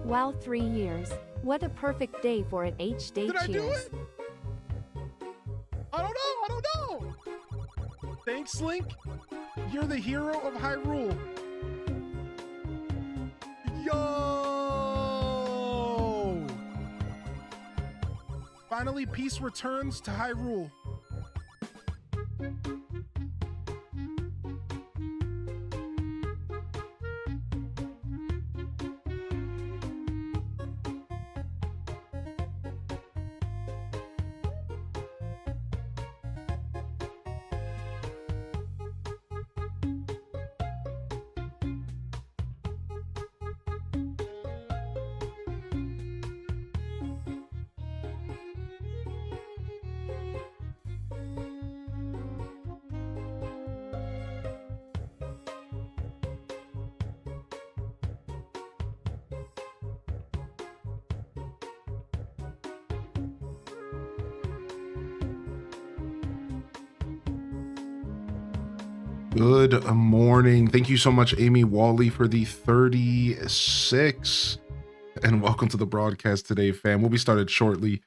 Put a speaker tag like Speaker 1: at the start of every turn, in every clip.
Speaker 1: Wow, 3 years. What a perfect day for an H-Day.
Speaker 2: Did I do
Speaker 1: Cheers.
Speaker 2: it? I don't know. Thanks, Link. You're the hero of Hyrule. Yo! Finally, peace returns to Hyrule. Good morning. Thank you so much, Amy Wally, for the 36. And welcome to the broadcast today, fam. We'll be started shortly.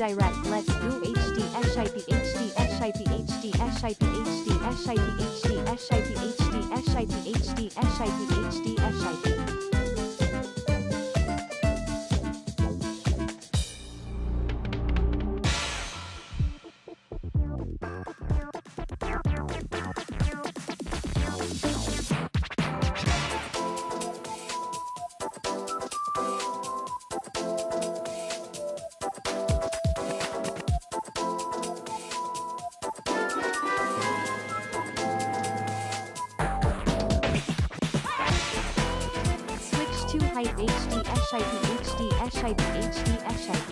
Speaker 1: Direct. Let's go HD SIP HD SIP HD SIP HD SIP HD SIP HD SIP HD SIP HD SIP. Switch to Hype HD SIP HD SIP HD SIP.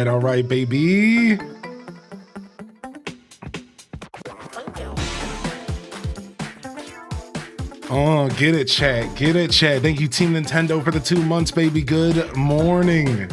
Speaker 2: All right, baby. Oh, get it, chat. Get it, chat. Thank you, Team Nintendo, for the 2 months, baby. Good morning.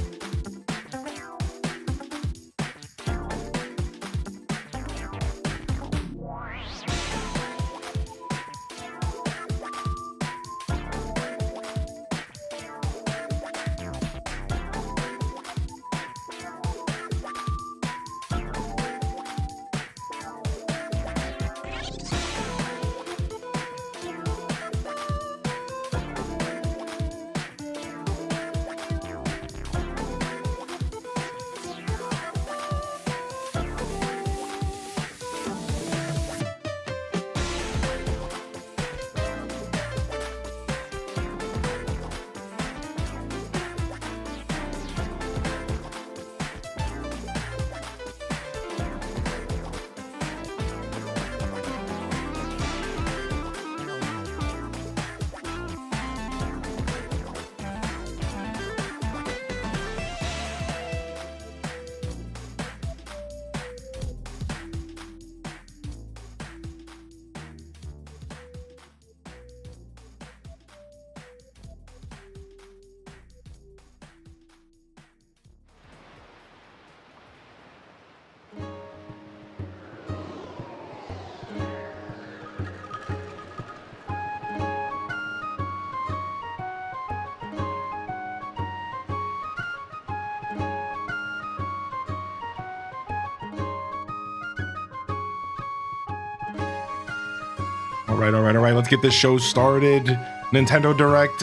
Speaker 2: All right. Let's get this show started. Nintendo Direct,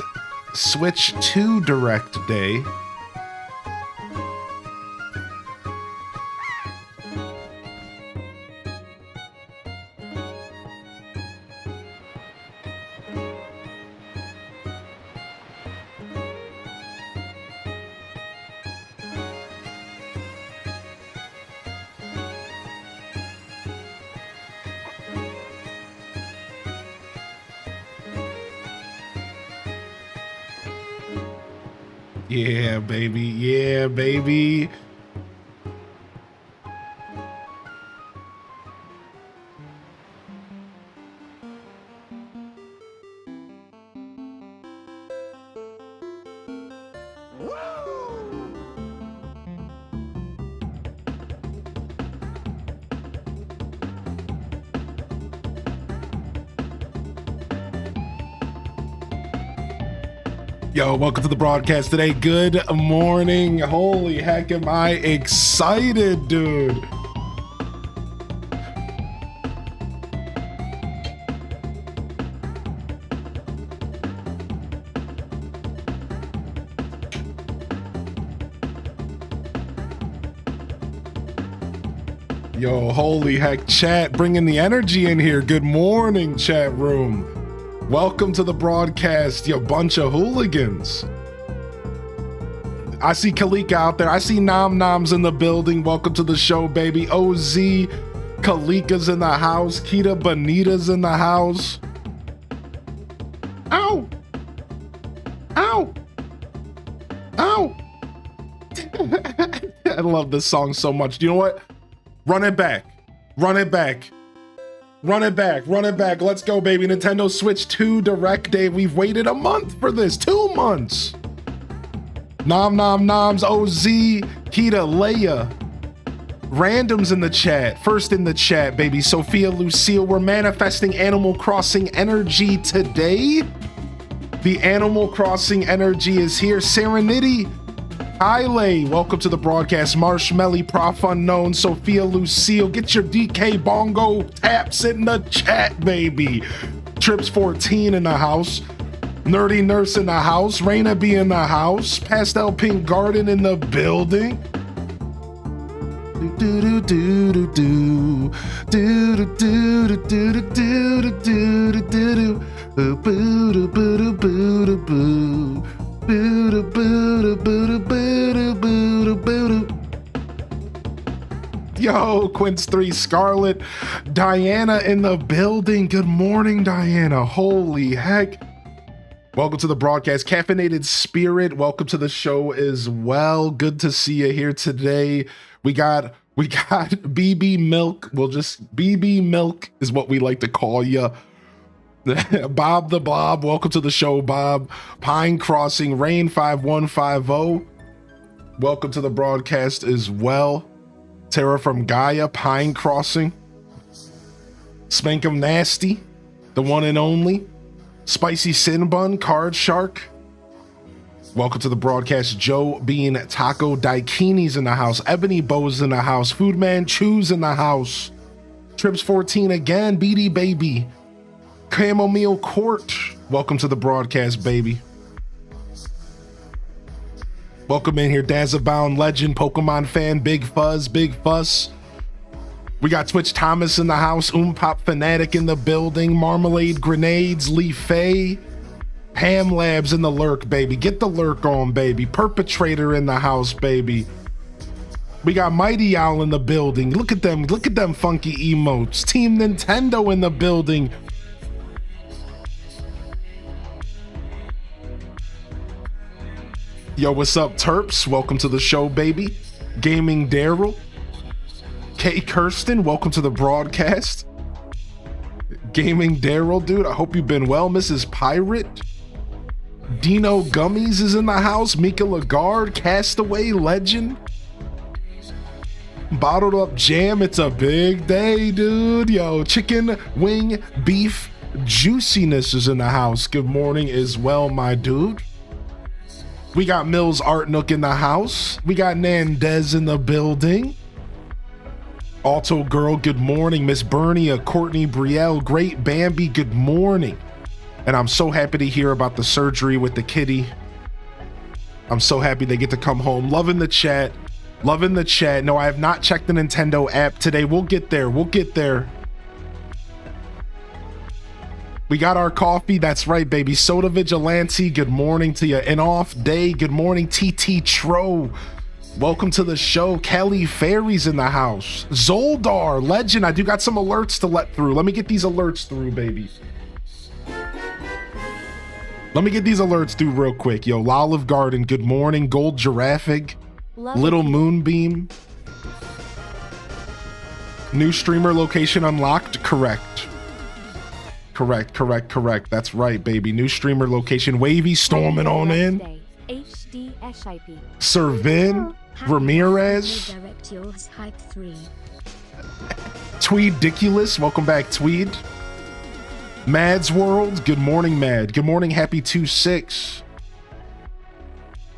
Speaker 2: Switch 2 Direct Day. Yeah, baby. Yeah, baby. Yo, welcome to the broadcast today. Good morning. Holy heck, am I excited, dude. Yo, holy heck, chat, bringing the energy in here. Good morning, chat room. Welcome to the broadcast, you bunch of hooligans. I see Kalika out there. I see Nom Noms in the building. Welcome to the show, baby. OZ, Kalika's in the house. Kita Bonita's in the house. Ow! Ow! Ow! I love this song so much. Do you know what? Run it back. Run it back. Run it back. Run it back. Let's go, baby. Nintendo Switch 2 Direct Day. We've waited a month for this. 2 months. Nom Nom Noms, OZ, Kita, Leia. Randoms in the chat. First in the chat, baby. Sophia Lucille. We're manifesting Animal Crossing energy today. The Animal Crossing energy is here. Serenity. Kyle, welcome to the broadcast. Marshmelly, Prof Unknown, Sophia Lucille, get your DK Bongo taps in the chat, baby. Trips 14 in the house. Nerdy Nurse in the house. Raina B in the house. Pastel Pink Garden in the building. Do do do do do do do do do do do do do boo boo boo boo boo. Yo, Quince 3 Scarlet, Diana in the building. Good morning, Diana. Holy heck. Welcome to the broadcast. Caffeinated Spirit, welcome to the show as well. Good to see you here today. We got BB Milk. BB Milk is what we like to call you. Bob the Blob, welcome to the show, Bob. Pine Crossing, Rain 5150, welcome to the broadcast as well. Tara from Gaia, Pine Crossing. Spankum Nasty, the one and only. Spicy Sin Bun, Card Shark. Welcome to the broadcast. Joe Bean, Taco Daikini's in the house. Ebony Bo's in the house. Foodman Chew's in the house. Trips 14 again. BD Baby. Chamomile Court, welcome to the broadcast, baby. Welcome in here, Dazabound Legend, Pokemon fan, Big Fuzz, Big Fuss. We got Twitch Thomas in the house, Pop Fanatic in the building, Marmalade Grenades, Lee Faye, Ham Labs in the lurk, baby. Get the lurk on, baby. Perpetrator in the house, baby. We got Mighty Owl in the building. Look at them funky emotes. Team Nintendo in the building. Yo, what's up, Terps? Welcome to the show, baby. Gaming Daryl. K. Kirsten, welcome to the broadcast. Gaming Daryl, dude, I hope you've been well. Mrs. Pirate. Dino Gummies is in the house. Mika Lagarde, Castaway Legend. Bottled Up Jam, it's a big day, dude. Yo, Chicken Wing Beef Juiciness is in the house. Good morning as well, my dude. We got Mills Art Nook in the house. We got Nandez in the building. Alto Girl, good morning. Miss Bernia, Courtney Brielle, Great Bambi, good morning. And I'm so happy to hear about the surgery with the kitty. I'm so happy they get to come home. Loving the chat. Loving the chat. No, I have not checked the Nintendo app today. We'll get there. We'll get there. We got our coffee. That's right, baby. Soda Vigilante, good morning to you. An off day. Good morning, TT Tro. Welcome to the show. Kelly Fairies in the house. Zoldar, legend. I do got some alerts to let through. Let me get these alerts through, baby. Let me get these alerts through real quick. Yo, Olive Garden, good morning. Gold Giraffic. Little Moonbeam. New streamer location unlocked. Correct. Correct. That's right, baby. New streamer location. Wavy storming on in. Servin Ramirez. Tweediculous. Welcome back, Tweed. Mad's World. Good morning, Mad. Good morning, Happy 2-6.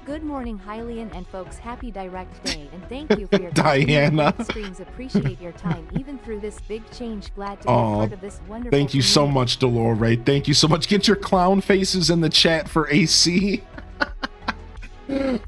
Speaker 1: Good morning, Hylian and folks. Happy Direct Day, and thank you for your
Speaker 2: Diana.
Speaker 1: Streams. Appreciate your time, even through this big change. Glad to be part of this wonderful.
Speaker 2: Thank you so much, Dolore. Thank you so much. Get your clown faces in the chat for AC.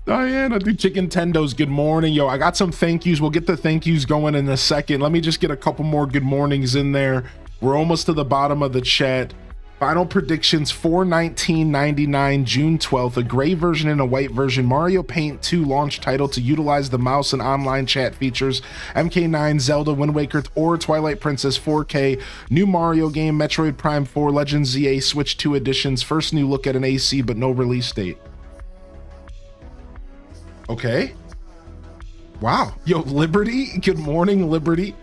Speaker 2: Diana, do Chicken Tendos, good morning. Yo, I got some thank yous. We'll get the thank yous going in a second. Let me just get a couple more good mornings in there. We're almost to the bottom of the chat. Final predictions, 4/19/99, June 12th, a gray version and a white version. Mario Paint 2 launch title to utilize the mouse and online chat features. MK9, Zelda, Wind Waker, or Twilight Princess 4K. New Mario game, Metroid Prime 4, Legend ZA, Switch 2 editions. First new look at an AC, but no release date. Okay. Wow. Yo, Liberty, good morning, Liberty.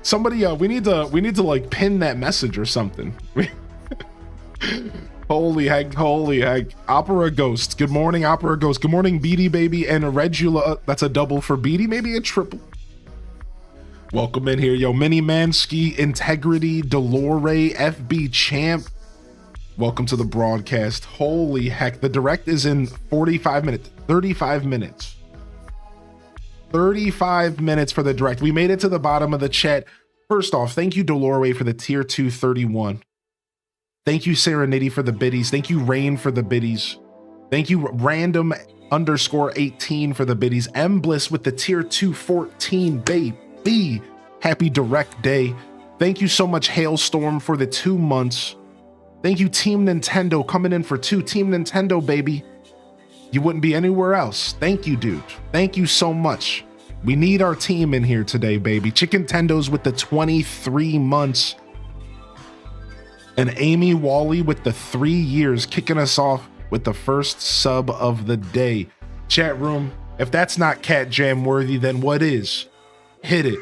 Speaker 2: Somebody, we need to like pin that message or something. Holy heck. Opera Ghost, good morning. Opera Ghost, good morning. Beady Baby and Regula, that's a double for Beady, maybe a triple. Welcome in here. Yo, Mini Mansky, Integrity, Delore, FB Champ, welcome to the broadcast. Holy heck, the direct is in 35 minutes. 35 minutes. 35 minutes for the direct. We made it to the bottom of the chat. First off, thank you Delore for the tier 2 31. Thank you Serenity for the biddies. Thank you Rain for the biddies. Thank you random_18 for the biddies. M Bliss with the tier 2 14, baby. Happy direct day. Thank you so much Hailstorm for the 2 months. Thank you Team Nintendo coming in for 2. Team Nintendo, baby. You wouldn't be anywhere else. Thank you, dude. Thank you so much. We need our team in here today, baby. Chicken Tendos with the 23 months. And Amy Wally with the 3 years, kicking us off with the first sub of the day. Chat room, if that's not Cat Jam worthy, then what is? Hit it.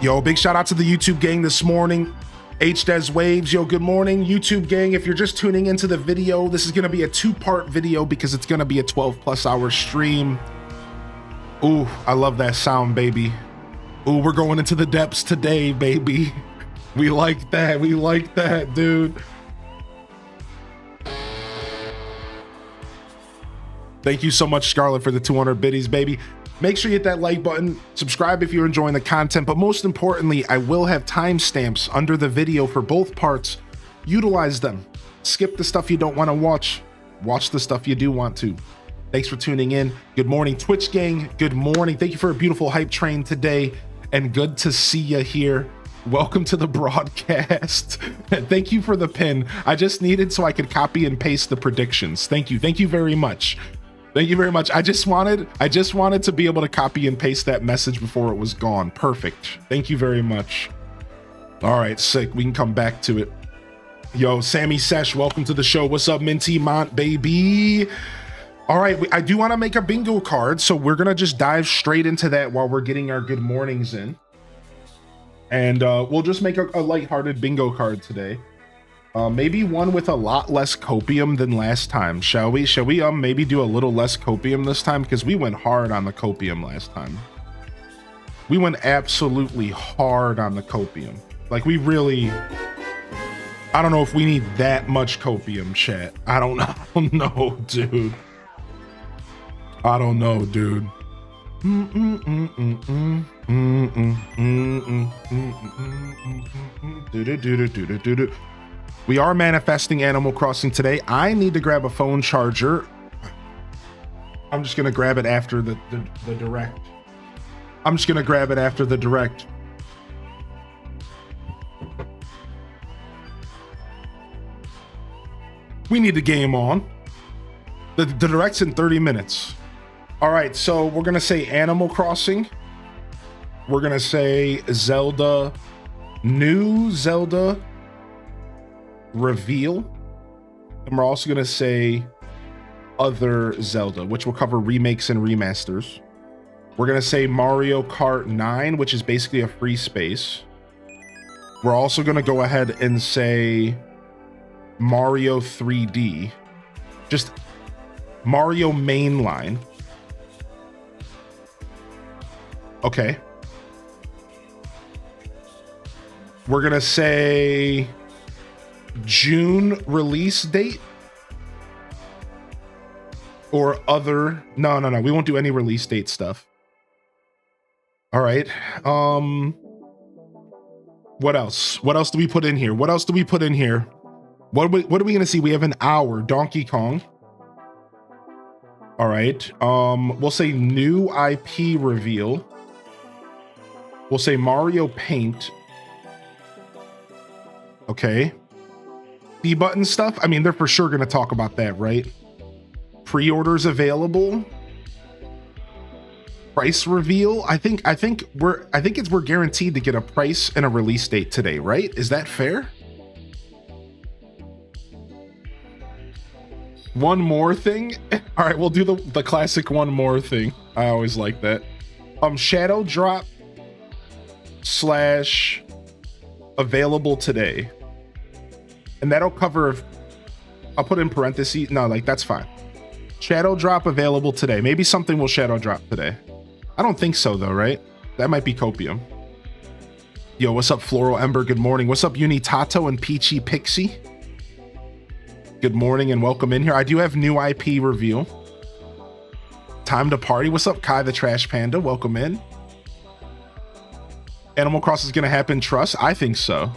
Speaker 2: Yo, big shout out to the YouTube gang this morning. HDes Waves, yo, good morning. YouTube gang, if you're just tuning into the video, this is gonna be a 2-part video because it's gonna be a 12+ hour stream. Ooh, I love that sound, baby. Ooh, we're going into the depths today, baby. We like that, dude. Thank you so much, Scarlett, for the 200 biddies, baby. Make sure you hit that like button, subscribe if you're enjoying the content, but most importantly, I will have timestamps under the video for both parts. Utilize them. Skip the stuff you don't want to watch. Watch the stuff you do want to. Thanks for tuning in. Good morning, Twitch gang. Good morning. Thank you for a beautiful hype train today, and good to see you here. Welcome to the broadcast. Thank you for the pin. I just needed so I could copy and paste the predictions. Thank you. Thank you very much. Thank you very much. I just wanted to be able to copy and paste that message before it was gone. Perfect. Thank you very much. All right, sick. We can come back to it. Yo, Sammy Sesh, welcome to the show. What's up, Minty Mont, baby? All right, I do want to make a bingo card, so we're going to just dive straight into that while we're getting our good mornings in. And we'll just make a lighthearted bingo card today. Maybe one with a lot less copium than last time, shall we? Shall we maybe do a little less copium this time? Because we went hard on the copium last time. We went absolutely hard on the copium. Like, we really... I don't know if we need that much copium, chat. I don't know, dude. I don't know, dude. We are manifesting Animal Crossing today. I need to grab a phone charger. I'm just gonna grab it after the direct. I'm just gonna grab it after the direct. We need the game on. The direct's in 30 minutes. All right, so we're gonna say Animal Crossing. We're gonna say Zelda, new Zelda reveal, and we're also gonna say other Zelda, which will cover remakes and remasters. We're gonna say Mario Kart 9, which is basically a free space. We're also gonna go ahead and say Mario 3D, just Mario mainline. Okay. We're gonna say June release date. or other. No, we won't do any release date stuff. All right. What else do we put in here? What are we gonna see? We have an hour. Donkey Kong. All right. We'll say new IP reveal. We'll say Mario Paint. Okay. D-button stuff. I mean, they're for sure gonna talk about that, right? Pre-orders available. Price reveal. I think we're guaranteed to get a price and a release date today, right? Is that fair? One more thing. All right, we'll do the classic one more thing. I always like that. Shadow drop / available today, and that'll cover. I'll put in parentheses. No, like that's fine. Shadow drop available today. Maybe something will shadow drop today. I don't think so though, right? That might be Copium. Yo, what's up, Floral Ember? Good morning. What's up, Unitato and Peachy Pixie? Good morning and welcome in here. I do have new IP reveal. Time to party. What's up, Kai the Trash Panda? Welcome in. Animal Cross is gonna happen. Trust? I think so.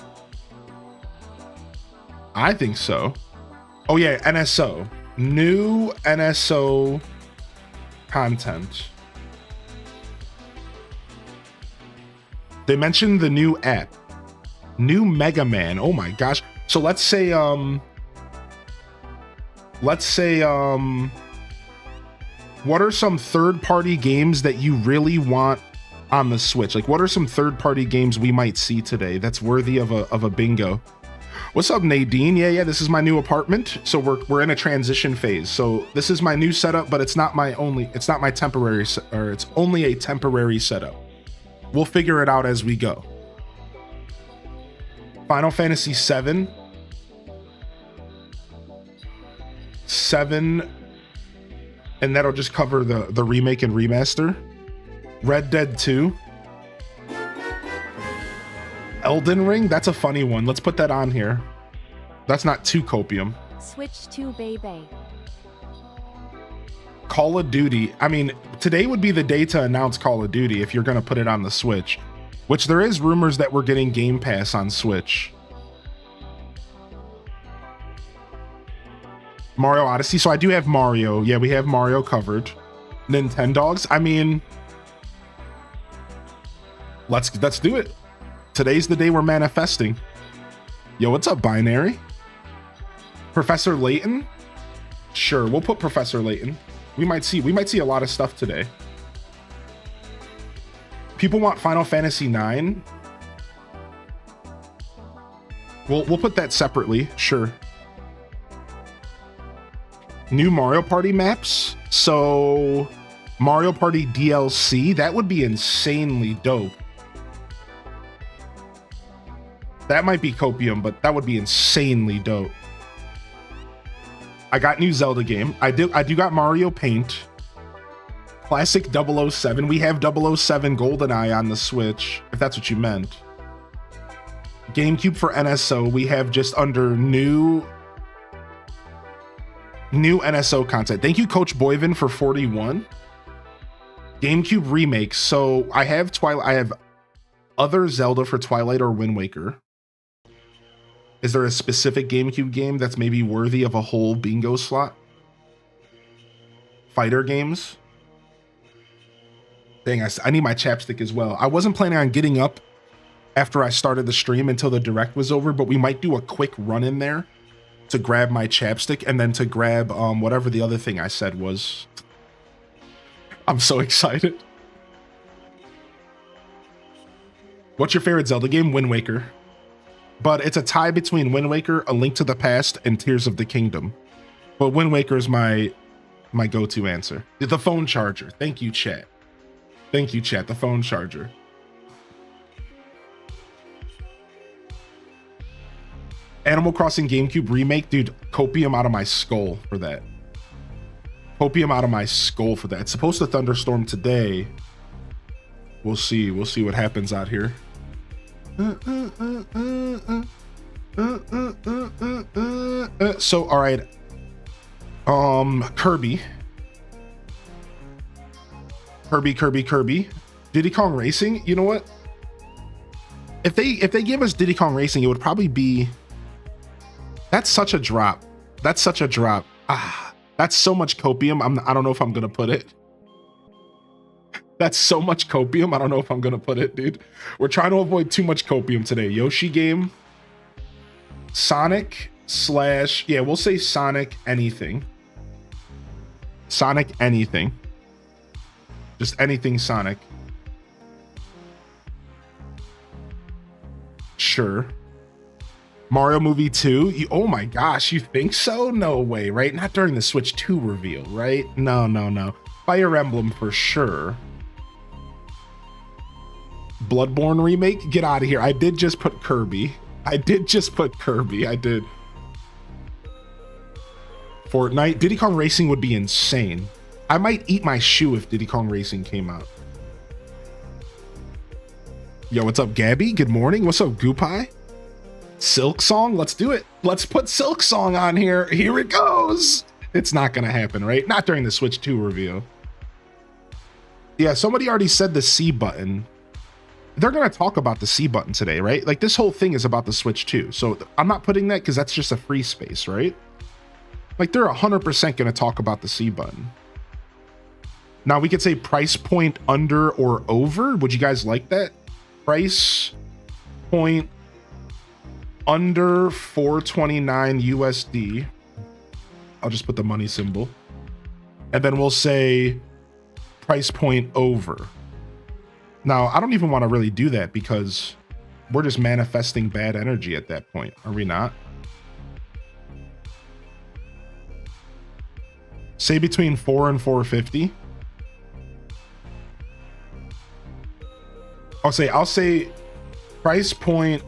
Speaker 2: Oh yeah, NSO. New NSO content. They mentioned the new app, new Mega Man. Oh my gosh. So let's say what are some third-party games that you really want on the Switch? Like, what are some third-party games we might see today that's worthy of a bingo? What's up, Nadine? Yeah, this is my new apartment. So we're in a transition phase. So this is my new setup, but it's not my temporary, or it's only a temporary setup. We'll figure it out as we go. Final Fantasy VII. 7, and that'll just cover the remake and remaster. Red Dead 2. Elden Ring, that's a funny one. Let's put that on here. That's not too Copium.
Speaker 1: Switch 2 baby.
Speaker 2: Call of Duty. I mean, today would be the day to announce Call of Duty if you're going to put it on the Switch, which there is rumors that we're getting Game Pass on Switch. Mario Odyssey. So I do have Mario. Yeah, we have Mario covered. Nintendogs. I mean, let's do it. Today's the day we're manifesting. Yo, what's up, Binary? Professor Layton? Sure, we'll put Professor Layton. We might see a lot of stuff today. People want Final Fantasy IX. We'll put that separately. Sure. New Mario Party maps. So Mario Party DLC, that would be insanely dope. That might be Copium, but that would be insanely dope. I got new Zelda game. I do got Mario Paint. Classic 007. We have 007 GoldenEye on the Switch, if that's what you meant. GameCube for NSO. We have just under new NSO content. Thank you, Coach Boyvin, for 41. GameCube remakes. So I have other Zelda for Twilight or Wind Waker. Is there a specific GameCube game that's maybe worthy of a whole bingo slot? Fighter games. Dang, I need my chapstick as well. I wasn't planning on getting up after I started the stream until the direct was over, but we might do a quick run in there to grab my chapstick and then to grab whatever the other thing I said was. I'm so excited. What's your favorite Zelda game? Wind Waker. But it's a tie between Wind Waker, A Link to the Past, and Tears of the Kingdom. But Wind Waker is my go-to answer. The phone charger. Thank you, chat. Thank you, chat. The phone charger. Animal Crossing GameCube remake. Dude, copium out of my skull for that. Copium out of my skull for that. It's supposed to thunderstorm today. We'll see. We'll see what happens out here. So, all right. Kirby. Kirby. Diddy Kong Racing. You know what? If they gave us Diddy Kong Racing, it would probably be. That's such a drop. That's such a drop. That's so much copium. I don't know if I'm gonna put it. That's so much copium. I don't know if I'm gonna put it, dude. We're trying to avoid too much copium today. Yoshi game. Sonic / yeah, we'll say Sonic anything. Sonic anything. Just anything Sonic. Sure. Mario Movie 2? Oh my gosh, you think so? No way, right? Not during the Switch 2 reveal, right? No. Fire Emblem for sure. Bloodborne remake? Get out of here. I did just put Kirby. I did. Fortnite. Diddy Kong Racing would be insane. I might eat my shoe if Diddy Kong Racing came out. Yo, what's up, Gabby? Good morning. What's up, Goopie? Silk Song? Let's do it. Let's put Silk Song on here. Here it goes. It's not gonna happen, right? Not during the Switch 2 review. Yeah, somebody already said the C button. They're gonna talk about the C button today, right? Like this whole thing is about the Switch 2. So I'm not putting that because that's just a free space, right? Like they're 100% gonna talk about the C button. Now we could say price point under or over. Would you guys like that? Price point under 429 USD. I'll just put the money symbol. And then we'll say price point over. Now, I don't even want to really do that because we're just manifesting bad energy at that point, are we not? Say between 4 and 450. I'll say price point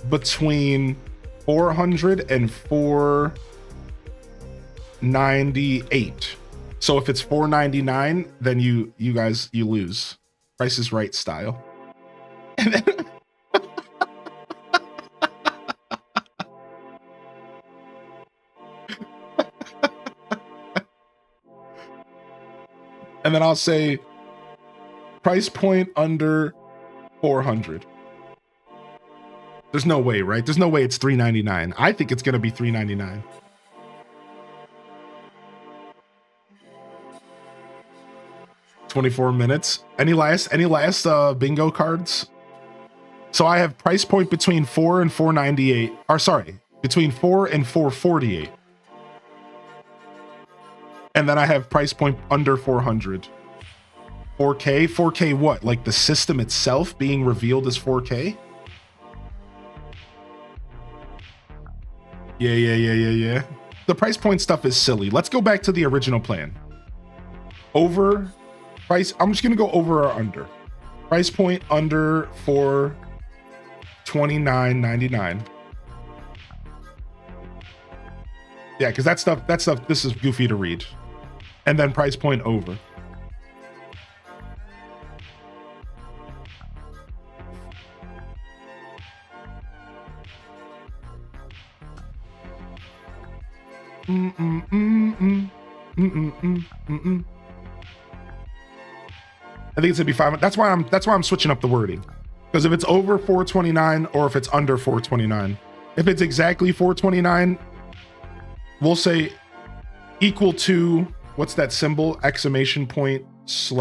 Speaker 2: between 400 and 498. So if it's 499, then you guys lose. Price is Right style. And then and then I'll say price point under 400. There's no way, right? There's no way it's 399. I think it's gonna be 399. $24 minutes. Any last bingo cards? So I have price point between 4 and 498. Or sorry, between 4 and 448. And then I have price point under 400. 4K? 4K what? Like the system itself being revealed as 4K? Yeah. The price point stuff is silly. Let's go back to the original plan. Over price. I'm just gonna go over or under. Price point under 429.99. Yeah, because that stuff. This is goofy to read. And then price point over. I think it's gonna be 500. That's why I'm switching up the wording. Because if it's over 429 or if it's under 429, if it's exactly 429, we'll say equal to, what's that symbol? Exclamation point /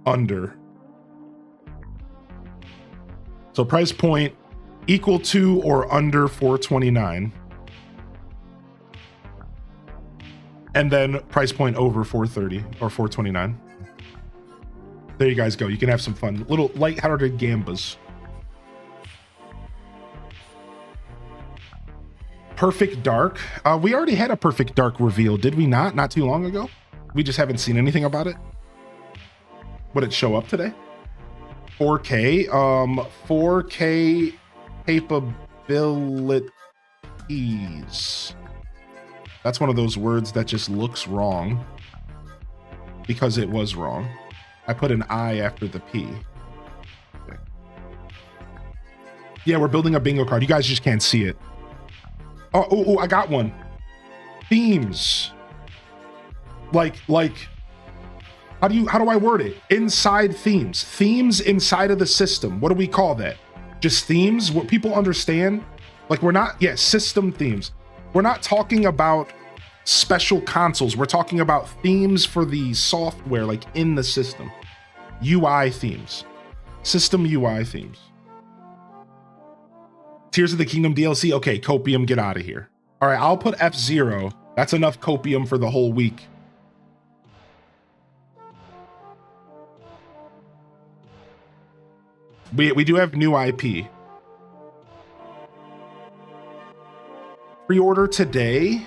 Speaker 2: under. So price point equal to or under 429. And then price point over 430 or 429. There you guys go. You can have some fun. Little light-hearted gambas. Perfect Dark. We already had a Perfect Dark reveal, did we not? Not too long ago? We just haven't seen anything about it. Would it show up today? 4K. 4K capabilities. That's one of those words that just looks wrong because it was wrong. I put an I after the P. Okay. Yeah, we're building a bingo card. You guys just can't see it. Oh, I got one. Themes. Like How do I word it? Inside themes. Themes inside of the system. What do we call that? Just themes? What people understand? Like we're not, yeah, system themes. We're not talking about special consoles. We're talking about themes for the software, like in the system. UI themes. System UI themes. Tears of the Kingdom DLC. Okay, Copium, get out of here. All right, I'll put F0. That's enough Copium for the whole week. We do have new IP. Pre-order today.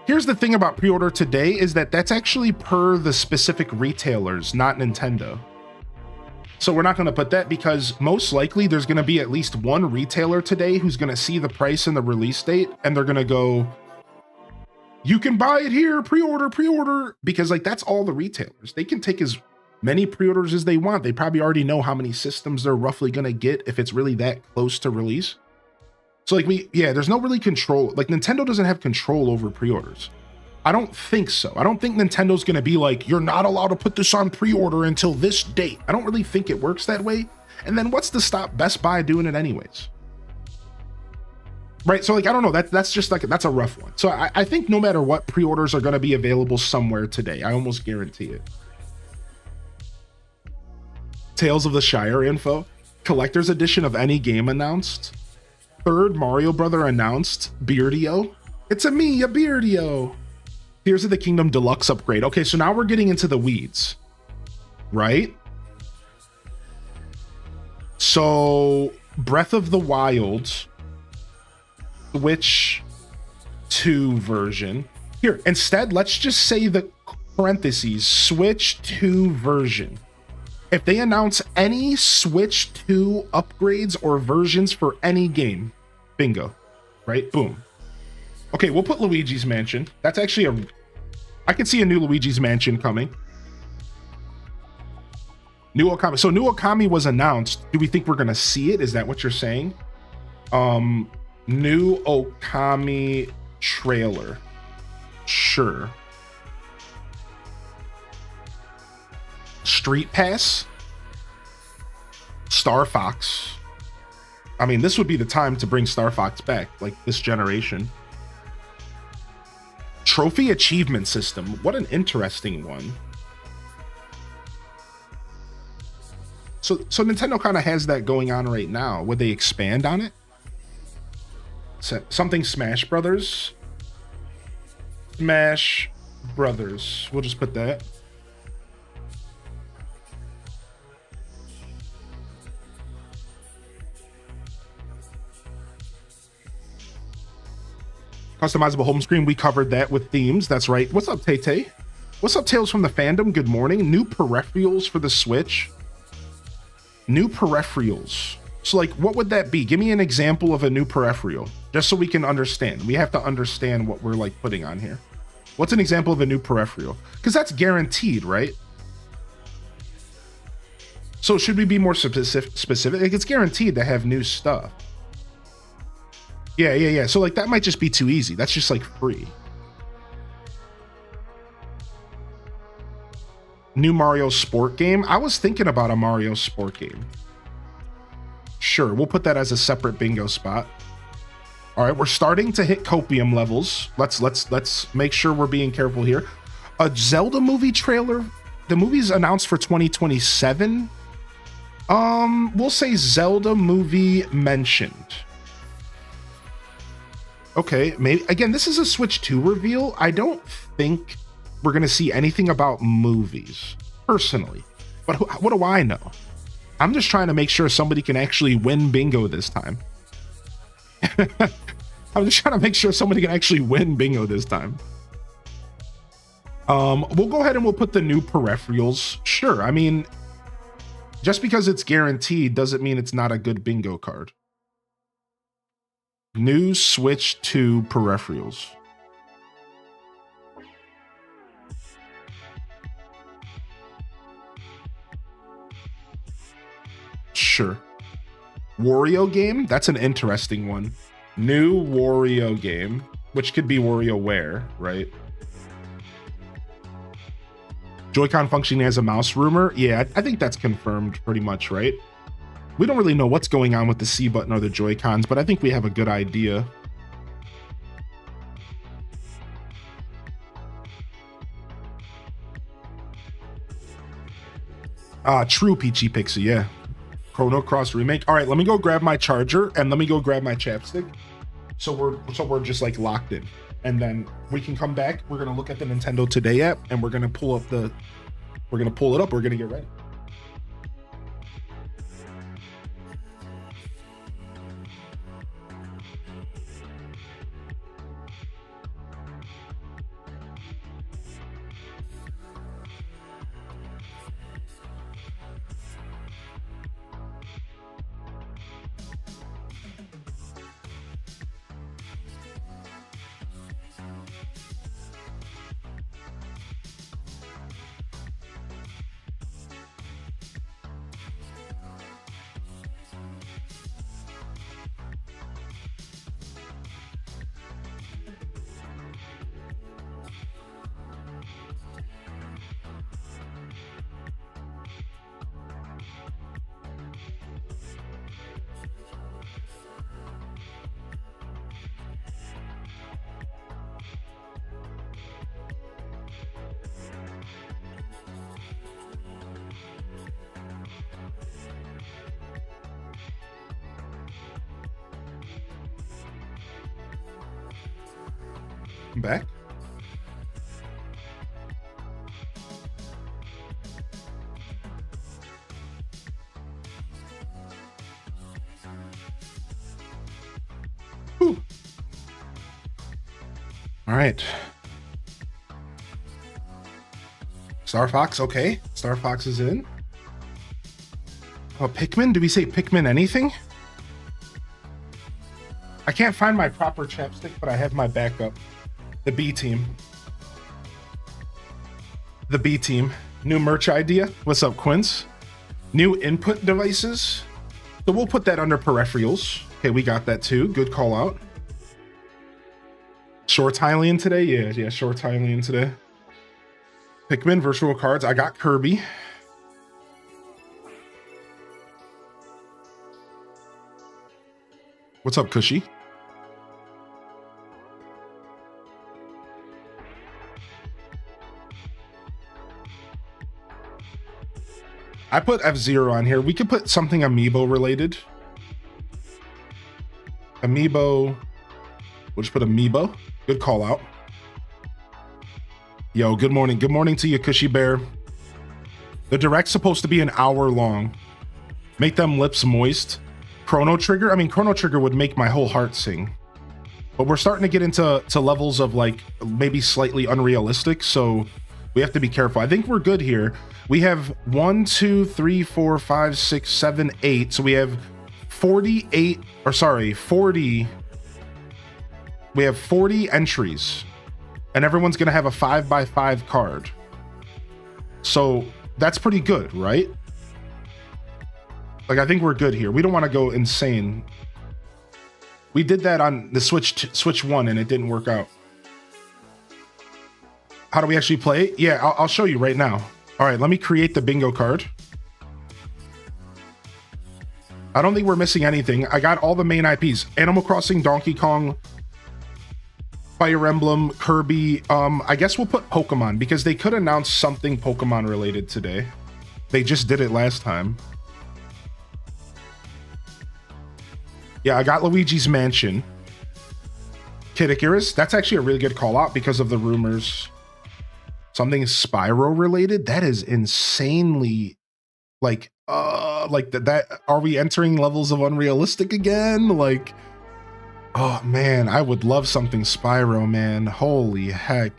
Speaker 2: Here's the thing about pre-order today is that that's actually per the specific retailers, not Nintendo. So we're not going to put that because most likely there's going to be at least one retailer today who's going to see the price and the release date and they're going to go, you can buy it here, pre-order, because like that's all the retailers. They can take as many pre-orders as they want. They probably already know how many systems they're roughly going to get if it's really that close to release. So like there's no really control. Like Nintendo doesn't have control over pre-orders. I don't think so. I don't think Nintendo's going to be like, you're not allowed to put this on pre-order until this date. I don't really think it works that way. And then what's to stop Best Buy doing it anyways? Right. So like, I don't know. That's just like, that's a rough one. So I think no matter what, pre-orders are going to be available somewhere today. I almost guarantee it. Tales of the Shire info. Collector's edition of any game announced. Third Mario Brother announced. Beardio. It's a Beardio. Tears of the Kingdom Deluxe upgrade. Okay, so now we're getting into the weeds, right? So Breath of the Wild Switch 2 version. Here, instead, let's just say the parentheses Switch 2 version. If they announce any Switch 2 upgrades or versions for any game, bingo, right? Boom. Okay, we'll put Luigi's Mansion. That's actually I could see a new Luigi's Mansion coming. New Okami. So New Okami was announced. Do we think we're gonna see it? Is that what you're saying? New Okami trailer. Sure. Street Pass. Star Fox. I mean, this would be the time to bring Star Fox back, like this generation. Trophy achievement system. What an interesting one. So Nintendo kind of has that going on right now. Would they expand on it? Something Smash Brothers. Smash Brothers. We'll just put that. Customizable home screen, we covered that with themes. That's right. What's up, Tay-Tay? What's up, Tales from the Fandom? Good morning. New peripherals for the Switch. New peripherals. So, like, what would that be? Give me an example of a new peripheral, just so we can understand. We have to understand what we're, like, putting on here. What's an example of a new peripheral? Because that's guaranteed, right? So, should we be more specific? Like, it's guaranteed to have new stuff. Yeah. So like that might just be too easy. That's just like free. New Mario Sport game. I was thinking about a Mario Sport game. Sure, we'll put that as a separate bingo spot. All right, we're starting to hit copium levels. Let's make sure we're being careful here. A Zelda movie trailer. The movie's announced for 2027. We'll say Zelda movie mentioned. Okay, maybe again, this is a Switch 2 reveal. I don't think we're gonna see anything about movies, personally. But what do I know? I'm just trying to make sure somebody can actually win bingo this time. I'm just trying to make sure somebody can actually win bingo this time. We'll go ahead and we'll put the new peripherals. Sure, I mean, just because it's guaranteed doesn't mean it's not a good bingo card. New Switch 2 peripherals. Sure. Wario game? That's an interesting one. New Wario game, which could be WarioWare, right? Joy-Con functioning as a mouse rumor. Yeah, I think that's confirmed pretty much, right? We don't really know what's going on with the C button or the Joy-Cons, but I think we have a good idea. True Peachy Pixie, yeah. Chrono Cross remake. All right, let me go grab my charger and let me go grab my chapstick. So we're just like locked in. And then we can come back. We're gonna look at the Nintendo Today app and we're gonna pull it up. We're gonna get ready. I'm back. Whew. All right. Star Fox, okay. Star Fox is in. Oh, Pikmin? Did we say Pikmin anything? I can't find my proper chapstick, but I have my backup. The B team. The B team. New merch idea. What's up, Quince? New input devices. So we'll put that under peripherals. Okay, we got that too. Good call out. Short Hylian today? Yeah, Short Hylian today. Pikmin virtual cards. I got Kirby. What's up, Cushy? I put F-Zero on here. We could put something Amiibo related. Amiibo. We'll just put Amiibo. Good call out. Yo, good morning. Good morning to you, Cushy Bear. The direct's supposed to be an hour long. Make them lips moist. Chrono Trigger? I mean, Chrono Trigger would make my whole heart sing. But we're starting to get into levels of like maybe slightly unrealistic, so we have to be careful. I think we're good here. We have 1, 2, 3, 4, 5, 6, 7, 8. So we have 40. We have 40 entries. And everyone's gonna have a 5x5 card. So that's pretty good, right? Like, I think we're good here. We don't want to go insane. We did that on the Switch 1 and it didn't work out. How do we actually play it? Yeah, I'll show you right now. All right, let me create the bingo card. I don't think we're missing anything. I got all the main IPs. Animal Crossing, Donkey Kong, Fire Emblem, Kirby. I guess we'll put Pokemon because they could announce something Pokemon related today. They just did it last time. Yeah, I got Luigi's Mansion. Kid Icarus, that's actually a really good call out because of the rumors. Something Spyro related? That is insanely like that. Are we entering levels of unrealistic again? Like, oh man, I would love something Spyro, man. Holy heck.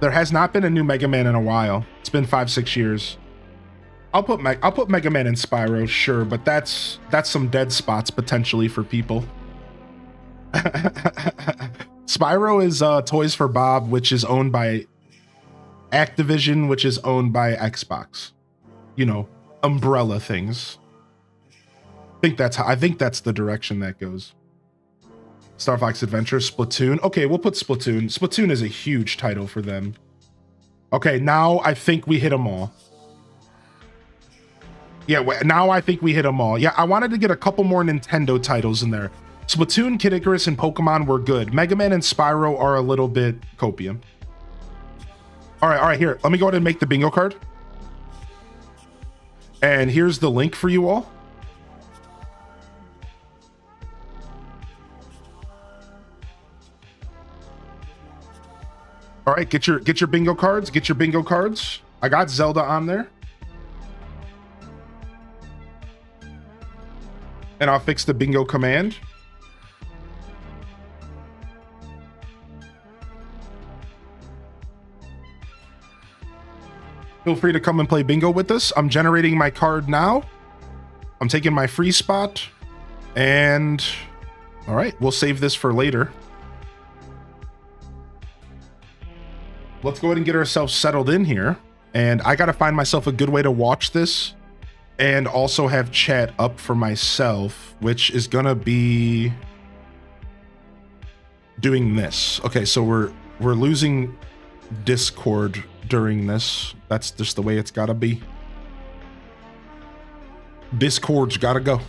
Speaker 2: There has not been a new Mega Man in a while. It's been 5-6 years. I'll put Mega Man and Spyro, sure, but that's some dead spots potentially for people. Spyro is Toys for Bob, which is owned by Activision, which is owned by Xbox. You know, umbrella things. I think that's the direction that goes. Star Fox Adventure, Splatoon. Okay, we'll put Splatoon. Splatoon is a huge title for them. Okay, now I think we hit them all. Yeah, now I think we hit them all. Yeah, I wanted to get a couple more Nintendo titles in there. Splatoon, Kid Icarus, and Pokemon were good. Mega Man and Spyro are a little bit copium. All right, here. Let me go ahead and make the bingo card. And here's the link for you all. All right, get your bingo cards. Get your bingo cards. I got Zelda on there. And I'll fix the bingo command. Feel free to come and play bingo with us. I'm generating my card now. I'm taking my free spot. And all right, we'll save this for later. Let's go ahead and get ourselves settled in here. And I got to find myself a good way to watch this and also have chat up for myself, which is going to be doing this. Okay, so we're losing Discord during this. That's just the way it's got to be. Discord's got to go.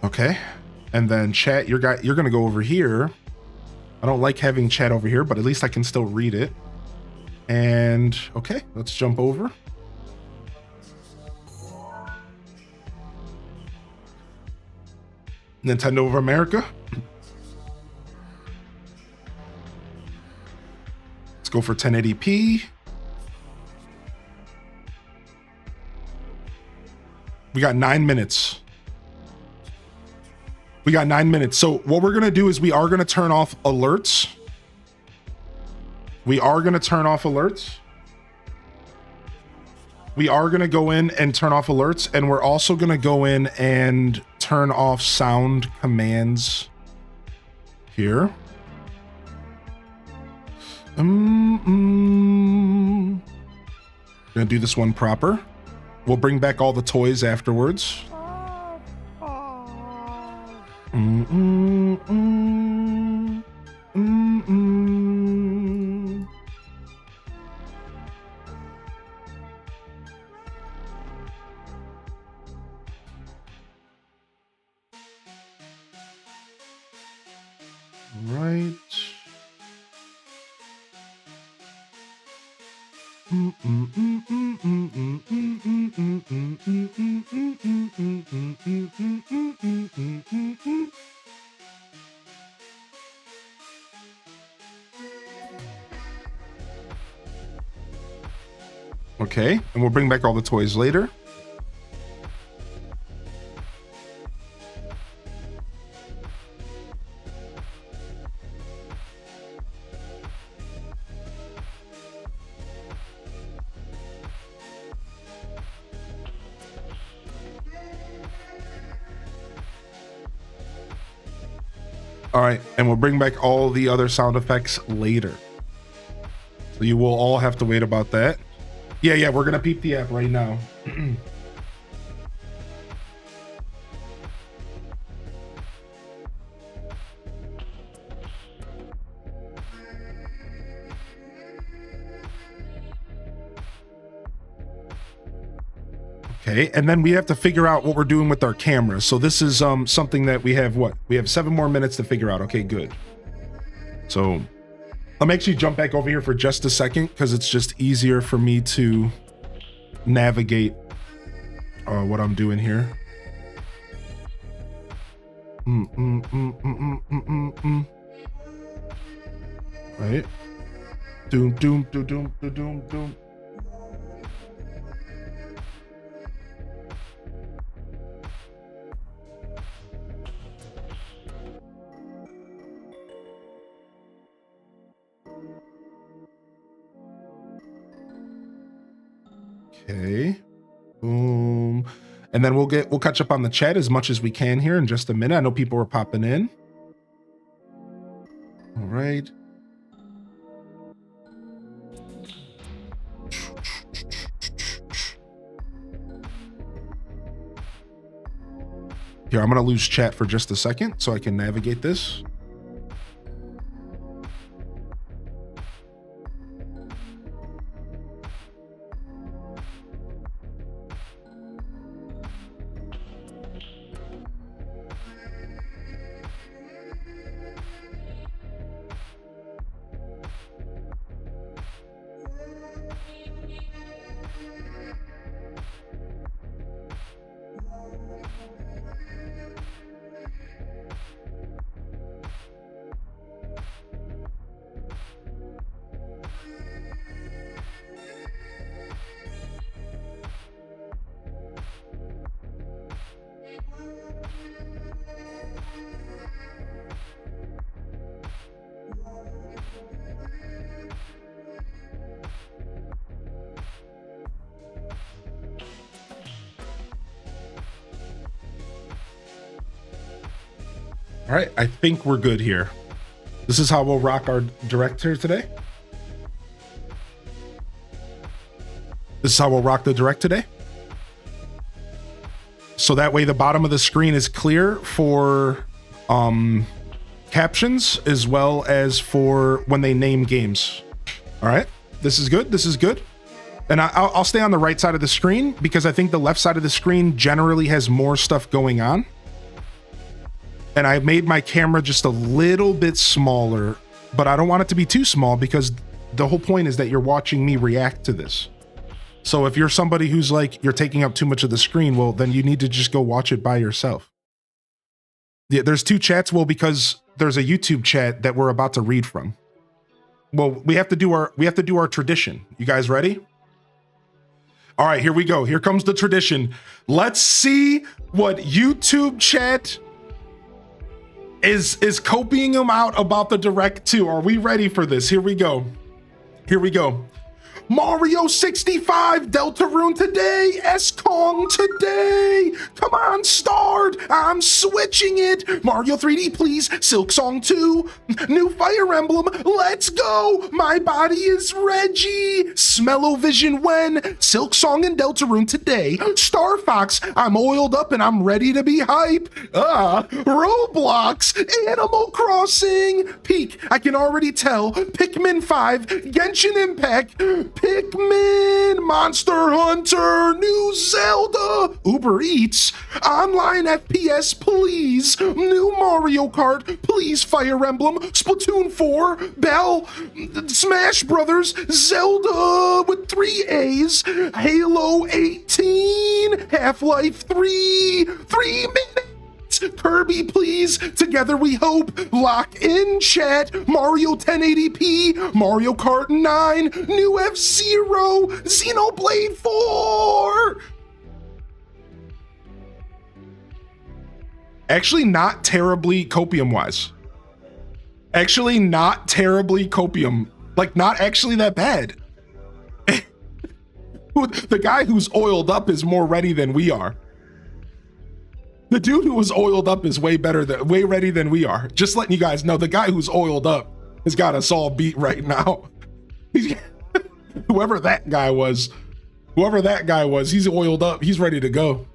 Speaker 2: Okay. And then chat, you're going to go over here. I don't like having chat over here, but at least I can still read it. And okay, let's jump over. Nintendo of America. Let's go for 1080p. We got 9 minutes. We got 9 minutes. So what we're going to do is we are going to turn off alerts. We are going to turn off alerts. We are going to go in and turn off alerts. And we're also going to go in and turn off sound commands here. Gonna do this one proper. We'll bring back all the toys afterwards. Right. Okay, and we'll bring back all the toys later. All right, and we'll bring back all the other sound effects later. So you will all have to wait about that. Yeah, we're gonna peep the app right now. Okay, and then we have to figure out what we're doing with our camera. So this is something that we have, we have 7 more minutes to figure out. Okay, good. So let me actually jump back over here for just a second because it's just easier for me to navigate what I'm doing here. Right. Doom, doom, doom, doom, doom, doom. Okay. Boom. And then we'll catch up on the chat as much as we can here in just a minute. I know people are popping in. All right. Here, I'm gonna lose chat for just a second so I can navigate this. All right, I think we're good here. This is how we'll rock our director today. This is how we'll rock the direct today. So that way the bottom of the screen is clear for captions as well as for when they name games. All right, this is good. This is good. And I'll stay on the right side of the screen because I think the left side of the screen generally has more stuff going on. And I made my camera just a little bit smaller, but I don't want it to be too small because the whole point is that you're watching me react to this. So if you're somebody who's like, you're taking up too much of the screen, well, then you need to just go watch it by yourself. Yeah, there's two chats. Well, because there's a YouTube chat that we're about to read from. Well, we have to do our tradition. You guys ready? All right, here we go. Here comes the tradition. Let's see what YouTube chat is copying them out about the Direct 2. Are we ready for this? Here we go. Here we go. Mario 65 Deltarune today, S-Kong today. Come on, Start. I'm switching it. Mario 3D, please. Silksong 2. New Fire Emblem. Let's go. My body is Reggie. Smell-O-Vision when. Silksong and Deltarune today. Star Fox. I'm oiled up and I'm ready to be hype. Roblox. Animal Crossing. Peak. I can already tell. Pikmin 5. Genshin Impact. Pikmin, Monster Hunter, new Zelda, Uber Eats, online FPS, please, new Mario Kart, please, Fire Emblem, Splatoon 4, Bell, Smash Brothers, Zelda with 3 A's, Halo 18, Half-Life 3, 3 minutes. Kirby, please. Together we hope. Lock in, chat. Mario 1080p. Mario Kart 9. New F-Zero. Xenoblade 4. Actually, not terribly copium-wise. Actually, not terribly copium. Like, not actually that bad. The guy who's oiled up is more ready than we are. The dude who was oiled up is way ready than we are. Just letting you guys know, the guy who's oiled up has got us all beat right now. Whoever that guy was, he's oiled up. He's ready to go.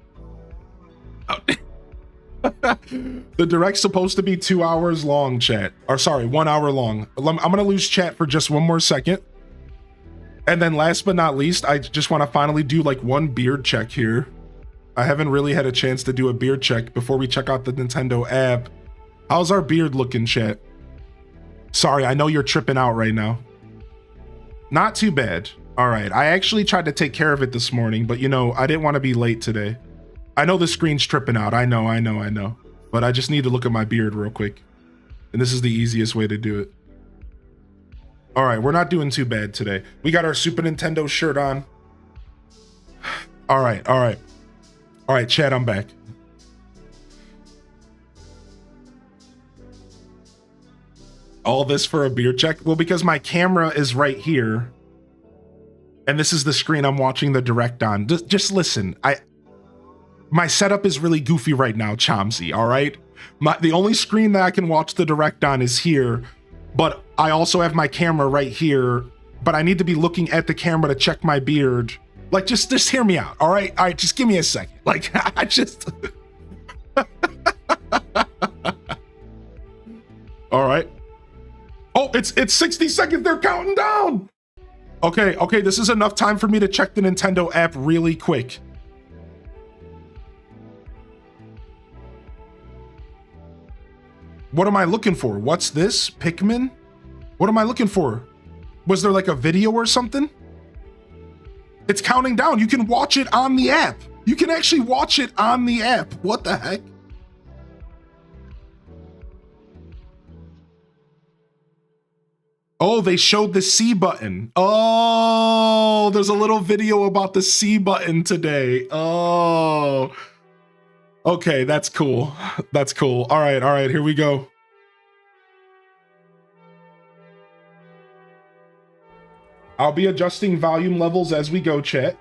Speaker 2: The Direct's supposed to be 2 hours long, chat. Or sorry, 1 hour long. I'm gonna lose chat for just one more second. And then last but not least, I just want to finally do like one beard check here. I haven't really had a chance to do a beard check before we check out the Nintendo app. How's our beard looking, chat? Sorry, I know you're tripping out right now. Not too bad. All right, I actually tried to take care of it this morning, but you know, I didn't want to be late today. I know the screen's tripping out. I know. But I just need to look at my beard real quick. And this is the easiest way to do it. All right, we're not doing too bad today. We got our Super Nintendo shirt on. All right, chat, I'm back. All this for a beard check? Well, because my camera is right here. And this is the screen I'm watching the Direct on. Just listen, my setup is really goofy right now, Chomsy, all right? The only screen that I can watch the Direct on is here, but I also have my camera right here, but I need to be looking at the camera to check my beard. Like, just hear me out, all right? All right, just give me a second. Like, All right. Oh, it's 60 seconds. They're counting down. Okay, this is enough time for me to check the Nintendo app really quick. What am I looking for? What's this? Pikmin? What am I looking for? Was there like a video or something? It's counting down. You can watch it on the app. You can actually watch it on the app. What the heck? Oh, they showed the C button. Oh, there's a little video about the C button today. Oh. Okay, that's cool. That's cool. All right, here we go. I'll be adjusting volume levels as we go, chat.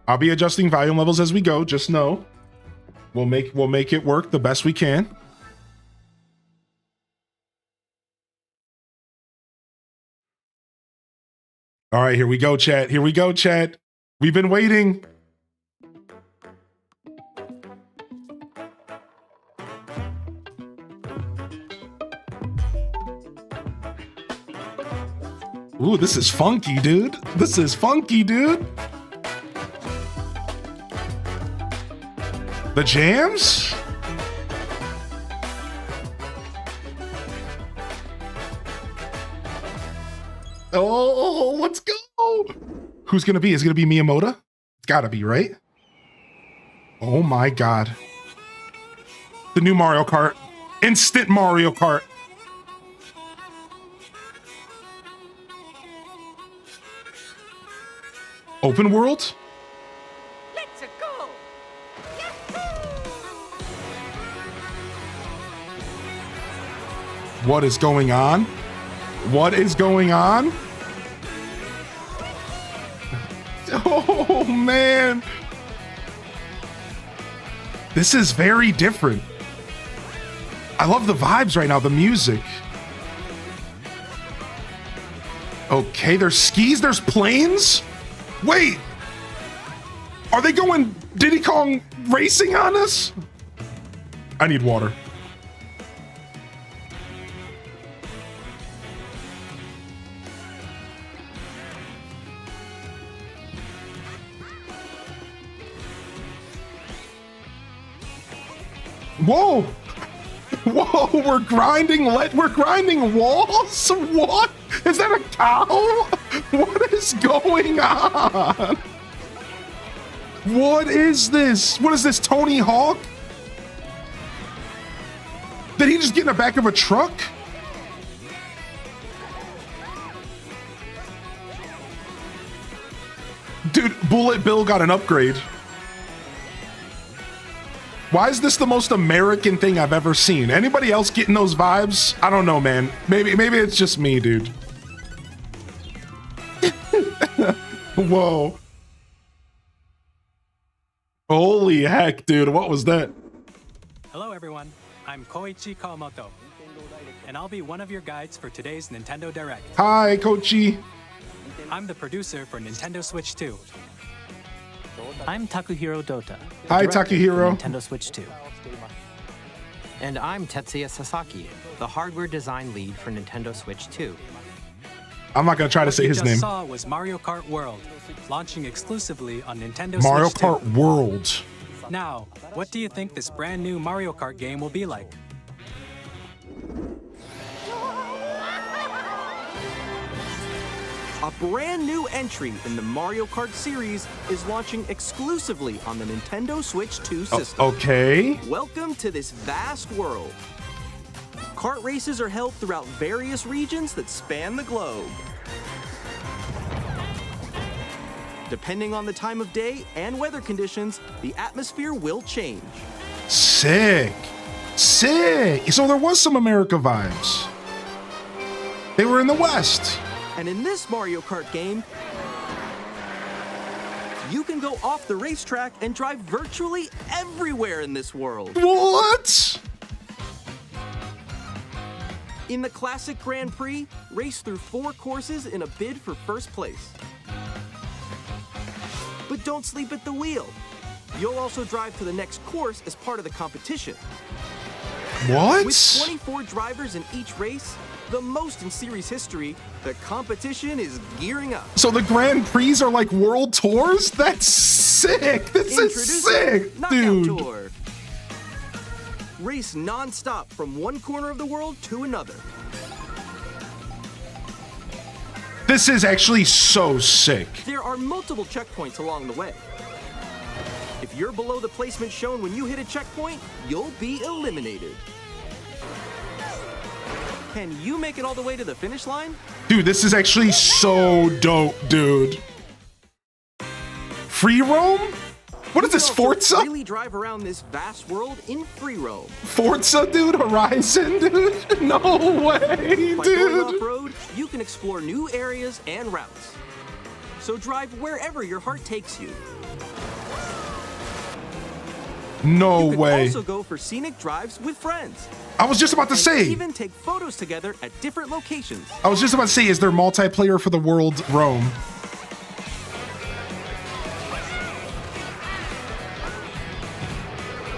Speaker 2: I'll be adjusting volume levels as we go, just know. We'll make it work the best we can. All right, here we go, chat. Here we go, chat. We've been waiting. Ooh, this is funky, dude. This is funky, dude. The jams? Oh, let's go. Who's gonna be? Is it gonna be Miyamoto? It's gotta be, right? Oh my God. The new Mario Kart. Instant Mario Kart. Open world?
Speaker 3: Let's go.
Speaker 2: What is going on? What is going on? Oh man. This is very different. I love the vibes right now, the music. Okay, there's skis, there's planes? Wait! Are they going Diddy Kong racing on us? I need water. Whoa! Whoa, we're grinding walls? What? Is that a cow? What is going on? What is this? What is this, Tony Hawk? Did he just get in the back of a truck? Dude, Bullet Bill got an upgrade. Why is this the most American thing I've ever seen? Anybody else getting those vibes? I don't know, man. Maybe it's just me, dude. Whoa. Holy heck, dude. What was that?
Speaker 4: Hello, everyone. I'm Koichi Kawamoto, and I'll be one of your guides for today's Nintendo Direct.
Speaker 2: Hi, Koichi.
Speaker 4: I'm the producer for Nintendo Switch 2. I'm Takuhiro Dota.
Speaker 2: Hi,
Speaker 4: director for
Speaker 2: Takuhiro.
Speaker 4: Nintendo Switch 2.
Speaker 5: And I'm Tetsuya Sasaki, the hardware design lead for Nintendo Switch 2.
Speaker 2: I'm not going to try to say his
Speaker 4: What you
Speaker 2: name.
Speaker 4: just saw was Mario Kart World, launching exclusively on Nintendo
Speaker 2: Mario
Speaker 4: Switch 2.
Speaker 2: Kart World.
Speaker 4: Now, what do you think this brand new Mario Kart game will be like?
Speaker 6: A brand new entry in the Mario Kart series is launching exclusively on the Nintendo Switch 2 system.
Speaker 2: Okay.
Speaker 6: Welcome to this vast world. Kart races are held throughout various regions that span the globe. Depending on the time of day and weather conditions, the atmosphere will change.
Speaker 2: Sick. Sick. So there was some America vibes. They were in the West.
Speaker 6: And in this Mario Kart game, you can go off the racetrack and drive virtually everywhere in this world.
Speaker 2: What?
Speaker 6: In the classic Grand Prix, race through 4 courses in a bid for first place. But don't sleep at the wheel. You'll also drive to the next course as part of the competition.
Speaker 2: What?
Speaker 6: With 24 drivers in each race, the most in series history, the competition is gearing up.
Speaker 2: So the Grand Prix are like world tours? That's sick. This is sick,
Speaker 6: Knockout
Speaker 2: dude.
Speaker 6: Tour. Race non-stop from one corner of the world to another.
Speaker 2: This is actually so sick.
Speaker 6: There are multiple checkpoints along the way. If you're below the placement shown when you hit a checkpoint, you'll be eliminated. Can you make it all the way to the finish line?
Speaker 2: Dude, this is actually so dope, dude. Free roam? What is this,
Speaker 6: You can also
Speaker 2: Forza?
Speaker 6: really drive around this vast world in free roam.
Speaker 2: Forza, dude? Horizon, dude? No way,
Speaker 6: By going
Speaker 2: dude.
Speaker 6: off-road, you can explore new areas and routes. So drive wherever your heart takes you.
Speaker 2: No
Speaker 6: You can
Speaker 2: way.
Speaker 6: also go for scenic drives with friends.
Speaker 2: I was just about to
Speaker 6: And
Speaker 2: say.
Speaker 6: even take photos together at different locations.
Speaker 2: I was just about to say, is there multiplayer for the world Rome?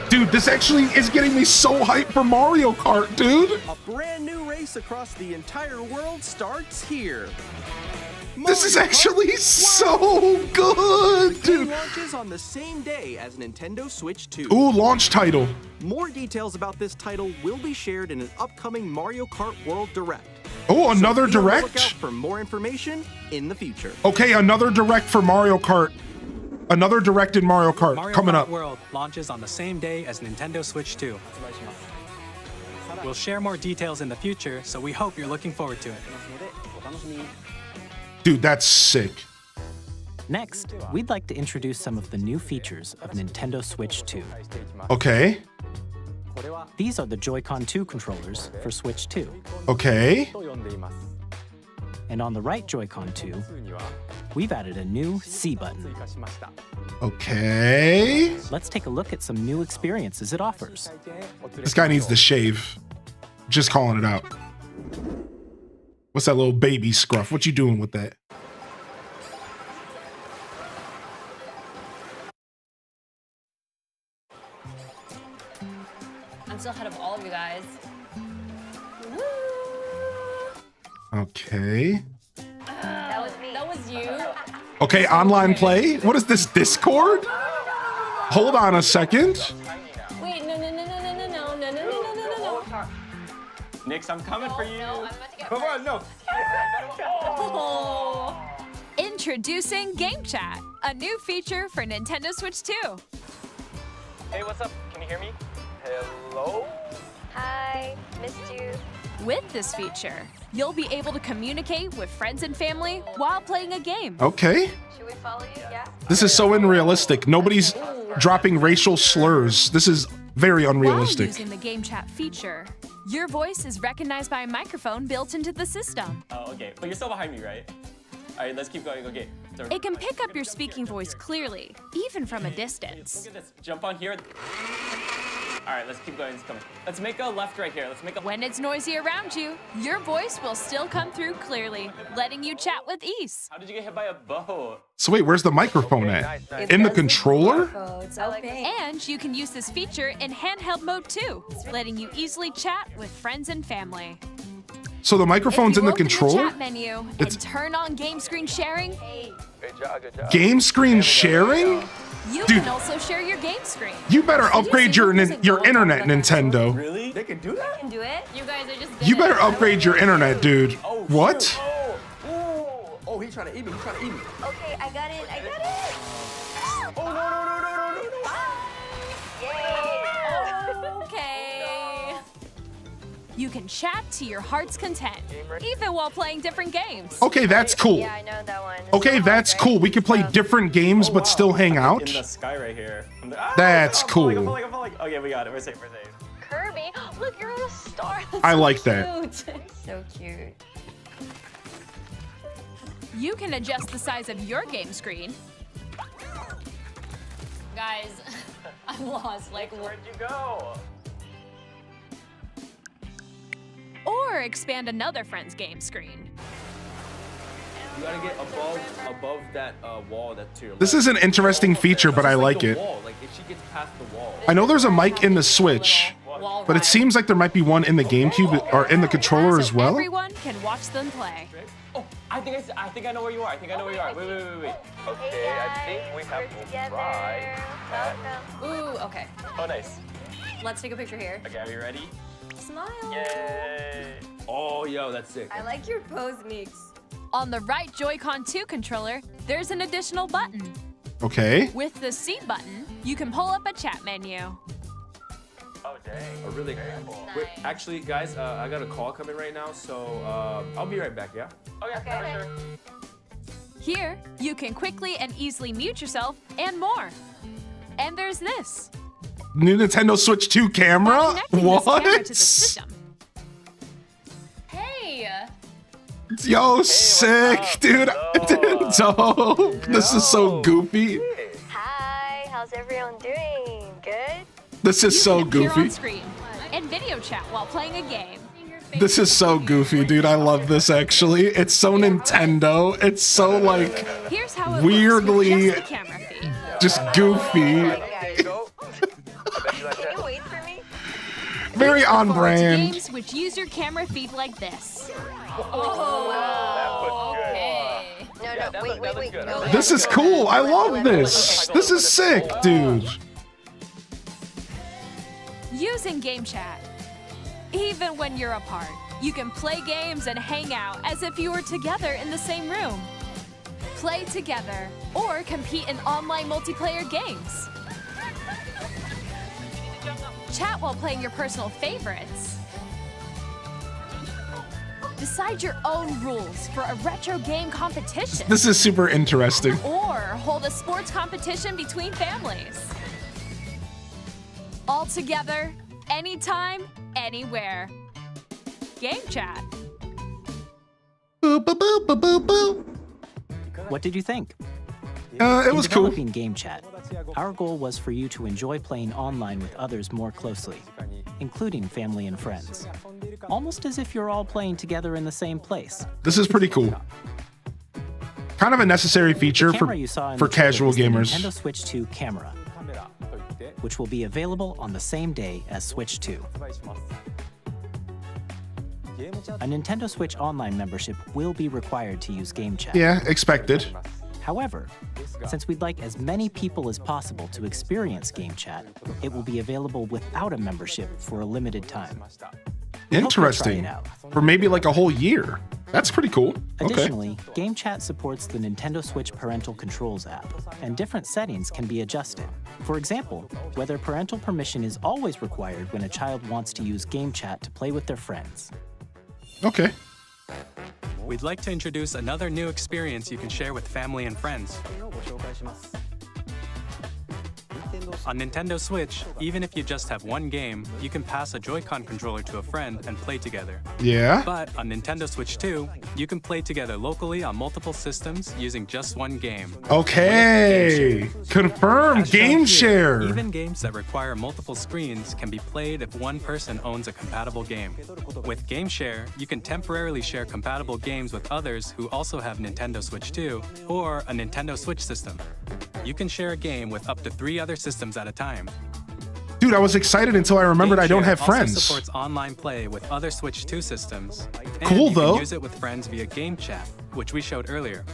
Speaker 2: Dude, this actually is getting me so hyped for Mario Kart, dude.
Speaker 6: A brand new race across the entire world starts here.
Speaker 2: This is
Speaker 6: Mario Kart
Speaker 2: actually
Speaker 6: World.
Speaker 2: so good,
Speaker 6: Game
Speaker 2: dude.
Speaker 6: launches on the same day as Nintendo Switch 2.
Speaker 2: Ooh, launch title.
Speaker 6: More details about this title will be shared in an upcoming Mario Kart World Direct.
Speaker 2: Oh, another
Speaker 6: Be on the lookout
Speaker 2: direct?
Speaker 6: for more information in the future.
Speaker 2: Okay, another direct for Mario Kart. Another direct in Mario Kart
Speaker 4: Mario
Speaker 2: coming
Speaker 4: Kart
Speaker 2: up.
Speaker 4: World launches on the same day as Nintendo Switch 2. We'll share more details in the future, so we hope you're looking forward to it.
Speaker 2: Dude, that's sick.
Speaker 7: Next, we'd like to introduce some of the new features of Nintendo Switch 2.
Speaker 2: Okay,
Speaker 7: These are the Joy-Con 2 controllers for Switch 2.
Speaker 2: okay.
Speaker 7: And on the right Joy-Con 2, we've added a new C button.
Speaker 2: Okay.
Speaker 7: Let's take a look at some new experiences it offers.
Speaker 2: This guy needs to shave. Just calling it out. What's that little baby scruff? What you doing with that?
Speaker 8: I'm still ahead of all of you guys.
Speaker 2: Okay.
Speaker 8: That was me. That was you.
Speaker 2: Okay, online play? What is this, Discord? Hold on a second.
Speaker 8: Wait, no.
Speaker 9: Nix, I'm coming for you.
Speaker 8: No, I'm about to get
Speaker 9: Come on, no.
Speaker 8: Oh.
Speaker 10: Introducing Game Chat, a new feature for Nintendo Switch 2.
Speaker 9: Hey, what's up? Can you hear me? Hello?
Speaker 8: Hi, missed you.
Speaker 10: With this feature, you'll be able to communicate with friends and family while playing a game.
Speaker 2: Okay.
Speaker 8: Should we follow you? Yeah.
Speaker 2: This is so unrealistic. Nobody's dropping racial slurs. This is very
Speaker 10: While
Speaker 2: unrealistic.
Speaker 10: using the Game Chat feature, your voice is recognized by a microphone built into the system.
Speaker 9: Oh, okay. But you're still behind me, right? All right, let's keep going. Okay. So,
Speaker 10: It can pick up your speaking voice clearly, even from a distance.
Speaker 9: look at this. Jump on here. All right, let's keep going. Let's make a left right here. Let's make a.
Speaker 10: When it's noisy around you, your voice will still come through clearly, letting you chat with ease.
Speaker 9: How did you get hit by a bow?
Speaker 2: So wait, where's the microphone at? In the controller?
Speaker 10: And you can use this feature in handheld mode too, letting you easily chat with friends and family.
Speaker 2: So the microphone's
Speaker 10: If you
Speaker 2: in the
Speaker 10: open
Speaker 2: controller?
Speaker 10: chat menu
Speaker 2: It's-
Speaker 10: and turn on game screen sharing,
Speaker 9: Good job.
Speaker 2: Game screen sharing?
Speaker 10: you
Speaker 2: Dude.
Speaker 10: can also share your game screen.
Speaker 2: You better upgrade your internet, Nintendo.
Speaker 9: Really? They can do that?
Speaker 8: Can do it. You guys are just.
Speaker 2: You better upgrade your internet, dude.
Speaker 9: Oh,
Speaker 2: What?
Speaker 9: shoot. Oh, he's trying to eat me.
Speaker 8: Okay, I got it.
Speaker 9: Oh, no.
Speaker 8: Yay!
Speaker 10: Okay. You can chat to your heart's content, even while playing different games.
Speaker 2: Okay, that's cool.
Speaker 8: Yeah, I know that one.
Speaker 2: Okay, that's cool. We can play different games but still hang out.
Speaker 9: In the sky right here.
Speaker 2: That's
Speaker 9: I'm falling,
Speaker 2: cool.
Speaker 9: I'm falling. Okay, we got it. We're safe.
Speaker 8: Kirby, look, you're a star. That's
Speaker 2: I
Speaker 8: so
Speaker 2: like that.
Speaker 8: cute. So cute.
Speaker 10: You can adjust the size of your game screen,
Speaker 8: Guys, I'm lost. Like,
Speaker 9: Where'd you go?
Speaker 10: or expand another friend's game screen.
Speaker 6: You gotta get above that wall that's to your
Speaker 2: This
Speaker 6: left.
Speaker 2: is an interesting feature, but I
Speaker 6: Just
Speaker 2: like
Speaker 6: the
Speaker 2: it.
Speaker 6: wall. Like if she gets past the wall.
Speaker 2: I know there's a mic in the Switch, but it seems like there might be one in the GameCube or in the controller as well.
Speaker 10: Everyone can watch them play.
Speaker 9: Oh, I think I know where you are. I think I know where you are. Wait.
Speaker 3: Okay, I think we have to try.
Speaker 8: Ooh, okay.
Speaker 9: Oh, nice.
Speaker 8: Let's take a picture here.
Speaker 9: Okay, are you ready?
Speaker 8: Smile.
Speaker 9: Yay!
Speaker 6: Oh, yo, that's sick.
Speaker 8: I like your pose, Meeks.
Speaker 10: On the right Joy-Con 2 controller, there's an additional button.
Speaker 2: Okay.
Speaker 10: With the C button, you can pull up a chat menu.
Speaker 9: Oh, dang.
Speaker 6: Oh, really? Wait, actually, guys, I got a call coming right now, so I'll be right back. Yeah.
Speaker 9: Okay, for sure.
Speaker 10: Here, you can quickly and easily mute yourself and more. And there's this.
Speaker 2: New Nintendo Switch 2
Speaker 10: By
Speaker 2: camera?
Speaker 10: connecting this camera to the
Speaker 2: What?
Speaker 10: system.
Speaker 8: Hey.
Speaker 2: Yo, sick, dude. Dude, dope. This is so goofy.
Speaker 8: Hi, how's everyone doing? Good?
Speaker 2: This is so
Speaker 10: You can appear
Speaker 2: goofy.
Speaker 10: on screen and video chat while playing a game.
Speaker 2: This is so goofy, dude. I love this actually. It's so Nintendo. It's so like
Speaker 10: Here's how it
Speaker 2: weirdly
Speaker 10: works with just the camera feed.
Speaker 2: just goofy.
Speaker 8: Can you wait for me?
Speaker 2: Very on
Speaker 10: Forward to
Speaker 2: brand.
Speaker 10: games which use your camera feed like this.
Speaker 8: Oh, okay. No, wait. No,
Speaker 2: This is cool. I love this. This is sick, dude.
Speaker 10: Using game chat. Even when you're apart, you can play games and hang out as if you were together in the same room. Play together or compete in online multiplayer games. Chat while playing your personal favorites. Decide your own rules for a retro game competition.
Speaker 2: This is super interesting.
Speaker 10: Or hold a sports competition between families. All together, anytime, anywhere. Game chat.
Speaker 2: Boop, boop, boop, boop, boop, boop.
Speaker 7: What did you think?
Speaker 2: It was
Speaker 7: In
Speaker 2: cool.
Speaker 7: developing Game Chat, our goal was for you to enjoy playing online with others more closely, including family and friends. Almost as if you're all playing together in the same place.
Speaker 2: This is pretty cool. Kind of a necessary feature
Speaker 7: The
Speaker 2: for
Speaker 7: camera you saw in the
Speaker 2: casual
Speaker 7: trailer is
Speaker 2: gamers.
Speaker 7: the Nintendo Switch 2 camera, which will be available on the same day as Switch 2. A Nintendo Switch Online membership will be required to use Game Chat.
Speaker 2: Yeah, expected.
Speaker 7: However, since we'd like as many people as possible to experience Game Chat, it will be available without a membership for a limited time. We hope you'll try
Speaker 2: Interesting.
Speaker 7: it out.
Speaker 2: For maybe like a whole year. That's pretty cool. Okay.
Speaker 7: Additionally, Game Chat supports the Nintendo Switch Parental Controls app, and different settings can be adjusted. For example, whether parental permission is always required when a child wants to use Game Chat to play with their friends.
Speaker 2: Okay.
Speaker 4: We'd like to introduce another new experience you can share with family and friends. On Nintendo Switch, even if you just have one game, you can pass a Joy-Con controller to a friend and play together.
Speaker 2: Yeah.
Speaker 4: But on Nintendo Switch 2, you can play together locally on multiple systems using just one game.
Speaker 2: Okay. Confirmed.
Speaker 4: As shown
Speaker 2: Game
Speaker 4: here,
Speaker 2: share.
Speaker 4: Even games that require multiple screens can be played if one person owns a compatible game. With Game Share, you can temporarily share compatible games with others who also have Nintendo Switch 2 or a Nintendo Switch system. You can share a game with up to 3 other systems at a time.
Speaker 2: Dude, I was excited until I remembered I don't
Speaker 4: GameShare
Speaker 2: have friends.
Speaker 4: Also supports online play with other Switch 2 systems. And
Speaker 2: Cool,
Speaker 4: you
Speaker 2: though.
Speaker 4: can use it with friends via Game Chat, which we showed earlier.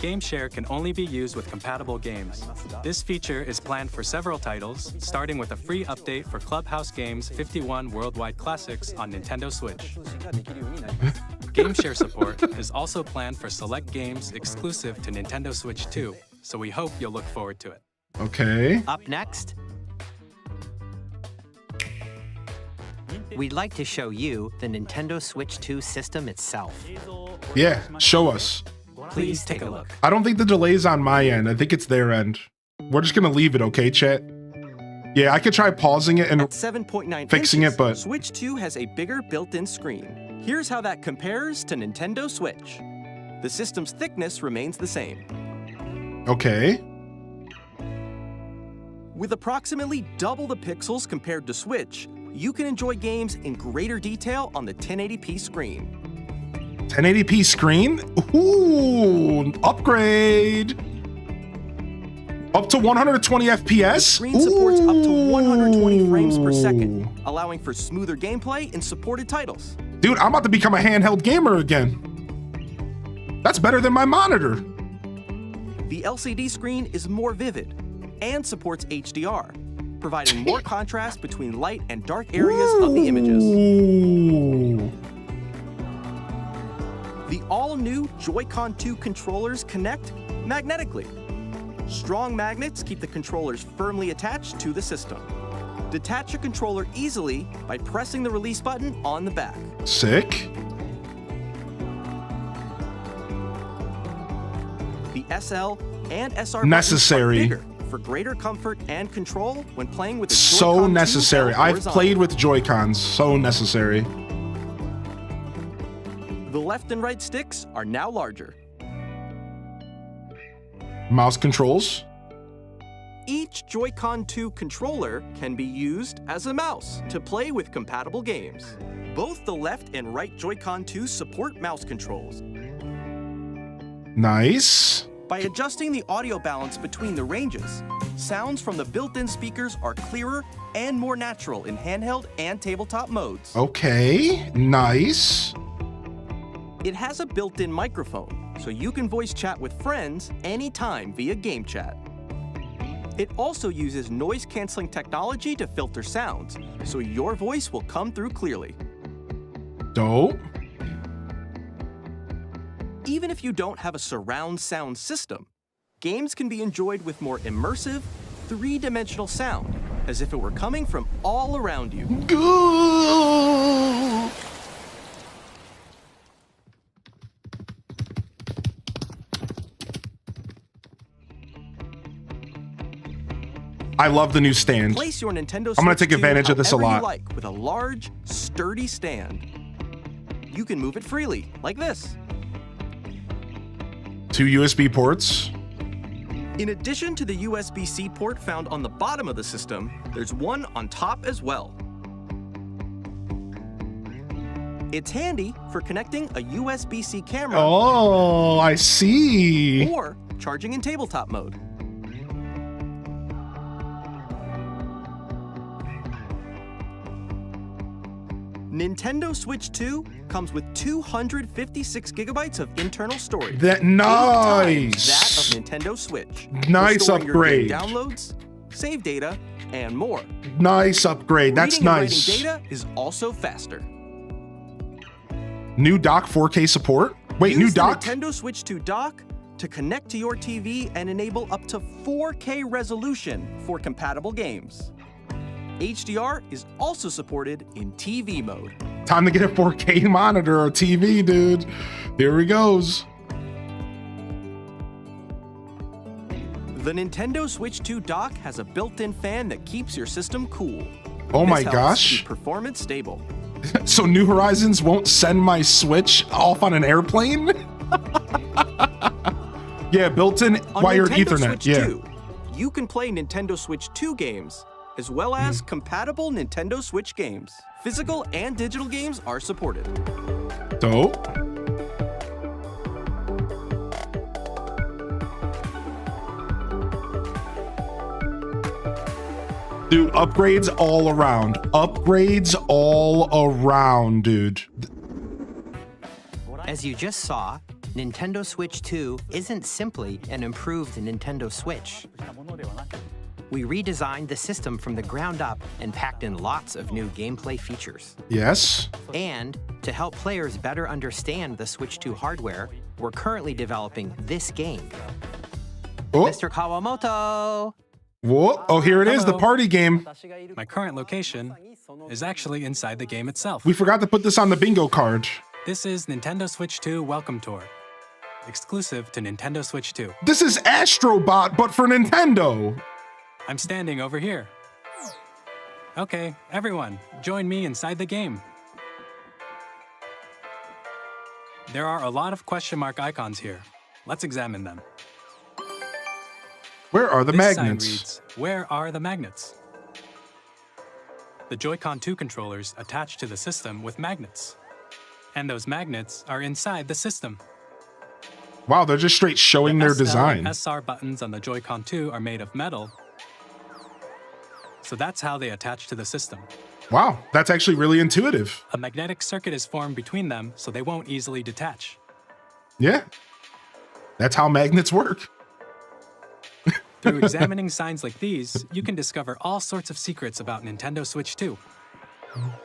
Speaker 4: Game Share can only be used with compatible games. This feature is planned for several titles, starting with a free update for Clubhouse Games 51 Worldwide Classics on Nintendo Switch. Game Share support is also planned for select games exclusive to Nintendo Switch 2, so we hope you'll look forward to it.
Speaker 2: Okay.
Speaker 5: Up next, we'd like to show you the Nintendo Switch 2 system itself.
Speaker 2: Yeah, show us.
Speaker 5: Please take a look.
Speaker 2: I don't think the delay's on my end. I think it's their end. We're just gonna leave it, okay, chat? Yeah, I could try pausing it and
Speaker 11: At 7.9
Speaker 2: fixing
Speaker 11: inches,
Speaker 2: it, but
Speaker 11: Switch 2 has a bigger built-in screen. Here's how that compares to Nintendo Switch. The system's thickness remains the same.
Speaker 2: okay.
Speaker 11: With approximately double the pixels compared to Switch, you can enjoy games in greater detail on the 1080p screen.
Speaker 2: 1080p screen? Ooh, upgrade. Up to 120 FPS?
Speaker 11: The screen supports up to 120 frames per second, allowing for smoother gameplay in supported titles.
Speaker 2: Dude, I'm about to become a handheld gamer again. That's better than my monitor.
Speaker 11: The LCD screen is more vivid and supports HDR, providing more contrast between light and dark areas of the images.
Speaker 2: Ooh.
Speaker 11: The all-new Joy-Con 2 controllers connect magnetically. Strong magnets keep the controllers firmly attached to the system. Detach a controller easily by pressing the release button on the back.
Speaker 2: Sick.
Speaker 11: The SL and SR
Speaker 2: Necessary.
Speaker 11: buttons are bigger for greater comfort and control when playing with the
Speaker 2: So
Speaker 11: Joy-Con 2
Speaker 2: necessary.
Speaker 11: held
Speaker 2: I've
Speaker 11: horizontally.
Speaker 2: played with Joy-Cons. So necessary.
Speaker 11: The left and right sticks are now larger.
Speaker 2: Mouse controls.
Speaker 11: Each Joy-Con 2 controller can be used as a mouse to play with compatible games. Both the left and right Joy-Con 2 support mouse controls.
Speaker 2: Nice.
Speaker 11: By adjusting the audio balance between the ranges, sounds from the built-in speakers are clearer and more natural in handheld and tabletop modes.
Speaker 2: Okay, nice.
Speaker 11: It has a built-in microphone, so you can voice chat with friends anytime via game chat. It also uses noise-canceling technology to filter sounds, so your voice will come through clearly.
Speaker 2: Dope.
Speaker 11: Even if you don't have a surround sound system, games can be enjoyed with more immersive, three-dimensional sound, as if it were coming from all around you.
Speaker 2: Good. I love the new stand.
Speaker 11: Place your Nintendo Switch
Speaker 2: I'm gonna take advantage of this a
Speaker 11: however you
Speaker 2: lot.
Speaker 11: like with a large, sturdy stand. You can move it freely, like this.
Speaker 2: 2 USB ports.
Speaker 11: In addition to the USB-C port found on the bottom of the system, there's one on top as well. It's handy for connecting a USB-C camera
Speaker 2: Oh, I see.
Speaker 11: or charging in tabletop mode. Nintendo Switch 2 comes with 256 gigabytes of internal storage.
Speaker 2: That
Speaker 11: 8 times
Speaker 2: nice.
Speaker 11: that of Nintendo Switch. for
Speaker 2: Nice
Speaker 11: storing your
Speaker 2: upgrade.
Speaker 11: game downloads, save data, and more.
Speaker 2: Nice upgrade. That's
Speaker 11: Reading and writing
Speaker 2: nice.
Speaker 11: data is also faster.
Speaker 2: New dock 4K support. Wait,
Speaker 11: Use
Speaker 2: new
Speaker 11: the
Speaker 2: dock?
Speaker 11: Nintendo Switch 2 dock to connect to your TV and enable up to 4K resolution for compatible games. HDR is also supported in TV mode.
Speaker 2: Time to get a 4K monitor or TV, dude. Here he goes.
Speaker 11: The Nintendo Switch 2 dock has a built-in fan that keeps your system cool.
Speaker 2: Oh
Speaker 11: This
Speaker 2: my
Speaker 11: helps
Speaker 2: gosh.
Speaker 11: keep performance stable.
Speaker 2: So New Horizons won't send my Switch off on an airplane? Yeah, built-in
Speaker 11: On
Speaker 2: wired
Speaker 11: Nintendo
Speaker 2: Ethernet.
Speaker 11: Switch
Speaker 2: Yeah.
Speaker 11: 2, you can play Nintendo Switch 2 games, as well as compatible Nintendo Switch games. Physical and digital games are supported.
Speaker 2: Dope. Dude, upgrades all around. Upgrades all around, dude.
Speaker 5: As you just saw, Nintendo Switch 2 isn't simply an improved Nintendo Switch. We redesigned the system from the ground up and packed in lots of new gameplay features.
Speaker 2: Yes.
Speaker 5: And to help players better understand the Switch 2 hardware, we're currently developing this game.
Speaker 2: Oh.
Speaker 5: Mr. Kawamoto!
Speaker 2: Whoa. Oh, here it is, the
Speaker 4: Hello.
Speaker 2: party game.
Speaker 4: My current location is actually inside the game itself.
Speaker 2: We forgot to put this on the bingo card.
Speaker 4: This is Nintendo Switch 2 Welcome Tour, exclusive to Nintendo Switch 2.
Speaker 2: This is Astrobot, but for Nintendo.
Speaker 4: I'm standing over here. Okay, everyone, join me inside the game. There are a lot of question mark icons here. Let's examine them.
Speaker 2: Where are the
Speaker 4: This sign
Speaker 2: magnets?
Speaker 4: reads, "Where are the magnets?" The Joy-Con 2 controllers attach to the system with magnets. And those magnets are inside the system.
Speaker 2: Wow, they're just straight showing their
Speaker 4: SL
Speaker 2: design.
Speaker 4: and SR buttons on the Joy-Con 2 are made of metal. So that's how they attach to the system.
Speaker 2: Wow, that's actually really intuitive.
Speaker 4: A magnetic circuit is formed between them, so they won't easily detach.
Speaker 2: Yeah, that's how magnets work.
Speaker 4: Through examining signs like these, you can discover all sorts of secrets about Nintendo Switch 2.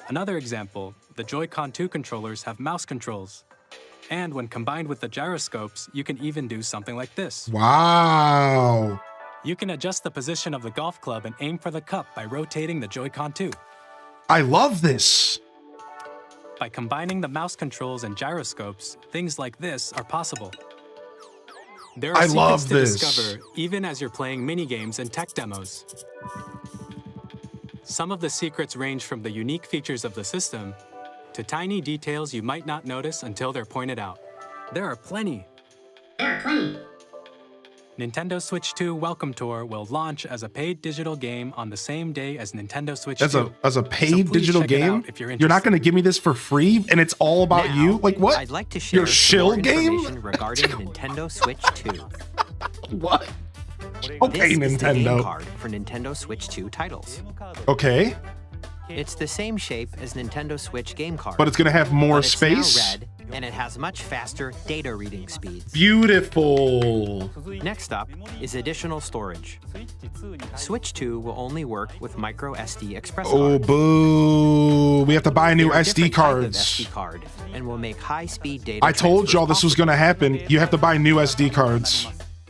Speaker 4: Another example, the Joy-Con 2 controllers have mouse controls. And when combined with the gyroscopes, you can even do something like this.
Speaker 2: Wow.
Speaker 4: You can adjust the position of the golf club and aim for the cup by rotating the Joy-Con 2.
Speaker 2: I love this.
Speaker 4: By combining the mouse controls and gyroscopes, things like this are possible. There are
Speaker 2: I
Speaker 4: secrets
Speaker 2: love
Speaker 4: to
Speaker 2: this.
Speaker 4: discover even as you're playing minigames and tech demos. Some of the secrets range from the unique features of the system to tiny details you might not notice until they're pointed out. There are plenty. Nintendo Switch 2 Welcome Tour will launch as a paid digital game on the same day as Nintendo Switch 2.
Speaker 2: As a paid
Speaker 4: please
Speaker 2: digital
Speaker 4: check it
Speaker 2: game?
Speaker 4: out if you're
Speaker 2: You're not going to give me this for free and it's all about
Speaker 5: Now,
Speaker 2: you? Like what?
Speaker 5: I'd like to share
Speaker 2: Your
Speaker 5: some
Speaker 2: shill
Speaker 5: more
Speaker 2: game?
Speaker 5: information regarding Nintendo Switch 2.
Speaker 2: What? Okay,
Speaker 5: This is the game
Speaker 2: Nintendo.
Speaker 5: card for Nintendo Switch 2 titles.
Speaker 2: Okay,
Speaker 5: It's the same shape as Nintendo Switch game card.
Speaker 2: but it's going to have more
Speaker 5: but it's now
Speaker 2: space.
Speaker 5: red, and it has much faster data reading speeds.
Speaker 2: Beautiful.
Speaker 5: Next up is additional storage. Switch 2 will only work with micro SD express
Speaker 2: Oh,
Speaker 5: cards.
Speaker 2: boo. We have to buy new
Speaker 5: They're a
Speaker 2: SD
Speaker 5: different type of
Speaker 2: cards.
Speaker 5: SD card and will make high-speed data
Speaker 2: I told
Speaker 5: transfers
Speaker 2: y'all this was
Speaker 5: possible.
Speaker 2: going to happen. You have to buy new SD cards.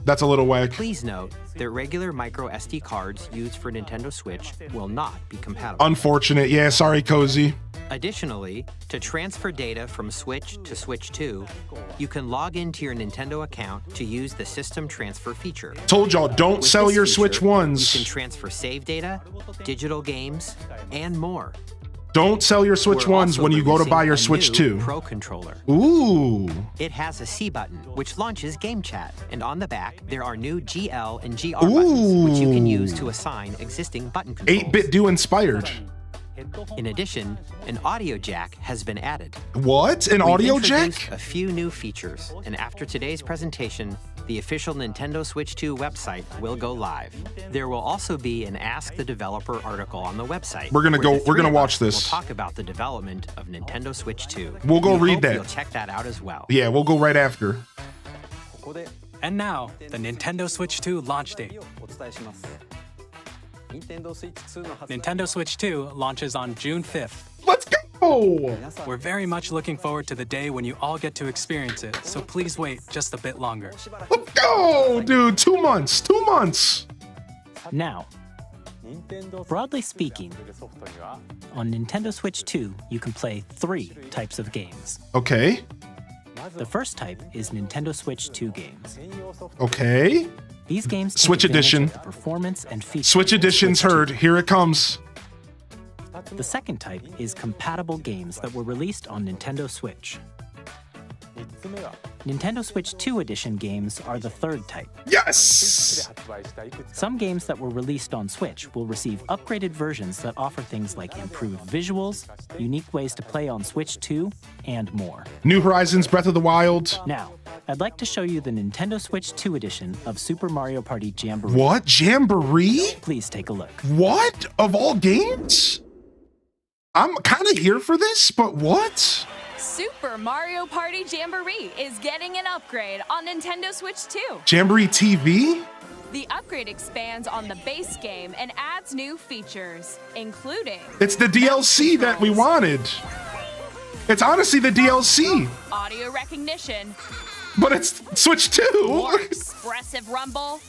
Speaker 2: That's a little whack.
Speaker 5: Please note that regular micro SD cards used for Nintendo Switch will not be compatible.
Speaker 2: Unfortunate. Yeah, sorry, Cozy.
Speaker 5: Additionally, to transfer data from Switch to Switch 2, you can log into your Nintendo account to use the system transfer feature.
Speaker 2: Told y'all, don't
Speaker 5: With
Speaker 2: sell
Speaker 5: this
Speaker 2: your
Speaker 5: feature,
Speaker 2: Switch ones.
Speaker 5: You can transfer save data, digital games, and more.
Speaker 2: Don't sell your Switch
Speaker 5: We're
Speaker 2: ones
Speaker 5: also
Speaker 2: when you go to buy your
Speaker 5: releasing a
Speaker 2: Switch
Speaker 5: new
Speaker 2: 2.
Speaker 5: Pro controller.
Speaker 2: Ooh.
Speaker 5: It has a C button, which launches Game Chat, and on the back there are new GL and GR buttons, which you can use to assign existing button controls.
Speaker 2: 8-bit do inspired.
Speaker 5: In addition, an audio jack has been added.
Speaker 2: What? An
Speaker 5: We've
Speaker 2: audio
Speaker 5: introduced
Speaker 2: jack?
Speaker 5: a few new features, and after today's presentation, the official Nintendo Switch 2 website will go live. There will also be an Ask the Developer article on the website.
Speaker 2: We're gonna
Speaker 5: where
Speaker 2: go-
Speaker 5: the
Speaker 2: we're
Speaker 5: three
Speaker 2: gonna
Speaker 5: of
Speaker 2: watch
Speaker 5: us
Speaker 2: this.
Speaker 5: We'll talk about the development of Nintendo Switch 2.
Speaker 2: We'll go
Speaker 5: We
Speaker 2: read
Speaker 5: hope
Speaker 2: that.
Speaker 5: You'll check that out as well.
Speaker 2: Yeah, we'll go right after.
Speaker 4: And now, the Nintendo Switch 2 launch date. Nintendo Switch 2 launches on June 5th.
Speaker 2: Let's go!
Speaker 4: We're very much looking forward to the day when you all get to experience it, so please wait just a bit longer.
Speaker 2: Let's go, dude. 2 months. 2 months.
Speaker 7: Now, broadly speaking, on Nintendo Switch 2, you can play 3 types of games.
Speaker 2: Okay.
Speaker 7: The first type is Nintendo Switch 2 games.
Speaker 2: Okay.
Speaker 7: These games take
Speaker 2: Switch
Speaker 7: advantage
Speaker 2: Edition.
Speaker 7: of the performance and features
Speaker 2: Switch
Speaker 7: of
Speaker 2: Edition's
Speaker 7: Switch 2.
Speaker 2: heard. Here it comes.
Speaker 7: The second type is compatible games that were released on Nintendo Switch. Nintendo Switch 2 Edition games are the third type.
Speaker 2: Yes!
Speaker 7: Some games that were released on Switch will receive upgraded versions that offer things like improved visuals, unique ways to play on Switch 2, and more.
Speaker 2: New Horizons, Breath of the Wild.
Speaker 7: Now, I'd like to show you the Nintendo Switch 2 Edition of Super Mario Party Jamboree.
Speaker 2: What? Jamboree?
Speaker 7: Please take a look.
Speaker 2: What? Of all games? I'm kind of here for this, but what?
Speaker 10: Super Mario Party Jamboree is getting an upgrade on Nintendo Switch 2.
Speaker 2: Jamboree TV?
Speaker 10: The upgrade expands on the base game and adds new features, including
Speaker 2: It's the DLC that we wanted. It's honestly the DLC,
Speaker 10: audio recognition,
Speaker 2: but it's Switch 2.
Speaker 10: more expressive rumble,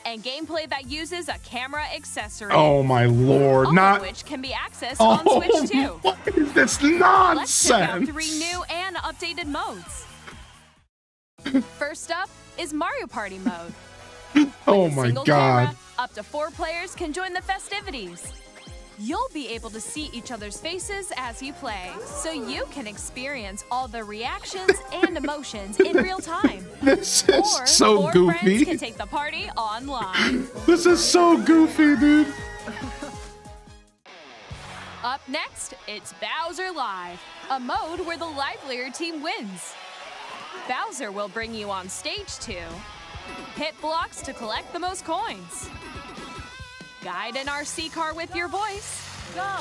Speaker 10: and gameplay that uses a camera accessory.
Speaker 2: Oh my lord,
Speaker 10: all
Speaker 2: not.
Speaker 10: of which can be accessed on Switch 2.
Speaker 2: What is this
Speaker 10: Let's check out
Speaker 2: nonsense?
Speaker 10: 3 new and updated modes. First up is Mario Party mode.
Speaker 2: Oh
Speaker 10: With a
Speaker 2: my
Speaker 10: single
Speaker 2: god.
Speaker 10: camera, up to 4 players can join the festivities. You'll be able to see each other's faces as you play, so you can experience all the reactions and emotions in real time.
Speaker 2: This
Speaker 10: Or
Speaker 2: is so
Speaker 10: 4
Speaker 2: goofy.
Speaker 10: friends can take the party online.
Speaker 2: This is so goofy, dude.
Speaker 10: Up Up next, it's Bowser Live, a mode where the livelier team wins. Bowser will bring you on stage to hit blocks to collect the most coins, guide an RC car with your voice, go,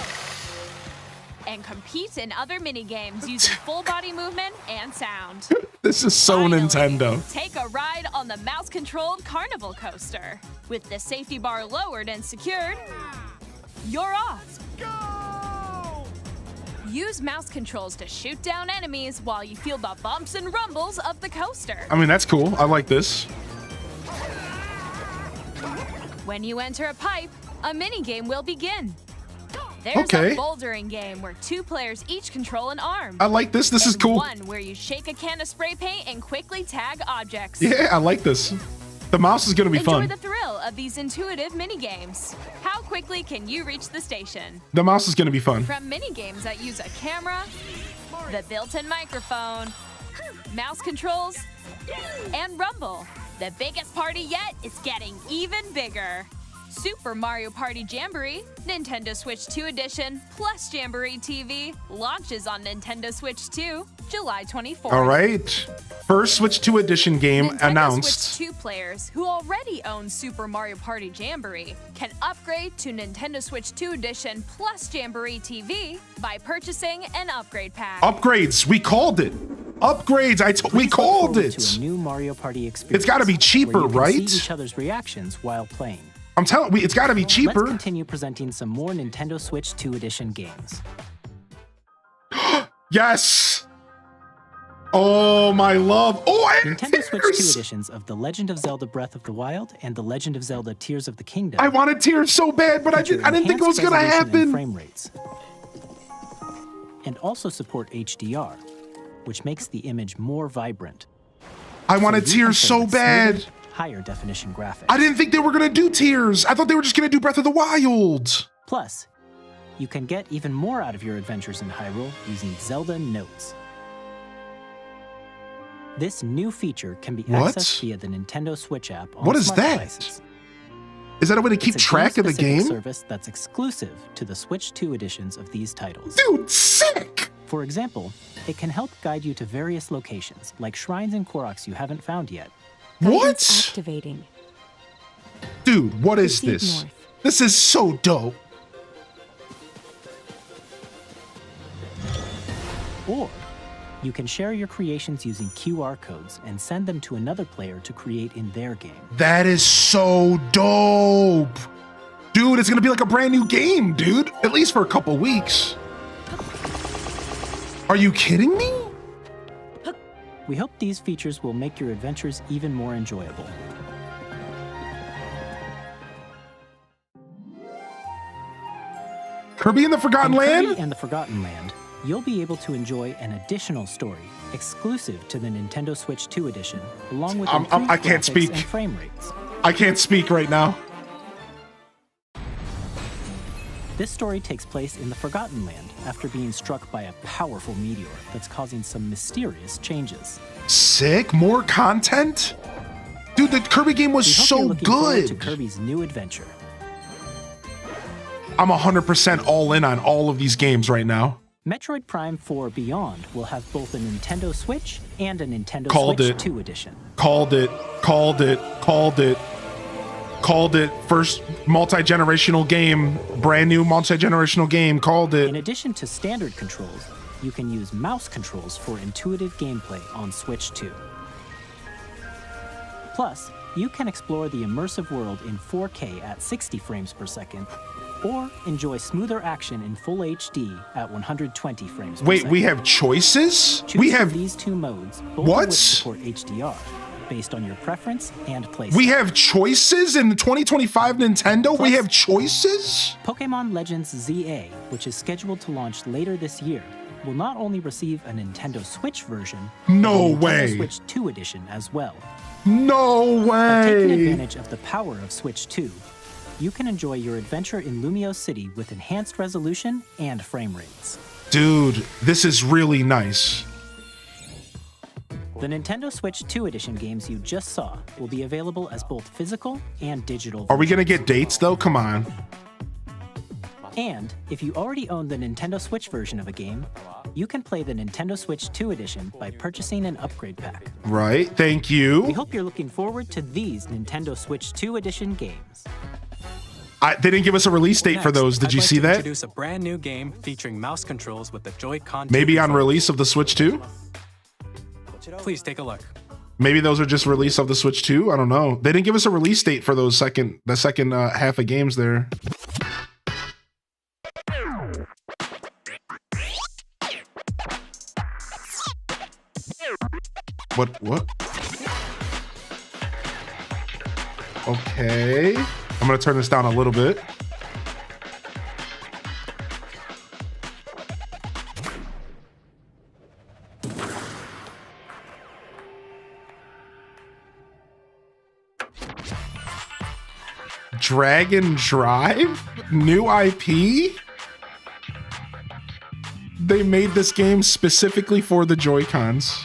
Speaker 10: and compete in other mini-games using full body movement and sound.
Speaker 2: This is so
Speaker 10: Finally,
Speaker 2: Nintendo.
Speaker 10: take a ride on the mouse-controlled Carnival Coaster. With the safety bar lowered and secured, you're off. Go! Use mouse controls to shoot down enemies while you feel the bumps and rumbles of the coaster.
Speaker 2: I mean, that's cool. I like this.
Speaker 10: When you enter a pipe, a mini-game will begin. There's
Speaker 2: Okay.
Speaker 10: a bouldering game where 2 players each control an arm.
Speaker 2: I like this. This is
Speaker 10: And
Speaker 2: cool.
Speaker 10: one where you shake a can of spray paint and quickly tag objects.
Speaker 2: Yeah, I like this. The mouse is going to be
Speaker 10: Enjoy
Speaker 2: fun.
Speaker 10: the thrill of these intuitive mini-games. How quickly can you reach the station?
Speaker 2: The mouse is going to be fun.
Speaker 10: From mini-games that use a camera, the built-in microphone, mouse controls, and rumble, the biggest party yet is getting even bigger. Super Mario Party Jamboree, Nintendo Switch 2 Edition, plus Jamboree TV launches on Nintendo Switch 2, July 24th.
Speaker 2: All right. First Switch 2 Edition game
Speaker 10: Nintendo
Speaker 2: announced.
Speaker 10: Switch 2 players who already own Super Mario Party Jamboree can upgrade to Nintendo Switch 2 Edition plus Jamboree TV by purchasing an upgrade pack.
Speaker 2: Upgrades. We called it. Upgrades. We
Speaker 7: Please look
Speaker 2: called
Speaker 7: forward
Speaker 2: it.
Speaker 7: to a new Mario Party experience.
Speaker 2: It's got to be cheaper,
Speaker 7: where you can
Speaker 2: right?
Speaker 7: see each other's reactions while playing.
Speaker 2: I'm telling you, it's got to be cheaper.
Speaker 7: Let's continue presenting some more Nintendo Switch 2 Edition games.
Speaker 2: Yes. Oh, my love. Oh, and
Speaker 7: Nintendo Switch 2
Speaker 2: Tears.
Speaker 7: editions of The Legend of Zelda Breath of the Wild and The Legend of Zelda Tears of the Kingdom.
Speaker 2: I wanted Tears so bad, but I
Speaker 7: feature
Speaker 2: didn't think it was
Speaker 7: enhanced
Speaker 2: going to
Speaker 7: resolution and
Speaker 2: happen.
Speaker 7: Frame rates. And also support HDR, which makes the image more vibrant.
Speaker 2: I wanted
Speaker 7: So you can
Speaker 2: Tears
Speaker 7: play
Speaker 2: so
Speaker 7: with
Speaker 2: bad.
Speaker 7: smoother, higher definition graphics.
Speaker 2: I didn't think they were going to do Tears. I thought they were just going to do Breath of the Wild.
Speaker 7: Plus, you can get even more out of your adventures in Hyrule using Zelda Notes. This new feature can be
Speaker 2: What?
Speaker 7: accessed via the Nintendo Switch app on
Speaker 2: What is
Speaker 7: smart
Speaker 2: that?
Speaker 7: devices.
Speaker 2: Is that a way to keep
Speaker 7: It's a
Speaker 2: track of the
Speaker 7: game-specific
Speaker 2: game?
Speaker 7: service that's exclusive to the Switch 2 editions of these titles.
Speaker 2: Dude, sick!
Speaker 7: For example, it can help guide you to various locations, like shrines and Koroks you haven't found yet.
Speaker 2: What?
Speaker 1: Activating.
Speaker 2: Dude, what is
Speaker 1: Proceed
Speaker 2: this?
Speaker 1: north.
Speaker 2: This is so dope.
Speaker 7: Or you can share your creations using QR codes and send them to another player to create in their game.
Speaker 2: That is so dope. Dude, it's going to be like a brand new game, dude. At least for a couple weeks. Are you kidding me?
Speaker 7: We hope these features will make your adventures even more enjoyable.
Speaker 2: Kirby and the Forgotten
Speaker 7: In
Speaker 2: Land?
Speaker 7: Kirby and the Forgotten Land, you'll be able to enjoy an additional story exclusive to the Nintendo Switch 2 edition, along with improved
Speaker 2: I can't
Speaker 7: graphics
Speaker 2: speak.
Speaker 7: and frame rates.
Speaker 2: I can't speak right now.
Speaker 7: This story takes place in the Forgotten Land after being struck by a powerful meteor that's causing some mysterious changes.
Speaker 2: Sick? More content? Dude, the Kirby game was
Speaker 7: We hope
Speaker 2: so
Speaker 7: you're looking forward to
Speaker 2: good.
Speaker 7: Kirby's new adventure.
Speaker 2: I'm 100% all in on all of these games right now.
Speaker 7: Metroid Prime 4 Beyond will have both a Nintendo Switch and a Nintendo
Speaker 2: Called
Speaker 7: Switch
Speaker 2: it.
Speaker 7: 2 edition.
Speaker 2: Called it. Called it. Called it. Called it. First multi-generational game. Brand new multi-generational game. Called
Speaker 7: In
Speaker 2: it.
Speaker 7: addition to standard controls, you can use mouse controls for intuitive gameplay on Switch 2. Plus, you can explore the immersive world in 4K at 60 frames per second, or enjoy smoother action in full HD at 120 frames per
Speaker 2: Wait,
Speaker 7: second.
Speaker 2: we have choices?
Speaker 7: Choose
Speaker 2: We
Speaker 7: from
Speaker 2: have
Speaker 7: these two modes, both
Speaker 2: What?
Speaker 7: of which support HDR, based on your preference and playstyle.
Speaker 2: we have choices in the 2025 Nintendo? We
Speaker 7: Plus-
Speaker 2: have choices?
Speaker 7: Pokemon Legends ZA, which is scheduled to launch later this year, will not only receive a Nintendo Switch version,
Speaker 2: No
Speaker 7: but a
Speaker 2: way.
Speaker 7: Nintendo Switch 2 edition as well.
Speaker 2: No
Speaker 7: By taking
Speaker 2: way.
Speaker 7: advantage of the power of Switch 2, you can enjoy your adventure in Lumio City with enhanced resolution and frame rates.
Speaker 2: Dude, this is really nice.
Speaker 7: The Nintendo Switch 2 edition games you just saw will be available as both physical and digital.
Speaker 2: Are we going to get dates though? Come on.
Speaker 7: And if you already own the Nintendo Switch version of a game, you can play the Nintendo Switch 2 edition by purchasing an upgrade pack.
Speaker 2: Right, thank you.
Speaker 7: We hope you're looking forward to these Nintendo Switch 2 edition games.
Speaker 2: They didn't give us a release date for those. Did you see that?
Speaker 4: Introduce a brand new game featuring mouse controls with the Joy-Con.
Speaker 2: Maybe on release of the Switch 2?
Speaker 4: Please take a look.
Speaker 2: Maybe those are just release of the Switch 2? I don't know. They didn't give us a release date for those the second half of games there. What? Okay. I'm gonna turn this down a little bit. Dragon Drive? New IP? They made this game specifically for the Joy-Cons.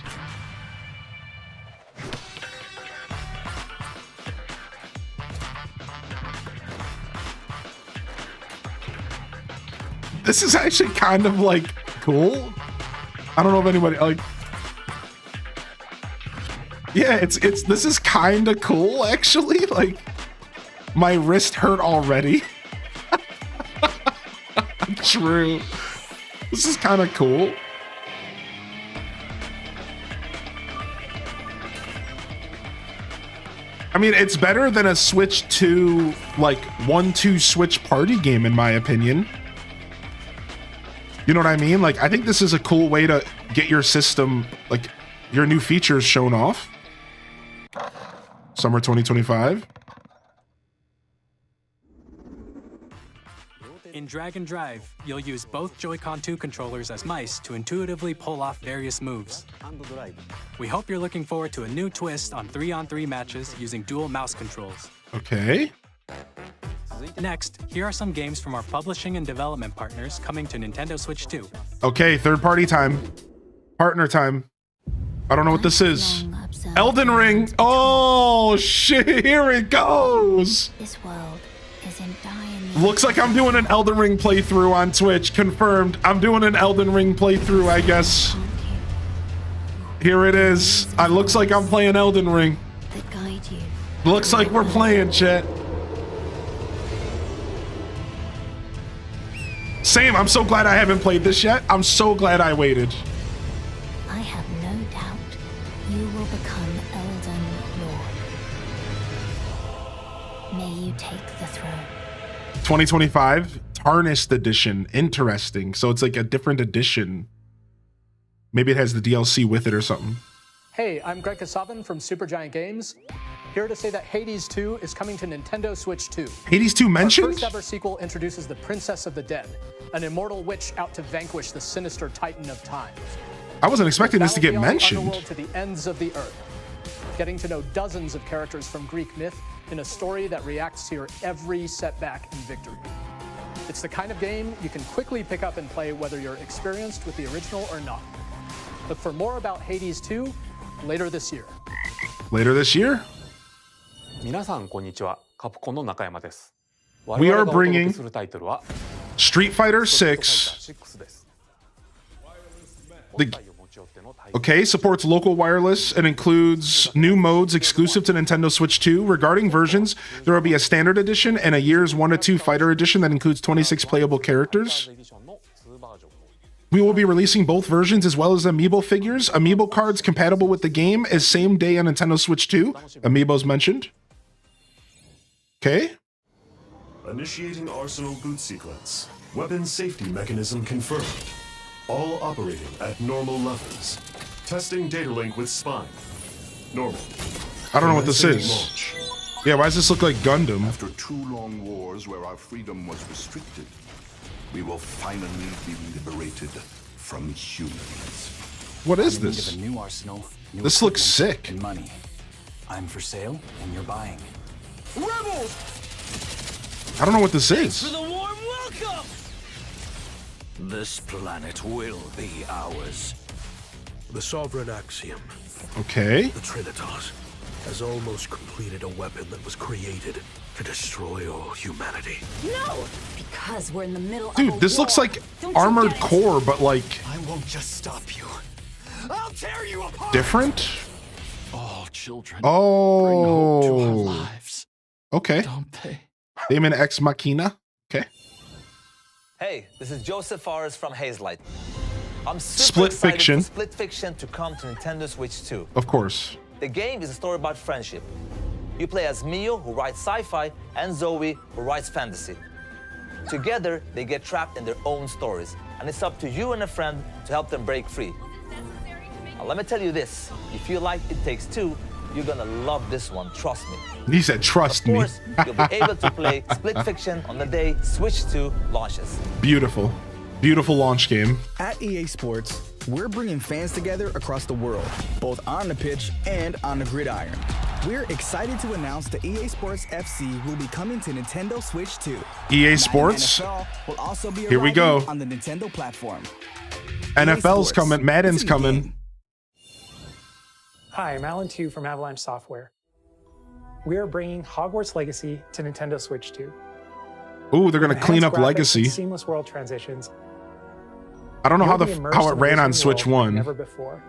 Speaker 2: This is actually kind of like cool. I don't know if anybody like. Yeah, this is kind of cool actually. Like, my wrist hurt already. True. This is kind of cool. I mean, it's better than a Switch 2, like 1-2 Switch party game, in my opinion. You know what I mean? Like, I think this is a cool way to get your system, like, your new features shown off. Summer 2025.
Speaker 4: In Dragon Drive, you'll use both Joy-Con 2 controllers as mice to intuitively pull off various moves. We hope you're looking forward to a new twist on 3-on-3 matches using dual mouse controls.
Speaker 2: Okay.
Speaker 4: Next, here are some games from our publishing and development partners coming to Nintendo Switch 2.
Speaker 2: Okay, third-party time. Partner time. I don't know what this is. Elden Ring. Oh, shit. Here it goes.
Speaker 12: This world is in dire need.
Speaker 2: Looks like I'm doing an Elden Ring playthrough on Twitch. Confirmed. I'm doing an Elden Ring playthrough, I guess. Here it is. It looks like I'm playing Elden Ring.
Speaker 12: That guide you.
Speaker 2: Looks like we're playing, chat. Same. I'm so glad I haven't played this yet. I'm so glad I waited.
Speaker 12: I have no doubt you will become Elden Lord. May you take the throne.
Speaker 2: 2025 Tarnished Edition. Interesting. So it's like a different edition. Maybe it has the DLC with it or something.
Speaker 13: Hey, I'm Greg Kasavin from Supergiant Games. Here to say that Hades 2 is coming to Nintendo Switch 2.
Speaker 2: Hades 2 mentioned?
Speaker 13: Our first ever sequel introduces the Princess of the Dead, an immortal witch out to vanquish the sinister Titan of Time.
Speaker 2: I wasn't expecting this to get mentioned.
Speaker 13: Underworld to the ends of the earth, getting to know dozens of characters from Greek myth in a story that reacts to your every setback and victory. It's the kind of game you can quickly pick up and play whether you're experienced with the original or not. Look for more about Hades 2 later this year.
Speaker 2: Later this year?
Speaker 14: 皆さんこんにちは。カプコンの中山です。
Speaker 2: We are bringing Street Fighter 6. Okay, supports local wireless and includes new modes exclusive to Nintendo Switch 2. Regarding versions, there will be a standard edition and a year's 1 to 2 fighter edition that includes 26 playable characters. We will be releasing both versions as well as Amiibo figures. Amiibo cards compatible with the game is same day on Nintendo Switch 2. Amiibos mentioned. Okay.
Speaker 15: Initiating Arsenal boot sequence. Weapon safety mechanism confirmed. All operating at normal levels. Testing data link with spine. Normal.
Speaker 2: I don't know what this is. Yeah, why does this look like Gundam?
Speaker 16: After 2 long wars where our freedom was restricted, we will finally be liberated from humans.
Speaker 2: What is this?
Speaker 17: New arsenal, new
Speaker 2: this looks sick.
Speaker 17: And money. I'm for sale, and you're buying.
Speaker 6: Rebels!
Speaker 2: I don't know what this is.
Speaker 6: For the warm welcome!
Speaker 18: This planet will be ours.
Speaker 19: The Sovereign Axiom.
Speaker 2: Okay.
Speaker 19: The Trinitas has almost completed a weapon that was created to destroy all humanity.
Speaker 6: No!
Speaker 20: because we're in the middle of
Speaker 2: Dude,
Speaker 20: a
Speaker 2: this
Speaker 20: war.
Speaker 2: looks like
Speaker 20: Don't you
Speaker 2: Armored
Speaker 20: get it?
Speaker 2: Core, but like
Speaker 17: I won't just stop you. I'll tear you apart.
Speaker 2: different.
Speaker 17: All children bring hope to our
Speaker 2: Oh,
Speaker 17: lives,
Speaker 2: okay.
Speaker 17: don't they?
Speaker 2: Daemon Ex Machina. Okay.
Speaker 21: Hey, this is Joseph Forrest from Hazelight. I'm super
Speaker 2: Split
Speaker 21: excited
Speaker 2: Fiction.
Speaker 21: for Split Fiction to come to Nintendo Switch 2.
Speaker 2: Of course.
Speaker 21: The game is a story about friendship. You play as Mio, who writes sci-fi, and Zoe, who writes fantasy. Together, they get trapped in their own stories, and it's up to you and a friend to help them break free. Now, let me tell you this, if you like It Takes Two, you're gonna love this one, trust me.
Speaker 2: He said, "Trust me."
Speaker 21: Of course, you'll be able to play Split Fiction on the day Switch 2 launches.
Speaker 2: Beautiful, beautiful launch game.
Speaker 22: At EA Sports, we're bringing fans together across the world, both on the pitch and on the gridiron. We're excited to announce that EA Sports FC will be coming to Nintendo Switch 2.
Speaker 2: EA Sports.
Speaker 22: NFL will also be
Speaker 2: Here we
Speaker 22: arriving
Speaker 2: go.
Speaker 22: on the Nintendo platform.
Speaker 2: NFL's
Speaker 22: Sports.
Speaker 2: coming. Madden's
Speaker 22: It's in the
Speaker 2: coming.
Speaker 23: Hi, I'm Alan Tu from Avalanche Software. We are bringing Hogwarts Legacy to Nintendo Switch 2.
Speaker 2: Ooh, they're gonna clean up
Speaker 23: Enhanced graphics
Speaker 2: Legacy.
Speaker 23: and seamless world transitions.
Speaker 2: I don't know how
Speaker 23: You'll be immersed
Speaker 2: how it
Speaker 23: in the
Speaker 2: ran on
Speaker 23: Wizarding
Speaker 2: Switch
Speaker 23: world like
Speaker 2: 1.
Speaker 23: Never before.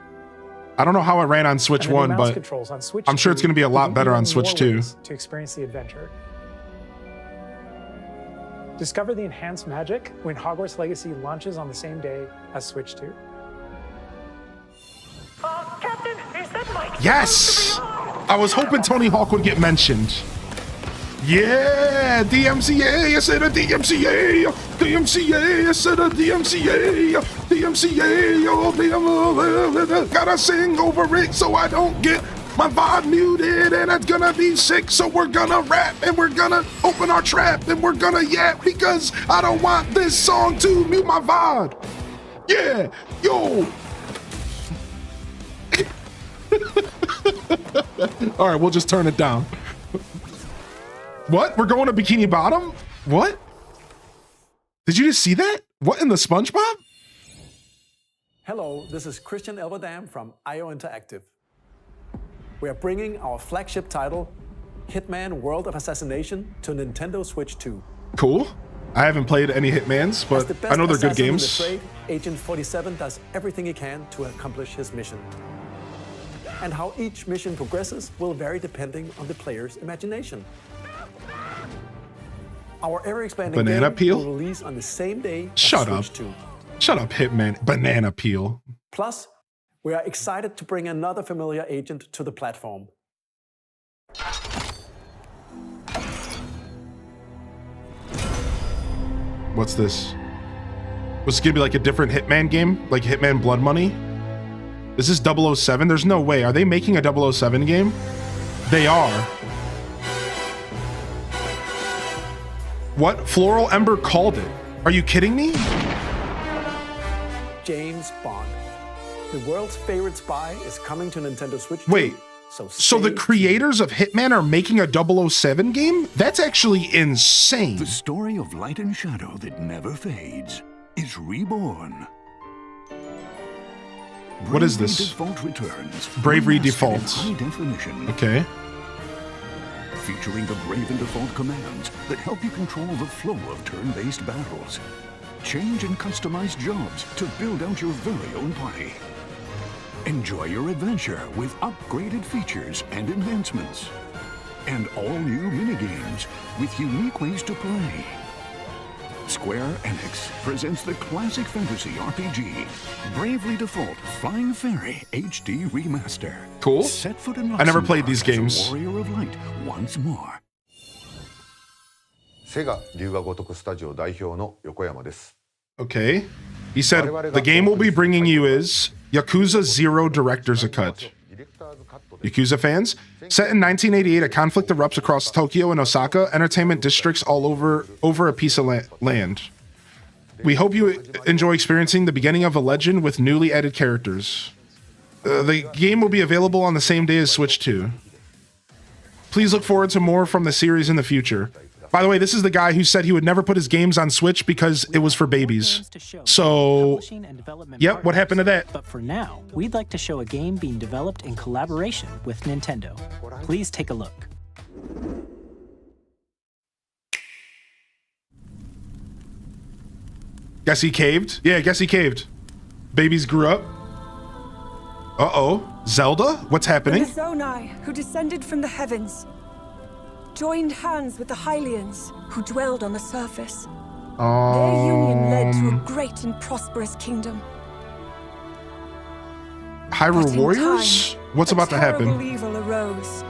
Speaker 2: I don't know how it ran on Switch
Speaker 23: And the new
Speaker 2: 1,
Speaker 23: mouse
Speaker 2: but
Speaker 23: controls on Switch
Speaker 2: I'm sure it's
Speaker 23: 2
Speaker 2: gonna be a lot
Speaker 23: give
Speaker 2: better
Speaker 23: you
Speaker 2: on
Speaker 23: even
Speaker 2: Switch
Speaker 23: more
Speaker 2: 2.
Speaker 23: ways to experience the adventure. Discover the enhanced magic when Hogwarts Legacy launches on the same day as Switch 2.
Speaker 3: Captain, is that Mike?
Speaker 2: Yes! I was hoping Tony Hawk would get mentioned. Yeah, DMCA, I said a DMCA, DMCA, I said a DMCA, DMCA, oh, damn, gotta sing over it so I don't get my VOD muted, and it's gonna be sick, so we're gonna rap, and we're gonna open our trap, and we're gonna yap, because I don't want this song to mute my VOD. Yeah, yo. All right, we'll just turn it down. What? We're going to Bikini Bottom? What? Did you just see that? What in the SpongeBob?
Speaker 24: Hello, this is Christian Elverdam from IO Interactive. We are bringing our flagship title, Hitman World of Assassination, to Nintendo Switch 2.
Speaker 2: Cool. I haven't played any Hitmans, but I know they're good
Speaker 24: assassin in
Speaker 2: games.
Speaker 24: the trade, Agent 47 does everything he can to accomplish his mission. And how each mission progresses will vary depending on the player's imagination. Our ever-expanding
Speaker 2: Banana
Speaker 24: game
Speaker 2: peel?
Speaker 24: will release on the same day as
Speaker 2: Shut
Speaker 24: Switch
Speaker 2: up.
Speaker 24: 2.
Speaker 2: Shut up, Hitman. Banana peel.
Speaker 24: Plus, we are excited to bring another familiar agent to the platform.
Speaker 2: What's this? Was it gonna be like a different Hitman game? Like Hitman Blood Money? This is 007? There's no way. Are they making a 007 game? They are. What? Floral Ember called it. Are you kidding me?
Speaker 24: James Bond. The world's favorite spy is coming to Nintendo Switch 2.
Speaker 2: Wait. So the creators of Hitman are making a 007 game? That's actually insane.
Speaker 25: The story of light and shadow that never fades is reborn.
Speaker 2: What is this?
Speaker 25: Default returns.
Speaker 2: Bravery
Speaker 25: remastered
Speaker 2: Default.
Speaker 25: in high definition.
Speaker 2: Okay.
Speaker 25: Featuring the Brave and Default commands that help you control the flow of turn-based battles. Change and customize jobs to build out your very own party. Enjoy your adventure with upgraded features and enhancements. And all new minigames with unique ways to play. Square Enix presents the classic fantasy RPG, Bravely Default Flying Fairy HD Remaster.
Speaker 2: Cool.
Speaker 25: Set foot in
Speaker 2: I never played
Speaker 25: Luxembourg
Speaker 2: these
Speaker 25: as a
Speaker 2: games.
Speaker 25: Warrior of Light once more.
Speaker 26: セガ龍が如くスタジオ代表の横山です。
Speaker 2: Okay. He said the game we'll be bringing you is Yakuza 0 Director's Cut. Yakuza fans? Set in 1988, a conflict erupts across Tokyo and Osaka, entertainment districts all over a piece of land. We hope you enjoy experiencing the beginning of a legend with newly added characters. The game will be available on the same day as Switch 2. Please look forward to more from the series in the future. By the way, this is the guy who said he would never put his games on Switch because it was for babies. So, yep, what happened to that?
Speaker 7: But for now, we'd like to show a game being developed in collaboration with Nintendo. Please take a look.
Speaker 2: Guess he caved? Yeah, guess he caved. Babies grew up. Uh-oh. Zelda? What's happening?
Speaker 5: The Zonai, who descended from the heavens, joined hands with the Hylians, who dwelled on the surface. Their union led to a great and prosperous kingdom.
Speaker 2: Hyrule Warriors? What's about to happen?
Speaker 5: Terrible evil arose.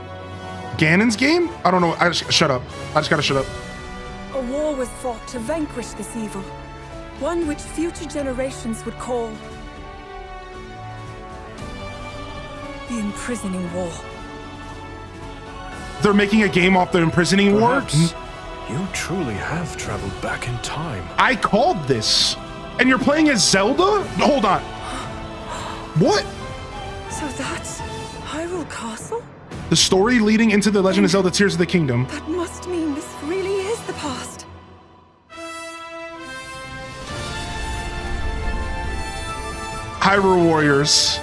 Speaker 2: Ganon's game? I don't know. Shut up. I just gotta shut up.
Speaker 5: A war was fought to vanquish this evil, one which future generations would call the Imprisoning War.
Speaker 2: They're making a game off the Imprisoning War?
Speaker 19: You truly have traveled back in time.
Speaker 2: I called this. And you're playing as Zelda? Hold on. What?
Speaker 5: So that's Hyrule Castle?
Speaker 2: The story leading into The Legend of Zelda Tears of the Kingdom.
Speaker 5: That must mean this really is the past.
Speaker 2: Hyrule Warriors.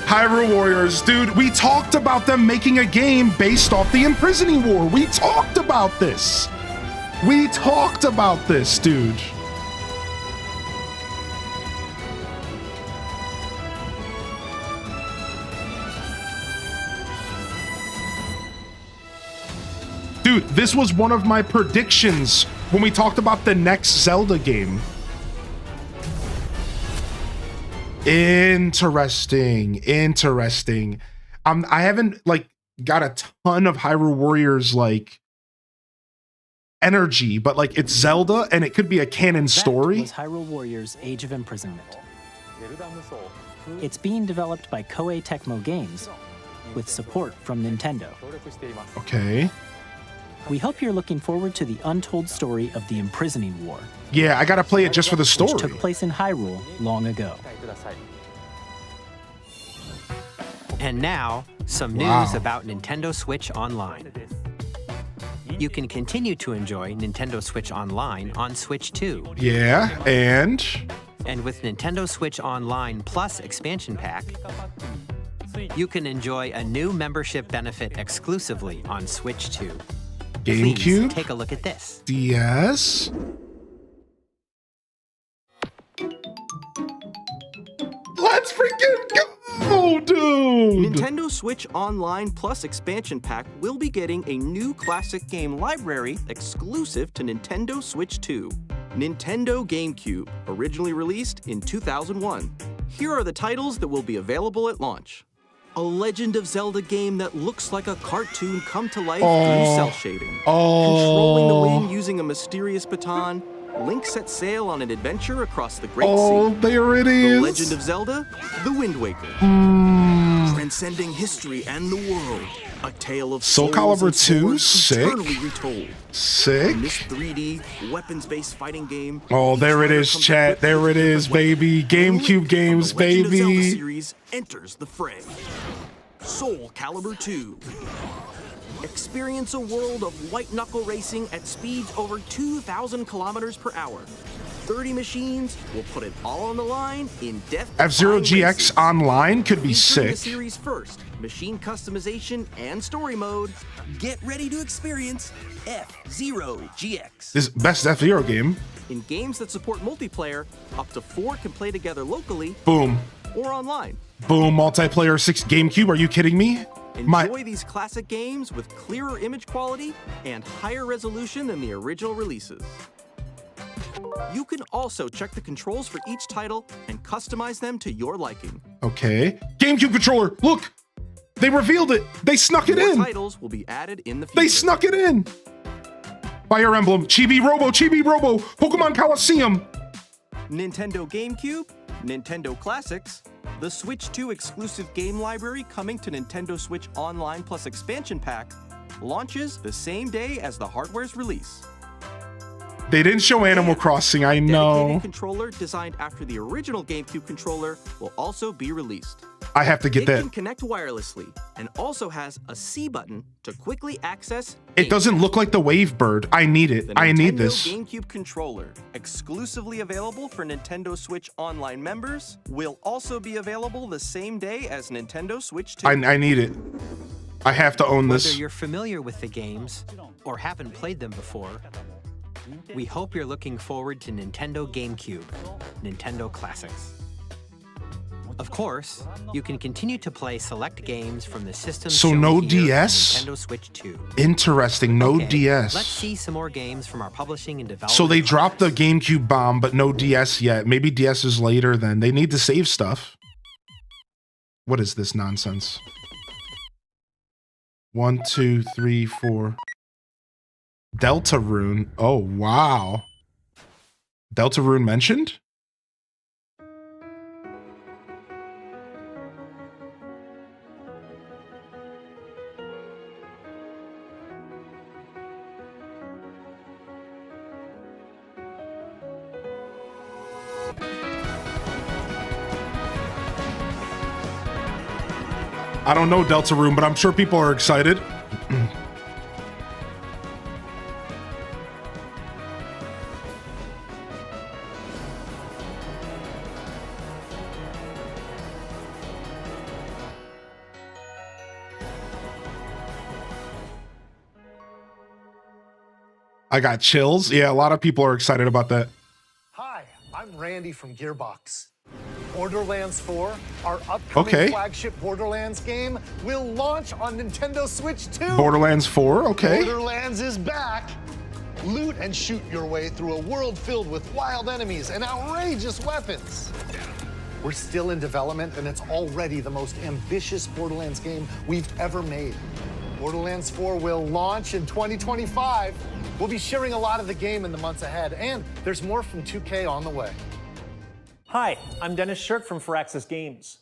Speaker 2: Hyrule Warriors. Dude, we talked about them making a game based off the Imprisoning War. We talked about this. We talked about this, dude. Dude, this was one of my predictions when we talked about the next Zelda game. Interesting. I haven't like got a ton of Hyrule Warriors like energy, but like it's Zelda and it could be a canon story.
Speaker 7: That was Hyrule Warriors: Age of Imprisonment. It's being developed by Koei Tecmo Games with support from Nintendo.
Speaker 2: Okay.
Speaker 7: We hope you're looking forward to the untold story of the Imprisoning War.
Speaker 2: Yeah, I gotta play it just for the story.
Speaker 7: Which took place in Hyrule long ago.
Speaker 8: And now, some news about Nintendo Switch Online. You can continue to enjoy Nintendo Switch Online on Switch 2.
Speaker 2: Yeah, and
Speaker 8: with Nintendo Switch Online Plus Expansion Pack, you can enjoy a new membership benefit exclusively on Switch 2.
Speaker 2: GameCube?
Speaker 8: Please take a look at this.
Speaker 2: DS? Let's freaking go, dude!
Speaker 6: Nintendo Switch Online Plus Expansion Pack will be getting a new classic game library exclusive to Nintendo Switch 2. Nintendo GameCube, originally released in 2001. Here are the titles that will be available at launch. A Legend of Zelda game that looks like a cartoon come to life through cell shading. Controlling the wind using a mysterious baton, Link sets sail on an adventure across the Great Sea.
Speaker 2: There it is.
Speaker 6: The Legend of Zelda, The Wind Waker. Transcending history and the world. A tale of
Speaker 2: Soul Calibur 2, sick.
Speaker 6: Eternally retold.
Speaker 2: Sick.
Speaker 6: In this 3D, weapons-based fighting game.
Speaker 2: Oh, there it is, chat. There it is, baby. GameCube games, baby.
Speaker 6: The Legend of Zelda series enters the fray. Soul Calibur 2. Experience a world of white-knuckle racing at speeds over 2,000 kilometers per hour. 30 machines will put it all on the line in death.
Speaker 2: F-Zero GX Online could be sick.
Speaker 6: The series first, machine customization and story mode. Get ready to experience F-Zero GX.
Speaker 2: This best F-Zero game.
Speaker 6: In games that support multiplayer, up to 4 can play together locally.
Speaker 2: Boom.
Speaker 6: Or online.
Speaker 2: Boom, multiplayer 6 GameCube. Are you kidding me?
Speaker 6: Enjoy these classic games with clearer image quality and higher resolution than the original releases. You can also check the controls for each title and customize them to your liking.
Speaker 2: Okay. GameCube controller, look! They revealed it! They snuck it in!
Speaker 6: Titles will be added in the future.
Speaker 2: They snuck it in! Fire Emblem, Chibi Robo, Pokemon Coliseum!
Speaker 6: Nintendo GameCube, Nintendo Classics, the Switch 2 exclusive game library coming to Nintendo Switch Online Plus Expansion Pack launches the same day as the hardware's release.
Speaker 2: They didn't show Animal Crossing, I know.
Speaker 6: Dedicated controller designed after the original GameCube controller will also be released.
Speaker 2: I have to get
Speaker 6: it
Speaker 2: that.
Speaker 6: It can connect wirelessly and also has a C button to quickly access.
Speaker 2: It doesn't look like the Wavebird. I need it. I need this.
Speaker 6: The GameCube controller, exclusively available for Nintendo Switch Online members, will also be available the same day as Nintendo Switch 2.
Speaker 2: I need it. I have to own this.
Speaker 8: Whether you're familiar with the games or haven't played them before, We hope you're looking forward to Nintendo GameCube, Nintendo Classics. Of course, you can continue to play select games from the system.
Speaker 2: So no DS?
Speaker 8: Nintendo Switch 2.
Speaker 2: Interesting, no DS.
Speaker 8: Let's see some more games from our publishing and development.
Speaker 2: So they dropped the GameCube bomb, but no DS yet. Maybe DS is later then. They need to save stuff. What is this nonsense? 1, 2, 3, 4. Deltarune. Oh, wow. Deltarune mentioned? I don't know Deltarune, but I'm sure people are excited. I got chills. Yeah, a lot of people are excited about that.
Speaker 1: Hi, I'm Randy from Gearbox. Borderlands 4, our upcoming flagship Borderlands game, will launch on Nintendo Switch 2.
Speaker 2: Borderlands 4, okay.
Speaker 1: Borderlands is back. Loot and shoot your way through a world filled with wild enemies and outrageous weapons. We're still in development, and it's already the most ambitious Borderlands game we've ever made. Borderlands 4 will launch in 2025. We'll be sharing a lot of the game in the months ahead, and there's more from 2K on the way.
Speaker 4: Hi, I'm Dennis Shirk from Firaxis Games.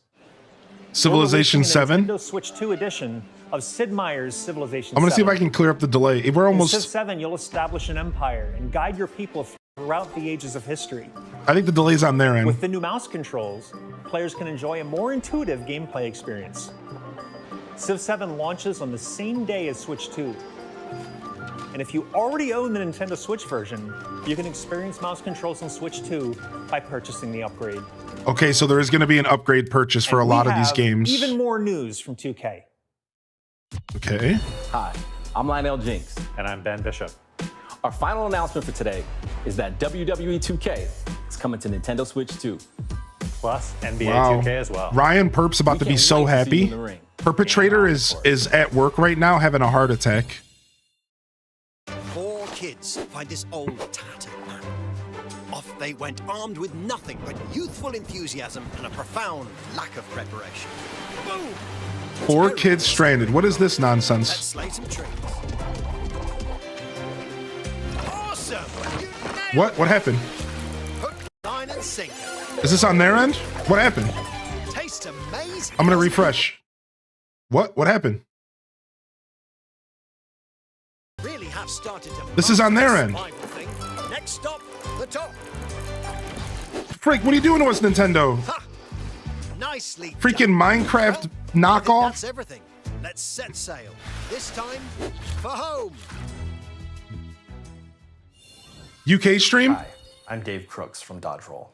Speaker 2: Civilization 7.
Speaker 4: Nintendo Switch 2 edition of Sid Meier's Civilization 7.
Speaker 2: I'm gonna see if I can clear up the delay. We're almost.
Speaker 4: In Civ 7, you'll establish an empire and guide your people throughout the ages of history.
Speaker 2: I think the delay's on their end.
Speaker 4: With the new mouse controls, players can enjoy a more intuitive gameplay experience. Civ 7 launches on the same day as Switch 2. And if you already own the Nintendo Switch version, you can experience mouse controls on Switch 2 by purchasing the upgrade.
Speaker 2: Okay, so there is going to be an upgrade purchase for a lot of these games.
Speaker 4: Even more news from 2K.
Speaker 2: Okay.
Speaker 9: Hi, I'm Lionel Jinks.
Speaker 10: And I'm Ben Bishop.
Speaker 9: Our final announcement for today is that WWE 2K is coming to Nintendo Switch 2.
Speaker 10: Plus NBA 2K as well.
Speaker 2: Ryan Perp's about to be so happy. Perpetrator is at work right now having a heart attack.
Speaker 17: 4 kids find this old tattered man. Off they went, armed with nothing but youthful enthusiasm and a profound lack of preparation. Boom!
Speaker 2: 4 kids stranded. What is this nonsense?
Speaker 17: Let's slay some trees. Awesome!
Speaker 2: What happened?
Speaker 17: Hook, line, and sinker.
Speaker 2: Is this on their end? What happened?
Speaker 17: Tastes amazing.
Speaker 2: I'm gonna refresh. What happened?
Speaker 17: Really have started to.
Speaker 2: This is on their end.
Speaker 17: Next stop, the top.
Speaker 2: Freak, what are you doing to us, Nintendo?
Speaker 17: Ha! Nicely.
Speaker 2: Freaking Minecraft knockoff.
Speaker 17: That's everything. Let's set sail. This time for home.
Speaker 2: UK stream?
Speaker 11: Hi, I'm Dave Crooks from Dodge Roll.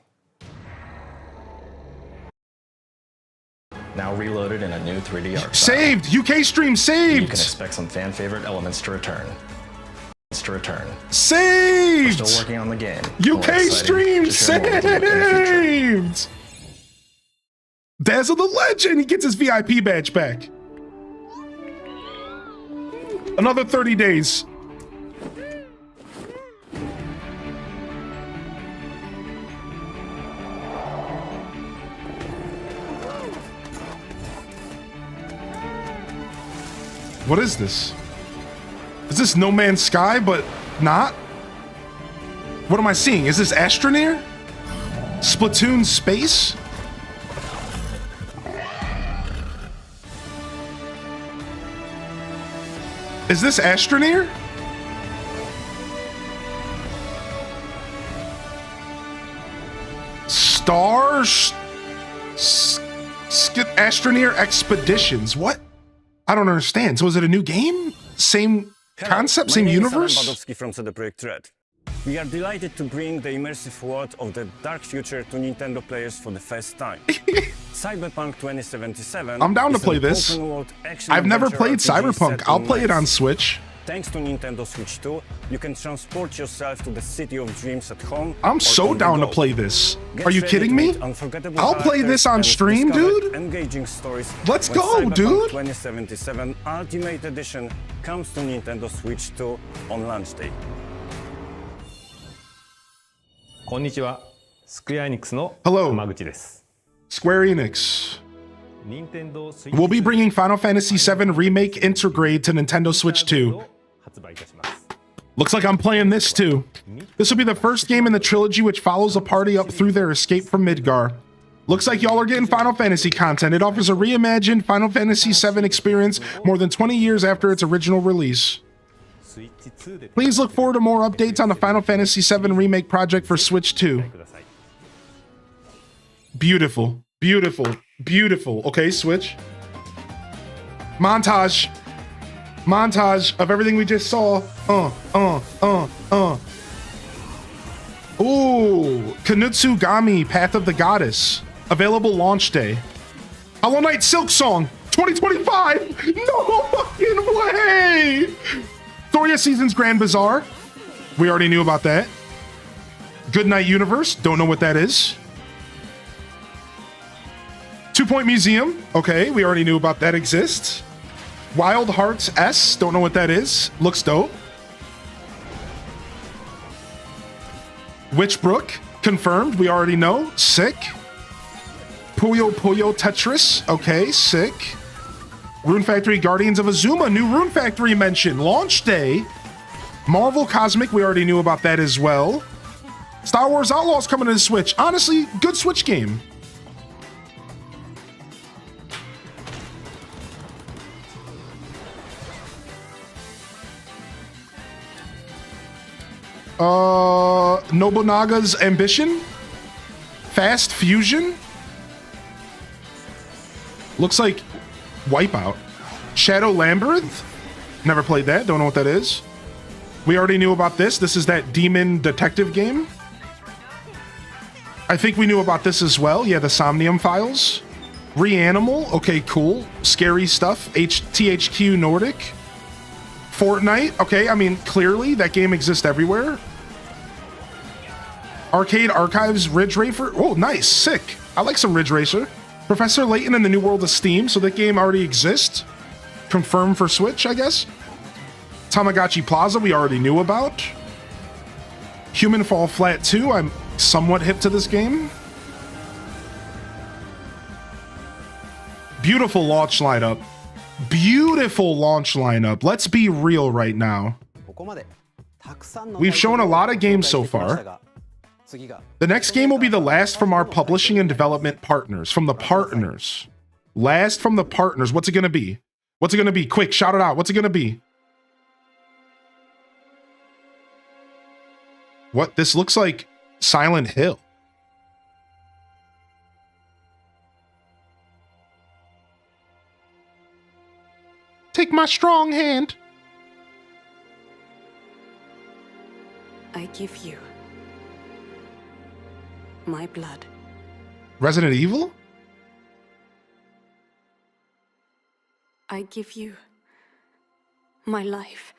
Speaker 11: Now reloaded in a new 3D art style.
Speaker 2: Saved! UK stream saved!
Speaker 11: You can expect some fan favorite elements to return.
Speaker 2: Saved!
Speaker 11: We're still working on the game.
Speaker 2: UK stream saved! Dazzle the Legend! He gets his VIP badge back. Another 30 days. What is this? Is this No Man's Sky, but not? What am I seeing? Is this Astroneer? Splatoon Space? Is this Astroneer? Astroneer Expeditions. What? I don't understand. So is it a new game? Same concept, same universe?
Speaker 20: Badowski from CD Projekt Red. We are delighted to bring the immersive world of the dark future to Nintendo players for the first time. Cyberpunk 2077.
Speaker 2: I'm down to play this. I've never played Cyberpunk. I'll play it on Switch.
Speaker 20: Thanks to Nintendo Switch 2, you can transport yourself to the city of dreams at home.
Speaker 2: I'm so down to play this. Are you kidding me? I'll play this on stream, dude.
Speaker 20: Engaging stories.
Speaker 2: Let's go, dude.
Speaker 20: 2077 Ultimate Edition comes to Nintendo Switch 2 on launch day.
Speaker 10: こんにちは。スクエアエニックスの
Speaker 2: Hello.
Speaker 10: 山口です。
Speaker 2: Square Enix. We'll be bringing Final Fantasy VII Remake Intergrade to Nintendo Switch 2. Looks like I'm playing this too. This will be the first game in the trilogy which follows a party up through their escape from Midgar. Looks like y'all are getting Final Fantasy content. It offers a reimagined Final Fantasy VII experience more than 20 years after its original release. Please look forward to more updates on the Final Fantasy VII Remake project for Switch 2. Beautiful, beautiful, beautiful. Okay, Switch. Montage. Montage of everything we just saw. Ooh, Kanutsugami, Path of the Goddess. Available launch day. Hollow Knight Silk Song, 2025. No fucking way. Thoria Seasons Grand Bazaar. We already knew about that. Goodnight Universe. Don't know what that is. 2 Point Museum. Okay, we already knew about that exists. Wild Hearts S. Don't know what that is. Looks dope. Witchbrook. Confirmed. We already know. Sick. Puyo Puyo Tetris. Okay, sick. Rune Factory Guardians of Azuma. New Rune Factory mention. Launch day. Marvel Cosmic. We already knew about that as well. Star Wars Outlaws coming to the Switch. Honestly, good Switch game. Nobunaga's Ambition. Fast Fusion. Looks like Wipeout. Shadow Labyrinth. Never played that. Don't know what that is. We already knew about this. This is that demon detective game. I think we knew about this as well. Yeah, the Somnium Files. Reanimal. Okay, cool. Scary stuff. THQ Nordic. Fortnite. Okay, I mean, clearly that game exists everywhere. Arcade Archives Ridge Racer. Oh, nice. Sick. I like some Ridge Racer. Professor Layton and the New World of Steam. So that game already exists. Confirmed for Switch, I guess. Tamagotchi Plaza, we already knew about. Human Fall Flat 2. I'm somewhat hip to this game. Beautiful launch lineup. Beautiful launch lineup. Let's be real right now. We've shown a lot of games so far. The next game will be the last from our publishing and development partners. From the partners. Last from the partners. What's it going to be? What's it going to be? Quick, shout it out. What's it going to be? What? This looks like Silent Hill. Take my strong hand.
Speaker 12: I give you my blood.
Speaker 2: Resident Evil?
Speaker 12: I give you my life.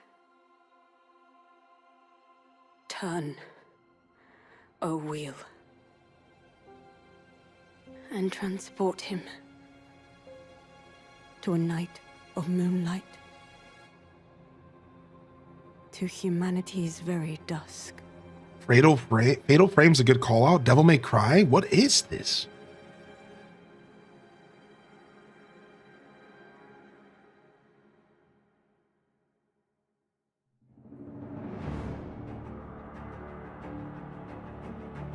Speaker 12: Turn, O wheel, and transport him to a night of moonlight, to humanity's very dusk.
Speaker 2: Fatal Frame's a good call out. Devil May Cry? What is this?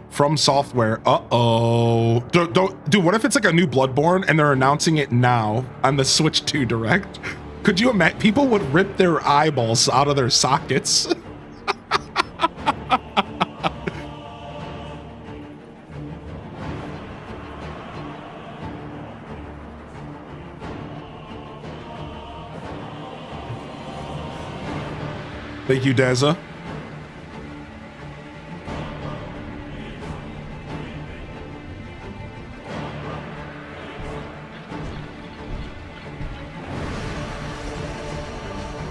Speaker 2: From Software. Uh-oh. Dude, what if it's like a new Bloodborne and they're announcing it now on the Switch 2 Direct? Could you imagine? People would rip their eyeballs out of their sockets. Thank you, Deza.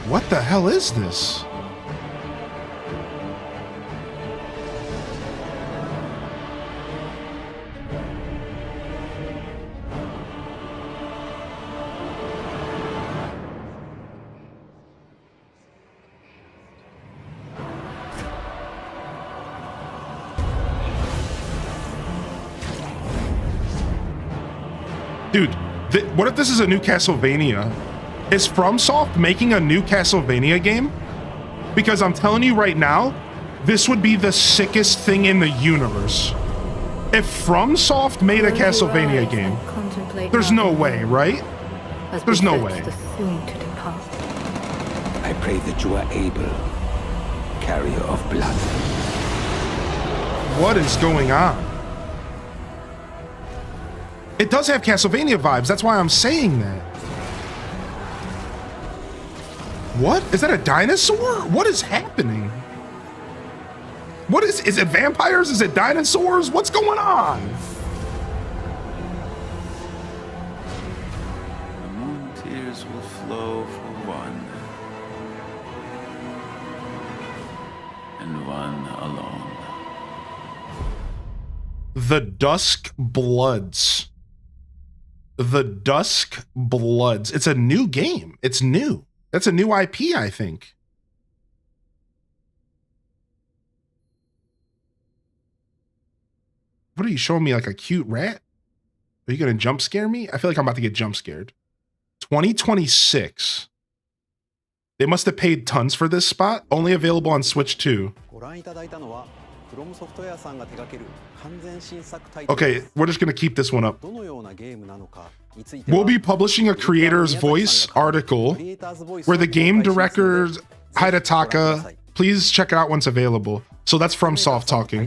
Speaker 2: What the hell is this? Dude, what if this is a new Castlevania? Is FromSoft making a new Castlevania game? Because I'm telling you right now, this would be the sickest thing in the universe. If FromSoft made a Castlevania game, there's no way, right? There's no way.
Speaker 13: I pray that you are able, carrier of blood.
Speaker 2: What is going on? It does have Castlevania vibes. That's why I'm saying that. What? Is that a dinosaur? What is happening? What is it vampires? Is it dinosaurs? What's going on?
Speaker 13: The moon tears will flow for one. And one alone.
Speaker 2: The Dusk Bloods. The Dusk Bloods. It's a new game. It's new. That's a new IP, I think. What are you showing me, like a cute rat? Are you gonna jump scare me? I feel like I'm about to get jump scared. 2026. They must have paid tons for this spot. Only available on Switch 2. Okay, we're just gonna keep this one up. We'll be publishing a creator's voice article where the game director Hidetaka, please check it out once available. So that's FromSoft talking.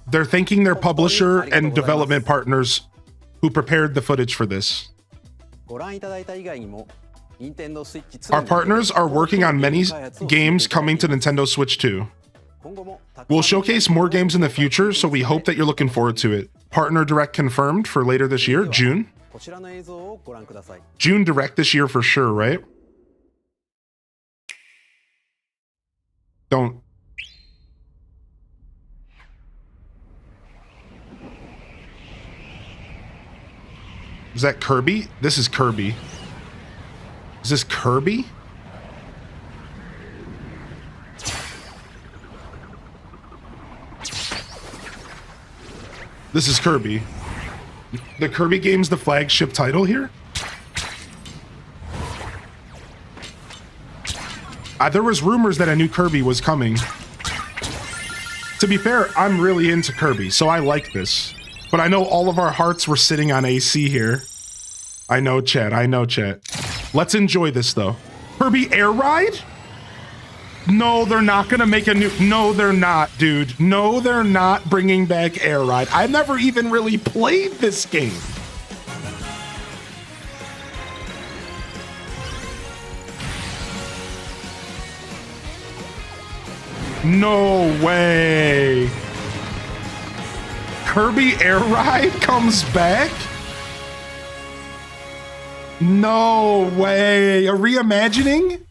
Speaker 2: They're thanking their publisher and development partners who prepared the footage for this. Our partners are working on many games coming to Nintendo Switch 2. We'll showcase more games in the future, so we hope that you're looking forward to it. Partner Direct confirmed for later this year, June. June Direct this year for sure, right? Don't. Is that Kirby? This is Kirby. Is this Kirby? This is Kirby. The Kirby game's the flagship title here? There was rumors that a new Kirby was coming. To be fair, I'm really into Kirby, so I like this. But I know all of our hearts were sitting on AC here. I know, chat. I know, chat. Let's enjoy this, though. Kirby Air Ride? No, they're not gonna make a new... No, they're not, dude. No, they're not bringing back Air Ride. I've never even really played this game. No way. Kirby Air Ride comes back? No way. A reimagining?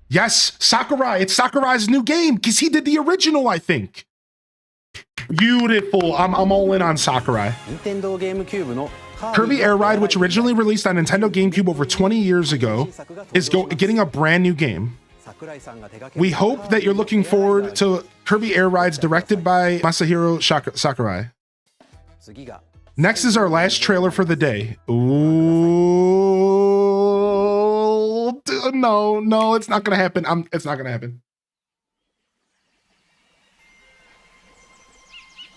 Speaker 2: Yes, Sakurai. It's Sakurai's new game because he did the original, I think. Beautiful. I'm all in on Sakurai. Kirby Air Ride, which originally released on Nintendo GameCube over 20 years ago, is getting a brand new game. We hope that you're looking forward to Kirby Air Rides directed by Masahiro Sakurai. Next is our last trailer for the day. Ooh, no, it's not gonna happen. It's not gonna happen.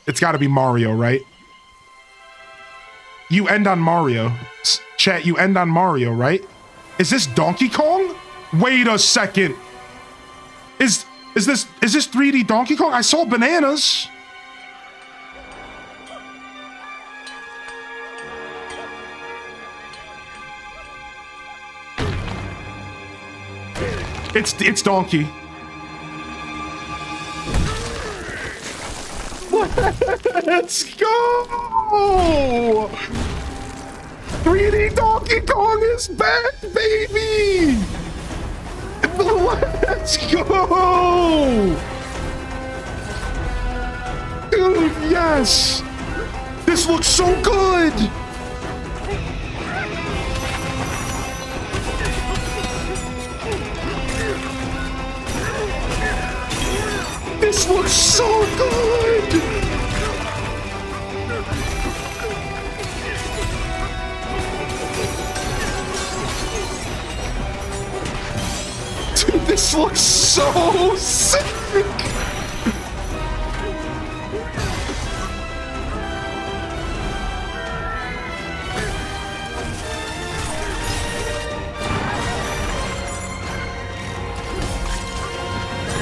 Speaker 2: It's gotta be Mario, right? You end on Mario. Chat, you end on Mario, right? Is this Donkey Kong? Wait a second. Is this 3D Donkey Kong? I saw bananas. It's Donkey. Let's go! 3D Donkey Kong is back, baby! Let's go! Dude, yes! This looks so good! This looks so good! Dude, this looks so sick!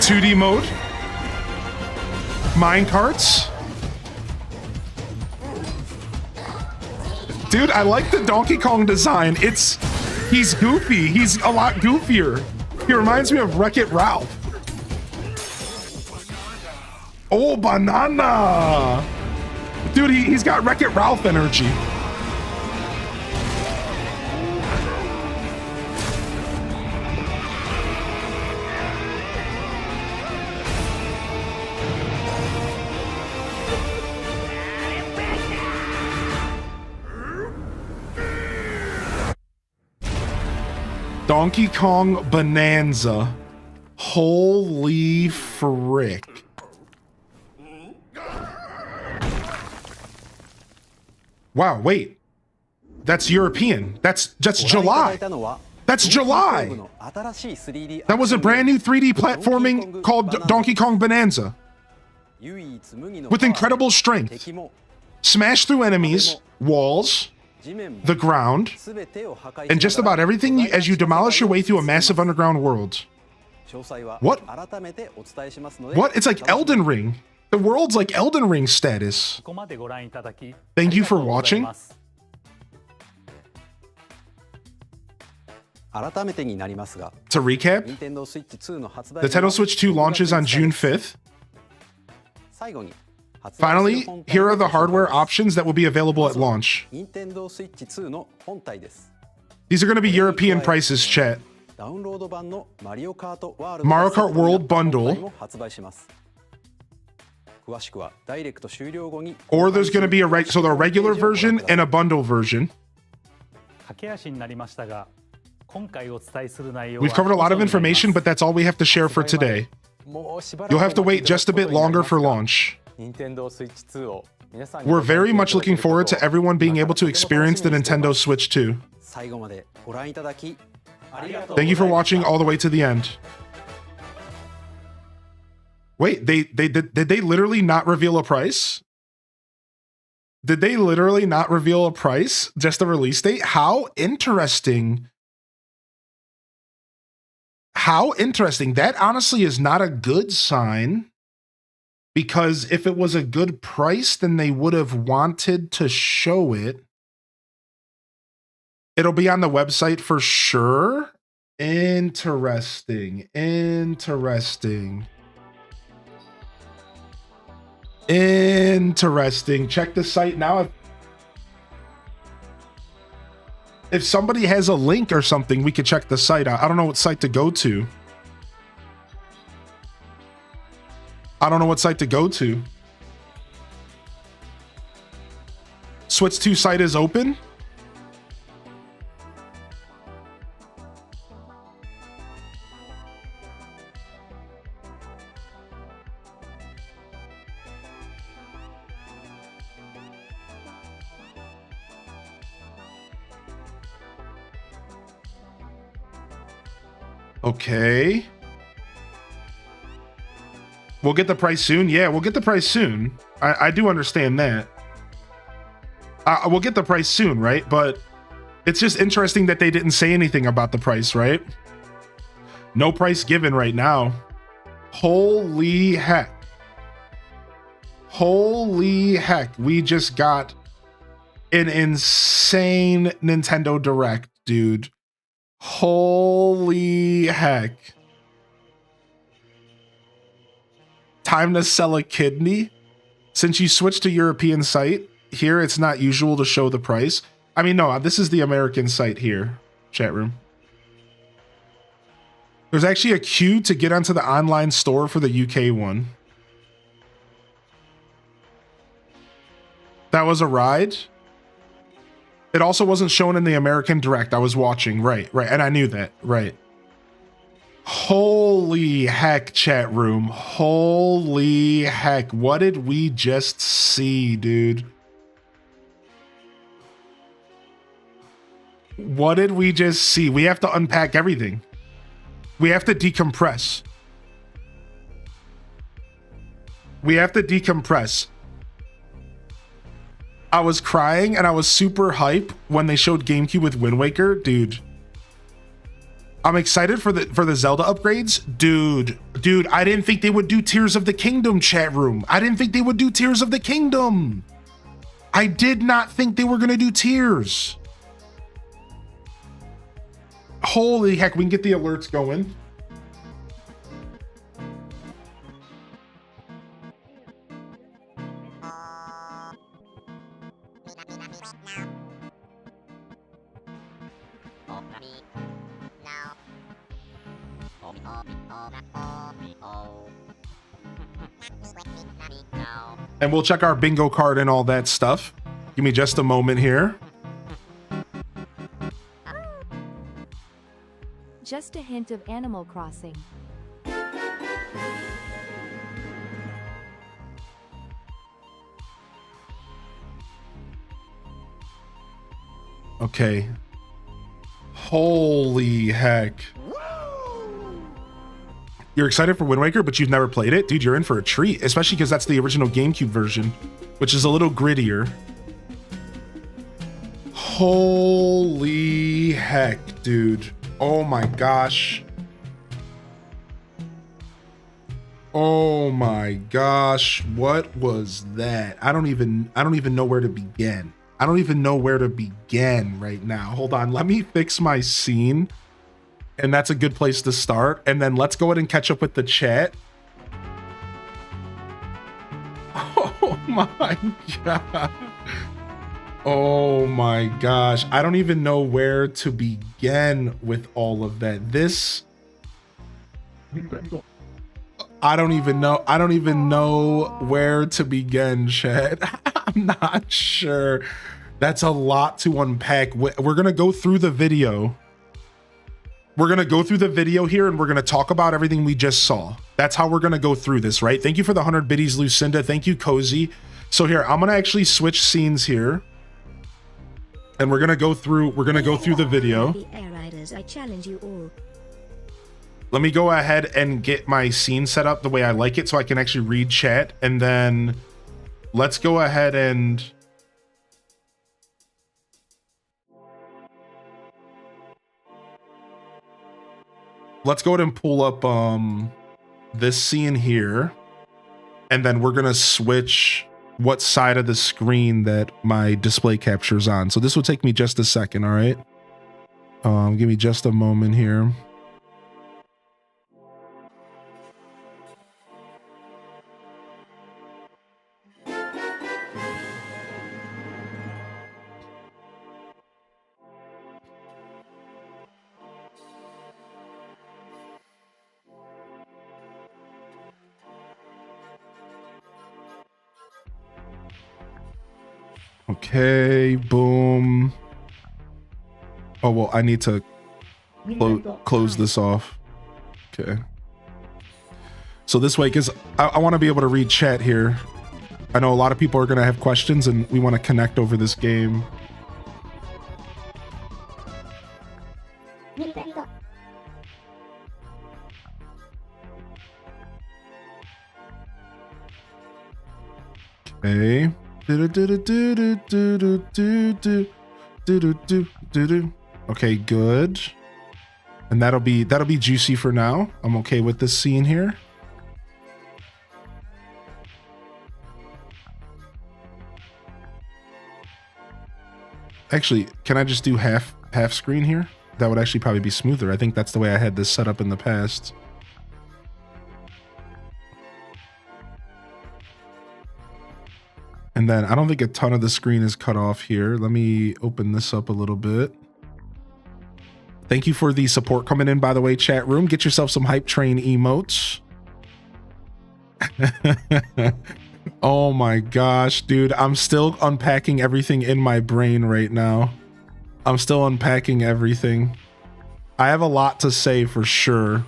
Speaker 2: (2D mode). Minecarts. Dude, I like the Donkey Kong design. He's goofy. He's a lot goofier. He reminds me of Wreck-It Ralph. Oh, banana. Dude, he's got Wreck-It Ralph energy. Donkey Kong Bonanza. Holy frick. Wow, wait. That's European. That's July. That's July. That was a brand new 3D platforming called Donkey Kong Bonanza. With incredible strength. Smash through enemies, walls, the ground, and just about everything as you demolish your way through a massive underground world. What? What? It's like Elden Ring. The world's like Elden Ring status. Thank you for watching. To recap, Nintendo Switch 2 launches on June 5th. Finally, here are the hardware options that will be available at launch. These are going to be European prices, chat. Mario Kart World Bundle. Or there's going to be a regular version and a bundle version. We've covered a lot of information, but that's all we have to share for today. You'll have to wait just a bit longer for launch. We're very much looking forward to everyone being able to experience the Nintendo Switch 2. Thank you for watching all the way to the end. Wait, did they literally not reveal a price? Did they literally not reveal a price? Just a release date? How interesting. How interesting. That honestly is not a good sign. Because if it was a good price, then they would have wanted to show it. It'll be on the website for sure. Interesting. Interesting. Interesting. Check the site now. If somebody has a link or something, we could check the site out. I don't know what site to go to. I don't know what site to go to. Switch 2 site is open. Okay. We'll get the price soon. Yeah, we'll get the price soon. I do understand that. We'll get the price soon, right? But it's just interesting that they didn't say anything about the price, right? No price given right now. Holy heck. Holy heck. We just got an insane Nintendo Direct, dude. Holy heck. Time to sell a kidney. Since you switched to European site, here it's not usual to show the price. I mean, no, this is the American site here, chat room. There's actually a queue to get onto the online store for the UK one. That was a ride. It also wasn't shown in the American Direct I was watching. Right. And I knew that. Right. Holy heck, chat room. Holy heck. What did we just see, dude? What did we just see? We have to unpack everything. We have to decompress. We have to decompress. I was crying and I was super hype when they showed GameCube with Wind Waker. Dude, I'm excited for the Zelda upgrades. Dude, I didn't think they would do Tears of the Kingdom, chat room. I didn't think they would do Tears of the Kingdom. I did not think they were going to do Tears. Holy heck, we can get the alerts going. And we'll check our bingo card and all that stuff. Give me just a moment here.
Speaker 14: Just a hint of Animal Crossing.
Speaker 2: Okay. Holy heck. You're excited for Wind Waker, but you've never played it? Dude, you're in for a treat, especially because that's the original GameCube version, which is a little grittier. Holy heck, dude. Oh my gosh. Oh my gosh. What was that? I don't even know where to begin. I don't even know where to begin right now. Hold on. Let me fix my scene. And that's a good place to start. And then let's go ahead and catch up with the chat. Oh my God. Oh my gosh. I don't even know where to begin with all of that. I don't even know where to begin, chat. I'm not sure. That's a lot to unpack. We're going to go through the video. We're going to go through the video here and we're going to talk about everything we just saw. That's how we're going to go through this, right? Thank you for the 100 biddies, Lucinda. Thank you, Cozy. So here, I'm going to actually switch scenes here. And we're going to go through the video.
Speaker 14: Air Riders, I challenge you all.
Speaker 2: Let me go ahead and get my scene set up the way I like it so I can actually read chat. And then let's go ahead and pull up this scene here, and then we're gonna switch what side of the screen that my display captures on. So this will take me just a second. All right, give me just a moment here. Okay, boom. Oh, well, I need to close this off. Okay. So this way, because I want to be able to read chat here. I know a lot of people are going to have questions and we want to connect over this game. Okay. Okay, good. And that'll be juicy for now. I'm okay with this scene here. Actually, can I just do half screen here? That would actually probably be smoother. I think that's the way I had this set up in the past. And then I don't think a ton of the screen is cut off here. Let me open this up a little bit. Thank you for the support coming in, by the way, chat room. Get yourself some hype train emotes. Oh my gosh, dude. I'm still unpacking everything in my brain right now. I'm still unpacking everything. I have a lot to say for sure.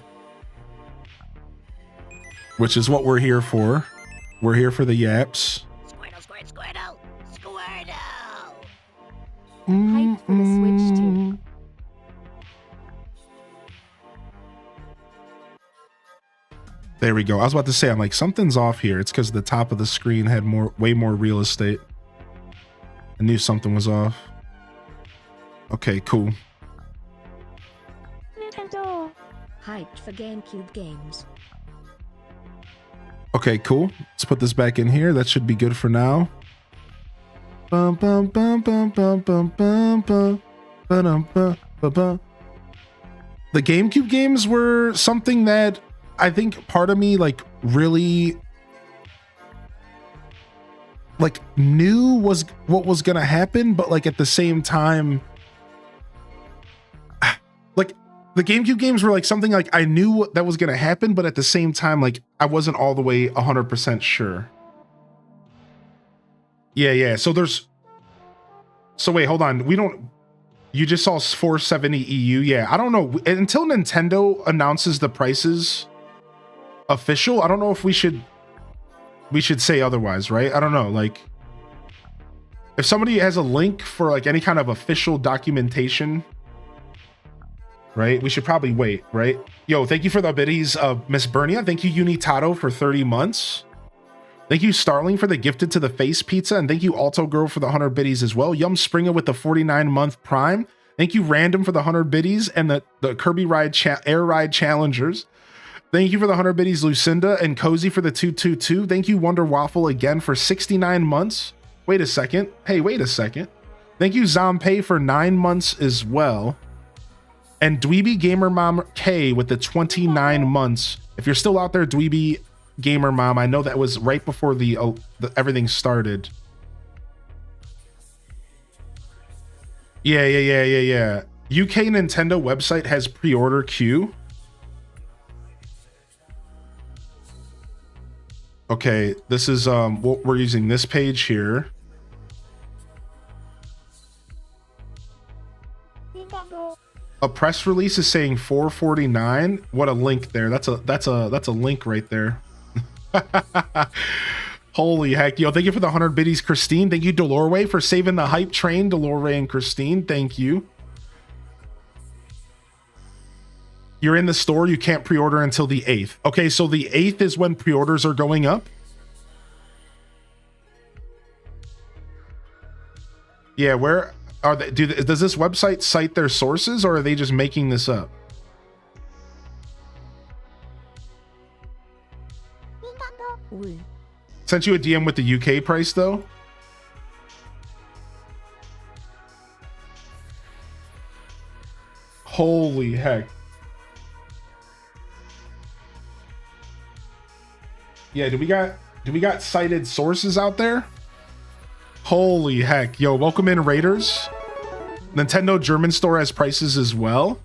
Speaker 2: Which is what we're here for. We're here for the yaps.
Speaker 14: Hyped for the Switch 2.
Speaker 2: There we go. I was about to say, I'm like, something's off here. It's because the top of the screen had way more real estate. I knew something was off. Okay, cool.
Speaker 14: Nintendo. Hyped for GameCube games.
Speaker 2: Okay, cool. Let's put this back in here. That should be good for now. Bum, bum, bum, bum, bum, bum, bum, bum, ba-dum, ba, ba, ba. The GameCube games were something that I think part of me like really like knew was what was gonna happen, but like at the same time, like the GameCube games were like something like I knew what that was gonna happen, but at the same time, like I wasn't all the way 100% sure. Yeah. So wait, hold on. You just saw 470 EU. Yeah, I don't know. Until Nintendo announces the prices official, I don't know if we should say otherwise, right? I don't know. Like, if somebody has a link for like any kind of official documentation, right? We should probably wait, right? Yo, thank you for the biddies, Miss Bernia. Thank you, Unitato, for 30 months. Thank you, Starling, for the gifted to the face pizza. And thank you, Alto Girl, for the 100 biddies as well. Yum Springer with the 49-month prime. Thank you, Random, for the 100 biddies and the Kirby Air Ride Challengers. Thank you for the 100 biddies, Lucinda, and Cozy for the 222. Thank you, Wonder Waffle, again for 69 months. Wait a second. Hey, wait a second. Thank you, Zompay, for 9 months as well. And Dweeby Gamer Mom K with the 29 months. If you're still out there, Dweeby Gamer Mom, I know that was right before the everything started. Yeah. UK Nintendo website has pre-order queue. Okay, this is we're using this page here. A press release is saying 449. What a link there. That's a link right there. Holy heck. Yo, thank you for the 100 biddies, Christine. Thank you, Delorway, for saving the hype train. Delorway and Christine, thank you. You're in the store, you can't pre-order until the 8th. Okay, so the 8th is when pre-orders are going up. Yeah, where are they? Does this website cite their sources, or are they just making this up? Sent you a DM with the UK price though. Holy heck. Yeah, do we got cited sources out there? Holy heck. Yo, welcome in, Raiders. Nintendo German store has prices as well.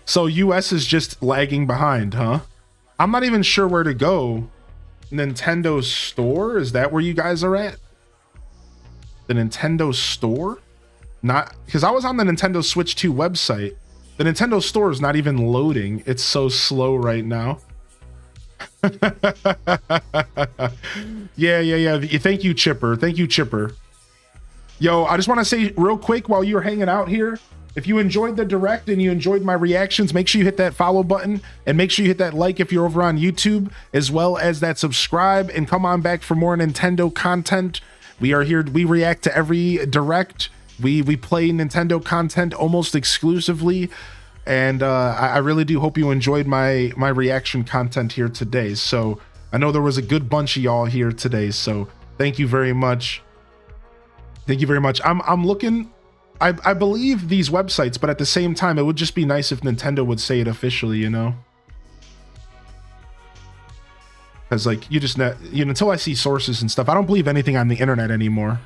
Speaker 2: So US is just lagging behind, huh? I'm not even sure where to go. Nintendo store? Is that where you guys are at? The Nintendo store? Not because I was on the Nintendo Switch 2 website. The Nintendo store is not even loading. It's so slow right now. Yeah. Thank you, Chipper. Thank you, Chipper. Yo, I just want to say real quick while you're hanging out here, if you enjoyed the direct and you enjoyed my reactions, make sure you hit that follow button and make sure you hit that like if you're over on YouTube, as well as that subscribe, and come on back for more Nintendo content. We are here. We react to every direct. We play Nintendo content almost exclusively. And I really do hope you enjoyed my reaction content here today. So I know there was a good bunch of y'all here today. So thank you very much. Thank you very much. I'm looking, I believe these websites, but at the same time, it would just be nice if Nintendo would say it officially, you know? Because like you just until I see sources and stuff, I don't believe anything on the internet anymore.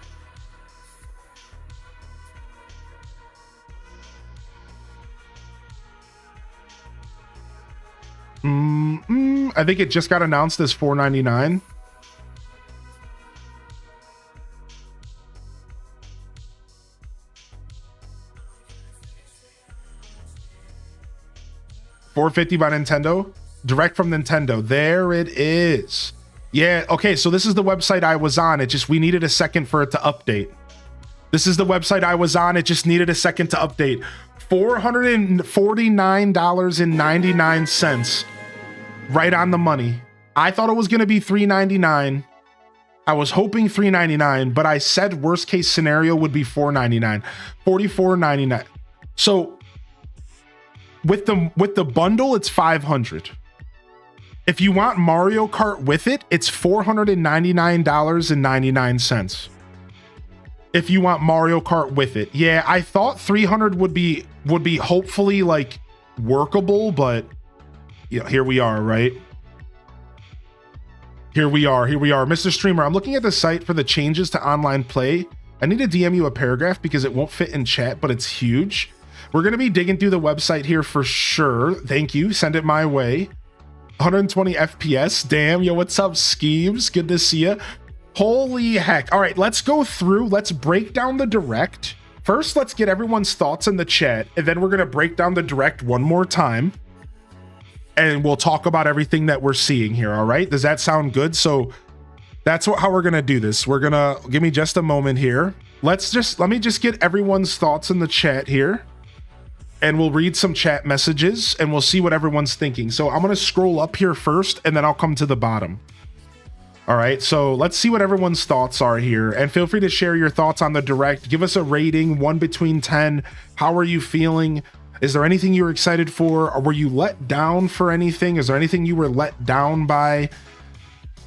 Speaker 2: I think it just got announced as $4.99. $4.50 by Nintendo. Direct from Nintendo. There it is. Yeah, okay, so this is the website I was on. We needed a second for it to update. This is the website I was on. It just needed a second to update. $449.99. Right on the money. I thought it was going to be $3.99. I was hoping $3.99, but I said worst case scenario would be $4.99. $44.99. So with the bundle, it's $500. If you want Mario Kart with it, it's $499.99. If you want Mario Kart with it. Yeah, I thought $300 would be hopefully like workable, but you know, here we are, right? Here we are. Mr. Streamer, I'm looking at the site for the changes to online play. I need to DM you a paragraph because it won't fit in chat, but it's huge. We're going to be digging through the website here for sure. Thank you. Send it my way. 120 FPS. Damn. Yo, what's up, Skeeves? Good to see you. Holy heck. All right, let's go through. Let's break down the direct. First, let's get everyone's thoughts in the chat, and then we're going to break down the direct one more time. And we'll talk about everything that we're seeing here. All right. Does that sound good? So that's how we're going to do this. We're going to give me just a moment here. Let me just get everyone's thoughts in the chat here. And we'll read some chat messages and we'll see what everyone's thinking. So I'm going to scroll up here first and then I'll come to the bottom. All right. So let's see what everyone's thoughts are here. And feel free to share your thoughts on the direct. Give us a rating, 1 between 10. How are you feeling? Is there anything you were excited for? Or were you let down for anything? Is there anything you were let down by?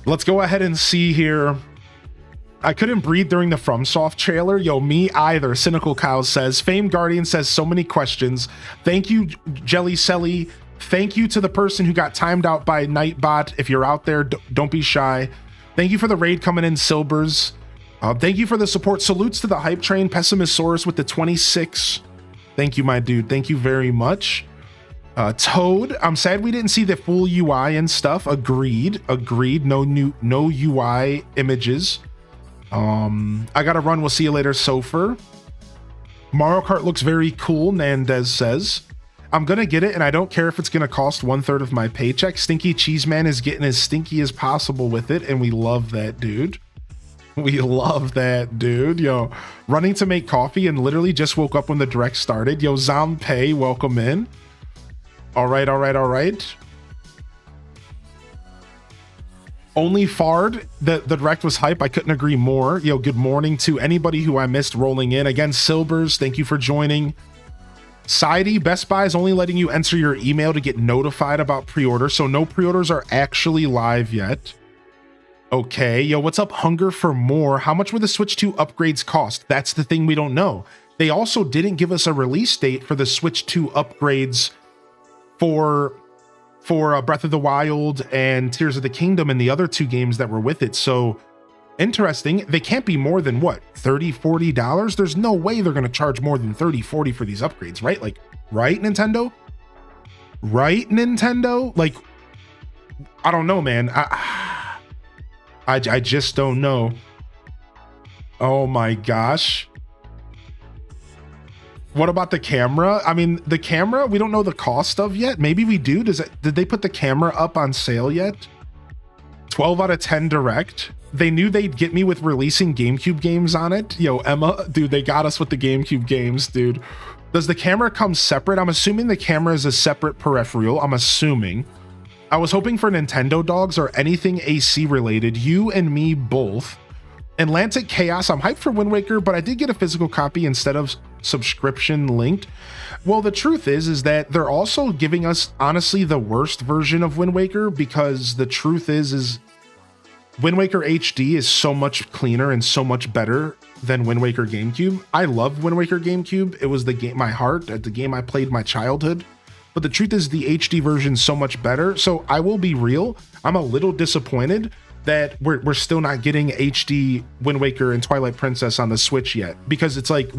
Speaker 2: Let's go ahead and see here. I couldn't breathe during the FromSoft trailer. Yo, me either. Cynical Cows says. Fame Guardian says so many questions. Thank you, Jelly Selly. Thank you to the person who got timed out by Nightbot. If you're out there, don't be shy. Thank you for the raid coming in, Silbers. Thank you for the support. Salutes to the hype train, Pessimisaurus with the 26. Thank you, my dude. Thank you very much. Toad, I'm sad we didn't see the full UI and stuff. Agreed. No UI images. I gotta run. We'll see you later, Sofer. Mario Kart looks very cool, Nandez says. I'm gonna get it, and I don't care if it's gonna cost 1/3 of my paycheck. Stinky Cheeseman is getting as stinky as possible with it, and we love that, dude. We love that, dude. Yo, running to make coffee and literally just woke up when the direct started. Yo, Zampei, welcome in. All right. Only Fard, the direct was hype. I couldn't agree more. Yo, good morning to anybody who I missed rolling in. Again, Silbers, thank you for joining. Sidey, Best Buy is only letting you enter your email to get notified about pre-order, so no pre-orders are actually live yet. Okay, yo, what's up, Hunger for More? How much would the Switch 2 upgrades cost? That's the thing we don't know. They also didn't give us a release date for the Switch 2 upgrades for Breath of the Wild and Tears of the Kingdom and the other 2 games that were with it. So interesting. They can't be more than what, $30-$40? There's no way they're going to charge more than $30-$40 for these upgrades, right? Like, right, Nintendo? Right, Nintendo? Like, I don't know, man. I just don't know. Oh my gosh. What about the camera? I mean, the camera, we don't know the cost of yet. Maybe we do. Did they put the camera up on sale yet? 12 out of 10 direct. They knew they'd get me with releasing GameCube games on it. Yo, Emma, dude, they got us with the GameCube games, dude. Does the camera come separate? I'm assuming the camera is a separate peripheral. I'm assuming. I was hoping for Nintendo dogs or anything AC related. You and me both. Atlantic Chaos, I'm hyped for Wind Waker, but I did get a physical copy instead of subscription linked. Well, the truth is that they're also giving us, honestly, the worst version of Wind Waker, because the truth is Wind Waker HD is so much cleaner and so much better than Wind Waker GameCube. I love Wind Waker GameCube. It was the game, my heart, the game I played my childhood. but the truth is the HD version is so much better. So I will be real, I'm a little disappointed that we're still not getting HD Wind Waker and Twilight Princess on the Switch yet, because it's like,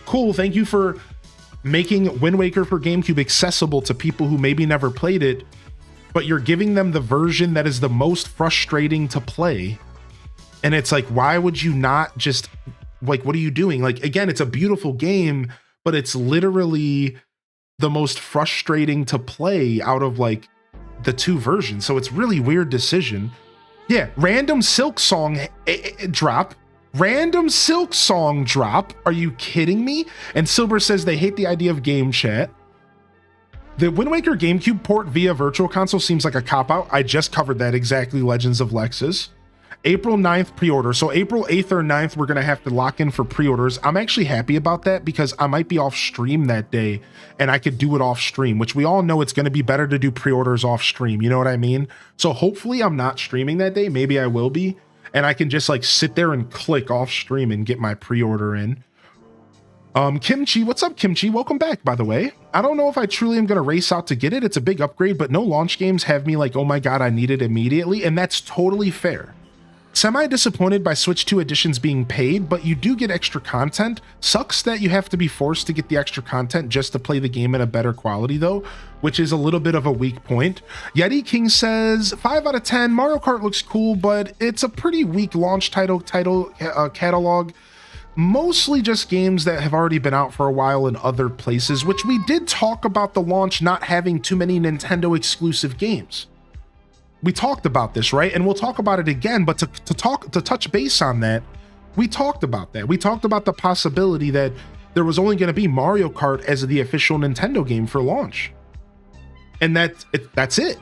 Speaker 2: cool, thank you for making Wind Waker for GameCube accessible to people who maybe never played it, but you're giving them the version that is the most frustrating to play. And it's like, why would you not just, like, what are you doing? Like, again, it's a beautiful game, but it's literally the most frustrating to play out of like the two versions. So it's really weird decision. Yeah, random Silk Song drop. Random Silk Song drop. Are you kidding me? And Silver says they hate the idea of game chat. The Wind Waker GameCube port via Virtual Console seems like a cop-out. I just covered that exactly, Legends of Lexus. April 9th pre-order. So April 8th or 9th, we're going to have to lock in for pre-orders. I'm actually happy about that because I might be off stream that day and I could do it off stream, which we all know it's going to be better to do pre-orders off stream. You know what I mean? So hopefully I'm not streaming that day. Maybe I will be. And I can just like sit there and click off stream and get my pre-order in. Kimchi, what's up, Kimchi? Welcome back, by the way. I don't know if I truly am going to race out to get it. It's a big upgrade, but no launch games have me like, oh my God, I need it immediately. And that's totally fair. Semi-disappointed by Switch 2 editions being paid, but you do get extra content. Sucks that you have to be forced to get the extra content just to play the game in a better quality though, which is a little bit of a weak point. Yeti King says, 5 out of 10, Mario Kart looks cool, but it's a pretty weak launch catalog. Mostly just games that have already been out for a while in other places, which we did talk about the launch not having too many Nintendo exclusive games. We talked about this, right? And we'll talk about it again, but to touch base on that, we talked about that. We talked about the possibility that there was only going to be Mario Kart as the official Nintendo game for launch. And that's it.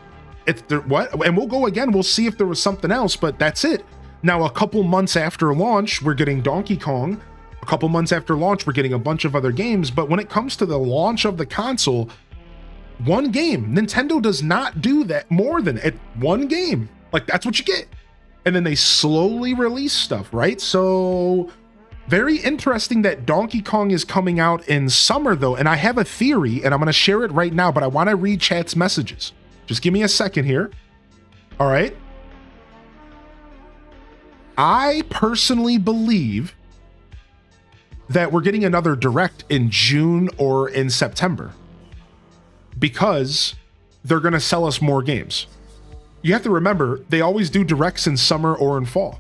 Speaker 2: And we'll go again, we'll see if there was something else, but that's it. Now, a couple months after launch, we're getting Donkey Kong. A couple months after launch, we're getting a bunch of other games. But when it comes to the launch of the console, one game. Nintendo does not do that more than it. One game. Like, that's what you get. And then they slowly release stuff, right? So very interesting that Donkey Kong is coming out in summer, though. And I have a theory, and I'm going to share it right now, but I want to read chat's messages. Just give me a second here. All right. I personally believe that we're getting another Direct in June or in September because they're going to sell us more games. You have to remember, they always do Directs in summer or in fall.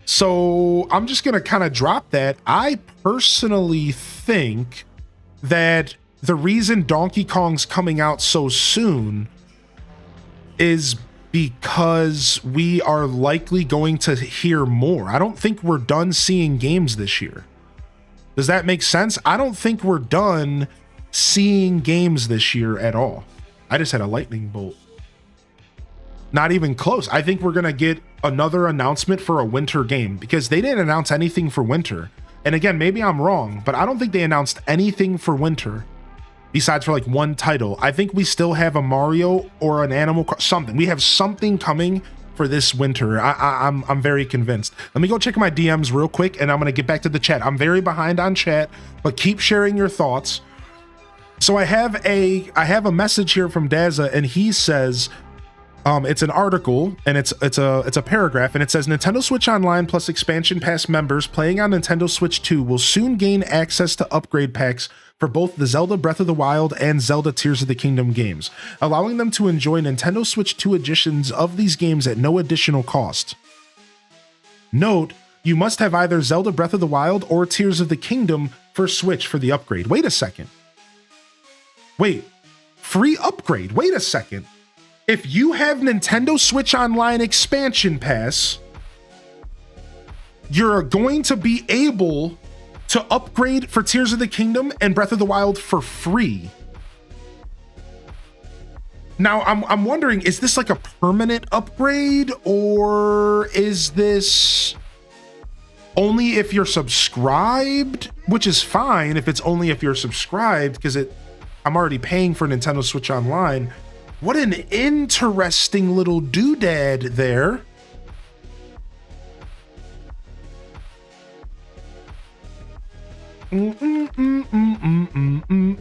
Speaker 2: So I'm just going to kind of drop that. I personally think that the reason Donkey Kong's coming out so soon is because we are likely going to hear more. I don't think we're done seeing games this year. Does that make sense? I don't think we're done seeing games this year at all. I just had a lightning bolt. Not even close. I think we're going to get another announcement for a winter game because they didn't announce anything for winter. And again, maybe I'm wrong, but I don't think they announced anything for winter besides for like one title. I think we still have a Mario or an Animal something. We have something coming for this winter. I'm very convinced. Let me go check my DMs real quick and I'm going to get back to the chat. I'm very behind on chat, but keep sharing your thoughts. So I have a message here from Daza and he says, it's an article and it's a paragraph and it says Nintendo Switch Online plus expansion pass members playing on Nintendo Switch 2 will soon gain access to upgrade packs for both the Zelda Breath of the Wild and Zelda Tears of the Kingdom games, allowing them to enjoy Nintendo Switch 2 editions of these games at no additional cost. Note, you must have either Zelda Breath of the Wild or Tears of the Kingdom for Switch for the upgrade. Wait a second. Wait, free upgrade. Wait a second. If you have Nintendo Switch Online expansion pass, you're going to be able to upgrade for Tears of the Kingdom and Breath of the Wild for free. Now, I'm wondering, is this like a permanent upgrade or is this only if you're subscribed? Which is fine if it's only if you're subscribed because I'm already paying for Nintendo Switch Online. What an interesting little doodad there.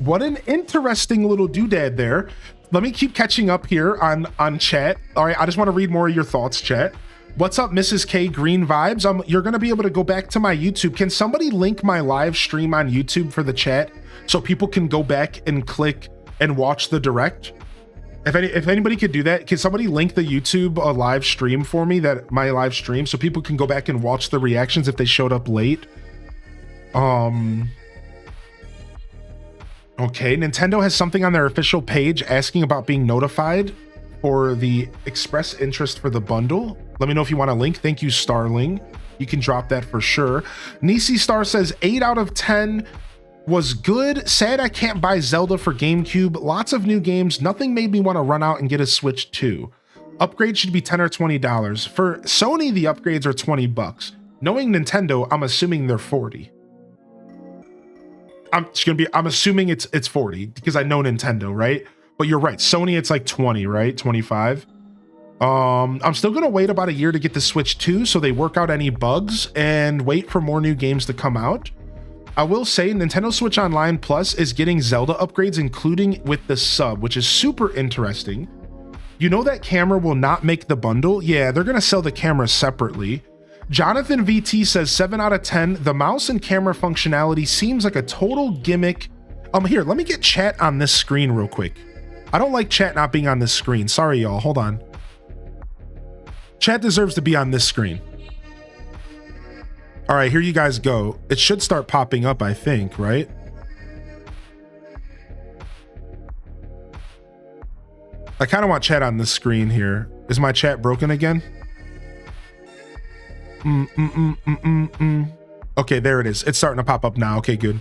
Speaker 2: What an interesting little doodad there. Let me keep catching up here on chat. All right, I just want to read more of your thoughts, chat. What's up, Mrs. K Green Vibes? You're going to be able to go back to my YouTube. Can somebody link my live stream on YouTube for the chat so people can go back and click and watch the direct? If anybody could do that, can somebody link the YouTube live stream for me, that my live stream, so people can go back and watch the reactions if they showed up late? Okay, Nintendo has something on their official page asking about being notified for the express interest for the bundle. Let me know if you want a link. Thank you, Starling. You can drop that for sure. Nisi Star says 8 out of 10 was good. Sad I can't buy Zelda for GameCube. Lots of new games. Nothing made me want to run out and get a Switch 2. Upgrades should be $10 or $20. For Sony, the upgrades are $20. Knowing Nintendo, I'm assuming they're 40. I'm assuming it's 40 because I know Nintendo, right? But you're right. Sony, it's like 20, right? 25. I'm still gonna wait about a year to get the Switch 2 so they work out any bugs and wait for more new games to come out. I will say Nintendo Switch Online Plus is getting Zelda upgrades, including with the sub, which is super interesting. You know that camera will not make the bundle? Yeah, they're gonna sell the camera separately. Jonathan VT says 7 out of 10. The mouse and camera functionality seems like a total gimmick. Here, let me get chat on this screen real quick. I don't like chat not being on this screen. Sorry, y'all. Hold on. Chat deserves to be on this screen. All right, here you guys go. It should start popping up, I think, right? I kind of want chat on this screen here. Is my chat broken again? Okay, there it is. It's starting to pop up now. Okay, good.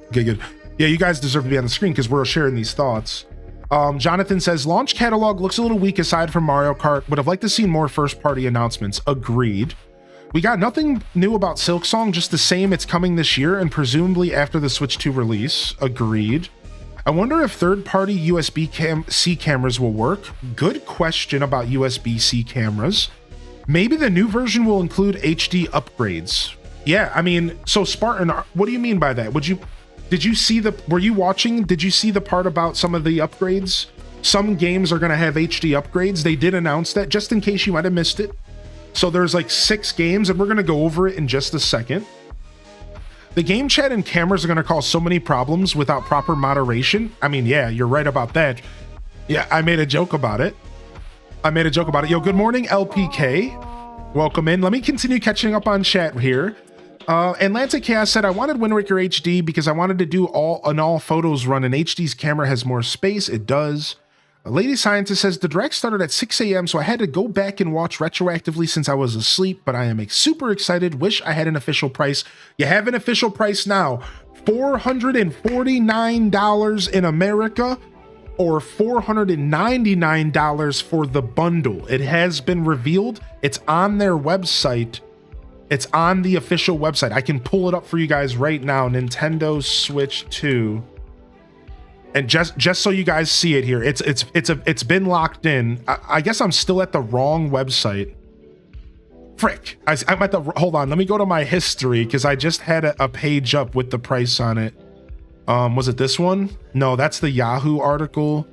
Speaker 2: Okay, good. Yeah, you guys deserve to be on the screen because we're sharing these thoughts. Jonathan says, launch catalog looks a little weak aside from Mario Kart. Would have liked to see more first-party announcements. Agreed. We got nothing new about Silksong, just the same. It's coming this year and presumably after the Switch 2 release. Agreed. I wonder if third-party USB-C cameras will work. Good question about USB-C cameras. Maybe the new version will include HD upgrades. Yeah, I mean, so Spartan, what do you mean by that? Did you see were you watching? Did you see the part about some of the upgrades? Some games are going to have HD upgrades. They did announce that, just in case you might have missed it. So there's like 6 games, and we're going to go over it in just a second. The game chat and cameras are going to cause so many problems without proper moderation. I mean, yeah, you're right about that. Yeah, I made a joke about it. Yo, good morning, LPK. Welcome in. Let me continue catching up on chat here. Atlantic Chaos said, I wanted Wind Waker HD because I wanted to do all photos run, and HD's camera has more space. It does. Lady Scientist says, the direct started at 6 a.m., so I had to go back and watch retroactively since I was asleep, but I am super excited. Wish I had an official price. You have an official price now. $449 in America or $499 for the bundle. It has been revealed. It's on their website. It's on the official website. I can pull it up for you guys right now. Nintendo Switch 2. And just so you guys see it here, it's been locked in. I guess I'm still at the wrong website. Frick. I'm at the, hold on. Let me go to my history because I just had a page up with the price on it. Was it this one? No, that's the Yahoo article.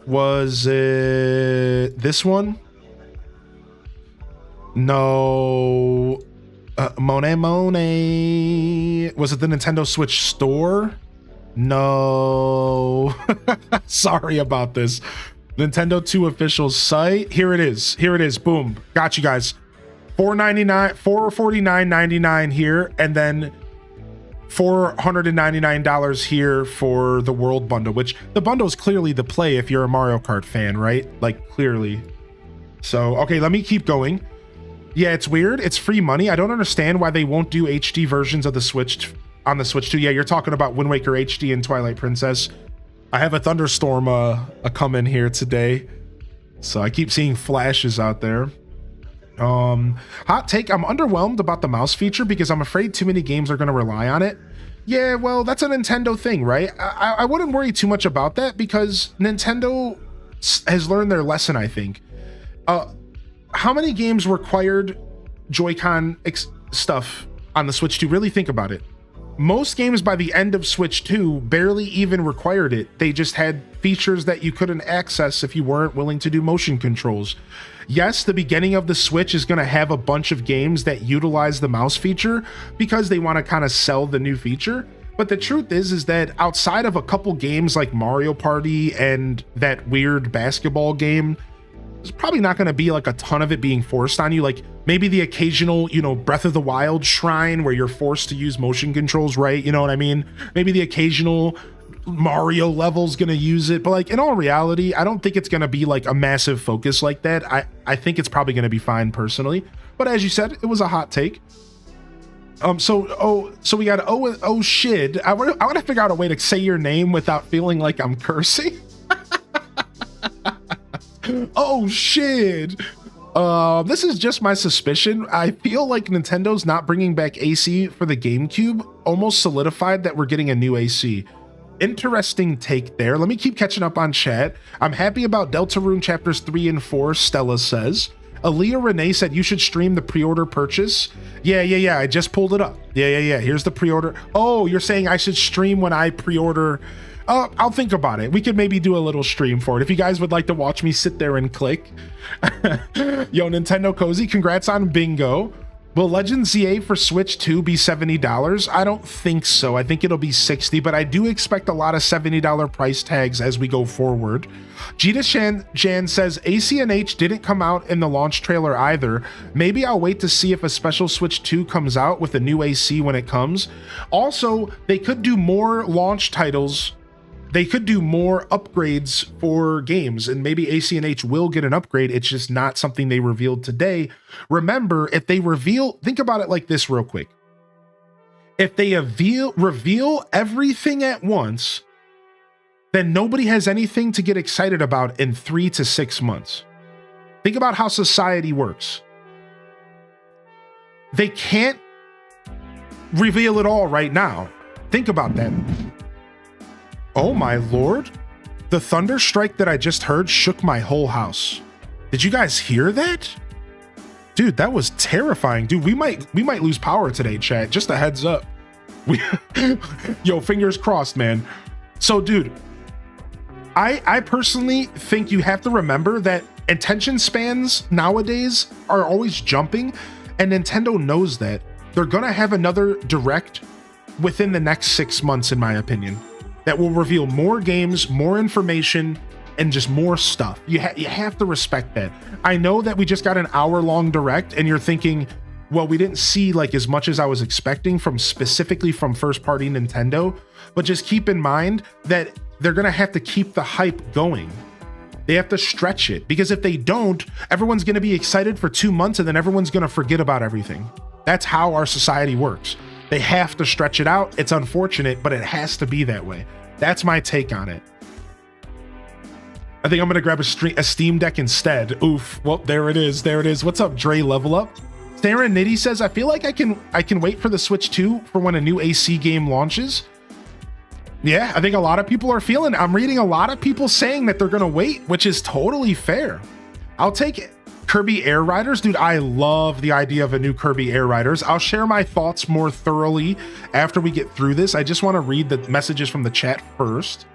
Speaker 2: Was it this one? No. Monet. Was it the Nintendo Switch store? No. Sorry about this. Nintendo 2 official site. Here it is. Boom. Got you guys. $449.99 here, and then $499 here for the World Bundle, which the bundle is clearly the play if you're a Mario Kart fan, right? Like, clearly. So, okay, let me keep going. Yeah, it's weird. It's free money. I don't understand why they won't do HD versions of the Switch on the Switch 2. Yeah, you're talking about Wind Waker HD and Twilight Princess. I have a thunderstorm come in here today, so I keep seeing flashes out there. Hot take, I'm underwhelmed about the mouse feature because I'm afraid too many games are going to rely on it. Yeah, well, that's a Nintendo thing, right? I wouldn't worry too much about that because Nintendo has learned their lesson, I think. How many games required Joy-Con stuff on the Switch 2? Really think about it. most games by the end of Switch 2 barely even required it. They just had features that you couldn't access if you weren't willing to do motion controls. Yes, the beginning of the Switch is going to have a bunch of games that utilize the mouse feature because they want to kind of sell the new feature. But the truth is that outside of a couple games like Mario Party and that weird basketball game, there's probably not going to be like a ton of it being forced on you. Like maybe the occasional, Breath of the Wild shrine where you're forced to use motion controls, right? You know what I mean? Maybe the occasional Mario level's going to use it. But like in all reality, I don't think it's going to be like a massive focus like that. I think it's probably going to be fine personally. But as you said, it was a hot take. So we got oh shit. I want to figure out a way to say your name without feeling like I'm cursing. Oh shit. This is just my suspicion. I feel like Nintendo's not bringing back AC for the GameCube almost solidified that we're getting a new AC. Interesting take there. Let me keep catching up on chat. I'm happy about Deltarune chapters 3 and 4, Stella says. Aaliyah Renee said you should stream the pre-order purchase. Yeah. I just pulled it up. Yeah. Here's the pre-order. Oh, you're saying I should stream when I pre-order. I'll think about it. We could maybe do a little stream for it. If you guys would like to watch me sit there and click. Yo, Nintendo Cozy, congrats on bingo. Will Legend ZA for Switch 2 be $70? I don't think so. I think it'll be $60, but I do expect a lot of $70 price tags as we go forward. Jita Jan says ACNH didn't come out in the launch trailer either. Maybe I'll wait to see if a special Switch 2 comes out with a new AC when it comes. Also, they could do more launch titles. They could do more upgrades for games, and maybe ACNH will get an upgrade. It's just not something they revealed today. Remember, if they reveal, think about it like this real quick. If they reveal everything at once, then nobody has anything to get excited about in 3 to 6 months. Think about how society works. They can't reveal it all right now. Think about that. Oh my lord, the thunder strike that I just heard shook my whole house. Did you guys hear that? Dude, that was terrifying. Dude, we might lose power today, chat. Just a heads up. Yo, fingers crossed, man. So, dude, I personally think you have to remember that attention spans nowadays are always jumping, and Nintendo knows that. They're gonna have another direct within the next 6 months, in my opinion, that will reveal more games, more information, and just more stuff. You have to respect that. I know that we just got an hour-long direct, and you're thinking, well, we didn't see like as much as I was expecting specifically from first-party Nintendo, but just keep in mind that they're gonna have to keep the hype going. They have to stretch it, because if they don't, everyone's gonna be excited for 2 months, and then everyone's gonna forget about everything. That's how our society works. They have to stretch it out. It's unfortunate, but it has to be that way. That's my take on it. I think I'm gonna grab a Steam Deck instead. Oof. Well, there it is. What's up, Dre Level Up? Sarah Nitty says, I feel like I can wait for the Switch 2 for when a new AC game launches. Yeah, I think a lot of people are feeling. I'm reading a lot of people saying that they're gonna wait, which is totally fair. I'll take it. Kirby Air Riders, dude, I love the idea of a new Kirby Air Riders. I'll share my thoughts more thoroughly after we get through this. I just want to read the messages from the chat first.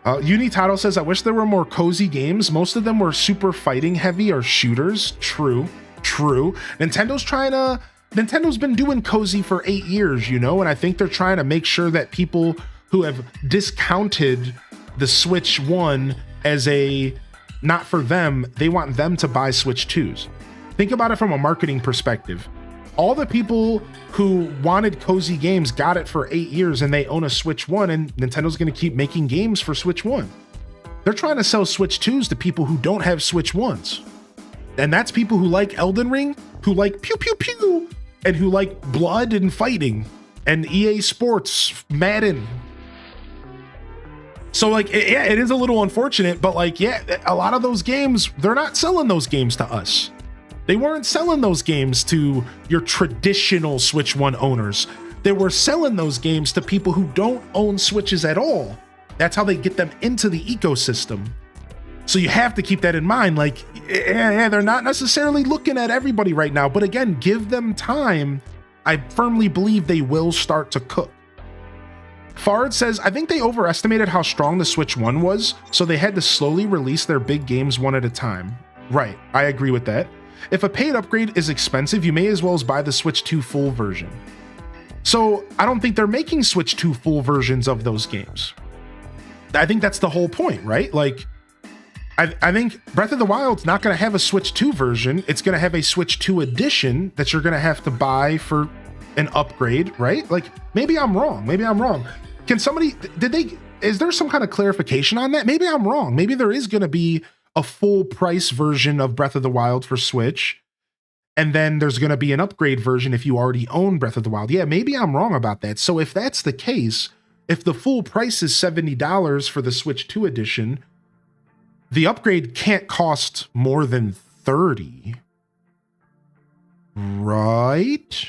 Speaker 2: Unitato says, I wish there were more cozy games. Most of them were super fighting heavy or shooters. True. Nintendo's been doing cozy for 8 years, and I think they're trying to make sure that people who have discounted the Switch 1 as a not for them, they want them to buy Switch 2s. Think about it from a marketing perspective. All the people who wanted cozy games got it for 8 years, and they own a Switch 1, and Nintendo's going to keep making games for Switch 1. They're trying to sell Switch 2s to people who don't have Switch 1s. And that's people who like Elden Ring, who like pew pew pew, and who like blood and fighting, and EA Sports, Madden. So like, it is a little unfortunate, but like, a lot of those games, they're not selling those games to us. They weren't selling those games to your traditional Switch 1 owners. They were selling those games to people who don't own Switches at all. That's how they get them into the ecosystem. So you have to keep that in mind. Like, they're not necessarily looking at everybody right now, but again, give them time. I firmly believe they will start to cook. Fard says, I think they overestimated how strong the Switch 1 was, so they had to slowly release their big games one at a time. Right, I agree with that. If a paid upgrade is expensive, you may as well buy the Switch 2 full version. So I don't think they're making Switch 2 full versions of those games. I think that's the whole point, right? Like, I think Breath of the Wild's not going to have a Switch 2 version. It's going to have a Switch 2 edition that you're going to have to buy for an upgrade, right? Like, maybe I'm wrong. Can somebody, is there some kind of clarification on that? Maybe I'm wrong. Maybe there is going to be a full price version of Breath of the Wild for Switch, and then there's going to be an upgrade version if you already own Breath of the Wild. Yeah, maybe I'm wrong about that. So if that's the case, if the full price is $70 for the Switch 2 edition, the upgrade can't cost more than $30. Right?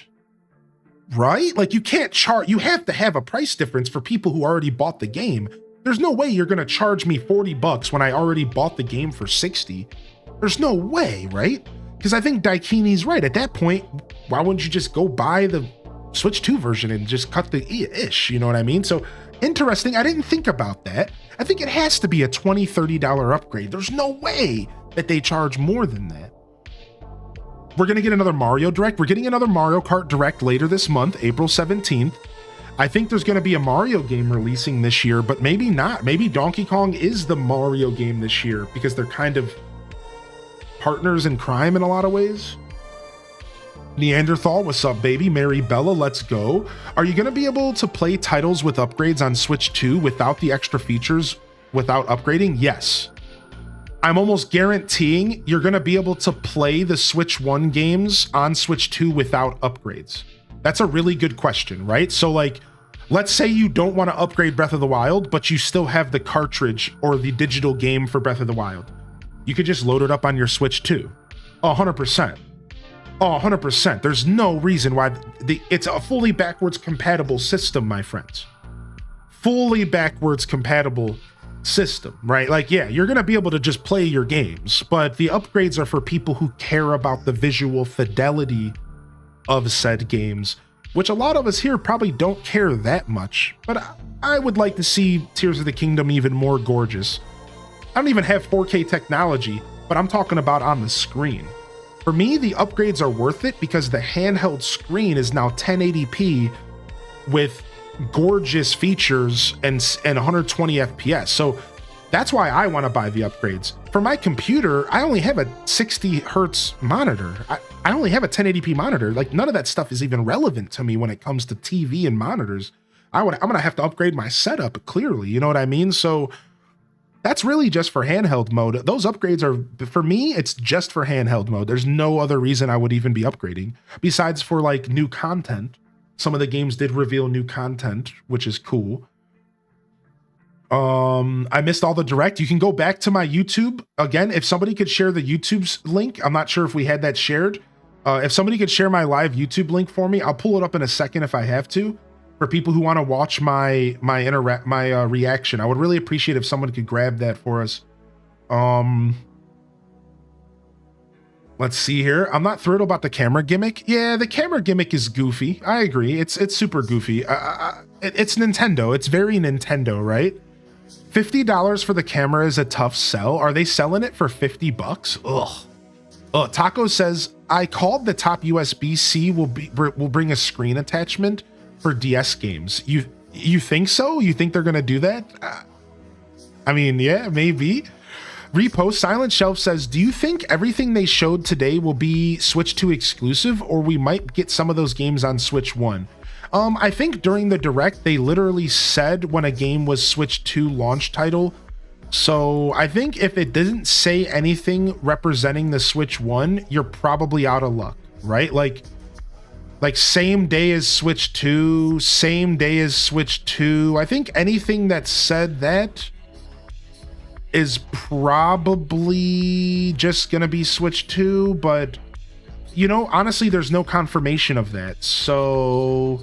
Speaker 2: Like, you can't charge, you have to have a price difference for people who already bought the game. There's no way you're going to charge me $40 when I already bought the game for $60. There's no way, right? Because I think Daikini's right. At that point, why wouldn't you just go buy the Switch 2 version and just cut the ish? You know what I mean? So interesting. I didn't think about that. I think it has to be a $20, $30 upgrade. There's no way that they charge more than that. We're going to get another Mario Direct. We're getting another Mario Kart Direct later this month, April 17th. I think there's going to be a Mario game releasing this year, but maybe not. Maybe Donkey Kong is the Mario game this year because they're kind of partners in crime in a lot of ways. Neanderthal, what's up, baby? Mary Bella, let's go. Are you going to be able to play titles with upgrades on Switch 2 without the extra features without upgrading? Yes. I'm almost guaranteeing you're going to be able to play the Switch 1 games on Switch 2 without upgrades. That's a really good question, right? So like, let's say you don't want to upgrade Breath of the Wild, but you still have the cartridge or the digital game for Breath of the Wild. You could just load it up on your Switch 2. 100%. 100%. There's no reason why it's a fully backwards compatible system, my friends. Fully backwards compatible system, right? Like, yeah, you're going to be able to just play your games, but the upgrades are for people who care about the visual fidelity of said games, which a lot of us here probably don't care that much, but I would like to see Tears of the Kingdom even more gorgeous. I don't even have 4K technology, but I'm talking about on the screen. For me, the upgrades are worth it because the handheld screen is now 1080p with gorgeous features and 120 FPS. So that's why I want to buy the upgrades. For my computer, I only have a 60 hertz monitor. I only have a 1080p monitor. Like, none of that stuff is even relevant to me when it comes to TV and monitors. I'm gonna have to upgrade my setup, clearly, you know what I mean? So that's really just for handheld mode. Those upgrades are, for me, it's just for handheld mode. There's no other reason I would even be upgrading besides for like new content. Some of the games did reveal new content, which is cool. I missed all the direct. You can go back to my YouTube. Again, if somebody could share the YouTube's link, I'm not sure if we had that shared. If somebody could share my live YouTube link for me, I'll pull it up in a second if I have to. For people who want to watch my reaction, I would really appreciate if someone could grab that for us. Let's see here. I'm not thrilled about the camera gimmick. Yeah, the camera gimmick is goofy. I agree. It's super goofy. It's Nintendo. It's very Nintendo, right? $50 for the camera is a tough sell. Are they selling it for $50? Ugh. Taco says, I called the top USB-C will bring a screen attachment for DS games. You think so? You think they're gonna do that? I mean, yeah, maybe. Repost Silent Shelf says, do you think everything they showed today will be Switch 2 exclusive, or we might get some of those games on Switch 1? I think during the Direct, they literally said when a game was Switch 2 launch title. So I think if it doesn't say anything representing the Switch 1, you're probably out of luck, right? Like same day as Switch 2, same day as Switch 2. I think anything that said that is probably just gonna be Switch 2, but you know, honestly, there's no confirmation of that, so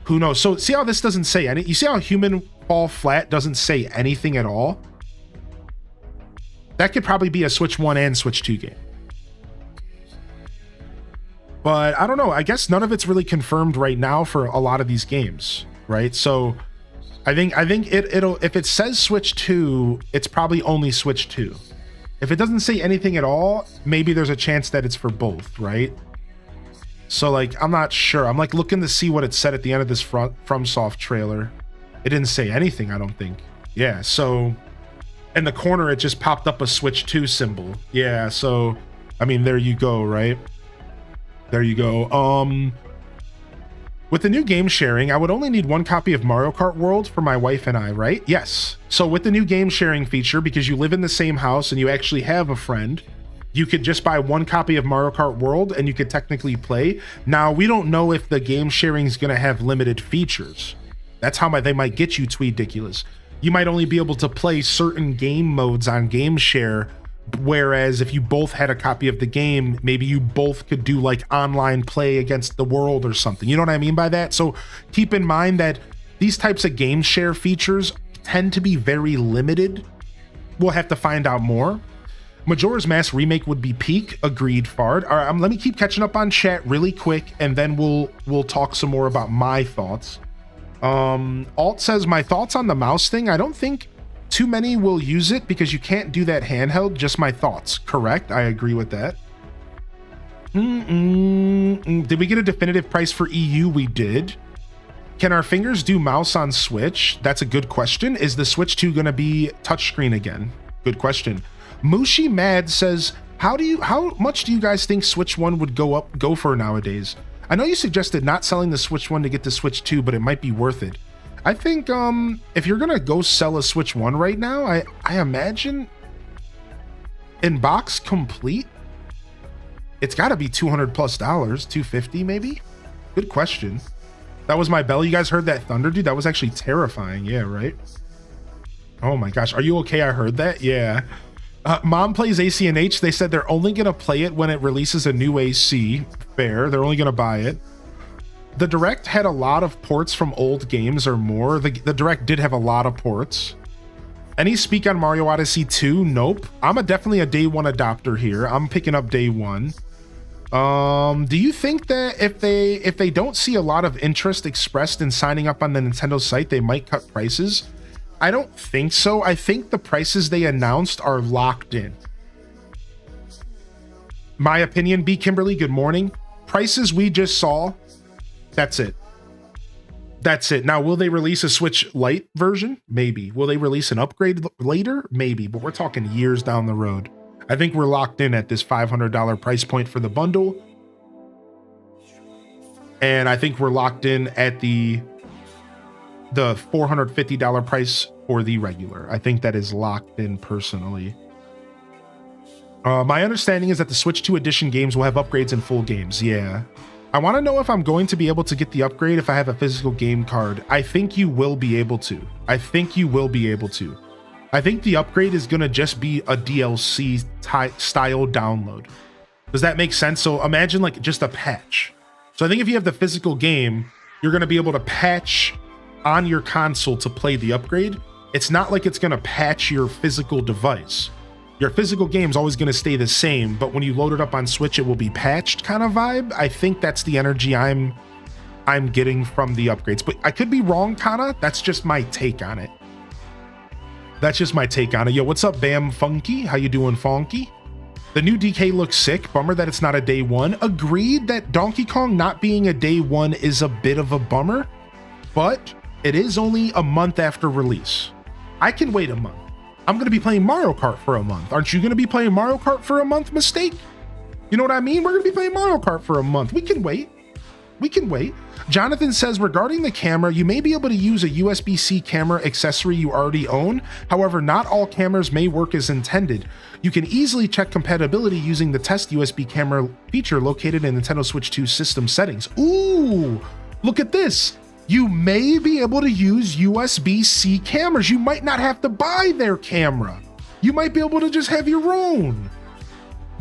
Speaker 2: who knows? So see how this doesn't say any, you see how Human Fall Flat doesn't say anything at all? That could probably be a Switch 1 and Switch 2 game. But I don't know, I guess none of it's really confirmed right now for a lot of these games, right? So I think it'll if it says Switch 2, it's probably only Switch 2. If it doesn't say anything at all, maybe there's a chance that it's for both, right? So like, I'm not sure. I'm like looking to see what it said at the end of this FromSoft trailer. It didn't say anything, I don't think. Yeah, so in the corner, it just popped up a Switch 2 symbol. Yeah, so, I mean, there you go, right? There you go. With the new game sharing, I would only need one copy of Mario Kart World for my wife and I, right? Yes. So with the new game sharing feature, because you live in the same house and you actually have a friend, you could just buy one copy of Mario Kart World and you could technically play. Now, we don't know if the game sharing is going to have limited features. That's how they might get you, Tweediculous. You might only be able to play certain game modes on Game Share, whereas if you both had a copy of the game, maybe you both could do like online play against the world or something. You know what I mean by that? So keep in mind that these types of game share features tend to be very limited. We'll have to find out more. Majora's Mask Remake would be peak. Agreed, Fard. All right, let me keep catching up on chat really quick, and then we'll talk some more about my thoughts. Alt says, my thoughts on the mouse thing. I don't think too many will use it because you can't do that handheld. Just my thoughts. Correct. I agree with that. Did we get a definitive price for EU? We did. Can our fingers do mouse on Switch? That's a good question. Is the Switch 2 going to be touchscreen again? Good question. Mushi Mad says, how much do you guys think Switch 1 would go for nowadays? I know you suggested not selling the Switch 1 to get the Switch 2, but it might be worth it. I think if you're gonna go sell a Switch 1 right now, I imagine in box complete, it's gotta be $200 plus, $250 maybe? Good question. That was my bell. You guys heard that thunder, dude? That was actually terrifying. Yeah, right? Oh my gosh. Are you okay? I heard that. Yeah. Mom plays AC&H. They said they're only gonna play it when it releases a new AC. Fair. They're only gonna buy it. The Direct had a lot of ports from old games or more. The Direct did have a lot of ports. Any speak on Mario Odyssey 2? Nope. I'm definitely a day one adopter here. I'm picking up day one. Do you think that if they don't see a lot of interest expressed in signing up on the Nintendo site, they might cut prices? I don't think so. I think the prices they announced are locked in. My opinion, B. Kimberly, good morning. Prices we just saw, that's it. That's it. Now, will they release a Switch Lite version? Maybe. Will they release an upgrade later? Maybe, but we're talking years down the road. I think we're locked in at this $500 price point for the bundle. And I think we're locked in at the $450 price for the regular. I think that is locked in personally. My understanding is that the Switch 2 edition games will have upgrades in full games. Yeah. I want to know if I'm going to be able to get the upgrade if I have a physical game card. I think you will be able to. I think the upgrade is going to just be a DLC style download. Does that make sense? So imagine like just a patch. So I think if you have the physical game, you're going to be able to patch on your console to play the upgrade. It's not like it's going to patch your physical device. Your physical game's always going to stay the same, but when you load it up on Switch, it will be patched kind of vibe. I think that's the energy I'm getting from the upgrades, but I could be wrong, Kana. That's just my take on it. Yo, what's up, Bam Funky? How you doing, Funky? The new DK looks sick. Bummer that it's not a day one. Agreed that Donkey Kong not being a day one is a bit of a bummer, but it is only a month after release. I can wait a month. I'm going to be playing Mario Kart for a month. Aren't you going to be playing Mario Kart for a month, Mistake? You know what I mean? We're going to be playing Mario Kart for a month. We can wait. Jonathan says, regarding the camera, you may be able to use a USB-C camera accessory you already own. However, not all cameras may work as intended. You can easily check compatibility using the test USB camera feature located in Nintendo Switch 2 system settings. Ooh, look at this. You may be able to use USB-C cameras. You might not have to buy their camera. You might be able to just have your own.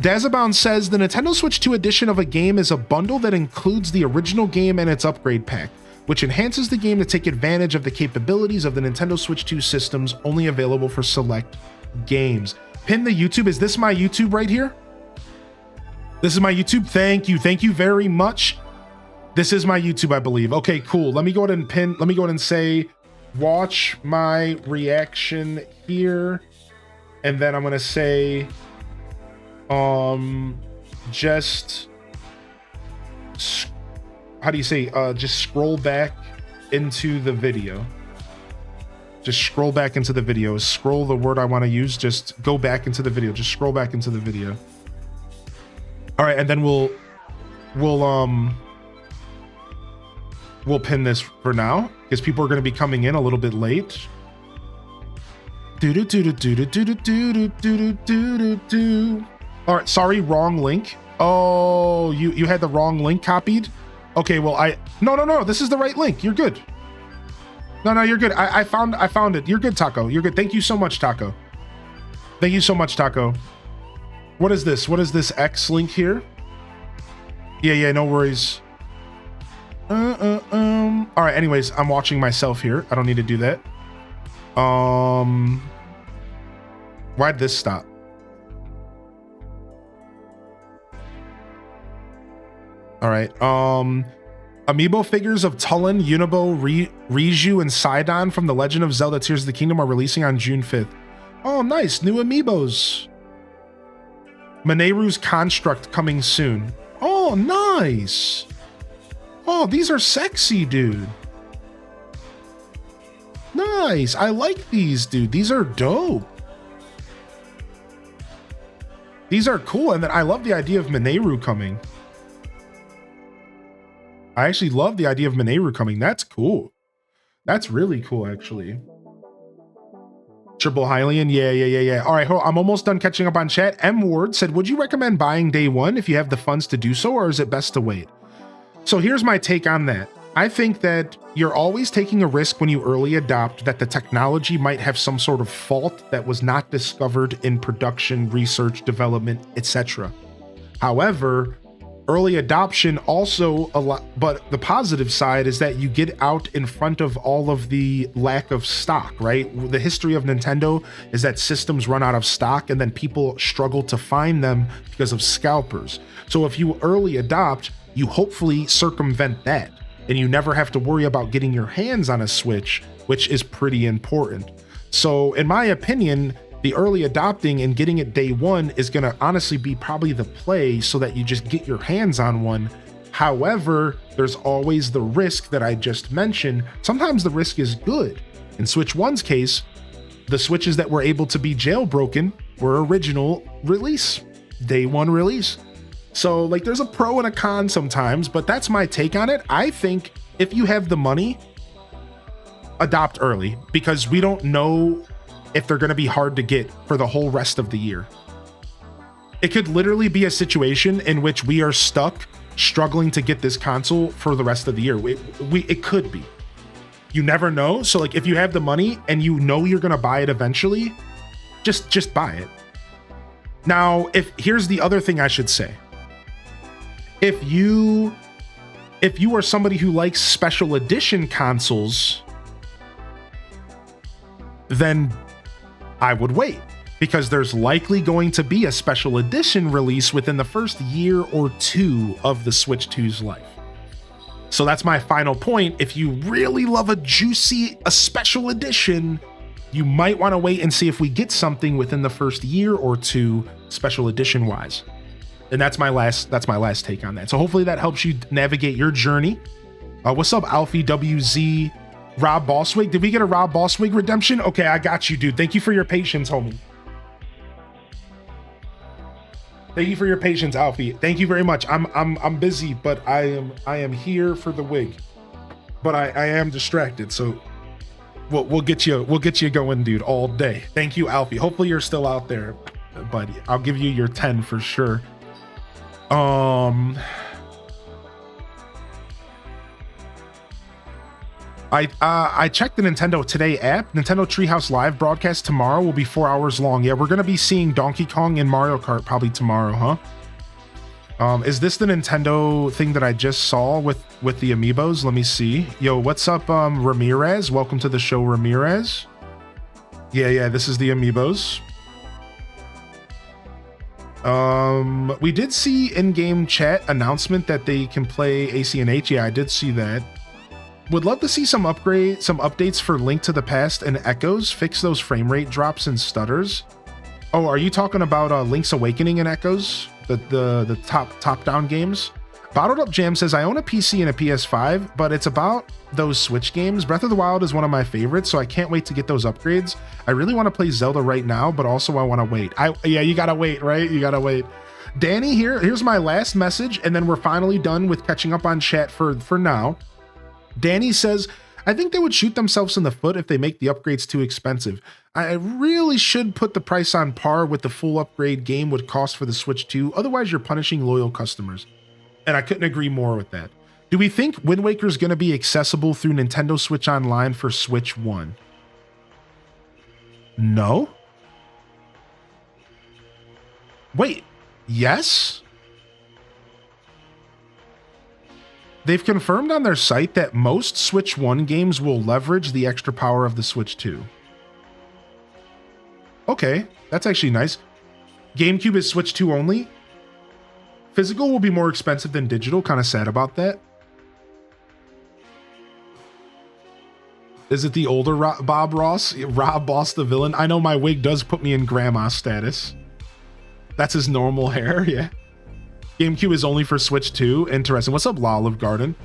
Speaker 2: Dazabound says the Nintendo Switch 2 edition of a game is a bundle that includes the original game and its upgrade pack, which enhances the game to take advantage of the capabilities of the Nintendo Switch 2 systems only available for select games. Pin the YouTube. Is this my YouTube right here? This is my YouTube. Thank you very much. This is my YouTube, I believe. Okay, cool. Let me go ahead and say watch my reaction here, and then I'm gonna say, just how do you say? Just scroll back into the video. Just scroll back into the video. Scroll the word I want to use. Just go back into the video. Just scroll back into the video. All right, and then we'll pin this for now because people are going to be coming in a little bit late. All right, sorry, wrong link. Oh, you had the wrong link copied. Okay, well no, this is the right link. You're good. No, you're good. I found it. You're good, Taco. You're good. Thank you so much, Taco. Thank you so much, Taco. What is this? What is this X link here? Yeah, no worries. All right, anyways, I'm watching myself here. I don't need to do that. Why'd this stop? All right. Amiibo figures of Tulin, Unibo, Riju, and Sidon from The Legend of Zelda Tears of the Kingdom are releasing on June 5th. Oh, nice. New Amiibos. Mineru's Construct coming soon. Oh, nice. Oh, these are sexy, dude. Nice. I like these, dude. These are dope. These are cool. And then I love the idea of Mineru coming. I actually love the idea of Mineru coming. That's cool. That's really cool, actually. Triple Hylian. Yeah. All right, I'm almost done catching up on chat. M Ward said, would you recommend buying day one if you have the funds to do so, or is it best to wait? So here's my take on that. I think that you're always taking a risk when you early adopt that the technology might have some sort of fault that was not discovered in production, research, development, etc. However, early adoption also but the positive side is that you get out in front of all of the lack of stock, right? The history of Nintendo is that systems run out of stock and then people struggle to find them because of scalpers. So if you early adopt, you hopefully circumvent that and you never have to worry about getting your hands on a Switch, which is pretty important. So in my opinion, the early adopting and getting it day one is going to honestly be probably the play so that you just get your hands on one. However, there's always the risk that I just mentioned. Sometimes the risk is good. In Switch 1's case, the Switches that were able to be jailbroken were original release, day one release. So like there's a pro and a con sometimes, but that's my take on it. I think if you have the money, adopt early because we don't know if they're going to be hard to get for the whole rest of the year. It could literally be a situation in which we are stuck struggling to get this console for the rest of the year. It could be. You never know. So like if you have the money and you know you're going to buy it eventually, just buy it. Now, here's the other thing I should say. If you are somebody who likes special edition consoles, then I would wait because there's likely going to be a special edition release within the first year or two of the Switch 2's life. So that's my final point. If you really love a special edition, you might want to wait and see if we get something within the first year or two special edition wise. And that's my last take on that. So hopefully that helps you navigate your journey. What's up, Alfie WZ? Rob Bosswig? Did we get a Rob Bosswig redemption? Okay, I got you, dude. Thank you for your patience, homie. Thank you for your patience, Alfie. Thank you very much. I'm busy, but I am here for the wig. But I am distracted, so we'll get you going, dude, all day. Thank you, Alfie. Hopefully you're still out there, buddy. I'll give you your 10 for sure. I checked the Nintendo Today app. Nintendo Treehouse Live broadcast tomorrow will be 4 hours long. Yeah, we're gonna be seeing Donkey Kong and Mario Kart probably tomorrow, huh? Is this the Nintendo thing that I just saw with the amiibos? Let me see. Yo, what's up, Ramirez? Welcome to the show, Ramirez. Yeah, this is the amiibos. We did see in-game chat announcement that they can play ACNH. Yeah, I did see that. Would love to see some updates for Link to the Past and Echoes. Fix those frame rate drops and stutters. Oh, are you talking about Link's Awakening and Echoes? The top-down games? Bottled Up Jam says, I own a PC and a PS5, but it's about those Switch games. Breath of the Wild is one of my favorites, so I can't wait to get those upgrades. I really want to play Zelda right now, but also I want to wait. Yeah, you gotta wait, right? You gotta wait. Danny, here's my last message, and then we're finally done with catching up on chat for now. Danny says, I think they would shoot themselves in the foot if they make the upgrades too expensive. I really should put the price on par with the full upgrade game would cost for the Switch 2. Otherwise, you're punishing loyal customers. And I couldn't agree more with that. Do we think Wind Waker is going to be accessible through Nintendo Switch Online for Switch 1? No? Wait, yes? They've confirmed on their site that most Switch 1 games will leverage the extra power of the Switch 2. Okay, that's actually nice. GameCube is Switch 2 only. Physical will be more expensive than digital. Kind of sad about that. Is it the older Bob Ross? Rob Boss the villain? I know my wig does put me in grandma status. That's his normal hair, yeah. GameCube is only for Switch 2. Interesting. What's up, Olive Garden?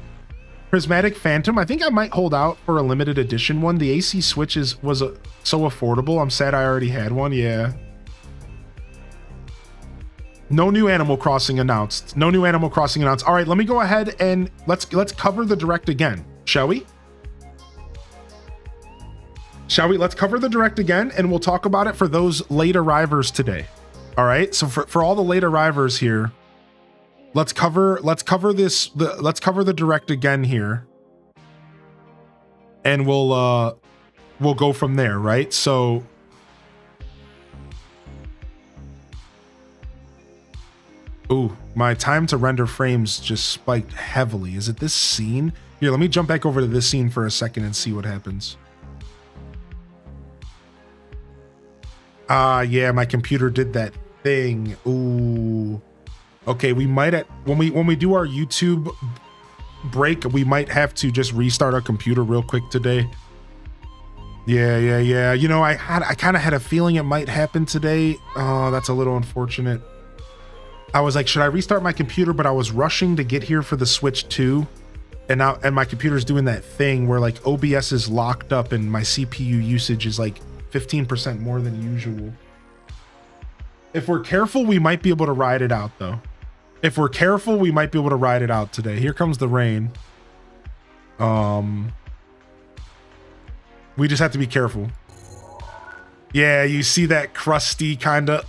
Speaker 2: Prismatic Phantom. I think I might hold out for a limited edition one. The AC Switch was so affordable. I'm sad I already had one. Yeah. No new Animal Crossing announced. No new Animal Crossing announced. All right, let me go ahead and let's cover the Direct again, shall we? Shall we? Let's cover the Direct again, and we'll talk about it for those late arrivers today. All right. So for all the late arrivers here, let's cover the Direct again here, and we'll go from there. Right. So. Ooh, my time to render frames just spiked heavily. Is it this scene? Here, let me jump back over to this scene for a second and see what happens. Yeah, my computer did that thing. Ooh. Okay, we might when we do our YouTube break, we might have to just restart our computer real quick today. Yeah. You know, I kind of had a feeling it might happen today. Oh, that's a little unfortunate. I was like, should I restart my computer? But I was rushing to get here for the Switch 2. And my computer's doing that thing where like OBS is locked up and my CPU usage is like 15% more than usual. If we're careful, we might be able to ride it out though. If we're careful, we might be able to ride it out today. Here comes the rain. We just have to be careful. Yeah, you see that crusty kind of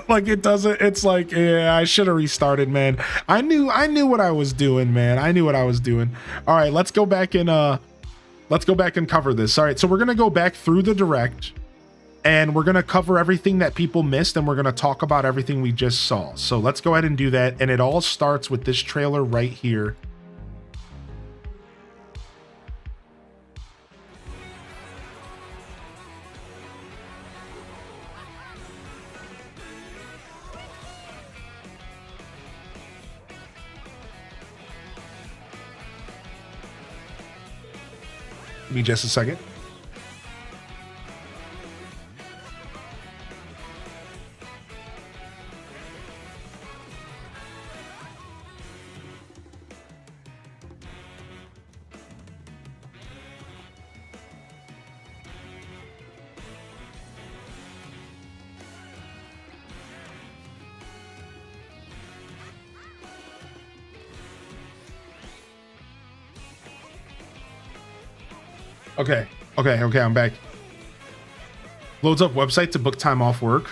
Speaker 2: like it doesn't. It's like, yeah, I should have restarted, man. I knew what I was doing, man. I knew what I was doing. All right, let's go back and cover this. All right, so we're gonna go back through the Direct, and we're gonna cover everything that people missed, and we're gonna talk about everything we just saw. So let's go ahead and do that, and it all starts with this trailer right here. Give me just a second. Okay, I'm back. Loads up website to book time off work.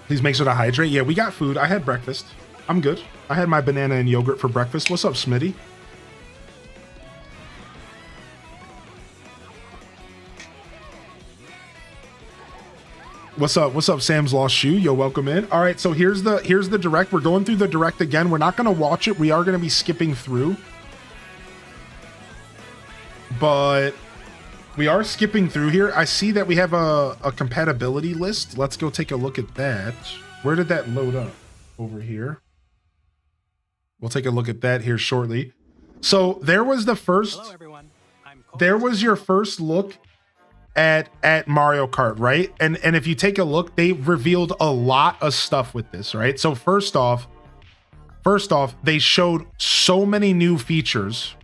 Speaker 2: Please make sure to hydrate. Yeah, we got food. I had breakfast. I'm good. I had my banana and yogurt for breakfast. What's up, Smitty? What's up, Sam's Lost Shoe? Yo, welcome in. All right, so here's the Direct. We're going through the Direct again. We're not going to watch it. We are going to be skipping through. But we are skipping through here. I see that we have a compatibility list. Let's go take a look at that. Where did that load up? Over here. We'll take a look at that here shortly. So there was the first.
Speaker 7: Hello, everyone.
Speaker 2: There was your first look at Mario Kart, right? And if you take a look, they revealed a lot of stuff with this, right? So first off, they showed so many new features.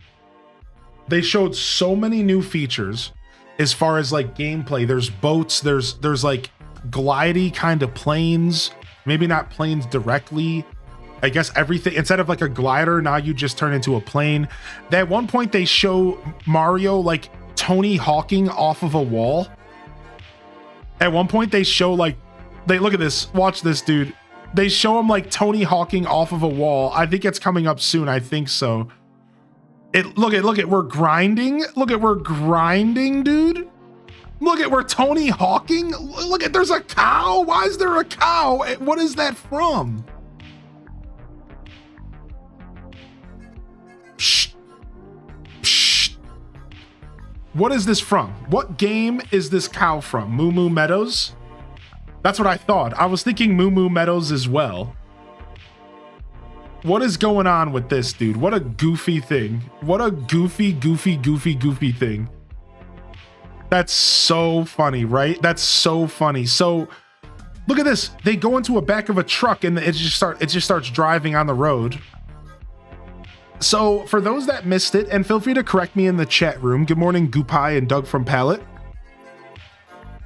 Speaker 2: They showed so many new features as far as like gameplay. There's boats, there's like glidey kind of planes, maybe not planes directly. I guess everything, instead of like a glider, now you just turn into a plane. At one point they show Mario like Tony Hawking off of a wall. At one point they show like, look at this, watch this, dude. They show him like Tony Hawking off of a wall. I think it's coming up soon. I think so. Look at, we're grinding. Look at, we're grinding, dude. Look at, we're Tony Hawking. Look at, there's a cow. Why is there a cow? What is that from? Shh. Shh. What is this from? What game is this cow from? Moo Moo Meadows? That's what I thought. I was thinking Moo Moo Meadows as well. What is going on with this, dude? What a goofy thing. What a goofy thing. That's so funny, right? That's so funny. So look at this. They go into a back of a truck and it just starts driving on the road. So for those that missed it, and feel free to correct me in the chat room. Good morning, Goopai and Doug from Pallet.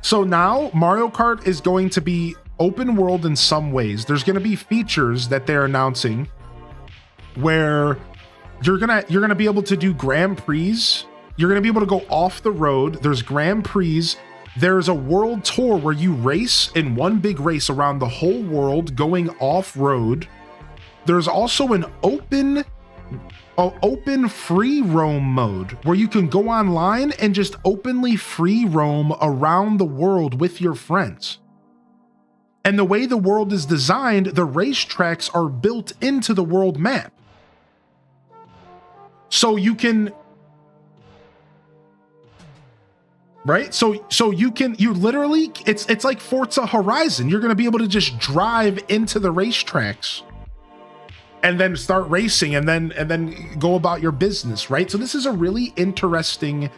Speaker 2: So now Mario Kart is going to be open world in some ways. There's going to be features that they're announcing where you're gonna be able to do Grand Prix. You're gonna be able to go off the road. There's Grand Prix. There's a world tour where you race in one big race around the whole world going off road. There's also an open free roam mode where you can go online and just openly free roam around the world with your friends. And the way the world is designed, the racetracks are built into the world map. So you can, right? So you literally, it's like Forza Horizon. You're going to be able to just drive into the racetracks and then start racing and then go about your business, right? So this is a really interesting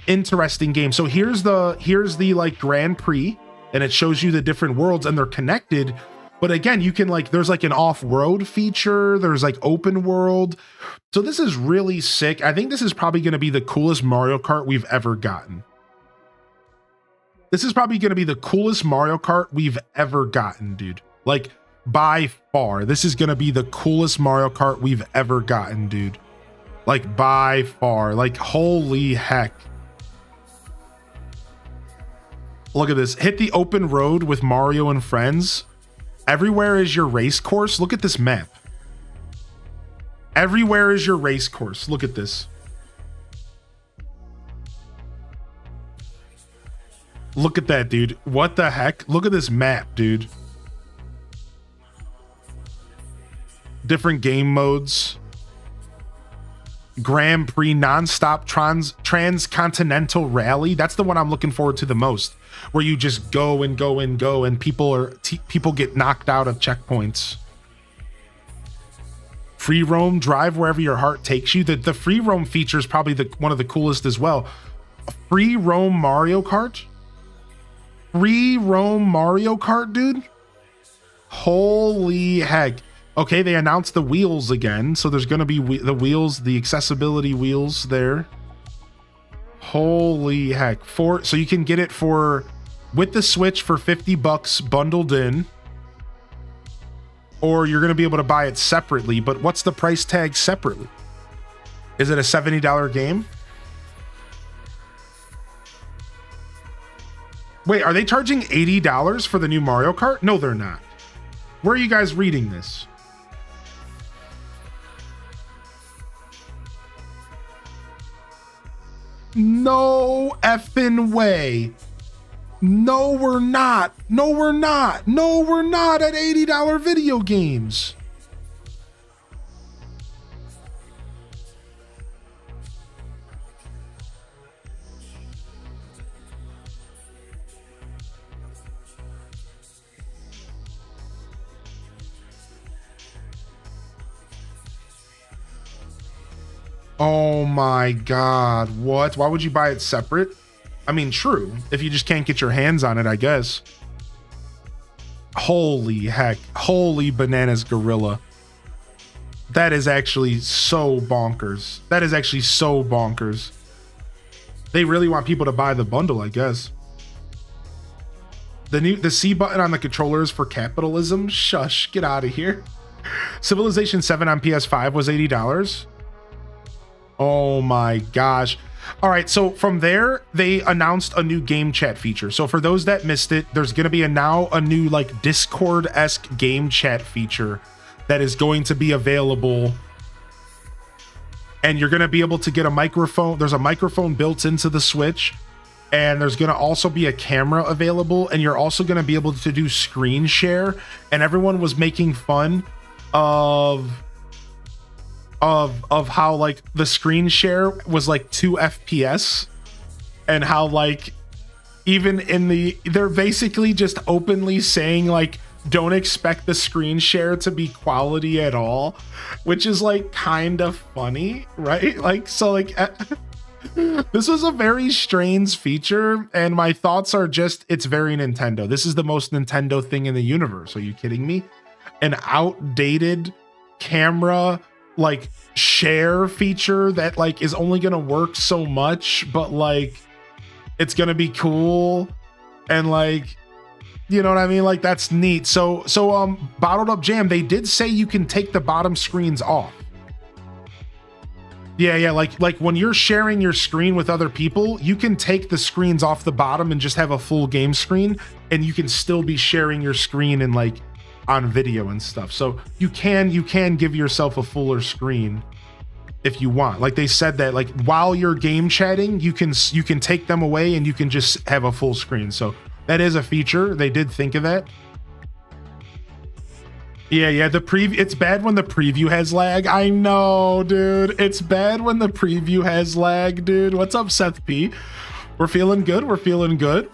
Speaker 2: game. So here's the like Grand Prix, and it shows you the different worlds and they're connected. But again, you can like, there's like an off-road feature. There's like open world. So this is really sick. I think this is probably going to be the coolest Mario Kart we've ever gotten. This is probably going to be the coolest Mario Kart we've ever gotten, dude. Like by far, this is going to be the coolest Mario Kart we've ever gotten, dude. Like by far, like holy heck. Look at this. Hit the open road with Mario and friends. Everywhere is your race course. Look at this map. Everywhere is your race course. Look at this. Look at that, dude. What the heck? Look at this map, dude. Different game modes. Grand Prix non-stop transcontinental rally. That's the one I'm looking forward to the most, where you just go and go and go and people get knocked out of checkpoints. Free roam, drive wherever your heart takes you. The free roam feature is probably one of the coolest as well. Free roam Mario Kart. Free roam Mario Kart, dude. Holy heck. Okay, they announced the wheels again, so there's going to be the wheels, the accessibility wheels there. Holy heck. So you can get it with the Switch for $50 bundled in, or you're going to be able to buy it separately. But what's the price tag separately? Is it a $70 game? Wait, are they charging $80 for the new Mario Kart? No, they're not. Where are you guys reading this? No effing way. No, we're not. No, we're not. No, we're not at $80 video games. Oh my God, what? Why would you buy it separate? I mean, true, if you just can't get your hands on it, I guess. Holy heck, holy bananas, Gorilla. That is actually so bonkers. That is actually so bonkers. They really want people to buy the bundle, I guess. The C button on the controller is for capitalism. Shush, get out of here. Civilization 7 on PS5 was $80. Oh my gosh. All right, so from there, they announced a new game chat feature. So for those that missed it, there's going to be now a new like Discord-esque game chat feature that is going to be available. And you're going to be able to get a microphone. There's a microphone built into the Switch. And there's going to also be a camera available. And you're also going to be able to do screen share. And everyone was making fun of how like the screen share was like 2 FPS. And how like even in they're basically just openly saying like, don't expect the screen share to be quality at all, which is like kind of funny, right? Like, so like this was a very strange feature, and my thoughts are just, it's very Nintendo. This is the most Nintendo thing in the universe. Are you kidding me? An outdated camera like share feature that like is only gonna work so much, but like it's gonna be cool and like, you know what I mean? Like, that's neat. So Bottled Up Jam, they did say you can take the bottom screens off. Yeah, like when you're sharing your screen with other people, you can take the screens off the bottom and just have a full game screen, and you can still be sharing your screen and like on video and stuff. So you can give yourself a fuller screen if you want. Like they said that like while you're game chatting, you can take them away and you can just have a full screen. So that is a feature. They did think of that. Yeah, the preview. It's bad when the preview has lag. I know, dude. It's bad when the preview has lag, dude. What's up, Seth P? We're feeling good. We're feeling good.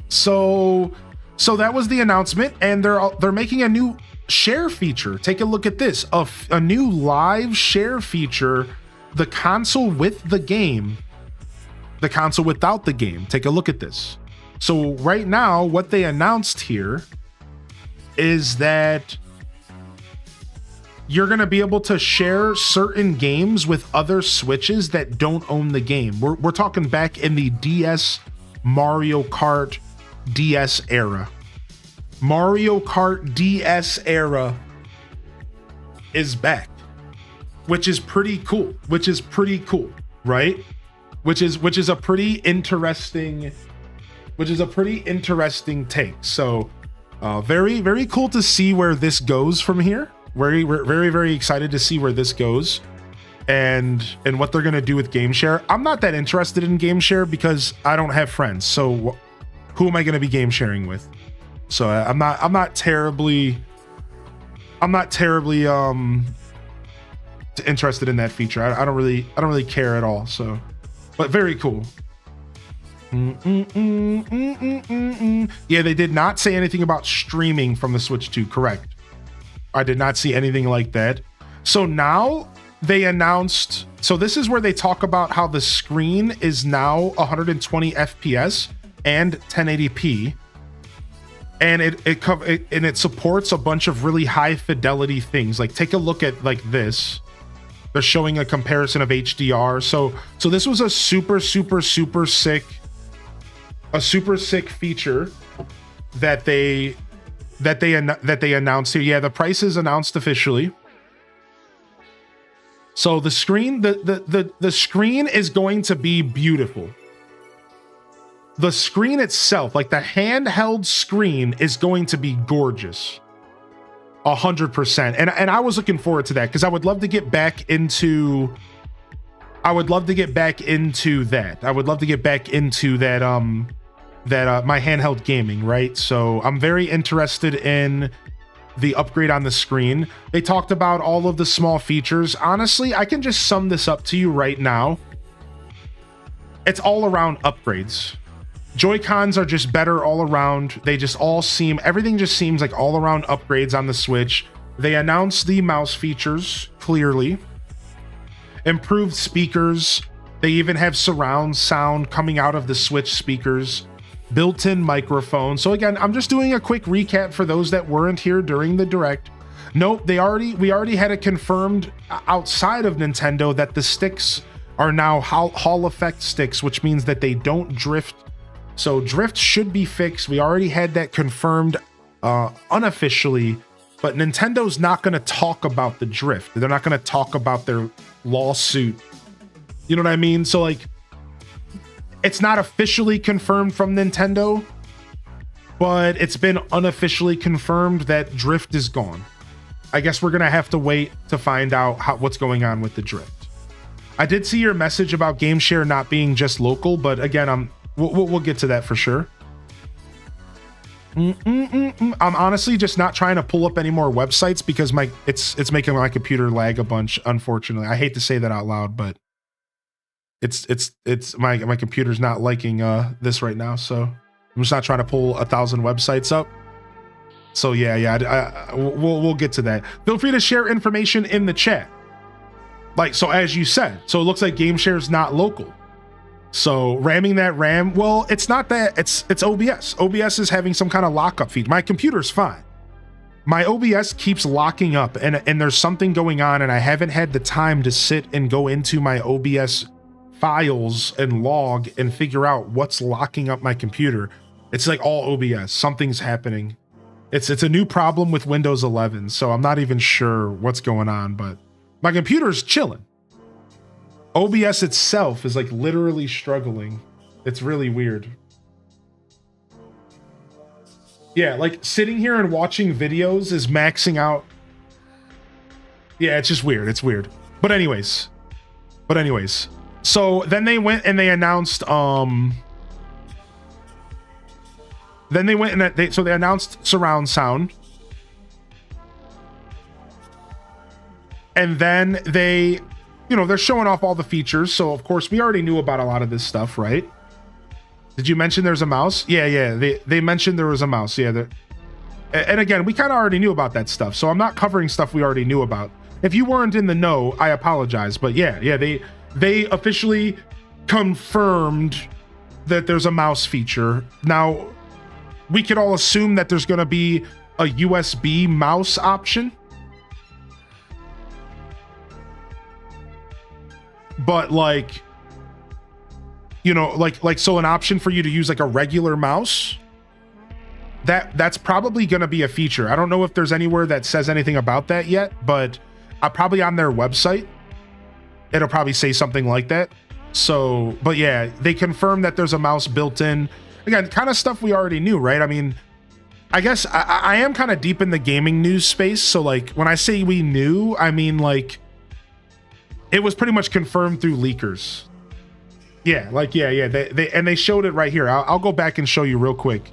Speaker 2: So that was the announcement, and they're making a new share feature. Take a look at this. A new live share feature. The console with the game. The console without the game. Take a look at this. So right now, what they announced here is that you're going to be able to share certain games with other Switches that don't own the game. We're talking back in the DS Mario Kart DS era. Mario Kart DS era is back, which is pretty cool. Right? Which is a pretty interesting take. So very, very cool to see where this goes from here. We're very, very excited to see where this goes and what they're going to do with game share. I'm not that interested in game share because I don't have friends. So who am I going to be game sharing with? So I'm not terribly interested in that feature. I don't really care at all. So, but very cool. Yeah, they did not say anything about streaming from the Switch 2, correct? I did not see anything like that. So now they announced, so this is where they talk about how the screen is now 120 FPS and 1080p. And it supports a bunch of really high fidelity things. Like take a look at like this. They're showing a comparison of HDR. So this was a super sick feature that they announced here. Yeah, the price is announced officially. So the screen, the screen is going to be beautiful. The screen itself, like the handheld screen, is going to be gorgeous. 100%. And I was looking forward to that because I would love to get back into that. I would love to get back into that my handheld gaming, right? So I'm very interested in the upgrade on the screen. They talked about all of the small features. Honestly, I can just sum this up to you right now. It's all around upgrades. Joy-Cons are just better all around. Everything just seems like all around upgrades on the Switch. They announced the mouse features clearly. improved speakers. They even have surround sound coming out of the Switch speakers, built-in microphone. So again, I'm just doing a quick recap for those that weren't here during the Direct. Nope, we already had it confirmed outside of Nintendo that the sticks are now Hall effect sticks, which means that they don't drift. So drift should be fixed. We already had that confirmed unofficially, but Nintendo's not going to talk about the drift. They're not going to talk about their lawsuit. You know what I mean? So like, it's not officially confirmed from Nintendo, but it's been unofficially confirmed that drift is gone. I guess we're going to have to wait to find out what's going on with the drift. I did see your message about game share not being just local, but again, we'll get to that for sure. I'm honestly just not trying to pull up any more websites because it's making my computer lag a bunch. Unfortunately, I hate to say that out loud, but it's my computer's not liking this right now, so I'm just not trying to pull 1,000 websites up. So yeah, we'll get to that. Feel free to share information in the chat. Like, so as you said, so it looks like game share is not local. So ramming that RAM, well, it's not that, it's OBS. OBS is having some kind of lockup feed. My computer's fine. My OBS keeps locking up and there's something going on and I haven't had the time to sit and go into my OBS files and log and figure out what's locking up my computer. It's like all OBS, something's happening. It's a new problem with Windows 11, so I'm not even sure what's going on, but my computer's chilling. OBS itself is like literally struggling. It's really weird. Yeah, like sitting here and watching videos is maxing out. Yeah, it's just weird. It's weird. But anyways. So then they went and they announced they announced surround sound. And then they, they're showing off all the features. So of course we already knew about a lot of this stuff, right? Did you mention there's a mouse? Yeah. They mentioned there was a mouse. Yeah. And again, we kind of already knew about that stuff. So I'm not covering stuff we already knew about. If you weren't in the know, I apologize. But yeah, they officially confirmed that there's a mouse feature. Now, we could all assume that there's going to be a USB mouse option. But like, so an option for you to use like a regular mouse, that's probably going to be a feature. I don't know if there's anywhere that says anything about that yet, but probably on their website, it'll probably say something like that. So, but yeah, they confirmed that there's a mouse built in. Again, kind of stuff we already knew, right? I mean, I guess I am kind of deep in the gaming news space. So like when I say we knew, I mean like it was pretty much confirmed through leakers. Yeah, like, yeah. They showed it right here. I'll go back and show you real quick.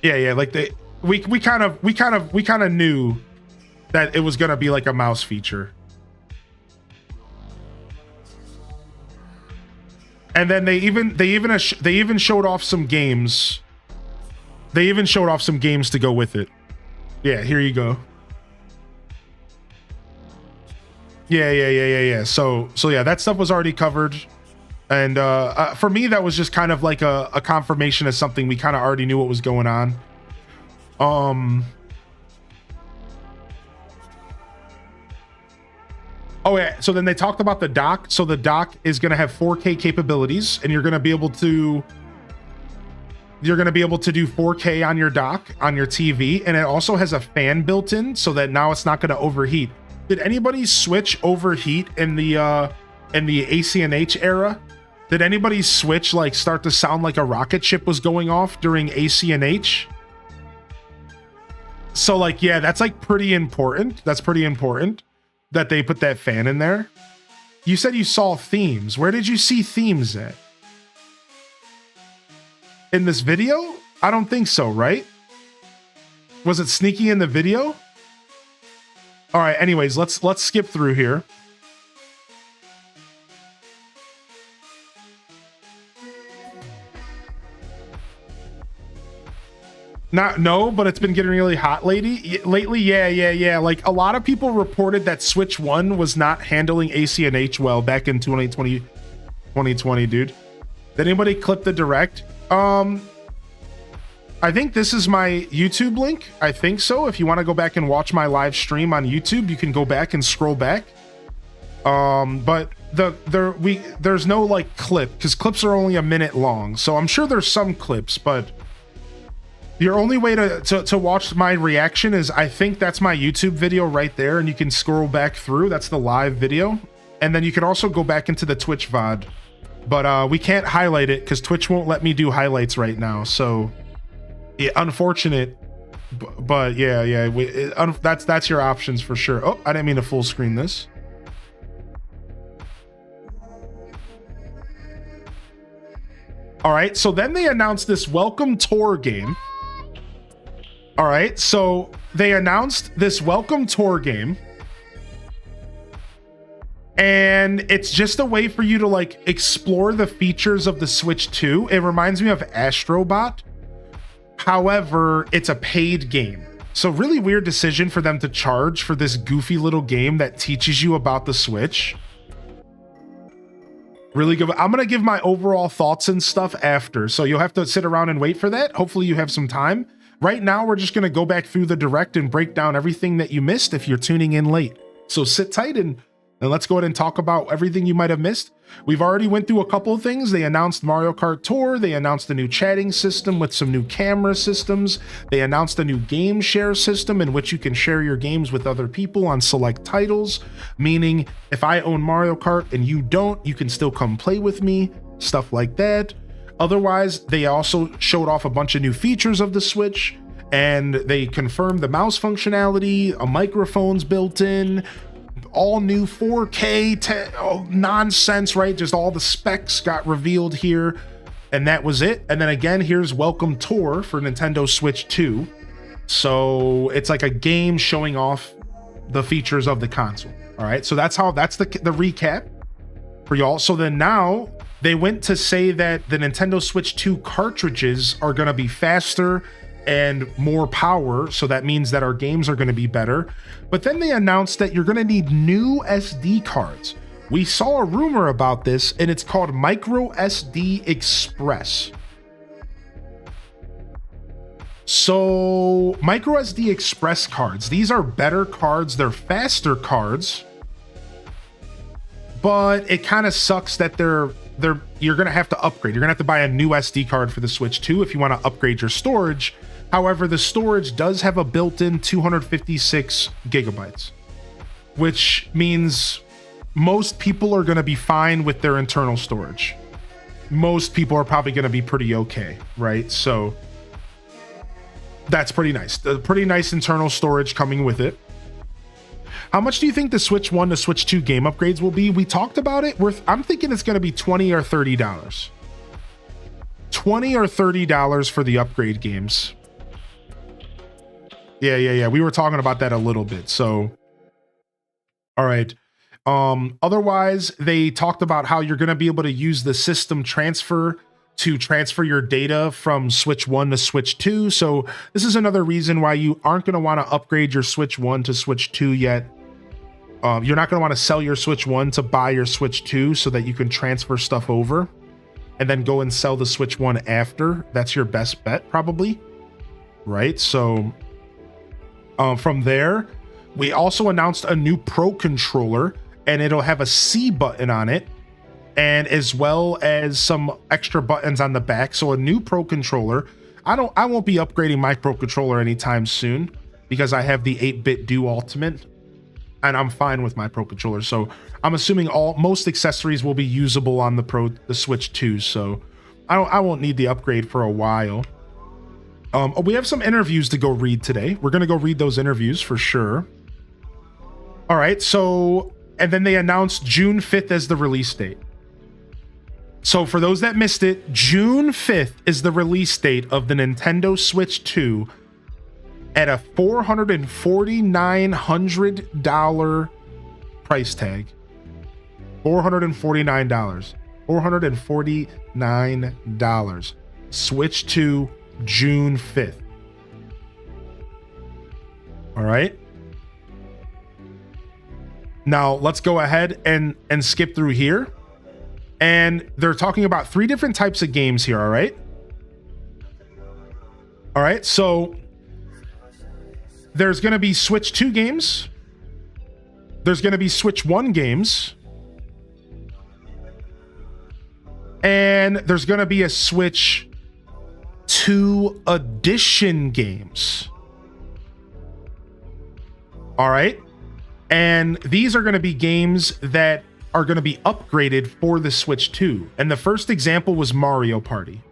Speaker 2: Yeah, like we kind of knew that it was gonna be like a mouse feature. And then they even showed off some games. They even showed off some games to go with it. Yeah, here you go. Yeah. So yeah, that stuff was already covered. And for me, that was just kind of like a confirmation of something we kind of already knew what was going on. Oh yeah, so then they talked about the dock. So the dock is going to have 4K capabilities, and you're going to be able to do 4K on your dock, on your TV, and it also has a fan built in so that now it's not going to overheat. Did anybody Switch overheat in the ACNH era? Did anybody's Switch like start to sound like a rocket ship was going off during ACNH? So like, yeah, that's like pretty important. That's pretty important that they put that fan in there. You said you saw themes. Where did you see themes at? In this video? I don't think so, right? Was it sneaky in the video? All right, anyways, let's skip through here. No, but it's been getting really hot lately. Yeah. Like a lot of people reported that Switch 1 was not handling ACNH well back in 2020, dude. Did anybody clip the direct? I think this is my YouTube link. I think so. If you want to go back and watch my live stream on YouTube, you can go back and scroll back. But there's no like clip, because clips are only a minute long. So I'm sure there's some clips, but your only way to watch my reaction is, I think that's my YouTube video right there, and you can scroll back through. That's the live video. And then you can also go back into the Twitch VOD. But we can't highlight it because Twitch won't let me do highlights right now. So yeah, unfortunate. But yeah, that's your options for sure. Oh, I didn't mean to full screen this. All right, so then they announced this Welcome Tour game. All right, so they announced this Welcome Tour game. And it's just a way for you to like explore the features of the Switch 2. It reminds me of Astrobot. However, it's a paid game. So really weird decision for them to charge for this goofy little game that teaches you about the Switch. Really good. I'm going to give my overall thoughts and stuff after. So you'll have to sit around and wait for that. Hopefully you have some time. Right now, we're just going to go back through the direct and break down everything that you missed if you're tuning in late. So sit tight and let's go ahead and talk about everything you might have missed. We've already went through a couple of things. They announced Mario Kart Tour. They announced a new chatting system with some new camera systems. They announced a new game share system in which you can share your games with other people on select titles, meaning if I own Mario Kart and you don't, you can still come play with me, stuff like that. Otherwise, they also showed off a bunch of new features of the Switch, and they confirmed the mouse functionality, a microphone's built in, all new 4K nonsense, right? Just all the specs got revealed here, and that was it. And then again, here's Welcome Tour for Nintendo Switch 2. So it's like a game showing off the features of the console. All right, so that's the recap for y'all. So then now they went to say that the Nintendo Switch 2 cartridges are going to be faster and more power, so that means that our games are going to be better. But then they announced that you're going to need new SD cards. We saw a rumor about this, and it's called Micro SD Express. So Micro SD Express cards, these are better cards, they're faster cards, but it kind of sucks that you're going to have to upgrade. You're going to have to buy a new SD card for the Switch 2 if you want to upgrade your storage. However, the storage does have a built-in 256 gigabytes, which means most people are going to be fine with their internal storage. Most people are probably going to be pretty okay, right? So that's pretty nice. The pretty nice internal storage coming with it. How much do you think the Switch 1 to Switch 2 game upgrades will be? We talked about it. I'm thinking it's going to be $20 or $30. $20 or $30 for the upgrade games. Yeah. We were talking about that a little bit. So, all right. Otherwise, they talked about how you're going to be able to use the system transfer to transfer your data from Switch 1 to Switch 2. So this is another reason why you aren't going to want to upgrade your Switch 1 to Switch 2 yet. You're not going to want to sell your Switch 1 to buy your Switch 2 so that you can transfer stuff over and then go and sell the Switch 1 after. That's your best bet, probably. Right? So from there, we also announced a new Pro Controller, and it'll have a C button on it, and as well as some extra buttons on the back. So a new Pro Controller. I won't be upgrading my Pro Controller anytime soon because I have the 8-bit Do Ultimate, and I'm fine with my Pro Controller. So I'm assuming most accessories will be usable on the Switch 2. So I won't need the upgrade for a while. We have some interviews to go read today. We're going to go read those interviews for sure. All right. So, and then they announced June 5th as the release date. So for those that missed it, June 5th is the release date of the Nintendo Switch 2 at a $4,900 price tag. $449. $449. Switch 2, June 5th. All right. Now let's go ahead and skip through here. And they're talking about 3 different types of games here. All right. All right. So there's going to be Switch 2 games. There's going to be Switch 1 games. And there's going to be a Switch 2 edition games. All right. And these are going to be games that are going to be upgraded for the Switch 2. And the first example was Mario Party.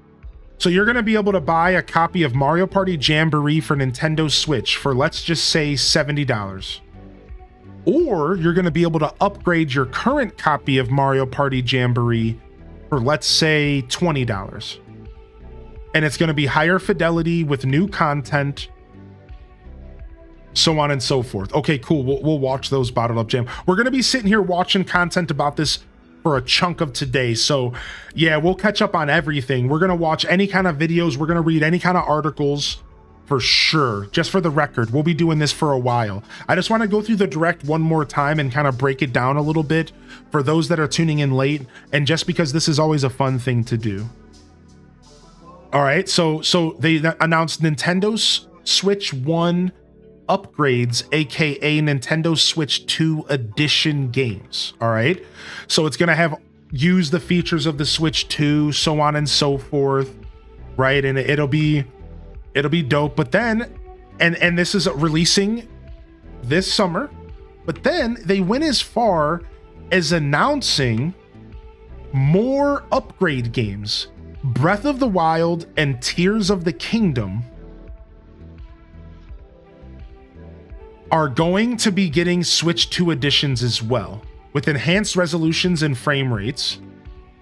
Speaker 2: So you're going to be able to buy a copy of Mario Party Jamboree for Nintendo Switch for, let's just say, $70. Or you're going to be able to upgrade your current copy of Mario Party Jamboree for, let's say, $20. And it's going to be higher fidelity with new content, so on and so forth. Okay, cool. We'll watch those Bottled Up Jam. We're going to be sitting here watching content about this for a chunk of today. So yeah, we'll catch up on everything. We're going to watch any kind of videos. We're going to read any kind of articles for sure. Just for the record, we'll be doing this for a while. I just want to go through the Direct one more time and kind of break it down a little bit for those that are tuning in late. And just because this is always a fun thing to do. All right. So they announced Nintendo's Switch 1 upgrades, aka Nintendo Switch 2 edition games. All right, so it's gonna have use the features of the Switch 2, so on and so forth, right? And it'll be dope. But then, and this is releasing this summer, but then they went as far as announcing more upgrade games. Breath of the Wild and Tears of the Kingdom are going to be getting Switch 2 editions as well, with enhanced resolutions and frame rates.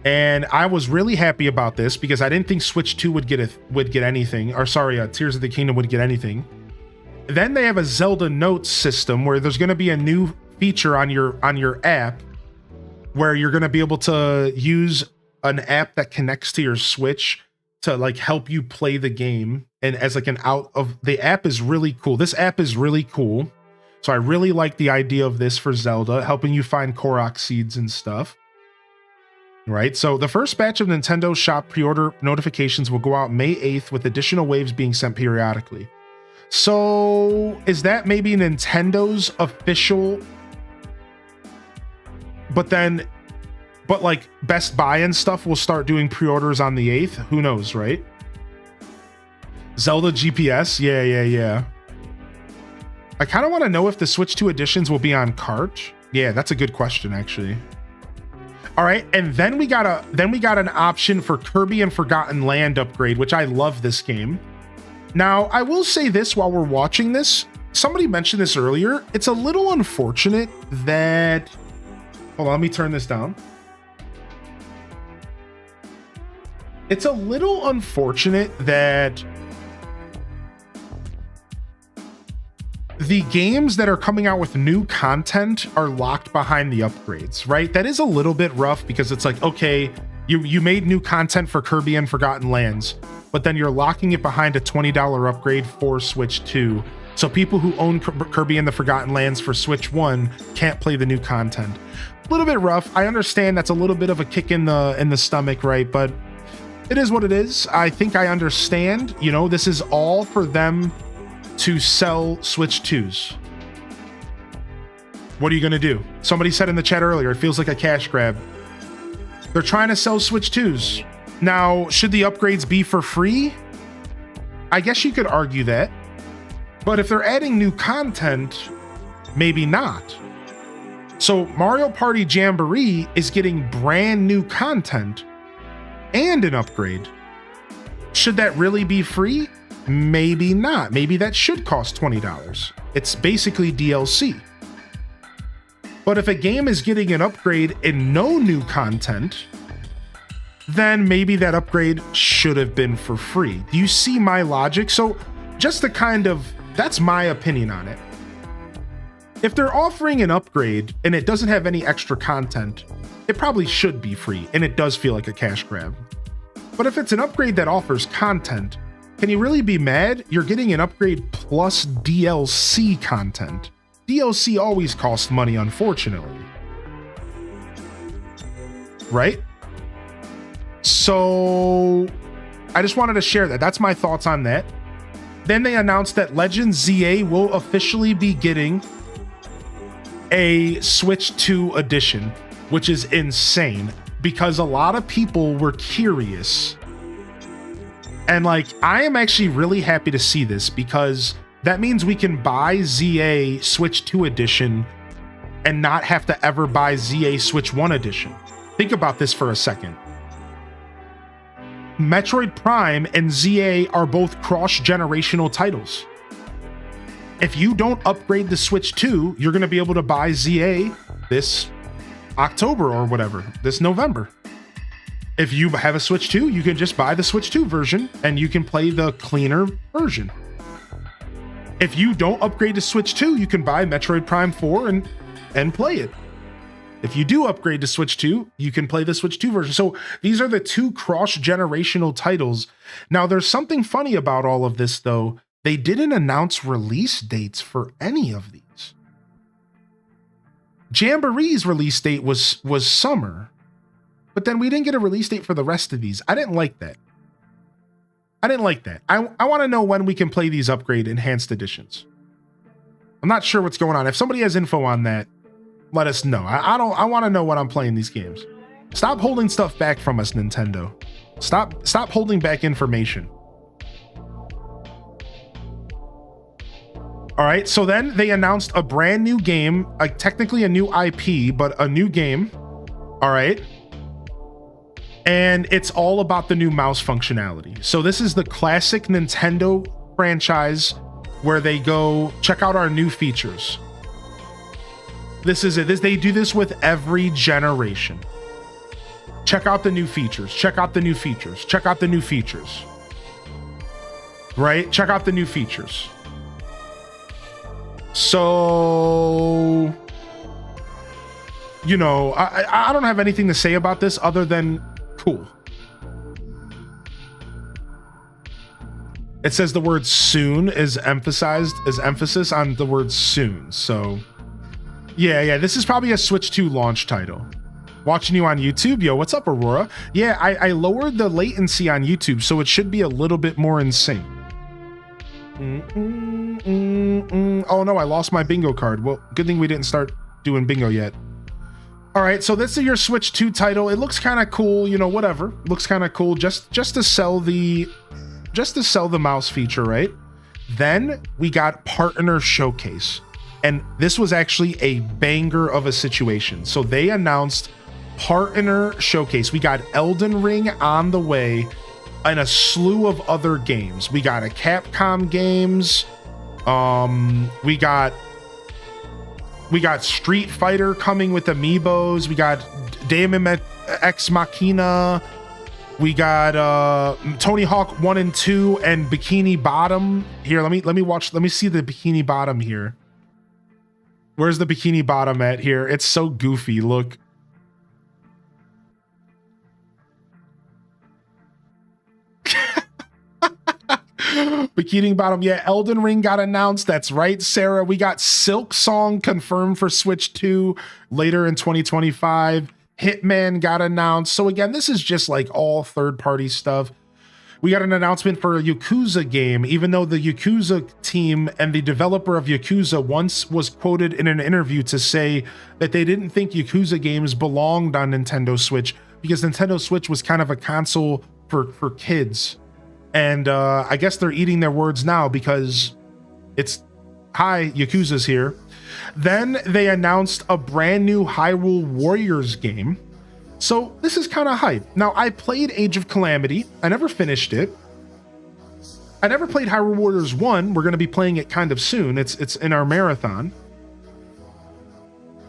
Speaker 2: And I was really happy about this because I didn't think Switch 2 would get anything, or sorry, Tears of the Kingdom would get anything. Then they have a Zelda Notes system where there's going to be a new feature on your app where you're going to be able to use an app that connects to your Switch to like help you play the game. And as like the app is really cool. This app is really cool. So I really like the idea of this for Zelda, helping you find Korok seeds and stuff. Right, so the first batch of Nintendo Shop pre-order notifications will go out May 8th, with additional waves being sent periodically. So is that maybe Nintendo's official? But like Best Buy and stuff will start doing pre-orders on the 8th. Who knows, right? Zelda GPS, yeah. I kind of want to know if the Switch 2 editions will be on cart. Yeah, that's a good question, actually. All right, and then we got an option for Kirby and Forgotten Land upgrade, which I love this game. Now, I will say this while we're watching this. Somebody mentioned this earlier. It's a little unfortunate that... Hold on, let me turn this down. It's a little unfortunate that the games that are coming out with new content are locked behind the upgrades, right? That is a little bit rough because it's like, okay, you made new content for Kirby and Forgotten Lands, but then you're locking it behind a $20 upgrade for Switch 2. So people who own Kirby and the Forgotten Lands for Switch 1 can't play the new content. A little bit rough. I understand that's a little bit of a kick in the stomach, right? But it is what it is. I think I understand, you know, this is all for them to sell Switch 2s. What are you going to do? Somebody said in the chat earlier, it feels like a cash grab. They're trying to sell Switch 2s. Now, should the upgrades be for free? I guess you could argue that. But if they're adding new content, maybe not. So Mario Party Jamboree is getting brand new content and an upgrade. Should that really be free? Maybe not. Maybe that should cost $20. It's basically DLC. But if a game is getting an upgrade and no new content, then maybe that upgrade should have been for free. Do you see my logic? So just to kind of, that's my opinion on it. If they're offering an upgrade and it doesn't have any extra content, it probably should be free, and it does feel like a cash grab. But if it's an upgrade that offers content, Can you really be mad? You're getting an upgrade plus DLC content. DLC always costs money, unfortunately. Right? So I just wanted to share that. That's my thoughts on that. Then they announced that Legends ZA will officially be getting a Switch 2 edition, which is insane because a lot of people were curious. And like, I am actually really happy to see this because that means we can buy ZA Switch 2 edition and not have to ever buy ZA Switch 1 edition. Think about this for a second. Metroid Prime and ZA are both cross-generational titles. If you don't upgrade the Switch 2, you're going to be able to buy ZA this October or whatever, this November. If you have a Switch 2, you can just buy the Switch 2 version and you can play the cleaner version. If you don't upgrade to Switch 2, you can buy Metroid Prime 4 and play it. If you do upgrade to Switch 2, you can play the Switch 2 version. So these are the two cross-generational titles. Now, there's something funny about all of this, though. They didn't announce release dates for any of these. Jamboree's release date was summer, but then we didn't get a release date for the rest of these. I didn't like that. I want to know when we can play these upgrade enhanced editions. I'm not sure what's going on. If somebody has info on that, let us know. I want to know when I'm playing these games. Stop holding stuff back from us, Nintendo. Stop holding back information. All right, so then they announced a brand new game, technically a new IP, but a new game. All right. And it's all about the new mouse functionality. So this is the classic Nintendo franchise where they go, check out our new features. This is it. They do this with every generation. Check out the new features. Check out the new features. Check out the new features. Right? Check out the new features. So, you know, I don't have anything to say about this other than cool. It says the word soon is emphasis on the word soon. So yeah, this is probably a Switch 2 launch title. Watching you on YouTube. Yo, what's up, Aurora? Yeah, I lowered the latency on YouTube, so it should be a little bit more in sync. Oh no, I lost my bingo card. Well, good thing we didn't start doing bingo yet. All right, so this is your Switch 2 title. It looks kind of cool, you know, whatever. Looks kind of cool just to sell the mouse feature, right? Then we got Partner Showcase. And this was actually a banger of a situation. So they announced Partner Showcase. We got Elden Ring on the way and a slew of other games. We got a Capcom games. We got Street Fighter coming with amiibos. We got Daemon X Machina. We got Tony Hawk 1 and 2 and Bikini Bottom. Here, let me see the Bikini Bottom here. Where's the Bikini Bottom at here? It's so goofy. Look. Bikini Bottom. Yeah, Elden Ring got announced. That's right, Sarah. We got Silk Song confirmed for Switch 2 later in 2025. Hitman got announced. So again, this is just like all third-party stuff. We got an announcement for a Yakuza game, even though the Yakuza team and the developer of Yakuza once was quoted in an interview to say that they didn't think Yakuza games belonged on Nintendo Switch because Nintendo Switch was kind of a console for kids. And I guess they're eating their words now because it's, hi, Yakuza's here. Then they announced a brand new Hyrule Warriors game. So this is kind of hype. Now, I played Age of Calamity. I never finished it. I never played Hyrule Warriors 1. We're going to be playing it kind of soon. It's in our marathon.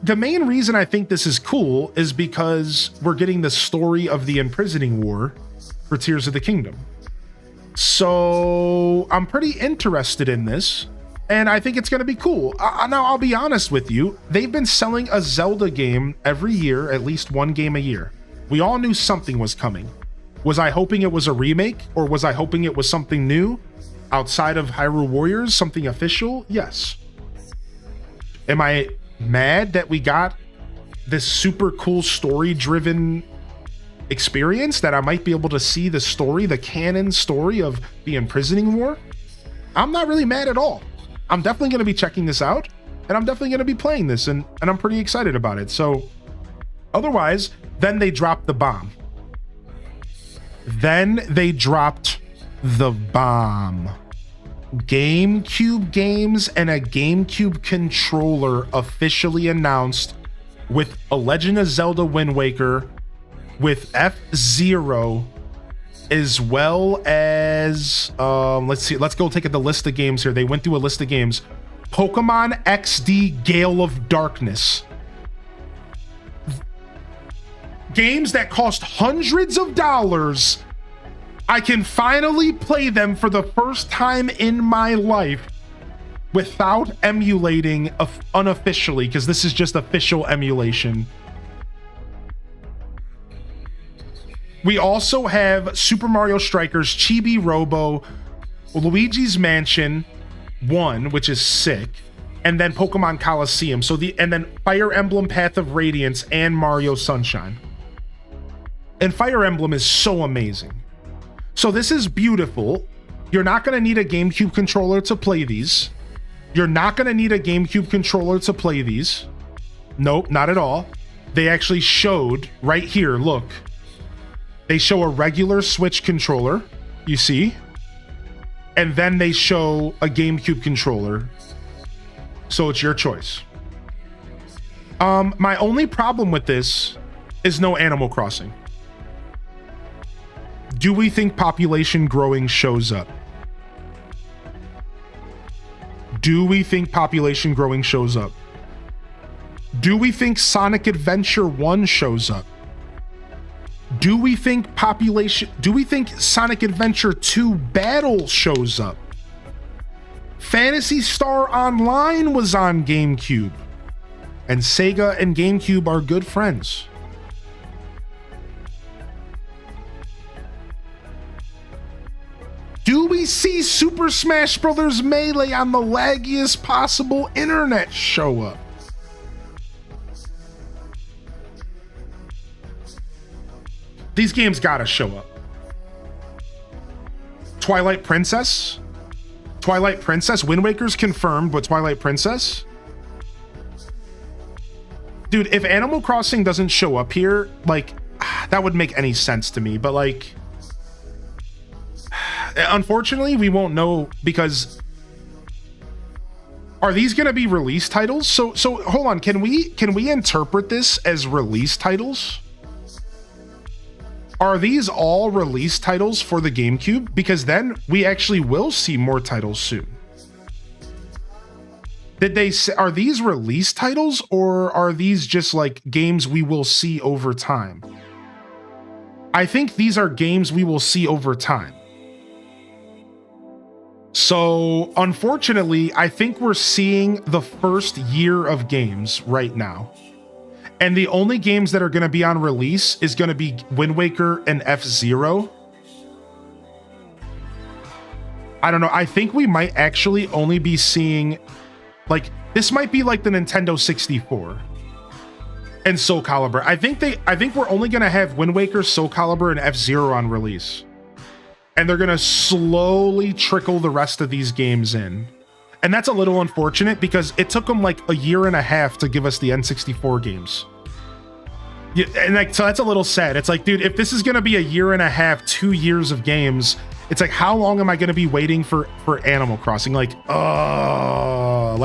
Speaker 2: The main reason I think this is cool is because we're getting the story of the imprisoning war for Tears of the Kingdom. So I'm pretty interested in this. And I think it's going to be cool. Now, I'll be honest with you. They've been selling a Zelda game every year, at least one game a year. We all knew something was coming. Was I hoping it was a remake, or was I hoping it was something new outside of Hyrule Warriors, something official? Yes. Am I mad that we got this super cool story-driven experience, that I might be able to see the story, the canon story of the Imprisoning War? I'm not really mad at all. I'm definitely going to be checking this out, and I'm definitely going to be playing this, and I'm pretty excited about it. So otherwise, then they dropped the bomb. Then they dropped the bomb. GameCube games and a GameCube controller officially announced, with A Legend of Zelda Wind Waker, with F-Zero, as well as let's see, let's go take the list of games here. They went through a list of games. Pokemon XD Gale of Darkness. Games that cost hundreds of dollars. I can finally play them for the first time in my life without emulating unofficially, because this is just official emulation. We also have Super Mario Strikers, Chibi Robo, Luigi's Mansion 1, which is sick, and then Pokemon Coliseum. And then Fire Emblem Path of Radiance and Mario Sunshine. And Fire Emblem is so amazing. So this is beautiful. You're not going to need a GameCube controller to play these. You're not going to need a GameCube controller to play these. Nope, not at all. They actually showed right here, look. They show a regular Switch controller, you see? And then they show a GameCube controller. So it's your choice. My only problem with this is no Animal Crossing. Do we think population growing shows up? Do we think population growing shows up? Do we think Sonic Adventure 1 shows up? Do we think Sonic Adventure 2 Battle shows up? Phantasy Star Online was on GameCube, and Sega and GameCube are good friends. Do we see Super Smash Bros. Melee on the laggiest possible internet show up? These games gotta show up. Twilight Princess? Wind Waker's confirmed, but Twilight Princess? Dude, if Animal Crossing doesn't show up here, like, that would make any sense to me, but like, unfortunately, we won't know, because are these going to be release titles? So hold on, can we interpret this as release titles? Are these all release titles for the GameCube? Because then we actually will see more titles soon. Did they say, are these release titles, or are these just like games we will see over time? I think these are games we will see over time. So unfortunately, I think we're seeing the first year of games right now. And the only games that are going to be on release is going to be Wind Waker and F-Zero. I don't know. I think we might actually only be seeing, like, this might be like the Nintendo 64 and Soul Calibur. I think we're only going to have Wind Waker, Soul Calibur, and F-Zero on release. And they're going to slowly trickle the rest of these games in. And that's a little unfortunate, because it took them like a year and a half to give us the N64 games. Yeah, and like, so that's a little sad. It's like, dude, if this is going to be a year and a half, 2 years of games, it's like, how long am I going to be waiting for Animal Crossing? Like, I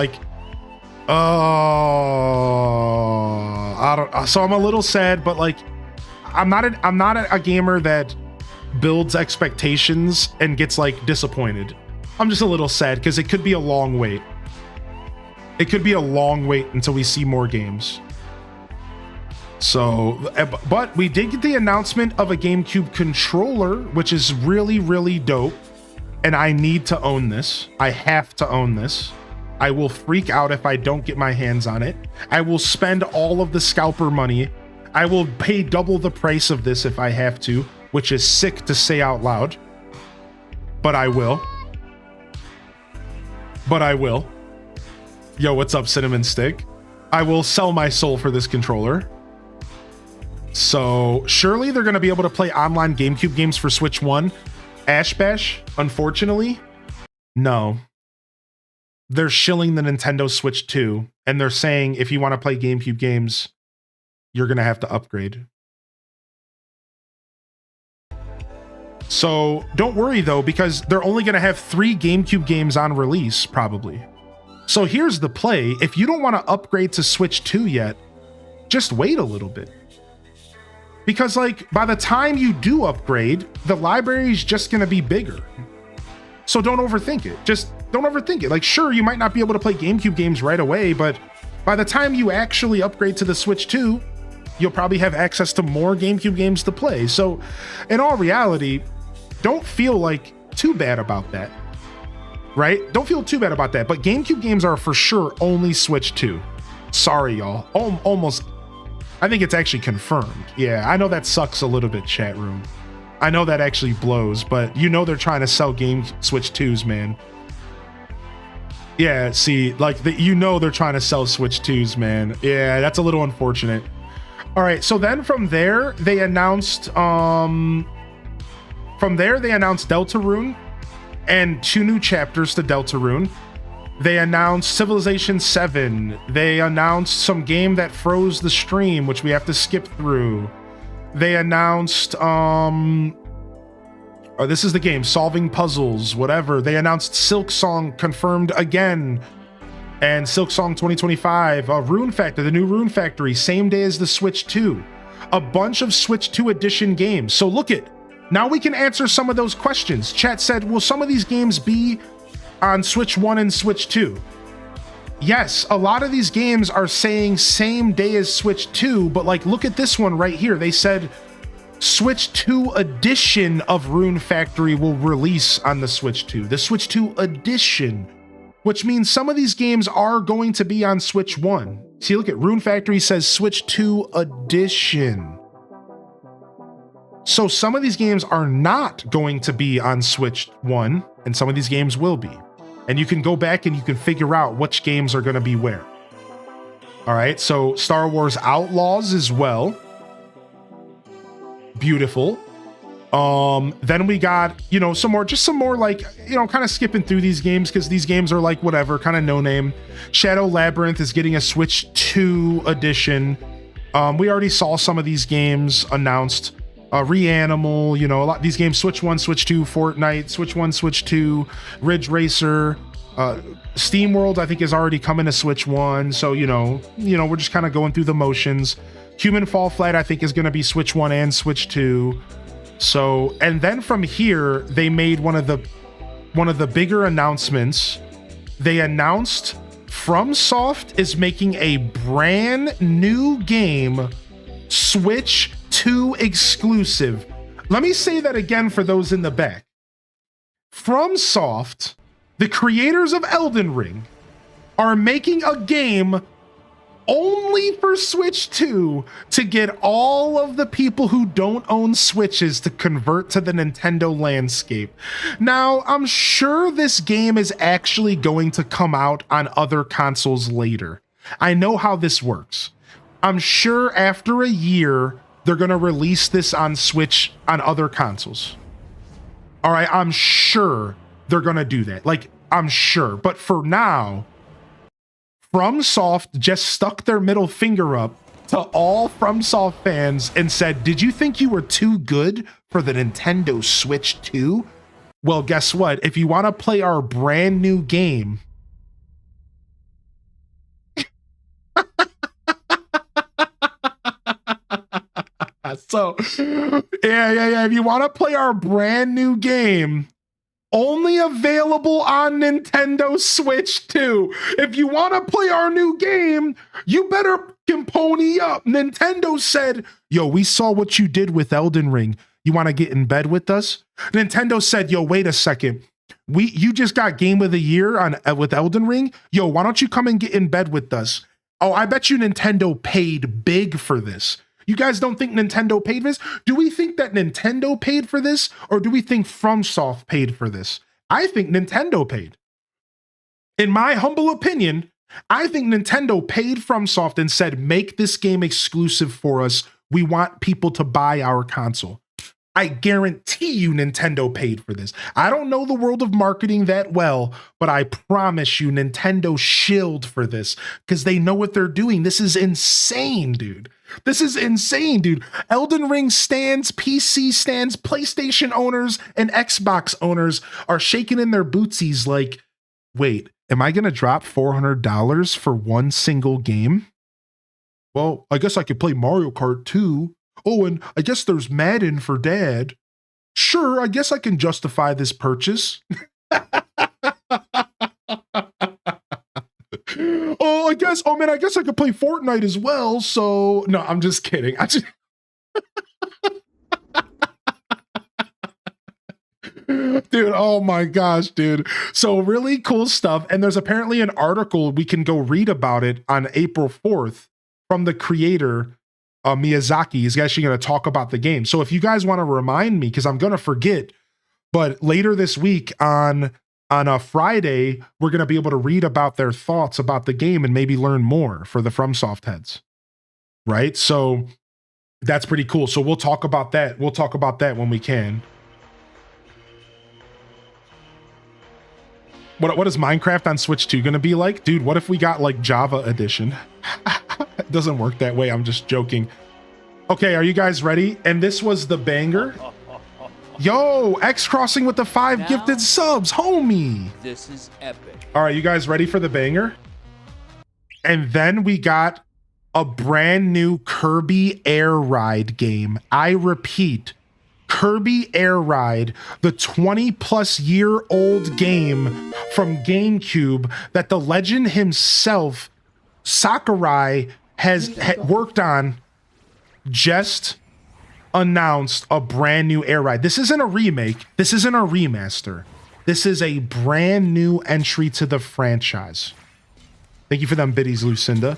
Speaker 2: don't. So I'm a little sad, but like, I'm not a gamer that builds expectations and gets like disappointed. I'm just a little sad because it could be a long wait. It could be a long wait until we see more games. So, but we did get the announcement of a GameCube controller, which is really, really dope. And I need to own this. I have to own this. I will freak out if I don't get my hands on it. I will spend all of the scalper money. I will pay double the price of this if I have to, which is sick to say out loud, but I will. Yo, what's up, Cinnamon Stick? I will sell my soul for this controller. So surely they're going to be able to play online GameCube games for Switch 1. Ash Bash, unfortunately, no. They're shilling the Nintendo Switch 2, and they're saying if you want to play GameCube games, you're going to have to upgrade. So don't worry though, because they're only going to have 3 GameCube games on release, probably. So here's the play. If you don't want to upgrade to Switch 2 yet, just wait a little bit. Because like by the time you do upgrade, the library is just going to be bigger. So don't overthink it. Just don't overthink it. Like sure, you might not be able to play GameCube games right away, but by the time you actually upgrade to the Switch 2, you'll probably have access to more GameCube games to play. So in all reality, don't feel like too bad about that. Right? Don't feel too bad about that. But GameCube games are for sure only Switch 2. Sorry, y'all. Almost. I think it's actually confirmed. Yeah, I know that sucks a little bit, chat room. I know that actually blows, but you know they're trying to sell Switch 2s, man. Yeah, see, like you know they're trying to sell Switch 2s, man. Yeah, that's a little unfortunate. All right, so then from there they announced Deltarune and 2 new chapters to Deltarune. They announced Civilization 7. They announced some game that froze the stream, which we have to skip through. They announced this is the game, solving puzzles, whatever. They announced Silksong confirmed again. And Silksong 2025, Rune Factory, the new Rune Factory, same day as the Switch 2. A bunch of Switch 2 edition games. So look it. Now we can answer some of those questions. Chat said, will some of these games be on Switch 1 and Switch 2? Yes, a lot of these games are saying same day as Switch 2, but like look at this one right here. They said Switch 2 edition of Rune Factory will release on the Switch 2. The Switch 2 edition, which means some of these games are going to be on Switch 1. See, look at Rune Factory says Switch 2 edition. So some of these games are not going to be on Switch 1, and some of these games will be. And you can go back and you can figure out which games are going to be where. All right, so Star Wars Outlaws as well. Beautiful. Then we got, some more like, kind of skipping through these games because these games are like whatever, kind of no name. Shadow Labyrinth is getting a Switch 2 edition. We already saw some of these games announced. Reanimal, a lot of these games, Switch 1, Switch 2, Fortnite, Switch 1, Switch 2, Ridge Racer, SteamWorld, I think is already coming to Switch 1. So, we're just kind of going through the motions. Human Fall Flat, I think, is going to be Switch 1 and Switch 2. So, and then from here, they made one of the bigger announcements. They announced FromSoft is making a brand new game, Switch 2 exclusive. Let me say that again for those in the back. FromSoft, the creators of Elden Ring, are making a game only for Switch 2 to get all of the people who don't own Switches to convert to the Nintendo landscape. Now, I'm sure this game is actually going to come out on other consoles later. I know how this works. I'm sure after a year, they're going to release this on Switch on other consoles. All right, I'm sure they're going to do that. Like, I'm sure. But for now, FromSoft just stuck their middle finger up to all FromSoft fans and said, did you think you were too good for the Nintendo Switch 2? Well, guess what? If you want to play our brand new game, so yeah. If you want to play our brand new game, only available on Nintendo Switch 2. If you want to play our new game, you better pony up. Nintendo said, yo, we saw what you did with Elden Ring. You want to get in bed with us? Nintendo said, yo, wait a second. You just got Game of the Year with Elden Ring. Yo, why don't you come and get in bed with us? Oh, I bet you Nintendo paid big for this. You guys don't think Nintendo paid for this? Do we think that Nintendo paid for this, or do we think FromSoft paid for this? I think Nintendo paid. In my humble opinion, I think Nintendo paid FromSoft and said, make this game exclusive for us. We want people to buy our console. I guarantee you Nintendo paid for this. I don't know the world of marketing that well, but I promise you Nintendo shilled for this because they know what they're doing. This is insane, dude. This is insane, dude. Elden Ring stands, PC stands, PlayStation owners, and Xbox owners are shaking in their bootsies like, wait, am I going to drop $400 for one single game? Well, I guess I could play Mario Kart too. Oh, and I guess there's Madden for Dad. Sure, I guess I can justify this purchase. Oh, I guess I could play Fortnite as well. So, no, I'm just kidding. Dude, oh my gosh, dude. So really cool stuff. And there's apparently an article we can go read about it on April 4th from the creator, Miyazaki. He's actually going to talk about the game. So if you guys want to remind me, because I'm going to forget, but later this week on a Friday, we're going to be able to read about their thoughts about the game and maybe learn more for the FromSoft heads. Right? So that's pretty cool. So we'll talk about that. We'll talk about that when we can. What is Minecraft on Switch 2 going to be like? Dude, what if we got like Java edition? It doesn't work that way. I'm just joking. Okay, are you guys ready? And this was the banger. Yo, X Crossing with the 5 gifted subs, homie.
Speaker 15: This is epic.
Speaker 2: All right, you guys ready for the banger? And then we got a brand new Kirby Air Ride game. I repeat, Kirby Air Ride, the 20-plus-year-old game from GameCube that the legend himself, Sakurai, has worked on, just announced a brand new Air Ride. This isn't a remake. This isn't a remaster. This is a brand new entry to the franchise. Thank you for them biddies, Lucinda.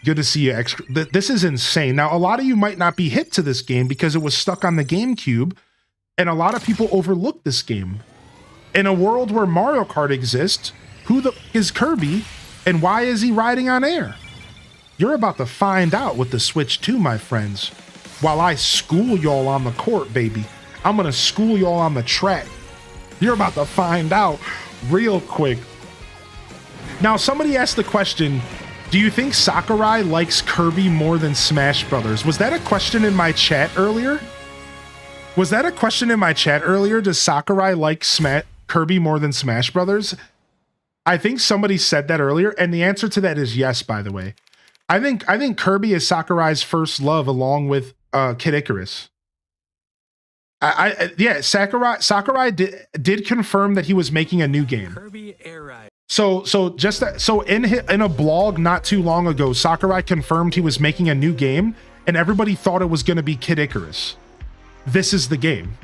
Speaker 2: Good to see you. This is insane. Now, a lot of you might not be hip to this game because it was stuck on the GameCube, and a lot of people overlooked this game. In a world where Mario Kart exists, who is Kirby, and why is he riding on air? You're about to find out with the Switch 2, my friends. While I school y'all on the court, baby. I'm gonna school y'all on the track. You're about to find out real quick. Now, somebody asked the question, do you think Sakurai likes Kirby more than Smash Brothers? Was that a question in my chat earlier? Was that a question in my chat earlier? Does Sakurai like Kirby more than Smash Brothers? I think somebody said that earlier, and the answer to that is yes, by the way. I think Kirby is Sakurai's first love along with Kid Icarus. Yeah, Sakurai did confirm that he was making a new game.
Speaker 15: Kirby Air Ride.
Speaker 2: So in a blog not too long ago, Sakurai confirmed he was making a new game, and everybody thought it was going to be Kid Icarus. This is the game.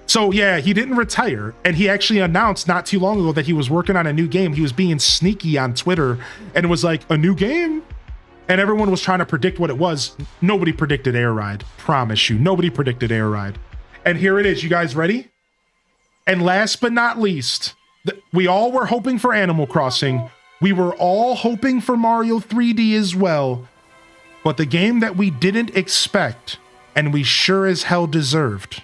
Speaker 2: So yeah, he didn't retire, and he actually announced not too long ago that he was working on a new game. He was being sneaky on Twitter, and it was like, a new game? And everyone was trying to predict what it was. Nobody predicted Air Ride. Promise you, nobody predicted Air Ride. And here it is. You guys ready? And last but not least, we all were hoping for Animal Crossing. We were all hoping for Mario 3D as well. But the game that we didn't expect, and we sure as hell deserved,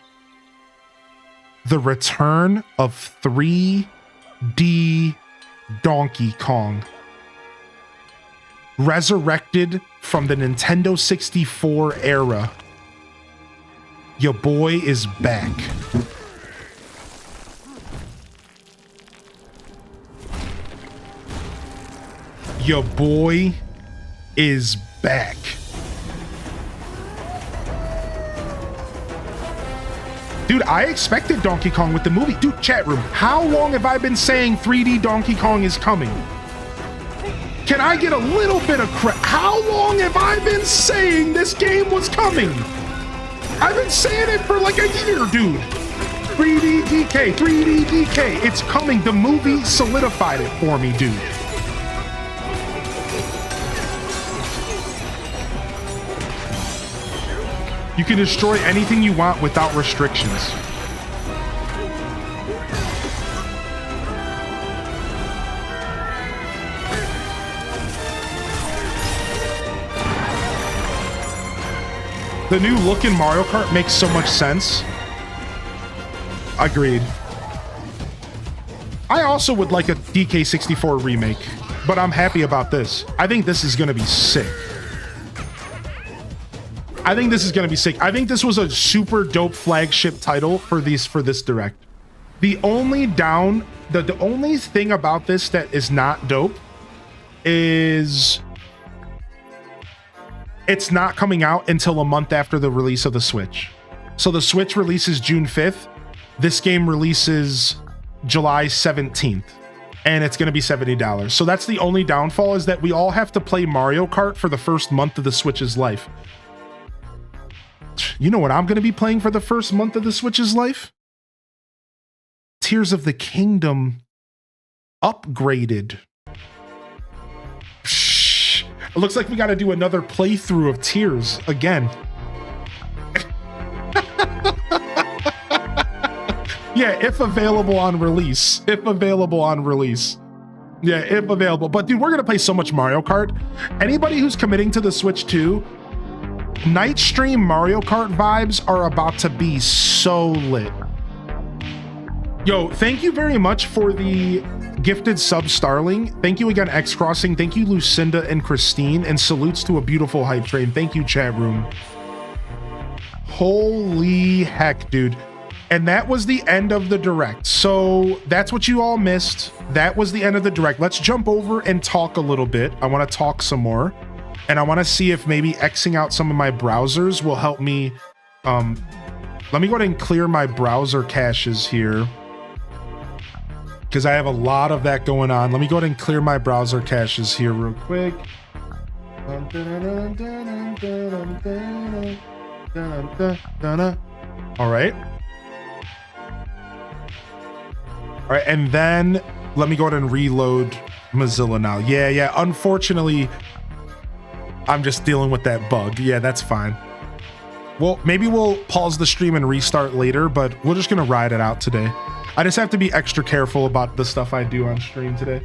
Speaker 2: the return of 3D Donkey Kong. Resurrected from the Nintendo 64 era. Your boy is back. Your boy is back. Dude, I expected Donkey Kong with the movie. Dude, chat room, how long have I been saying 3D Donkey Kong is coming? Can I get a little bit of credit? How long have I been saying this game was coming? I've been saying it for like a year, dude. 3D DK, 3D DK. It's coming. The movie solidified it for me, dude. You can destroy anything you want without restrictions. The new look in Mario Kart makes so much sense. Agreed. I also would like a DK64 remake, but I'm happy about this. I think this is gonna be sick. I think this is gonna be sick. I think this was a super dope flagship title for this direct. The only thing about this that is not dope is it's not coming out until a month after the release of the Switch. So the Switch releases June 5th. This game releases July 17th, and it's going to be $70. So that's the only downfall, is that we all have to play Mario Kart for the first month of the Switch's life. You know what I'm going to be playing for the first month of the Switch's life? Tears of the Kingdom upgraded. It looks like we got to do another playthrough of Tears again. Yeah, if available on release. If available on release. Yeah, if available. But dude, we're going to play so much Mario Kart. Anybody who's committing to the Switch 2, Night Stream Mario Kart vibes are about to be so lit. Yo, thank you very much for the gifted sub, Starling. Thank you again, X Crossing. Thank you, Lucinda and Christine. And salutes to a beautiful hype train. Thank you, chat room. Holy heck, dude. And that was the end of the direct. So that's what you all missed. That was the end of the direct. Let's jump over and talk a little bit. I want to talk some more. And I want to see if maybe Xing out some of my browsers will help me. Let me go ahead and clear my browser caches here, because I have a lot of that going on. Let me go ahead and clear my browser caches here real quick. All right. All right, and then let me go ahead and reload Mozilla now. Yeah, unfortunately, I'm just dealing with that bug. Yeah, that's fine. Well, maybe we'll pause the stream and restart later, but we're just gonna ride it out today. I just have to be extra careful about the stuff I do on stream today.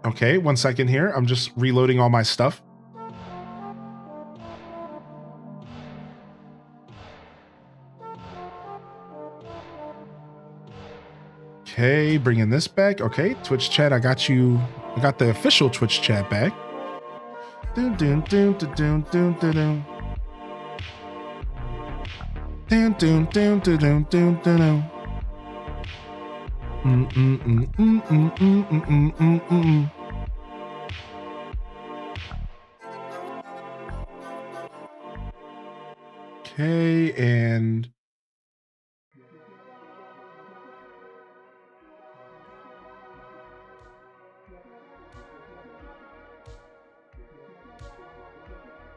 Speaker 2: Okay, 1 second here. I'm just reloading all my stuff. Okay, bringing this back. Okay, Twitch chat, I got you. I got the official Twitch chat back. Dun, dun, dun, dun, dun, dun, dun, dun. Dun, dun, dun, dun, dun, dun, dun. Okay, and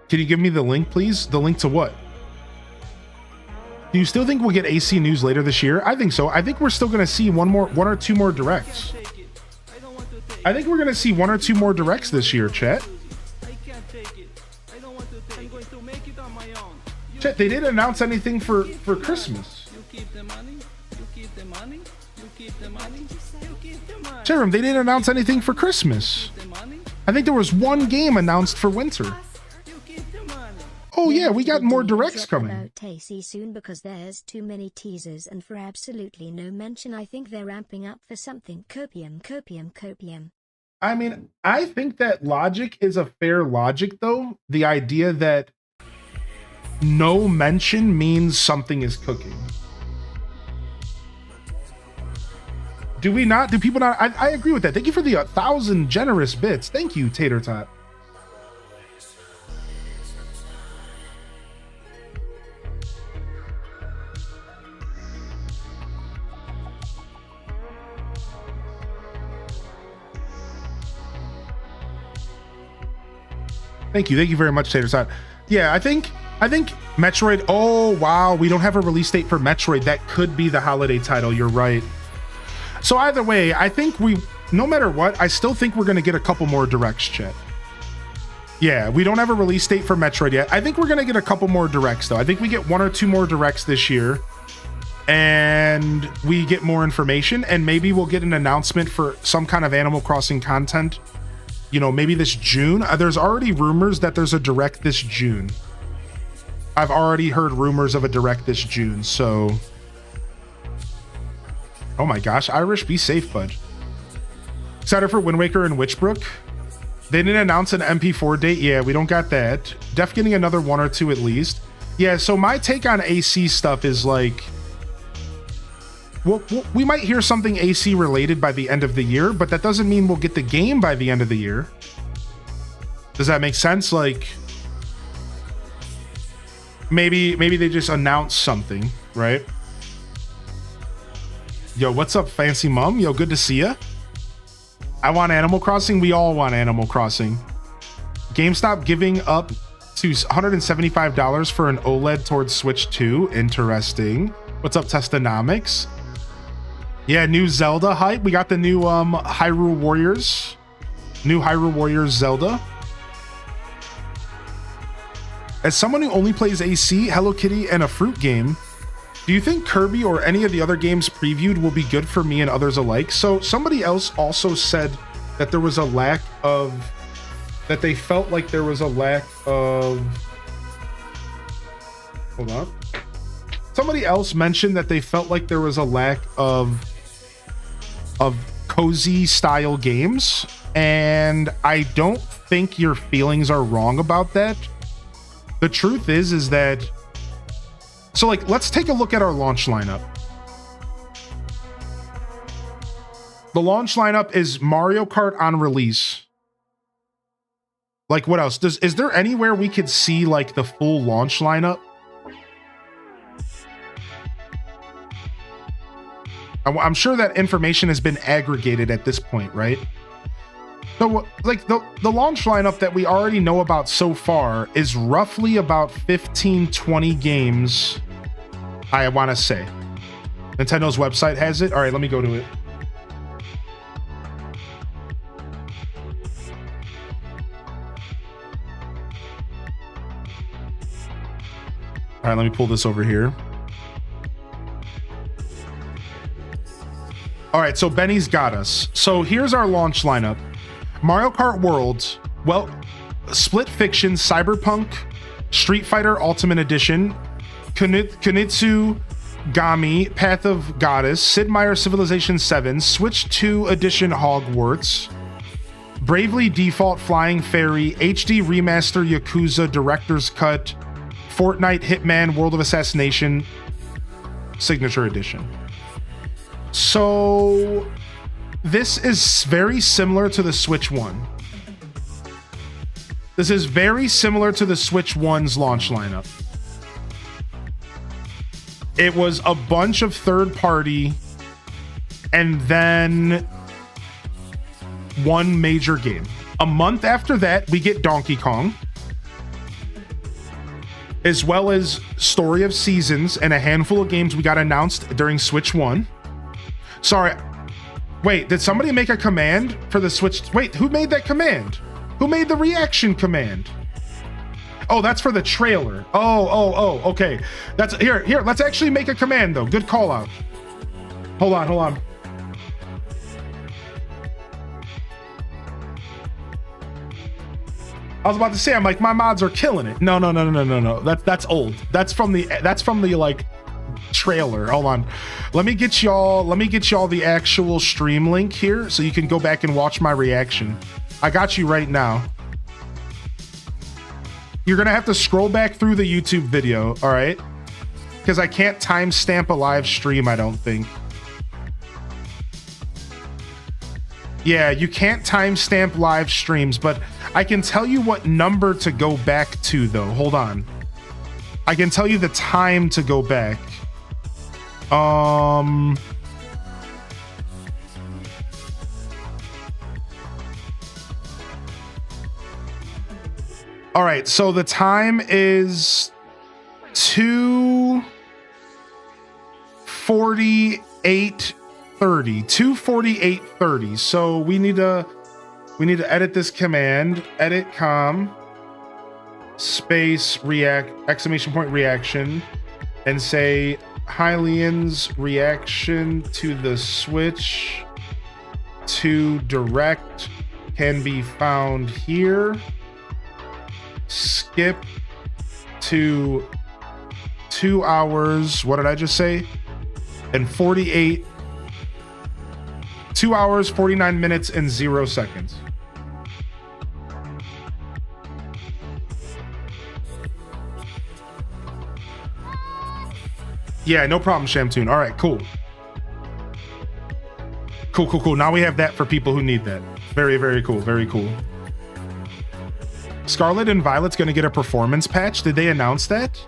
Speaker 2: can you give me the link, please? The link to what? Do you still think we'll get AC news later this year? I think so. I think we're still going to see one or two more directs. I think we're going to see 1 or 2 more directs this year, chat. Chat, they didn't announce anything for Christmas. Jerem, they didn't announce anything for Christmas. I think there was one game announced for winter. Oh yeah, we got more directs coming.
Speaker 14: About AC soon because there's too many teasers and for absolutely no mention. I think they're ramping up for something. Copium.
Speaker 2: I mean, I think that logic is a fair logic though. The idea that no mention means something is cooking. Do we not? Do people not? I agree with that. Thank you for the 1,000 generous bits. Thank you, Tater Tot. Thank you very much, Tater Tot. Yeah, I think Metroid. Oh wow, we don't have a release date for Metroid. That could be the holiday title. You're right. So either way, I think no matter what, I still think we're going to get a couple more directs, chat. Yeah, we don't have a release date for Metroid yet. I think we're going to get a couple more directs, though. I think we get 1 or 2 more directs this year, and we get more information, and maybe we'll get an announcement for some kind of Animal Crossing content, you know, maybe this June. There's already rumors that there's a direct this June. I've already heard rumors of a direct this June, so... Oh my gosh, Irish, be safe, bud. Excited for Wind Waker and Witchbrook? They didn't announce an MP4 date. Yeah, we don't got that. Def getting another 1 or 2 at least. Yeah, so my take on AC stuff is like... Well, we might hear something AC related by the end of the year, but that doesn't mean we'll get the game by the end of the year. Does that make sense? Like... Maybe they just announce something, right? Yo, what's up, Fancy Mom? Yo, good to see ya. I want Animal Crossing. We all want Animal Crossing. GameStop giving up to $175 for an OLED towards Switch 2. Interesting. What's up, Testonomics? Yeah, new Zelda hype. We got the new Hyrule Warriors. New Hyrule Warriors Zelda. As someone who only plays AC, Hello Kitty, and a fruit game, do you think Kirby or any of the other games previewed will be good for me and others alike? So somebody else also said that there was a lack of... That they felt like there was a lack of... Hold on. Somebody else mentioned that they felt like there was a lack of cozy style games. And I don't think your feelings are wrong about that. The truth is that... So, like, let's take a look at our launch lineup. The launch lineup is Mario Kart on release. Like, what else? Is there anywhere we could see, like, the full launch lineup? I'm sure that information has been aggregated at this point, right? So, like, the launch lineup that we already know about so far is roughly about 15-20 games, I want to say. Nintendo's website has it. All right, let me go to it. All right, let me pull this over here. All right, so Benny's got us. So here's our launch lineup. Mario Kart World, well, Split Fiction, Cyberpunk, Street Fighter Ultimate Edition, Kunitsu Gami, Path of Goddess, Sid Meier's Civilization 7, Switch 2 Edition Hogwarts, Bravely Default Flying Fairy, HD Remaster Yakuza Director's Cut, Fortnite Hitman World of Assassination, Signature Edition. So... this is very similar to the Switch 1. This is very similar to the Switch 1's launch lineup. It was a bunch of third party and then one major game. A month after that, we get Donkey Kong, as well as Story of Seasons and a handful of games we got announced during Switch 1. Sorry. Wait, did somebody make a command for the Switch? Wait, who made that command? Who made the reaction command? Oh, that's for the trailer. Oh, okay. That's here, let's actually make a command though. Good call out. Hold on. I was about to say, I'm like, my mods are killing it. No. That's old. That's from the like trailer. Hold on. Let me get y'all the actual stream link here so you can go back and watch my reaction. I got you right now. You're gonna have to scroll back through the YouTube video, all right? Because I can't timestamp a live stream, I don't think. Yeah, you can't timestamp live streams, but I can tell you what number to go back to, though. Hold on. I can tell you the time to go back. All right, so the time is 2:48 2:48:30. So we need to edit this command, edit com space react reaction, and say Hylian's reaction to the Switch to direct can be found here. Skip to 2 hours. What did I just say? And 2 hours, 49 minutes, and 0 seconds. Yeah, no problem, Shamtoon. All right, cool. Cool. Now we have that for people who need that. Very, very cool. Very cool. Scarlet and Violet's gonna get a performance patch. Did they announce that?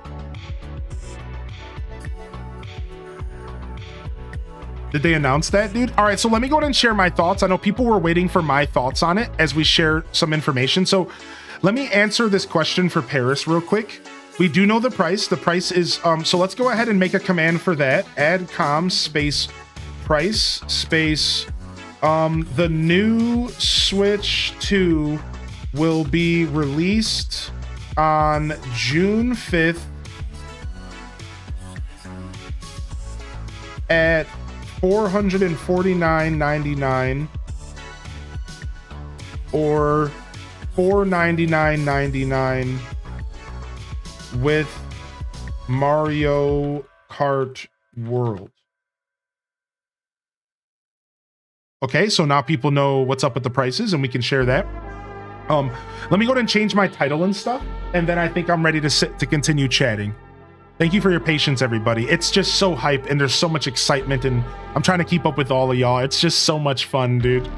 Speaker 2: Did they announce that, dude? All right, so let me go ahead and share my thoughts. I know people were waiting for my thoughts on it as we share some information. So let me answer this question for Paris real quick. We do know the price. The price is, so let's go ahead and make a command for that. Add com space price space. The new Switch 2 will be released on June 5th at $449.99 or $499.99 with Mario Kart World. Okay, so now people know what's up with the prices and we can share that. Let me go ahead and change my title and stuff, and then I think I'm ready to continue chatting. Thank you for your patience, everybody. It's just so hype and there's so much excitement, and I'm trying to keep up with all of y'all. It's just so much fun, dude.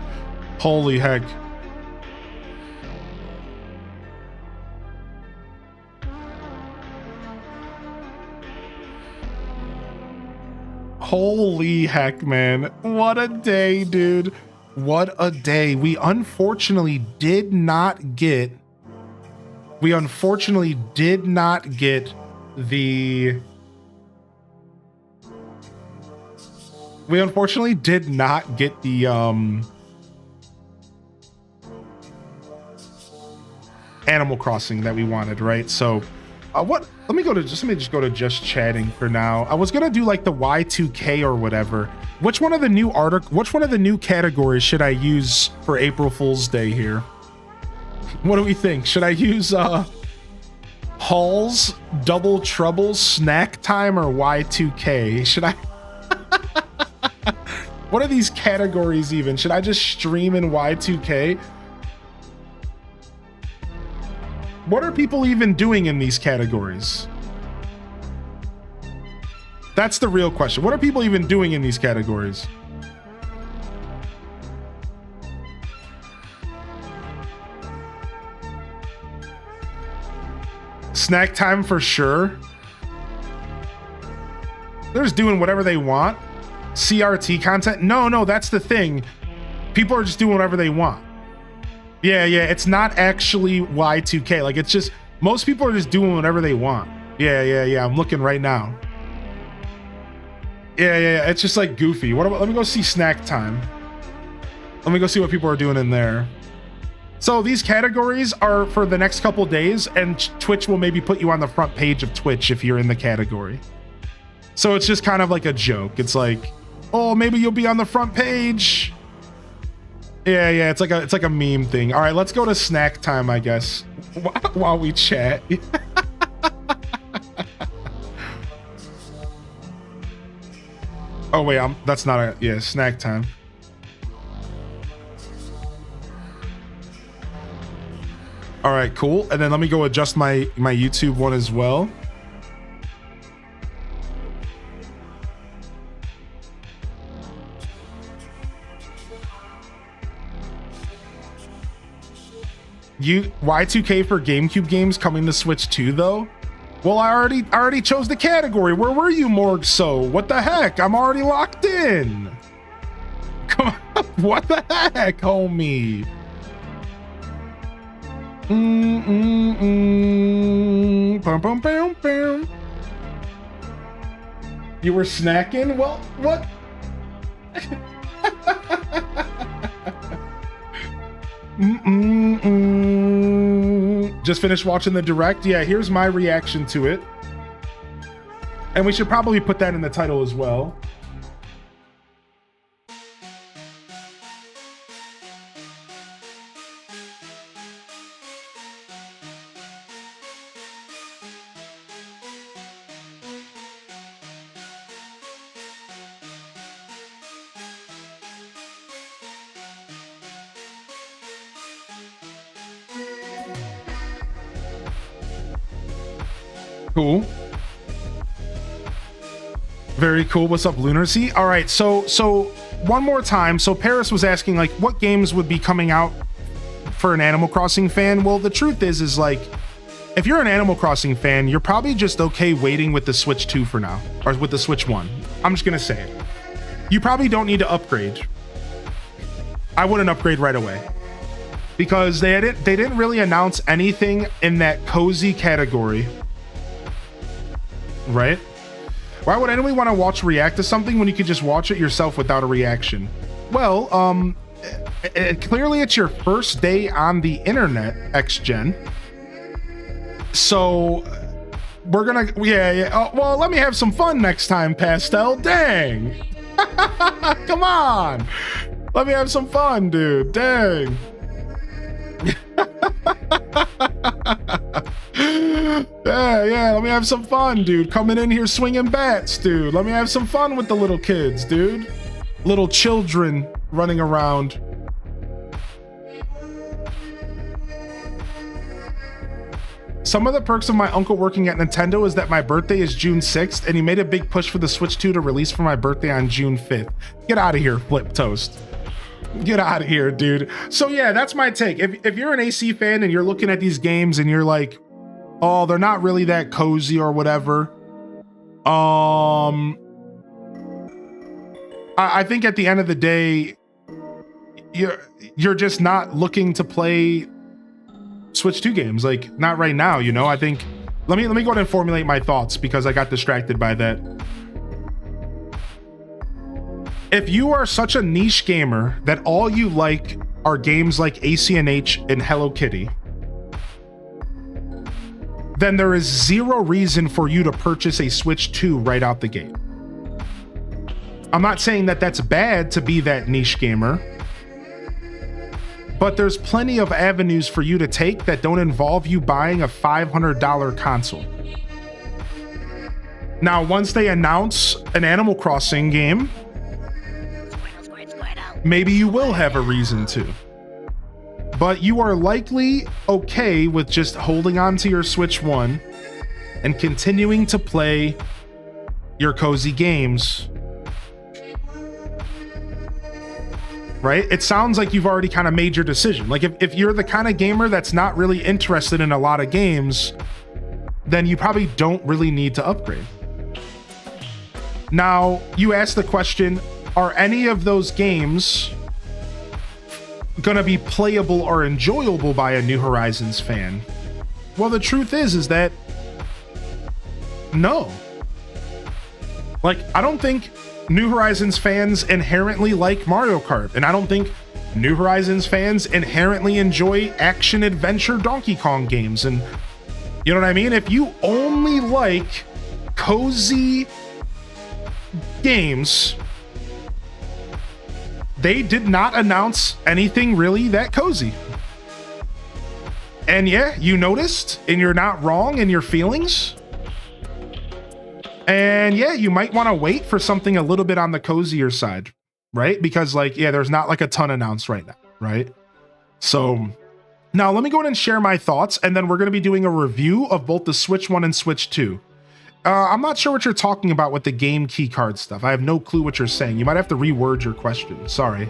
Speaker 2: Holy heck. Holy heck, man. What a day, dude. What a day. We unfortunately did not get the Animal Crossing that we wanted, right? So let me just go to just chatting for now. I was gonna do like the Y2K or whatever. Which one of the new categories should I use for April Fool's Day here? What do we think? Should I use Halls, Double Trouble, Snack Time, or Y2K? Should I what are these categories even? Should I just stream in Y2K? What are people even doing in these categories? That's the real question. What are people even doing in these categories? Snack Time for sure. They're just doing whatever they want. CRT content? No, that's the thing. People are just doing whatever they want. Yeah, it's not actually Y2K. Like, it's just, most people are just doing whatever they want. Yeah, I'm looking right now. Yeah, it's just like goofy. Let me go see Snack Time. Let me go see what people are doing in there. So these categories are for the next couple days, and Twitch will maybe put you on the front page of Twitch if you're in the category. So it's just kind of like a joke. It's like, oh, maybe you'll be on the front page. Yeah, it's like a meme thing. All right, let's go to Snack Time, I guess, while we chat. Oh wait, that's not Snack Time. All right, cool. And then let me go adjust my YouTube one as well. Y2K for GameCube games coming to Switch 2 though? Well, I already chose the category. Where were you, Morgso? What the heck? I'm already locked in. Come on. What the heck, homie? Bum. You were snacking? Well, what? Just finished watching the direct. Yeah, here's my reaction to it. And we should probably put that in the title as well. Cool. Very cool. What's up, Lunacy? All right, so one more time. So Paris was asking like what games would be coming out for an Animal Crossing fan. Well, the truth is like if you're an Animal Crossing fan, you're probably just okay waiting with the Switch 2 for now, or with the Switch 1. I'm just gonna say it. You probably don't need to upgrade. I wouldn't upgrade right away because they didn't really announce anything in that cozy category. Right? Why would anyone want to watch react to something when you could just watch it yourself without a reaction? Well, clearly it's your first day on the internet, X-Gen. So we're gonna, yeah. Oh, well, let me have some fun next time, Pastel. Dang. Come on. Let me have some fun, dude. Dang. Yeah, let me have some fun, dude. Coming in here swinging bats, dude. Let me have some fun with the little kids, dude. Little children running around. Some of the perks of my uncle working at Nintendo is that my birthday is June 6th, and he made a big push for the Switch 2 to release for my birthday on June 5th. Get out of here, Flip Toast. Get out of here, dude. So yeah, that's my take. If you're an AC fan and you're looking at these games and you're like, oh, they're not really that cozy or whatever. I think at the end of the day, you're just not looking to play Switch 2 games, like not right now, you know. I think let me go ahead and formulate my thoughts because I got distracted by that. If you are such a niche gamer that all you like are games like ACNH and Hello Kitty, then there is zero reason for you to purchase a Switch 2 right out the gate. I'm not saying that that's bad to be that niche gamer, but there's plenty of avenues for you to take that don't involve you buying a $500 console. Now, once they announce an Animal Crossing game, maybe you will have a reason to. But you are likely okay with just holding on to your Switch 1 and continuing to play your cozy games. Right? It sounds like you've already kind of made your decision. Like if you're the kind of gamer that's not really interested in a lot of games, then you probably don't really need to upgrade. Now, you asked the question, are any of those games gonna be playable or enjoyable by a New Horizons fan? Well, the truth is that no. Like, I don't think New Horizons fans inherently like Mario Kart, and I don't think New Horizons fans inherently enjoy action adventure Donkey Kong games. And you know what I mean? If you only like cozy games, they did not announce anything really that cozy. And yeah, you noticed, and you're not wrong in your feelings. And yeah, you might want to wait for something a little bit on the cozier side, right? Because like, yeah, there's not like a ton announced right now, right? So now let me go ahead and share my thoughts, and then we're going to be doing a review of both the Switch 1 and Switch 2. I'm not sure what you're talking about with the game key card stuff. I have no clue what you're saying. You might have to reword your question. Sorry.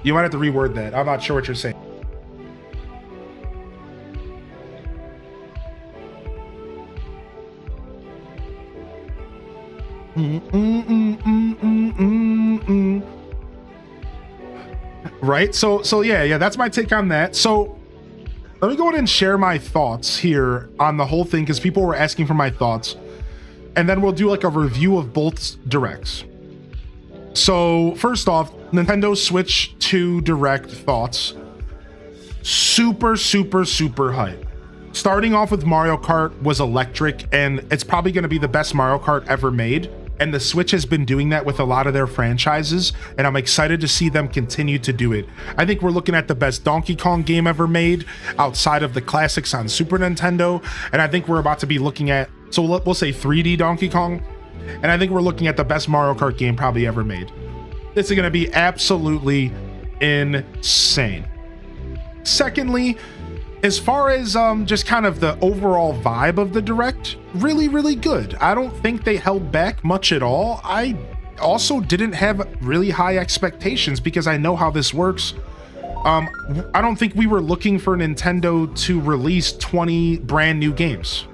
Speaker 2: You might have to reword that. I'm not sure what you're saying. Right? So yeah, that's my take on that. So let me go ahead and share my thoughts here on the whole thing, because people were asking for my thoughts, and then we'll do like a review of both directs. So first off, Nintendo Switch 2 Direct thoughts. super, super, super hype. Starting off with Mario Kart was electric, and it's probably going to be the best Mario Kart ever made. And the Switch has been doing that with a lot of their franchises, and I'm excited to see them continue to do it. I think we're looking at the best Donkey Kong game ever made outside of the classics on Super Nintendo, and I think we're about to be looking at, so we'll say 3D Donkey Kong, and I think we're looking at the best Mario Kart game probably ever made. This is going to be absolutely insane. Secondly, as far as just kind of the overall vibe of the Direct, really, really good. I don't think they held back much at all. I also didn't have really high expectations because I know how this works. I don't think we were looking for Nintendo to release 20 brand new games.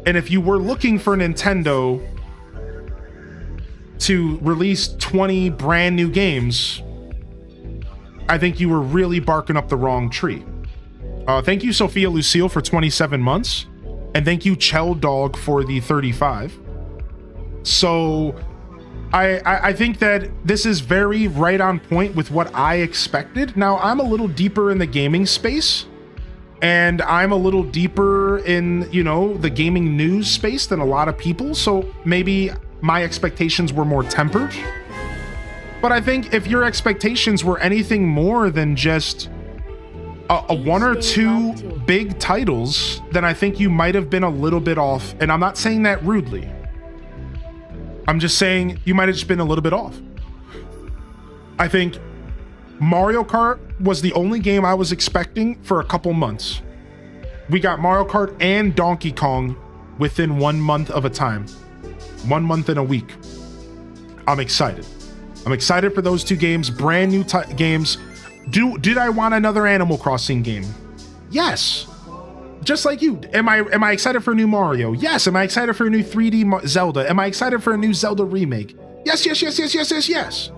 Speaker 2: And if you were looking for Nintendo to release 20 brand new games, I think you were really barking up the wrong tree. Thank you, Sophia Lucille, for 27 months. And thank you, Chell Dog, for the 35. So I think that this is very right on point with what I expected. Now, I'm a little deeper in the gaming space, and I'm a little deeper in, you know, the gaming news space than a lot of people. So maybe my expectations were more tempered. But I think if your expectations were anything more than just a one or two big titles, then I think you might have been a little bit off. And I'm not saying that rudely. I'm just saying you might have just been a little bit off. I think Mario Kart was the only game I was expecting for a couple months. We got Mario Kart and Donkey Kong within 1 month of a time. 1 month and a week. I'm excited. I'm excited for those two games, brand new games. Did I want another Animal Crossing game? Yes. Just like you. Am I excited for a new Mario? Yes. Am I excited for a new 3D Zelda? Am I excited for a new Zelda remake? Yes, yes, yes, yes, yes, yes, yes.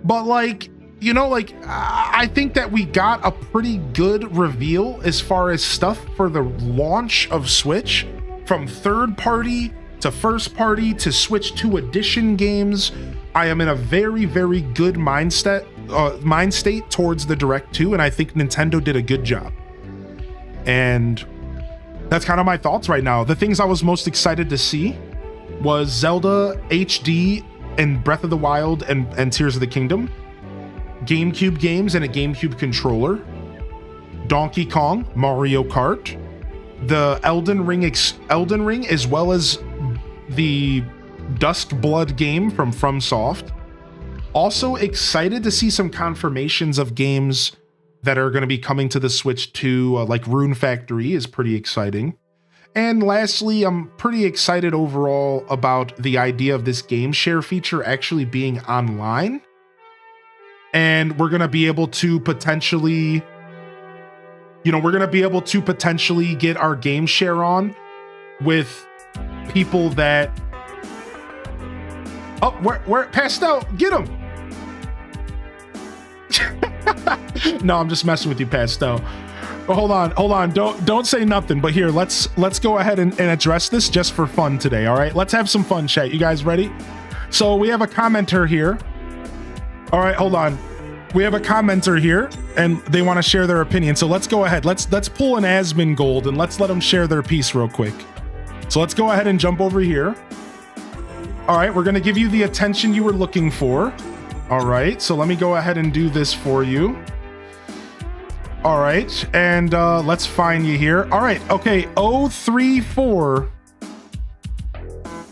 Speaker 2: But like, you know, like, I think that we got a pretty good reveal as far as stuff for the launch of Switch, from third party to first party to Switch 2 edition games. I am in a very, very good mind state towards the Direct 2, and I think Nintendo did a good job. And that's kind of my thoughts right now. The things I was most excited to see was Zelda HD and Breath of the Wild and Tears of the Kingdom, GameCube games and a GameCube controller, Donkey Kong, Mario Kart, the Elden Ring as well as the Duskblood game from FromSoft. Also excited to see some confirmations of games that are going to be coming to the Switch 2, like Rune Factory is pretty exciting. And lastly, I'm pretty excited overall about the idea of this game share feature actually being online. And we're going to be able to potentially, get our game share on with people that, oh, where Pastel, get him. No, I'm just messing with you, Pastel. But hold on, don't say nothing. But here, let's go ahead and address this just for fun today. All right, let's have some fun, chat. You guys ready? So we have a commenter here. All right, hold on. We have a commenter here, and they want to share their opinion. So let's go ahead. Let's pull an Asmongold and let's let them share their piece real quick. So let's go ahead and jump over here. All right, we're gonna give you the attention you were looking for. All right, so let me go ahead and do this for you. All right, and let's find you here. All right, okay, 034.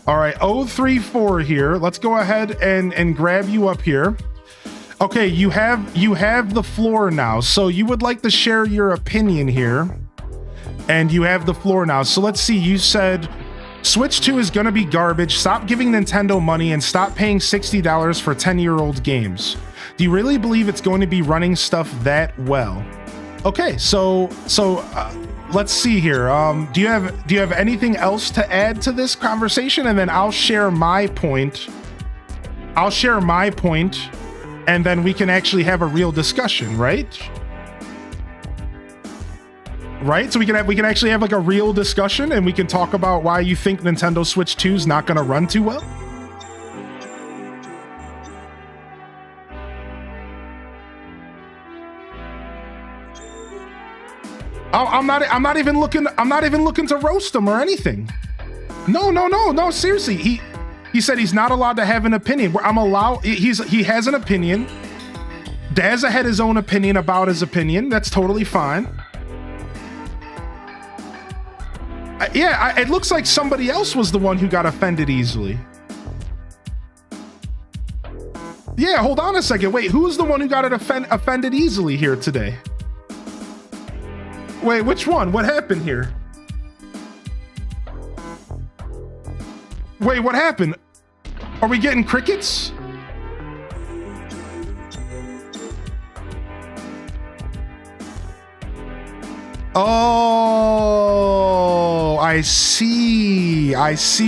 Speaker 2: All right, 034 here. Let's go ahead and grab you up here. Okay, you have the floor now. So you would like to share your opinion here, and you have the floor now. So let's see, you said Switch 2 is gonna be garbage. Stop giving Nintendo money and stop paying $60 for 10-year-old games. Do you really believe it's going to be running stuff that well? Okay, so let's see here. Do you have anything else to add to this conversation? And then I'll share my point. And then we can actually have a real discussion, right? Right? So we can actually have like a real discussion, and we can talk about why you think Nintendo Switch 2 is not going to run too well. I'm not even looking to roast him or anything. No, seriously. He said he's not allowed to have an opinion. He has an opinion. Dazza had his own opinion about his opinion. That's totally fine. It looks like somebody else was the one who got offended easily. Yeah, hold on a second. Wait, who's the one who got offended easily here today? Wait, which one? What happened here? Wait, what happened? Are we getting crickets? Oh, I see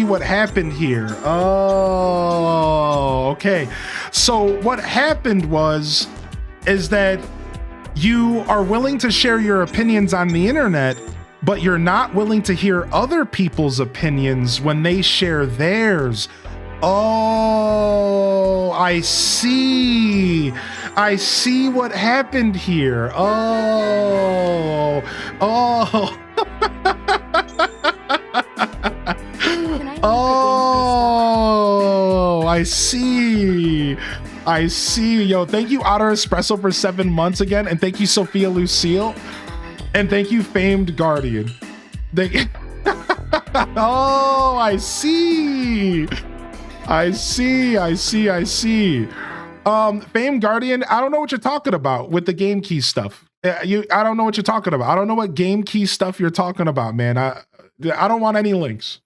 Speaker 2: what happened here. Oh, okay. So what happened is that you are willing to share your opinions on the internet, but you're not willing to hear other people's opinions when they share theirs. Oh, I see what happened here. Oh. Oh, I see. Yo, thank you, Otter Espresso, for 7 months again. And thank you, Sophia Lucille. And thank you, Famed Guardian. Oh, I see. Famed Guardian, I don't know what you're talking about with the game key stuff. I don't know what you're talking about. I don't know what game key stuff you're talking about, man. I don't want any links.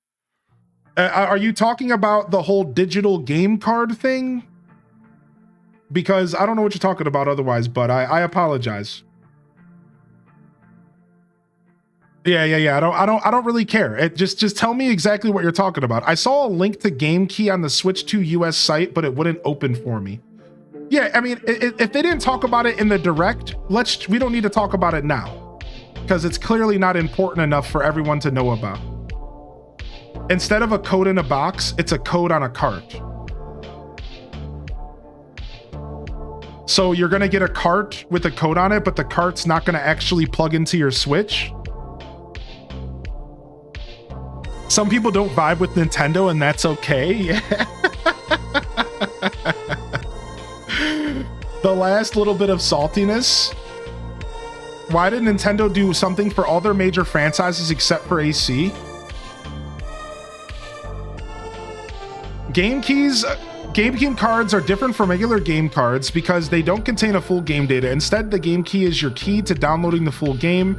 Speaker 2: Are you talking about the whole digital game card thing? Because I don't know what you're talking about otherwise, but I apologize. Yeah. I don't really care. Just tell me exactly what you're talking about. I saw a link to Game Key on the Switch 2 US site, but it wouldn't open for me. Yeah, I mean, if they didn't talk about it in the direct, we don't need to talk about it now, because it's clearly not important enough for everyone to know about. Instead of a code in a box, it's a code on a cart. So you're gonna get a cart with a code on it, but the cart's not gonna actually plug into your Switch. Some people don't vibe with Nintendo, and that's okay. The last little bit of saltiness. Why did Nintendo do something for all their major franchises except for AC? Game key cards are different from regular game cards because they don't contain a full game data. Instead, the game key is your key to downloading the full game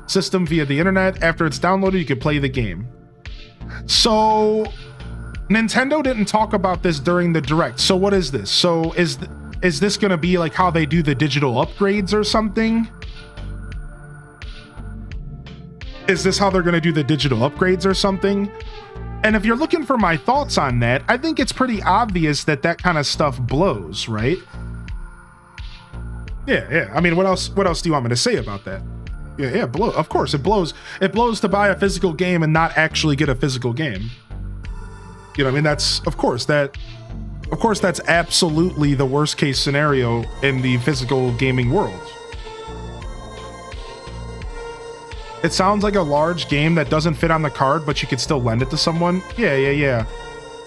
Speaker 2: system via the internet. After it's downloaded, you can play the game. So Nintendo didn't talk about this during the direct. So what is this? So is this going to be like how they do the digital upgrades or something? Is this how they're going to do the digital upgrades or something? And if you're looking for my thoughts on that, I think it's pretty obvious that kind of stuff blows, right? Yeah. I mean, what else do you want me to say about that? Yeah, of course, it blows. It blows to buy a physical game and not actually get a physical game. You know, I mean, that's absolutely the worst case scenario in the physical gaming world. It sounds like a large game that doesn't fit on the card, but you could still lend it to someone. Yeah.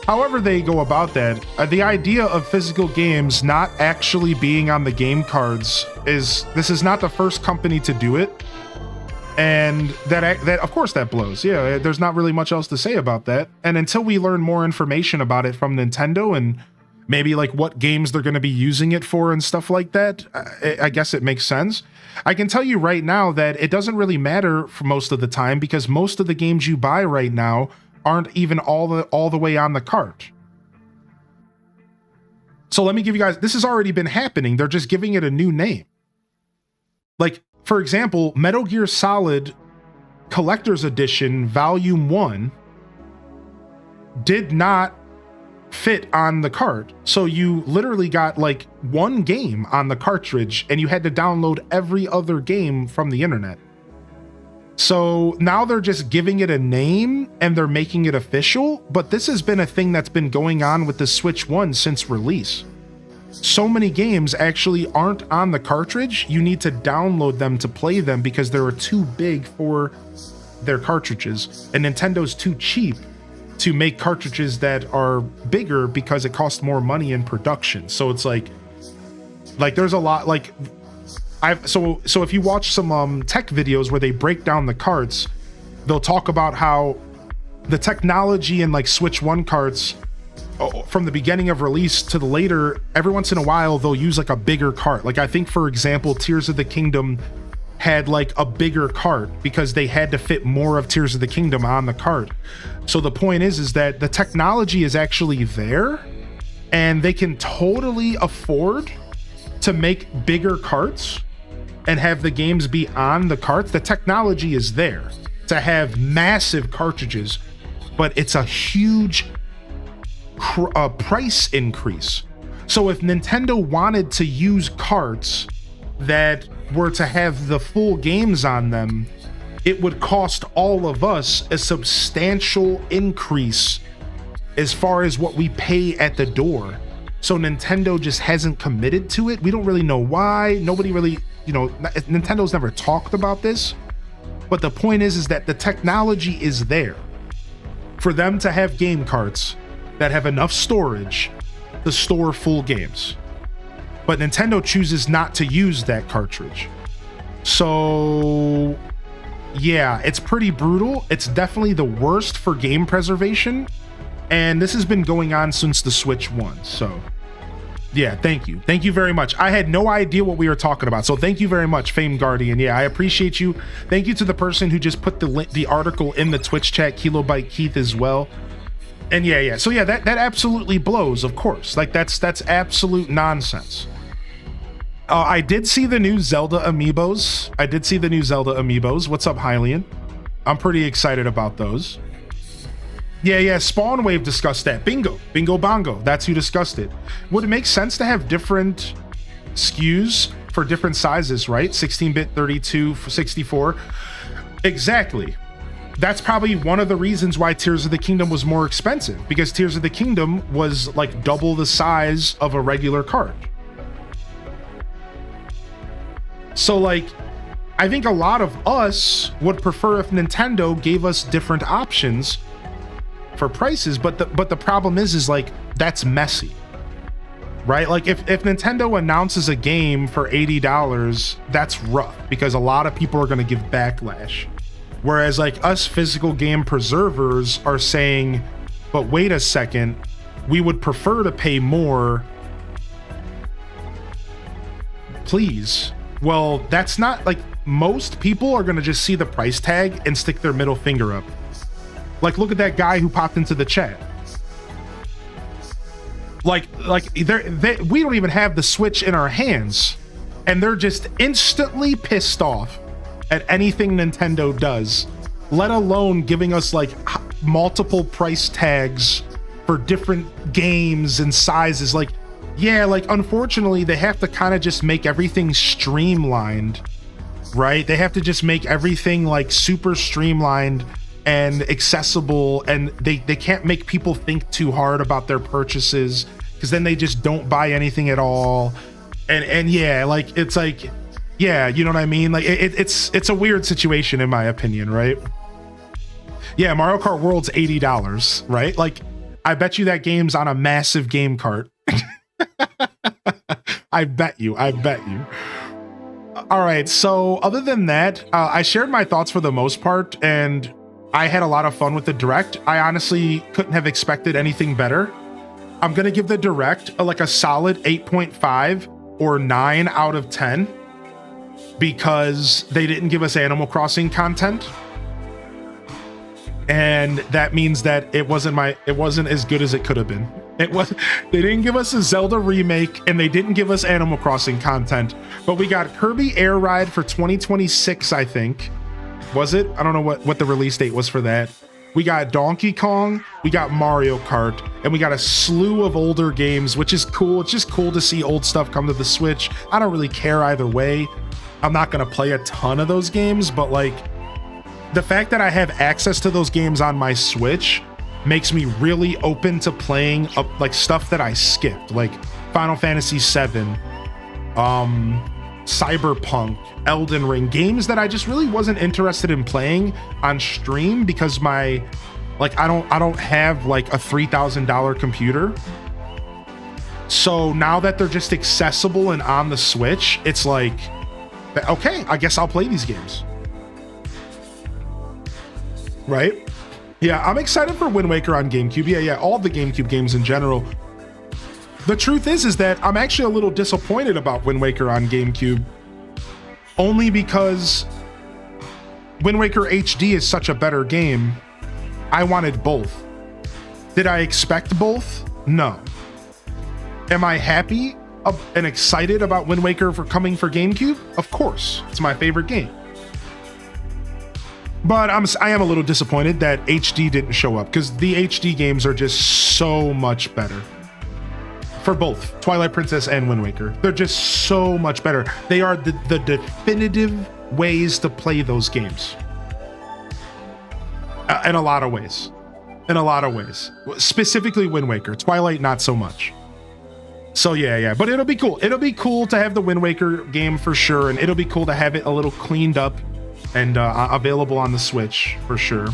Speaker 2: However they go about that, the idea of physical games not actually being on the game cards this is not the first company to do it. And that of course that blows. Yeah, there's not really much else to say about that. And until we learn more information about it from Nintendo and maybe like what games they're going to be using it for and stuff like that, I guess it makes sense. I can tell you right now that it doesn't really matter for most of the time because most of the games you buy right now aren't even all the way on the cart. So let me give you guys, this has already been happening. They're just giving it a new name. Like, for example, Metal Gear Solid Collector's Edition Volume 1 did not fit on the cart. So you literally got like one game on the cartridge and you had to download every other game from the internet. So now they're just giving it a name and they're making it official, but this has been a thing that's been going on with the Switch 1 since release. so many games actually aren't on the cartridge. You need to download them to play them because they are too big for their cartridges, and Nintendo's too cheap to make cartridges that are bigger because it costs more money in production. So it's like there's a lot, like so if you watch some tech videos where they break down the carts, they'll talk about how the technology in like Switch 1 carts from the beginning of release to the later, every once in a while they'll use like a bigger cart. Like I think, for example, Tears of the Kingdom had like a bigger cart because they had to fit more of Tears of the Kingdom on the cart. So the point is that the technology is actually there and they can totally afford to make bigger carts and have the games be on the carts. The technology is there to have massive cartridges, but it's a huge price increase. So if Nintendo wanted to use carts that were to have the full games on them, it would cost all of us a substantial increase as far as what we pay at the door. So Nintendo just hasn't committed to it. We don't really know why. Nobody really, Nintendo's never talked about this. But the point is that the technology is there for them to have game carts that have enough storage to store full games. But Nintendo chooses not to use that cartridge. So yeah, it's pretty brutal. It's definitely the worst for game preservation. And this has been going on since the Switch 1. So yeah, thank you. Thank you very much. I had no idea what we were talking about. So thank you very much, Fame Guardian. Yeah, I appreciate you. Thank you to the person who just put the article in the Twitch chat, Kilobyte Keith, as well. And yeah. So yeah, that absolutely blows, of course. Like that's absolute nonsense. I did see the new Zelda amiibos. What's up, Hylian? I'm pretty excited about those. Yeah, Spawn Wave discussed that. Bingo bongo. That's who discussed it. Would it make sense to have different SKUs for different sizes, right? 16-bit, 32, 64. Exactly. That's probably one of the reasons why Tears of the Kingdom was more expensive, because Tears of the Kingdom was like double the size of a regular cart. So like, I think a lot of us would prefer if Nintendo gave us different options for prices, but the problem is like, that's messy, right? Like if Nintendo announces a game for $80, that's rough because a lot of people are going to give backlash. Whereas like us physical game preservers are saying, but wait a second, we would prefer to pay more, please. Well, that's not like, most people are going to just see the price tag and stick their middle finger up. Like, look at that guy who popped into the chat. Like we don't even have the Switch in our hands, and they're just instantly pissed off at anything Nintendo does, let alone giving us like multiple price tags for different games and sizes. Like, yeah, like unfortunately they have to kind of just make everything streamlined, right? They have to just make everything like super streamlined and accessible, and they can't make people think too hard about their purchases, because then they just don't buy anything at all. And yeah, like it's like, yeah, you know what I mean? Like it's a weird situation in my opinion, right? Yeah, Mario Kart World's $80, right? Like I bet you that game's on a massive game cart. I bet you. All right, so other than that, I shared my thoughts for the most part, and I had a lot of fun with the Direct. I honestly couldn't have expected anything better. I'm gonna give the Direct like a solid 8.5 or 9 out of 10 because they didn't give us Animal Crossing content. And that means that it wasn't as good as it could have been. They didn't give us a Zelda remake and they didn't give us Animal Crossing content, but we got Kirby Air Ride for 2026, I think. Was it? I don't know what the release date was for that. We got Donkey Kong, we got Mario Kart, and we got a slew of older games, which is cool. It's just cool to see old stuff come to the Switch. I don't really care either way. I'm not gonna play a ton of those games, but like the fact that I have access to those games on my Switch makes me really open to playing like stuff that I skipped, like Final Fantasy VII, Cyberpunk, Elden Ring, games that I just really wasn't interested in playing on stream because I don't have like a $3,000 computer. So now that they're just accessible and on the Switch, it's like, okay, I guess I'll play these games. Right? Yeah, I'm excited for Wind Waker on GameCube. Yeah, all the GameCube games in general. The truth is that I'm actually a little disappointed about Wind Waker on GameCube, only because Wind Waker HD is such a better game. I wanted both. Did I expect both? No. Am I happy and excited about Wind Waker coming for GameCube? Of course, it's my favorite game. But I am a little disappointed that HD didn't show up, because the HD games are just so much better. For both Twilight Princess and Wind Waker. They're just so much better. They are the definitive ways to play those games. In a lot of ways. Specifically Wind Waker. Twilight, not so much. So yeah, but it'll be cool. It'll be cool to have the Wind Waker game for sure, and it'll be cool to have it a little cleaned up and available on the Switch for sure.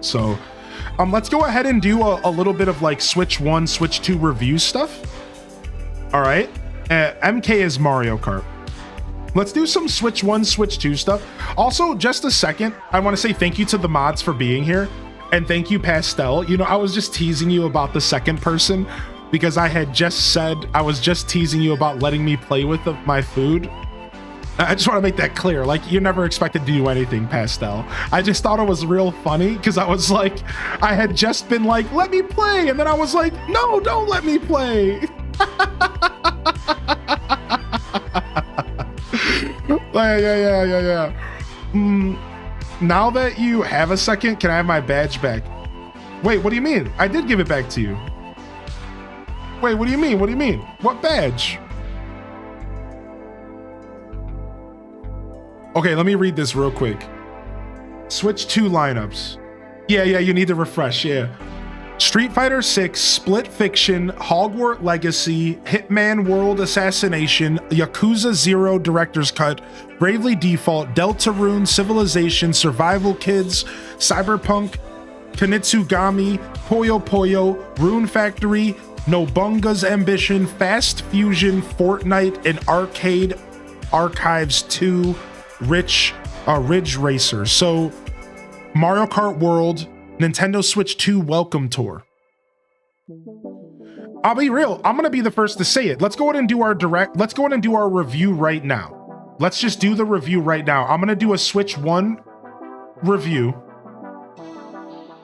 Speaker 2: So let's go ahead and do a little bit of like Switch 1, Switch 2 review stuff. All right. MK is Mario Kart. Let's do some Switch 1, Switch 2 stuff. Also, just a second, I want to say thank you to the mods for being here. And thank you, Pastel. You know, I was just teasing you about the second person because I had just said I was just teasing you about letting me play with my food. I just want to make that clear. Like, you're never expected to do anything, Pastel. I just thought it was real funny because I was like, I had just been like, let me play. And then I was like, no, don't let me play. Yeah. Now that you have a second, can I have my badge back? Wait, what do you mean? I did give it back to you. Wait, what do you mean? What badge? Okay, let me read this real quick. Switch 2 lineups. Yeah, you need to refresh, yeah. Street Fighter 6, Split Fiction, Hogwarts Legacy, Hitman World Assassination, Yakuza 0 Director's Cut, Bravely Default, Deltarune, Civilization, Survival Kids, Cyberpunk, Kunitsugami, Puyo Puyo, Rune Factory, Nobunaga's Ambition, Fast Fusion, Fortnite, and Arcade Archives 2, Ridge Racer. So, Mario Kart World, Nintendo Switch 2 Welcome Tour. I'll be real, I'm gonna be the first to say it. Let's go ahead and do our review right now. Let's just do the review right now. I'm gonna do a Switch 1 review,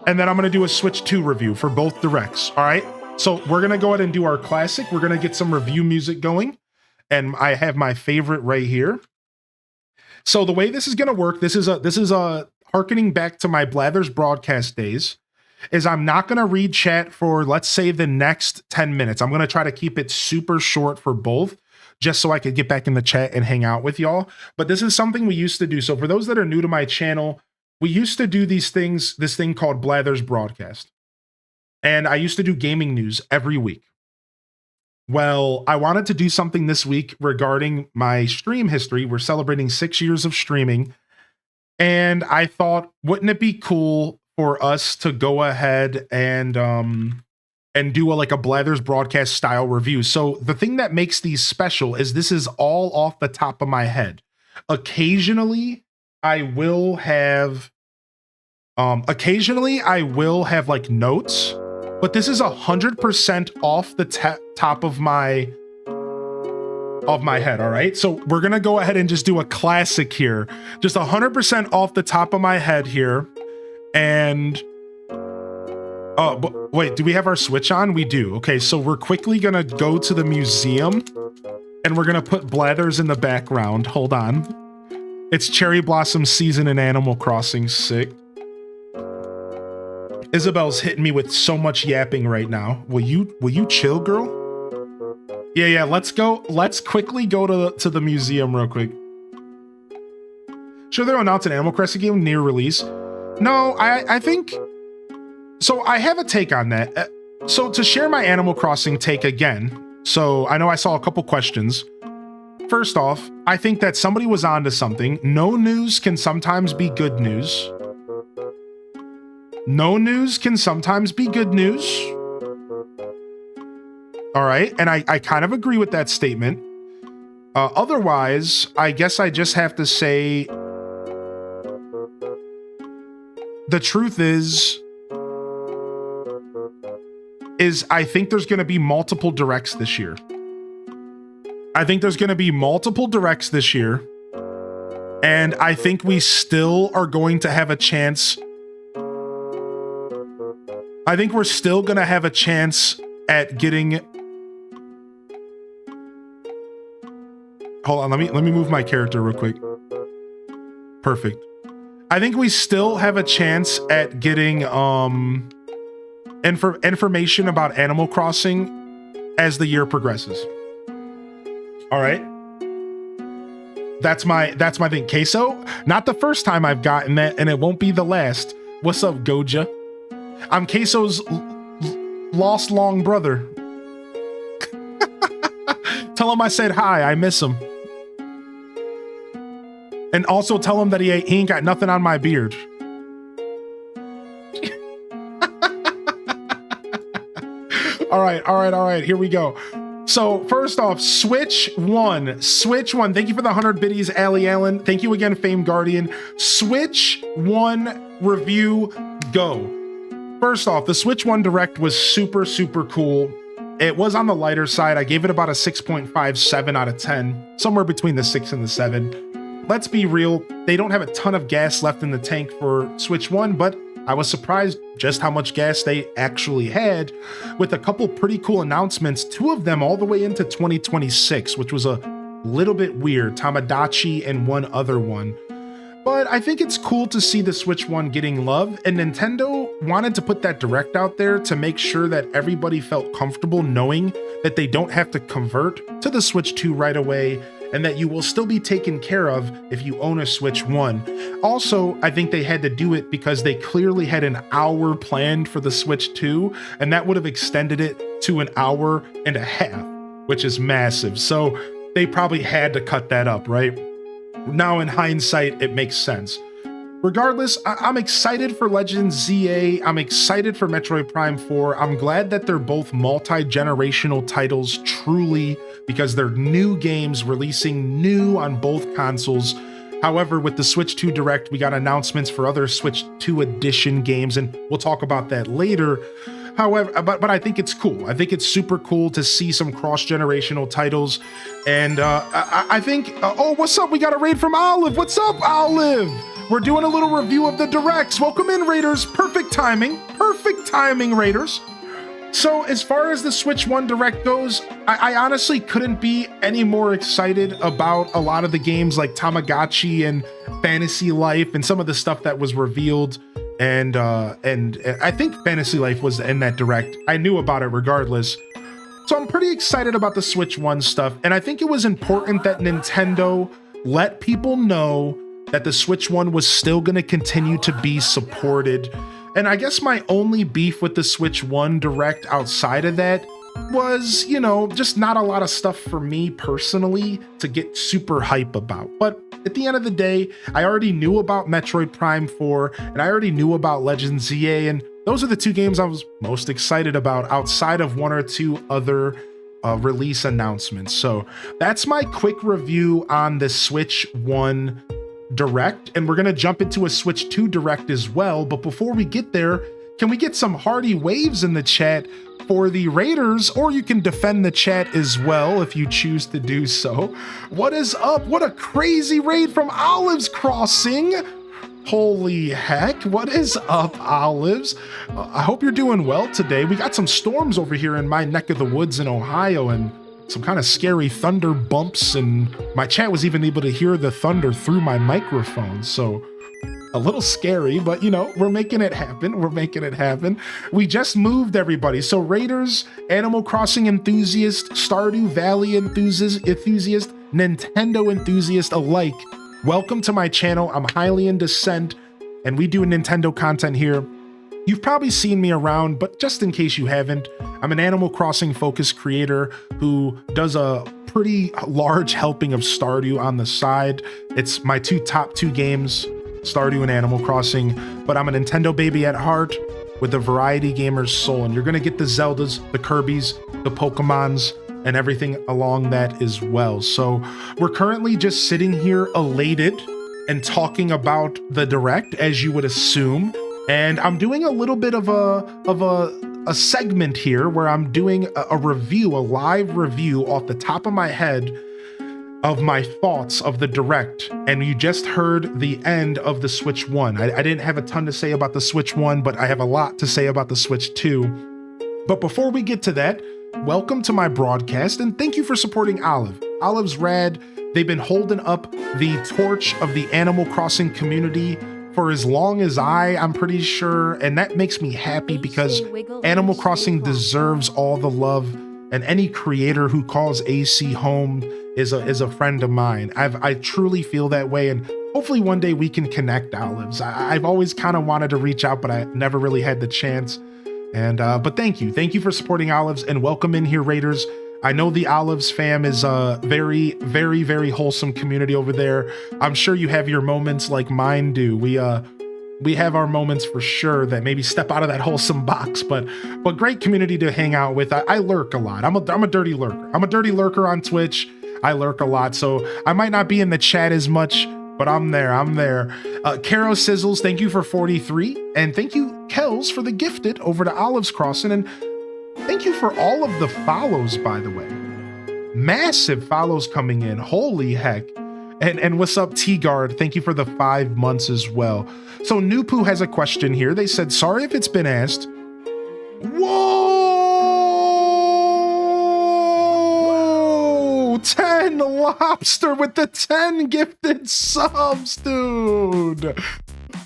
Speaker 2: and then I'm gonna do a Switch 2 review for both directs, all right? So we're gonna go ahead and do our classic. We're gonna get some review music going, and I have my favorite right here. So the way this is gonna work, this is a harkening back to my Blathers broadcast days, is I'm not going to read chat for, let's say, the next 10 minutes. I'm going to try to keep it super short for both, just so I could get back in the chat and hang out with y'all. But this is something we used to do. So for those that are new to my channel, we used to do this thing called Blathers broadcast. And I used to do gaming news every week. Well, I wanted to do something this week regarding my stream history. We're celebrating 6 years of streaming. And I thought, wouldn't it be cool for us to go ahead and do a Blathers broadcast style review? So the thing that makes these special is this is all off the top of my head. Occasionally I will have like notes, but this is 100% off the top of my head. All right, so we're gonna go ahead and just do a classic here, just 100% off the top of my head here. And but wait, do we have our Switch on? We do. Okay, so we're quickly gonna go to the museum and we're gonna put Blathers in the background. Hold on, it's cherry blossom season in Animal Crossing. Sick. Isabel's hitting me with so much yapping right now. Will you chill, girl? Yeah, let's go. Let's quickly go to the museum real quick. Should they announce an Animal Crossing game near release? No, I think So I have a take on that. So to share my Animal Crossing take again, so I know I saw a couple questions. First off, I think that somebody was onto something. No news can sometimes be good news. No news can sometimes be good news. All right, and I kind of agree with that statement. Otherwise, I guess I just have to say the truth is I think there's going to be multiple directs this year. I think there's going to be multiple directs this year, and I think we still are going to have a chance. I think we're still going to have a chance at getting. Hold on, let me move my character real quick. Perfect. I think we still have a chance at getting information about Animal Crossing as the year progresses. All right. That's my thing. Queso, not the first time I've gotten that, and it won't be the last. What's up, Goja? I'm Queso's lost long brother. Tell him I said hi. I miss him. And also tell him that he ain't got nothing on my beard. All right. Here we go. So first off, Switch One. Thank you for the 100 biddies, Allie Allen. Thank you again, Fame Guardian. Switch One review, go. First off, the Switch One Direct was super, super cool. It was on the lighter side. I gave it about a 6.57 out of 10, somewhere between the 6 and the 7. Let's be real, they don't have a ton of gas left in the tank for Switch One, but I was surprised just how much gas they actually had, with a couple pretty cool announcements, 2 of them all the way into 2026, which was a little bit weird, Tamagotchi and one other one. But I think it's cool to see the Switch One getting love, and Nintendo wanted to put that Direct out there to make sure that everybody felt comfortable knowing that they don't have to convert to the Switch 2 right away, and that you will still be taken care of if you own a Switch One. Also, I think they had to do it because they clearly had an hour planned for the Switch 2, and that would have extended it to an hour and a half, which is massive. So they probably had to cut that up, right? Now in hindsight, it makes sense. Regardless, I'm excited for Legends ZA. I'm excited for Metroid Prime 4. I'm glad that they're both multi-generational titles, truly, because they're new games releasing new on both consoles. However, with the Switch 2 Direct, we got announcements for other Switch 2 Edition games, and we'll talk about that later. However, but I think it's cool. I think it's super cool to see some cross-generational titles. And I think, oh, what's up? We got a raid from Olive. What's up, Olive? We're doing a little review of the Directs. Welcome in, Raiders. Perfect timing, Raiders. So as far as the Switch One Direct goes, I honestly couldn't be any more excited about a lot of the games like Tamagotchi and Fantasy Life and some of the stuff that was revealed. And I think Fantasy Life was in that Direct. I knew about it regardless. So I'm pretty excited about the Switch One stuff. And I think it was important that Nintendo let people know that the Switch One was still going to continue to be supported. And I guess my only beef with the Switch One Direct outside of that was, you know, just not a lot of stuff for me personally to get super hype about. But at the end of the day, I already knew about Metroid Prime 4 and I already knew about Legends ZA, and those are the 2 games I was most excited about outside of 1 or 2 other release announcements. So that's my quick review on the Switch One Direct, and we're going to jump into a Switch 2 Direct as well. But before we get there, can we get some hearty waves in the chat for the Raiders, or you can defend the chat as well if you choose to do so. What is up? What a crazy raid from Olives Crossing. Holy heck, what is up, Olives? I hope you're doing well today. We got some storms over here in my neck of the woods in Ohio, and some kind of scary thunder bumps, and my chat was even able to hear the thunder through my microphone. So a little scary, but you know, we're making it happen. We just moved, everybody. So Raiders, Animal Crossing enthusiast, Stardew Valley enthusiast, Nintendo enthusiast alike, welcome to my channel. I'm Hylian Descent, and we do Nintendo content here. You've probably seen me around, but just in case you haven't, I'm an Animal Crossing focused creator who does a pretty large helping of Stardew on the side. It's my top two games, Stardew and Animal Crossing, but I'm a Nintendo baby at heart with a variety gamer's soul, and you're gonna get the Zeldas, the Kirbys, the Pokemons, and everything along that as well. So we're currently just sitting here elated and talking about the Direct, as you would assume. And I'm doing a little bit of a segment here where I'm doing a review, a live review off the top of my head of my thoughts of the Direct. And you just heard the end of the Switch 1. I didn't have a ton to say about the Switch 1, but I have a lot to say about the Switch 2. But before we get to that, welcome to my broadcast and thank you for supporting Olive. Olive's rad. They've been holding up the torch of the Animal Crossing community for as long as I'm pretty sure, and that makes me happy because Animal Crossing deserves all the love, and any creator who calls AC home is a friend of mine. I truly feel that way, and hopefully one day we can connect, Olives. I've always kind of wanted to reach out, but I never really had the chance. And but thank you for supporting Olives, and welcome in here, Raiders. I know the Olives fam is a very, very, very wholesome community over there. I'm sure you have your moments like mine do. We have our moments for sure that maybe step out of that wholesome box, but great community to hang out with. I lurk a lot. I'm a dirty lurker. I'm a dirty lurker on Twitch. I lurk a lot, so I might not be in the chat as much, but I'm there. Caro Sizzles, thank you for 43, and thank you, Kells, for the gifted over to Olives Crossing, and thank you for all of the follows, by the way. Massive follows coming in. Holy heck. And what's up, T-Guard? Thank you for the 5 months as well. So Nupu has a question here. They said, sorry if it's been asked. Whoa! 10 Lobster with the 10 gifted subs, dude.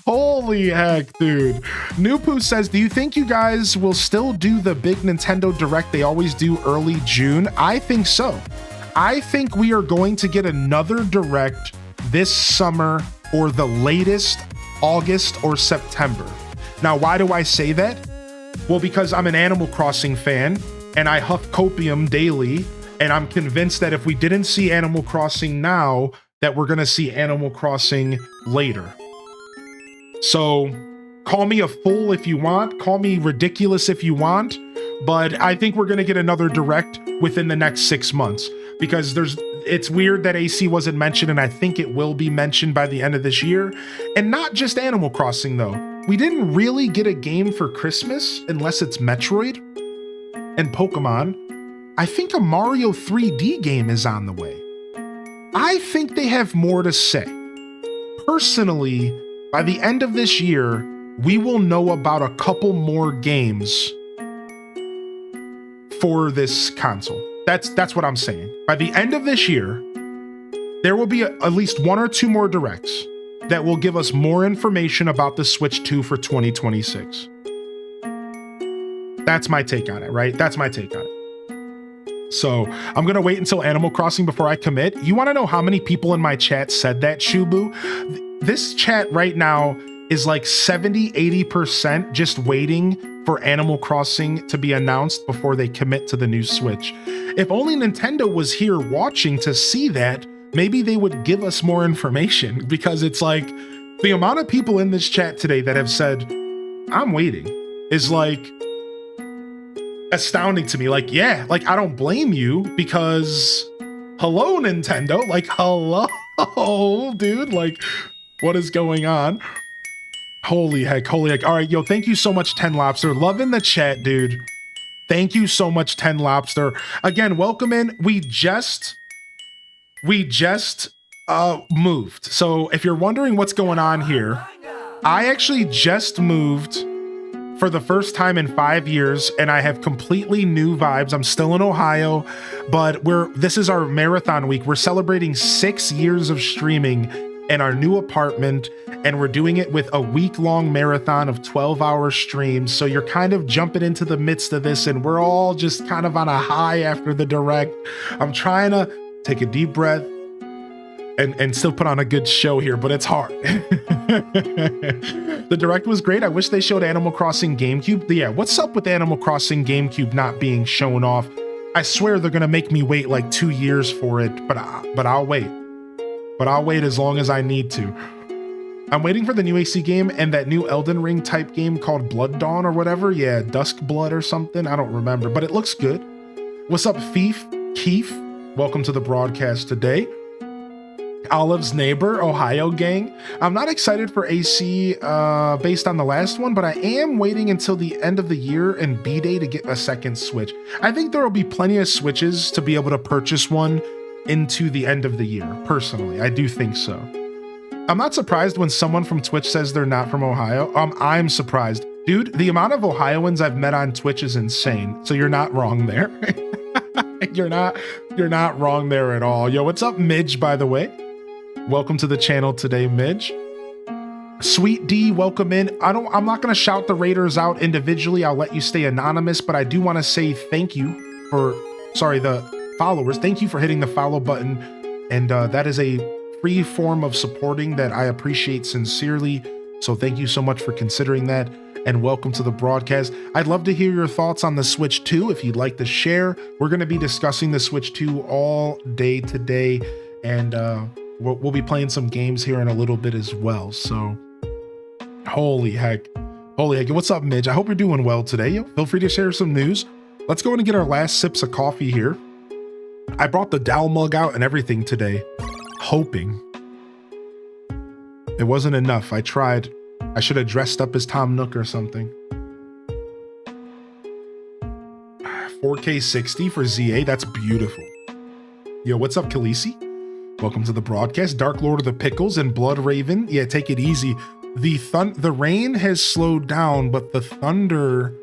Speaker 2: Holy heck, dude. Nupu says, do you think you guys will still do the big Nintendo Direct they always do early June? I think so. I think we are going to get another Direct this summer or the latest August or September. Now, why do I say that? Well, because I'm an Animal Crossing fan and I huff copium daily, and I'm convinced that if we didn't see Animal Crossing now, that we're gonna see Animal Crossing later. So call me a fool if you want, call me ridiculous if you want, but I think we're gonna get another Direct within the next 6 months, because it's weird that AC wasn't mentioned, and I think it will be mentioned by the end of this year. And not just Animal Crossing though. We didn't really get a game for Christmas unless it's Metroid and Pokemon. I think a Mario 3D game is on the way. I think they have more to say. Personally, by the end of this year, we will know about a couple more games for this console. That's what I'm saying. By the end of this year, there will be at least 1 or 2 more Directs that will give us more information about the Switch 2 for 2026. That's my take on it, right? That's my take on it. So I'm gonna wait until Animal Crossing before I commit. You wanna know how many people in my chat said that, Shubu? This chat right now is like 70-80% just waiting for Animal Crossing to be announced before they commit to the new Switch. If only Nintendo was here watching to see that, maybe they would give us more information, because it's like the amount of people in this chat today that have said, I'm waiting, is like astounding to me. Like, yeah, like I don't blame you, because hello, Nintendo, like hello, dude, like what is going on? Holy heck. All right, yo, thank you so much, 10 Lobster. Love in the chat, dude. Thank you so much, 10 Lobster. Again, welcome in. We just moved. So if you're wondering what's going on here, I actually just moved for the first time in 5 years, and I have completely new vibes. I'm still in Ohio, but this is our marathon week. We're celebrating 6 years of streaming in our new apartment, and we're doing it with a week-long marathon of 12-hour streams. So you're kind of jumping into the midst of this, and we're all just kind of on a high after the Direct. I'm trying to take a deep breath, and still put on a good show here, but it's hard. The Direct was great. I wish they showed Animal Crossing GameCube. Yeah, what's up with Animal Crossing GameCube not being shown off? I swear they're gonna make me wait like 2 years for it, but I'll wait. But I'll wait as long as I need to. I'm waiting for the new AC game and that new Elden Ring type game called Blood Dawn or whatever. Yeah, Dusk Blood or something. I don't remember, but it looks good. What's up, Keith? Welcome to the broadcast today. Olive's Neighbor, Ohio gang. I'm not excited for AC based on the last one, but I am waiting until the end of the year and B-Day to get a second Switch. I think there will be plenty of Switches to be able to purchase one into the end of the year, personally. I do think so. I'm not surprised when someone from Twitch says they're not from Ohio. I'm surprised. Dude, the amount of Ohioans I've met on Twitch is insane, so you're not wrong there. You're not wrong there at all. Yo, what's up, Midge, by the way? Welcome to the channel today, Midge. Sweet D, welcome in. I'm not gonna shout the raiders out individually. I'll let you stay anonymous, but I do want to say thank you the followers. Thank you for hitting the follow button. And that is a free form of supporting that I appreciate sincerely. So thank you so much for considering that. And welcome to the broadcast. I'd love to hear your thoughts on the Switch 2 if you'd like to share. We're going to be discussing the Switch 2 all day today, and we'll be playing some games here in a little bit as well. So holy heck. What's up, Midge? I hope you're doing well today. Yo, feel free to share some news. Let's go in and get our last sips of coffee here. I brought the Dow mug out and everything today, hoping. It wasn't enough. I tried. I should have dressed up as Tom Nook or something. 4K 60 for ZA. That's beautiful. Yo, what's up, Khaleesi? Welcome to the broadcast. Dark Lord of the Pickles and Blood Raven. Yeah, take it easy. The rain has slowed down, but the thunder...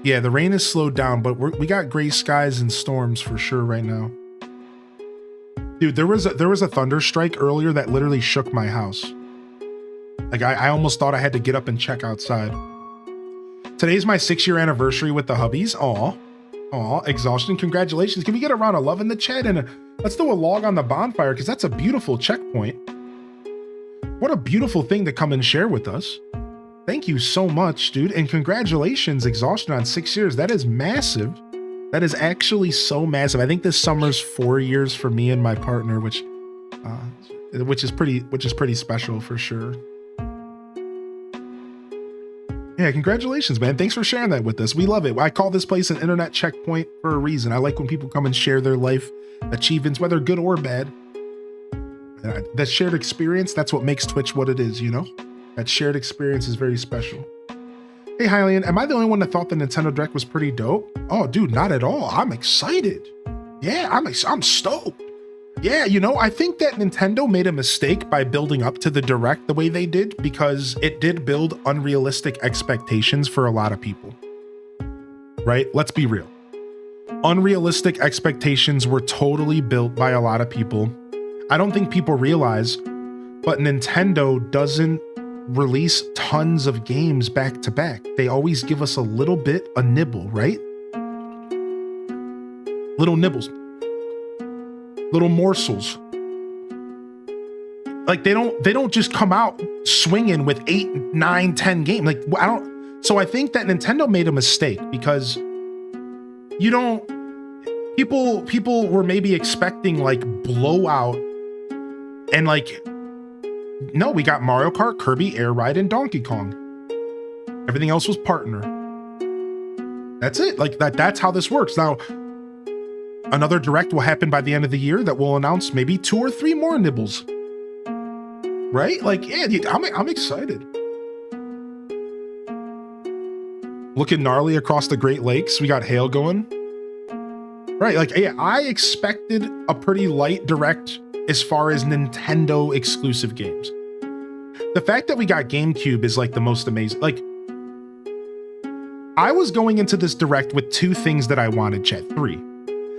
Speaker 2: Yeah, the rain has slowed down, but we got gray skies and storms for sure right now. Dude, there was a thunder strike earlier that literally shook my house. Like, I almost thought I had to get up and check outside. Today's my 6-year anniversary with the hubbies. Aw, Exhaustion. Congratulations. Can we get a round of love in the chat? And let's do a log on the bonfire, because that's a beautiful checkpoint. What a beautiful thing to come and share with us. Thank you so much, dude. And congratulations, Exhaustion, on 6 years. That is massive. That is actually so massive. I think this summer's 4 years for me and my partner, which is pretty special for sure. Yeah, congratulations, man. Thanks for sharing that with us. We love it. I call this place an internet checkpoint for a reason. I like when people come and share their life achievements, whether good or bad. That shared experience, that's what makes Twitch what it is, you know? That shared experience is very special. Hey, Hylian, am I the only one that thought the Nintendo Direct was pretty dope? Oh, dude, not at all. I'm excited. Yeah, I'm stoked. Yeah, you know, I think that Nintendo made a mistake by building up to the Direct the way they did, because it did build unrealistic expectations for a lot of people. Right? Let's be real. Unrealistic expectations were totally built by a lot of people. I don't think people realize, but Nintendo doesn't release tons of games back to back. They always give us a little bit, a nibble, right? Little nibbles. Little morsels. Like they don't just come out swinging with 8, 9, 10 games. Like so I think that Nintendo made a mistake, because people were maybe expecting like blowout, and like, no, we got Mario Kart, Kirby Air Ride, and Donkey Kong. Everything else was partner. That's it. Like that's how this works. Now, another Direct will happen by the end of the year that will announce maybe 2 or 3 more nibbles. Right? Like, yeah, dude, I'm excited. Looking gnarly across the Great Lakes. We got hail going. Right, like, yeah, I expected a pretty light Direct as far as Nintendo exclusive games. The fact that we got GameCube is like the most amazing. Like, I was going into this Direct with 2 things that I wanted, chat. 3.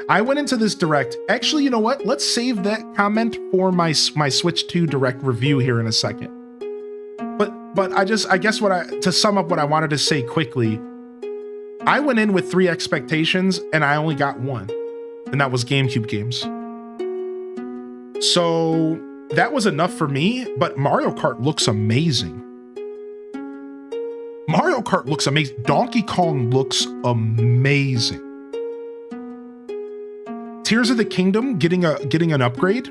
Speaker 2: I went into this Direct. Actually, you know what? Let's save that comment for my Switch 2 Direct review here in a second. But to sum up what I wanted to say quickly, I went in with 3 expectations and I only got 1, and that was GameCube games. So that was enough for me, but Mario Kart looks amazing. Mario Kart looks amazing. Donkey Kong looks amazing. Tears of the Kingdom getting an upgrade.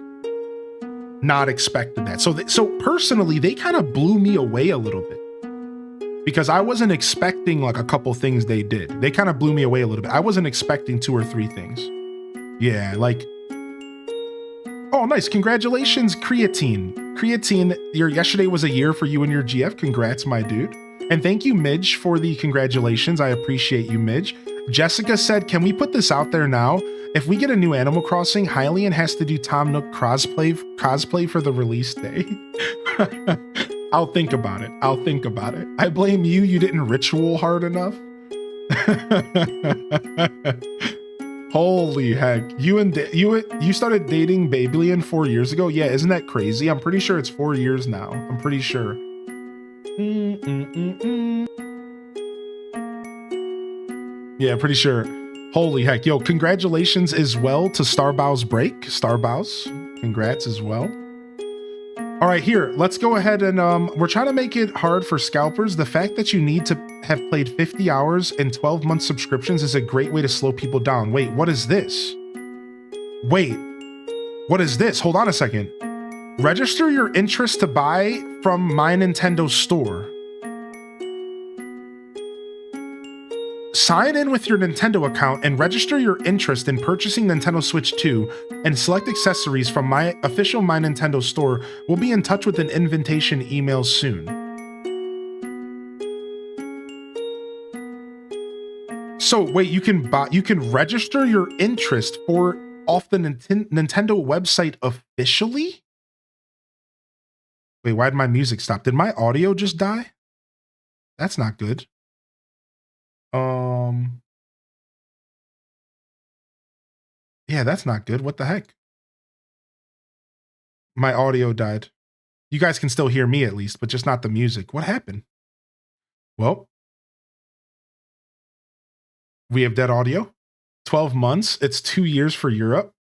Speaker 2: Not expecting that. So personally, they kind of blew me away a little bit because I wasn't expecting like a couple things they did. They kind of blew me away a little bit. I wasn't expecting 2 or 3 things. Yeah, like, oh, nice. Congratulations, Creatine. Creatine, your yesterday was a year for you and your GF. Congrats, my dude. And thank you, Midge, for the congratulations. I appreciate you, Midge. Jessica said, can we put this out there now? If we get a new Animal Crossing, Hylian has to do Tom Nook cosplay for the release day. I'll think about it. I'll think about it. I blame you. You didn't ritual hard enough. Holy heck. You started dating Babylon 4 years ago? Yeah, isn't that crazy? I'm pretty sure it's 4 years now. I'm pretty sure. Yeah, pretty sure. Holy heck. Yo, congratulations as well to Starbow's Break. Starbow's, congrats as well. All right, here, let's go ahead and we're trying to make it hard for scalpers. The fact that you need to have played 50 hours and 12-month subscriptions is a great way to slow people down. Wait, what is this? Wait, what is this? Hold on a second. Register your interest to buy from My Nintendo Store. Sign in with your Nintendo account and register your interest in purchasing Nintendo Switch 2 and select accessories from my official My Nintendo Store. We'll be in touch with an invitation email soon. So wait, you can register your interest off the Nintendo website officially? Wait, why did my music stop? Did my audio just die? That's not good. Yeah, that's not good. What the heck? My audio died. You guys can still hear me at least, but just not the music. What happened? Well, we have dead audio. 12 months. It's 2 years for Europe.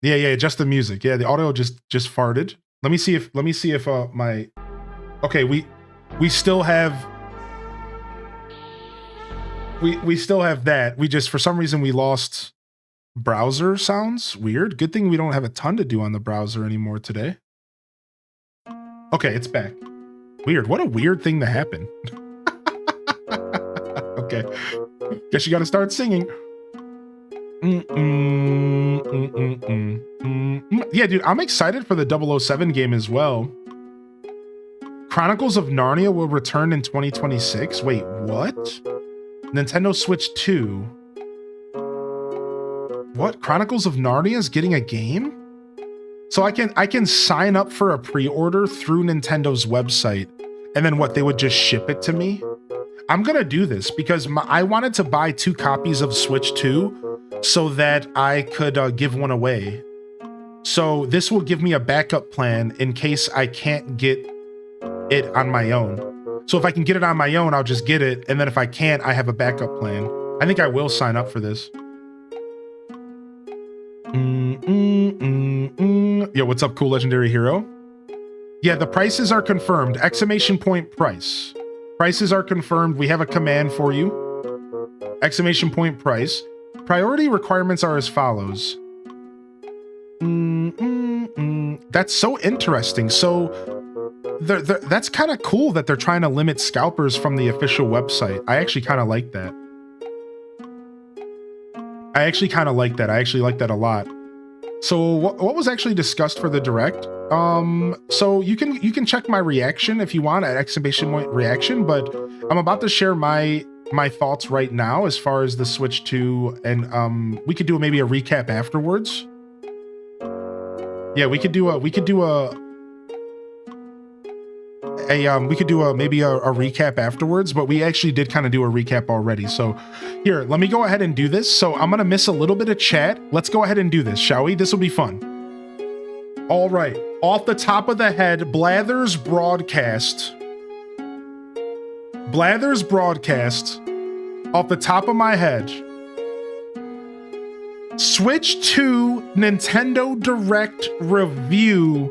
Speaker 2: Yeah, just the music. Yeah, the audio just farted. Let me see if my okay, we still have we still have that. We just, for some reason, we lost browser sounds. Weird. Good thing we don't have a ton to do on the browser anymore today. Okay, it's back. Weird. What a weird thing to happen. Okay. Guess you got to start singing. Yeah, dude, I'm excited for the 007 game as well. Chronicles of Narnia will return in 2026. Wait, what? Nintendo Switch 2. What? Chronicles of Narnia is getting a game? So I can sign up for a pre-order through Nintendo's website, and then what, they would just ship it to me? I'm gonna do this because I wanted to buy 2 copies of Switch 2 so that I could give one away. So this will give me a backup plan in case I can't get it on my own. So if I can get it on my own, I'll just get it. And then if I can't, I have a backup plan. I think I will sign up for this. Yo, what's up, cool legendary hero? Yeah, the prices are confirmed. Exclamation point price. Prices are confirmed. We have a command for you. Exclamation point price. Priority requirements are as follows. That's so interesting. So that's kind of cool that they're trying to limit scalpers from the official website. I actually kind of like that. I actually like that a lot. So what was actually discussed for the direct? So you can check my reaction if you want at exclamation point reaction, but I'm about to share my thoughts right now as far as the Switch 2, and we could do maybe a recap afterwards. Yeah, we could do maybe a recap afterwards, but we actually did kind of do a recap already. So here, let me go ahead and do this. So I'm going to miss a little bit of chat. Let's go ahead and do this, shall we? This will be fun. All right. Off the top of the head, Blathers Broadcast. Off the top of my head. Switch 2 Nintendo Direct review.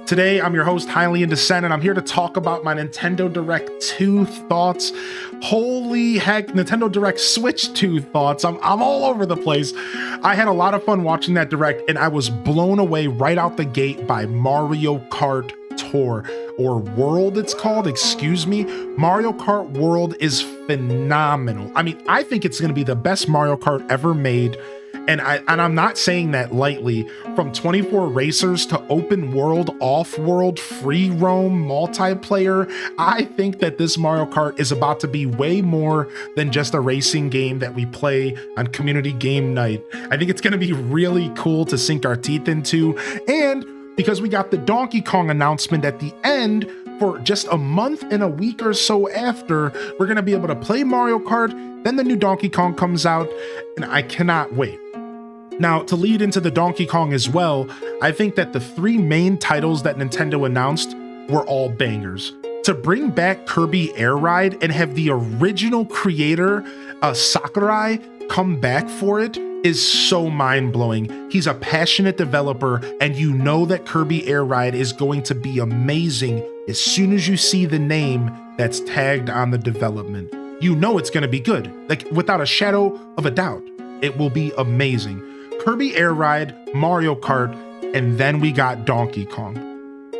Speaker 2: Today, I'm your host, Highly in Descent, and I'm here to talk about my Nintendo Direct 2 thoughts. Holy heck, Nintendo Direct Switch 2 thoughts. I'm all over the place. I had a lot of fun watching that Direct, and I was blown away right out the gate by Mario Kart Tour, or World it's called, excuse me. Mario Kart World is phenomenal. I mean, I think it's going to be the best Mario Kart ever made. And I'm not saying that lightly. From 24 racers to open world, off-world, free roam, multiplayer, I think that this Mario Kart is about to be way more than just a racing game that we play on community game night. I think it's going to be really cool to sink our teeth into. And because we got the Donkey Kong announcement at the end, for just a month and a week or so after, we're going to be able to play Mario Kart. Then the new Donkey Kong comes out, and I cannot wait. Now, to lead into the Donkey Kong as well, I think that the three main titles that Nintendo announced were all bangers. To bring back Kirby Air Ride and have the original creator, Sakurai, come back for it is so mind-blowing. He's a passionate developer, and you know that Kirby Air Ride is going to be amazing as soon as you see the name that's tagged on the development. You know it's going to be good, like without a shadow of a doubt. It will be amazing. Kirby Air Ride, Mario Kart, and then we got Donkey Kong.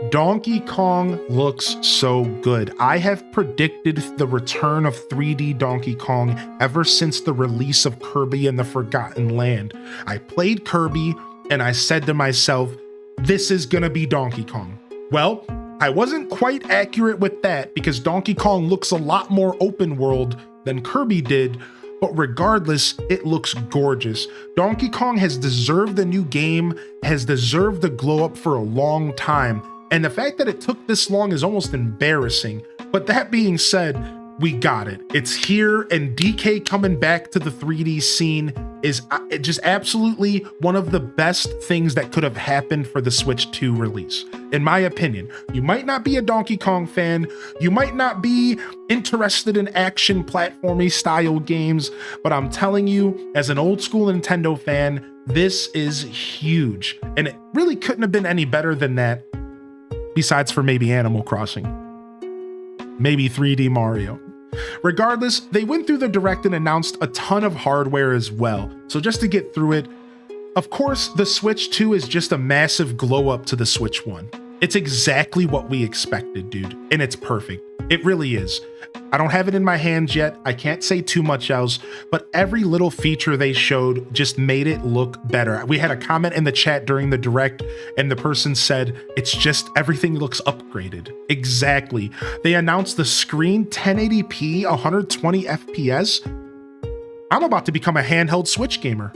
Speaker 2: Donkey Kong looks so good. I have predicted the return of 3D Donkey Kong ever since the release of Kirby and the Forgotten Land. I played Kirby and I said to myself, this is gonna be Donkey Kong. Well, I wasn't quite accurate with that because Donkey Kong looks a lot more open world than Kirby did, but regardless, it looks gorgeous. Donkey Kong has deserved the new game, has deserved the glow up for a long time, and the fact that it took this long is almost embarrassing. But that being said, we got it. It's here, and DK coming back to the 3D scene is just absolutely one of the best things that could have happened for the Switch 2 release. In my opinion, you might not be a Donkey Kong fan, you might not be interested in action platformy style games, but I'm telling you, as an old school Nintendo fan, this is huge. And it really couldn't have been any better than that, besides for maybe Animal Crossing. Maybe 3D Mario. Regardless, they went through the Direct and announced a ton of hardware as well. So just to get through it, of course, the Switch 2 is just a massive glow up to the Switch 1. It's exactly what we expected, dude, and it's perfect. It really is. I don't have it in my hands yet. I can't say too much else, but every little feature they showed just made it look better. We had a comment in the chat during the Direct, and the person said, it's just everything looks upgraded. Exactly. They announced the screen 1080p, 120 FPS. I'm about to become a handheld Switch gamer.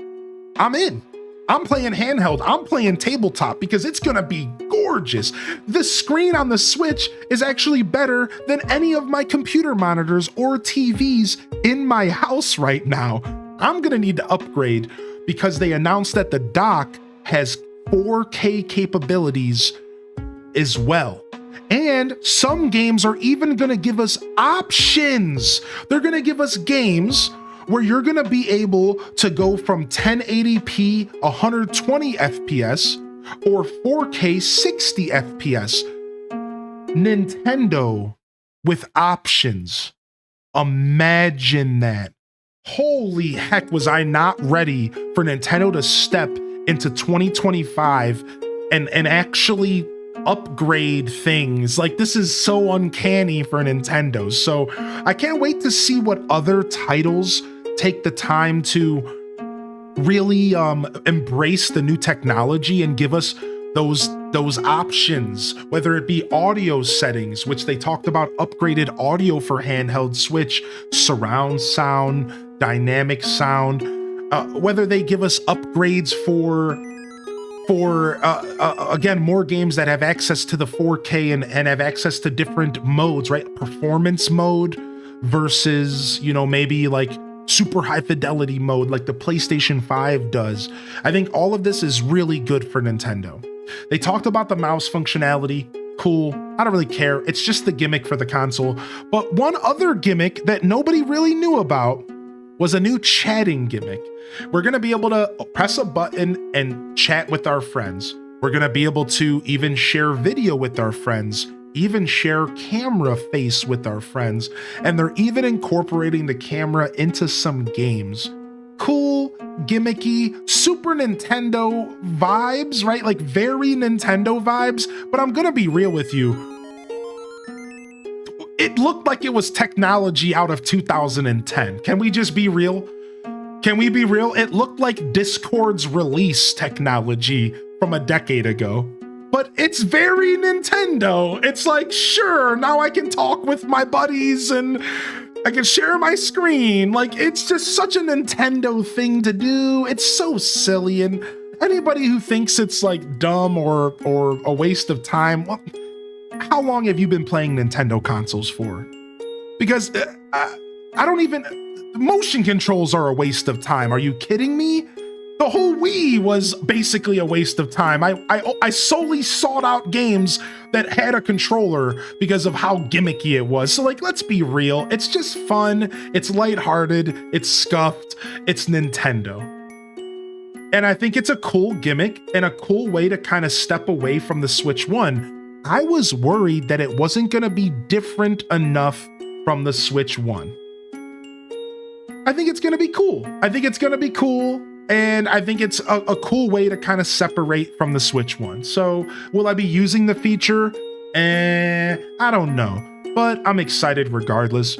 Speaker 2: I'm in. I'm playing handheld, I'm playing tabletop because it's gonna be gorgeous. The screen on the Switch is actually better than any of my computer monitors or TVs in my house right now. I'm gonna need to upgrade because they announced that the dock has 4K capabilities as well. And some games are even gonna give us options. They're gonna give us games where you're gonna be able to go from 1080p 120 FPS or 4K 60 FPS. Nintendo with options. Imagine that. Holy heck, was I not ready for Nintendo to step into 2025 and actually upgrade things. Like, this is so uncanny for Nintendo. So I can't wait to see what other titles take the time to really embrace the new technology and give us those options, whether it be audio settings, which they talked about upgraded audio for handheld Switch, surround sound, dynamic sound, whether they give us upgrades for again, more games that have access to the 4K and have access to different modes, right? Performance mode versus, you know, maybe like super high fidelity mode like the PlayStation 5 does. I think all of this is really good for Nintendo. They talked about the mouse functionality. Cool. I don't really care. It's just the gimmick for the console. But one other gimmick that nobody really knew about was a new chatting gimmick. We're going to be able to press a button and chat with our friends. We're going to be able to even share video with our friends, even share camera face with our friends, and they're even incorporating the camera into some games. Cool, gimmicky, Super Nintendo vibes, right? Like very Nintendo vibes, but I'm gonna be real with you. It looked like it was technology out of 2010. Can we just be real? Can we be real? It looked like Discord's release technology from a decade ago. But it's very Nintendo. It's like, sure, now I can talk with my buddies and I can share my screen. Like, it's just such a Nintendo thing to do. It's so silly. And anybody who thinks it's like dumb or a waste of time, well, how long have you been playing Nintendo consoles for? Because I don't even, motion controls are a waste of time. Are you kidding me? The whole Wii was basically a waste of time. I solely sought out games that had a controller because of how gimmicky it was. So like, let's be real. It's just fun. It's lighthearted. It's scuffed. It's Nintendo. And I think it's a cool gimmick and a cool way to kind of step away from the Switch 1. I was worried that it wasn't going to be different enough from the Switch 1. I think it's going to be cool. And I think it's a cool way to kind of separate from the Switch 1. So will I be using the feature? I don't know, but I'm excited regardless.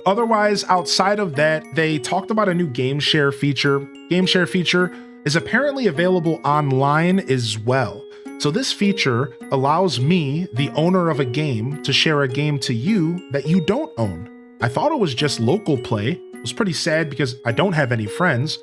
Speaker 2: Otherwise, outside of that, they talked about a new game share feature. Game share feature is apparently available online as well. So this feature allows me, the owner of a game, to share a game to you that you don't own. I thought it was just local play. It was pretty sad because I don't have any friends.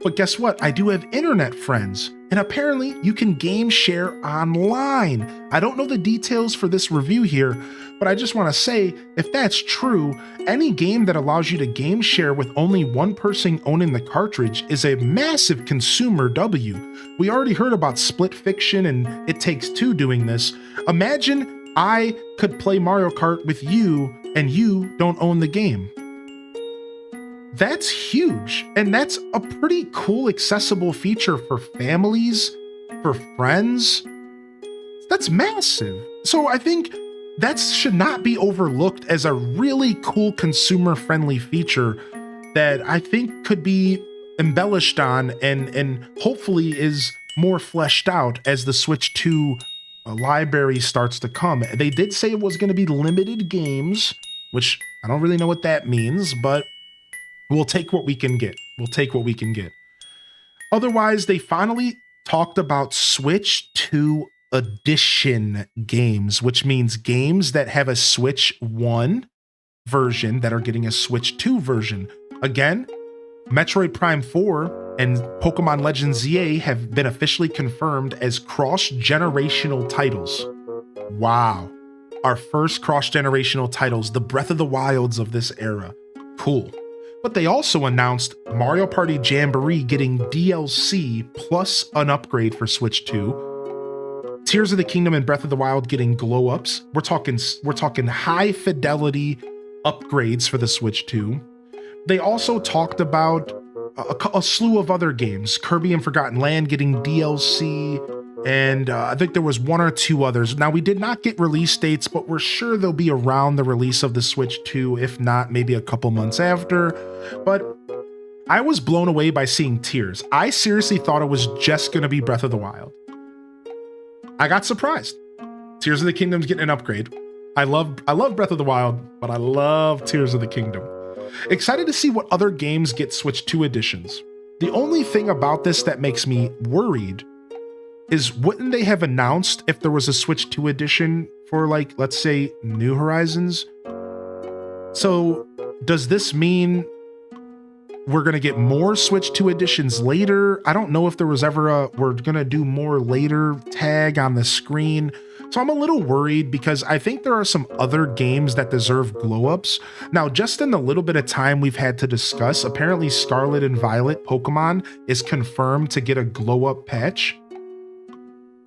Speaker 2: But guess what? I do have internet friends, and apparently you can game share online. I don't know the details for this review here, but I just want to say, if that's true, any game that allows you to game share with only one person owning the cartridge is a massive consumer W. We already heard about Split Fiction and It Takes Two doing this. Imagine I could play Mario Kart with you and you don't own the game. That's huge, and that's a pretty cool, accessible feature for families, for friends. That's massive. So I think that should not be overlooked as a really cool consumer-friendly feature that I think could be embellished on and hopefully is more fleshed out as the Switch 2 library starts to come. They did say it was going to be limited games, which I don't really know what that means, but we'll take what we can get. Otherwise, they finally talked about Switch 2 Edition games, which means games that have a Switch 1 version that are getting a Switch 2 version. Again, Metroid Prime 4 and Pokemon Legends ZA have been officially confirmed as cross-generational titles. Wow. Our first cross-generational titles, the Breath of the Wilds of this era. Cool. But they also announced Mario Party Jamboree getting DLC plus an upgrade for Switch 2. Tears of the Kingdom and Breath of the Wild getting glow-ups. We're talking high-fidelity upgrades for the Switch 2. They also talked about a slew of other games. Kirby and Forgotten Land getting DLC, and I think there was one or two others. Now, we did not get release dates, but we're sure they'll be around the release of the Switch 2, if not maybe a couple months after. But I was blown away by seeing Tears. I seriously thought it was just going to be Breath of the Wild. I got surprised. Tears of the Kingdom's getting an upgrade. I love Breath of the Wild, but I love Tears of the Kingdom. Excited to see what other games get Switch 2 editions. The only thing about this that makes me worried is, wouldn't they have announced if there was a Switch 2 edition for, like, let's say, New Horizons? So does this mean we're going to get more Switch 2 editions later? I don't know if there was ever a we're going to do more later tag on the screen. So I'm a little worried because I think there are some other games that deserve glow-ups. Now, just in the little bit of time we've had to discuss, apparently Scarlet and Violet Pokemon is confirmed to get a glow-up patch.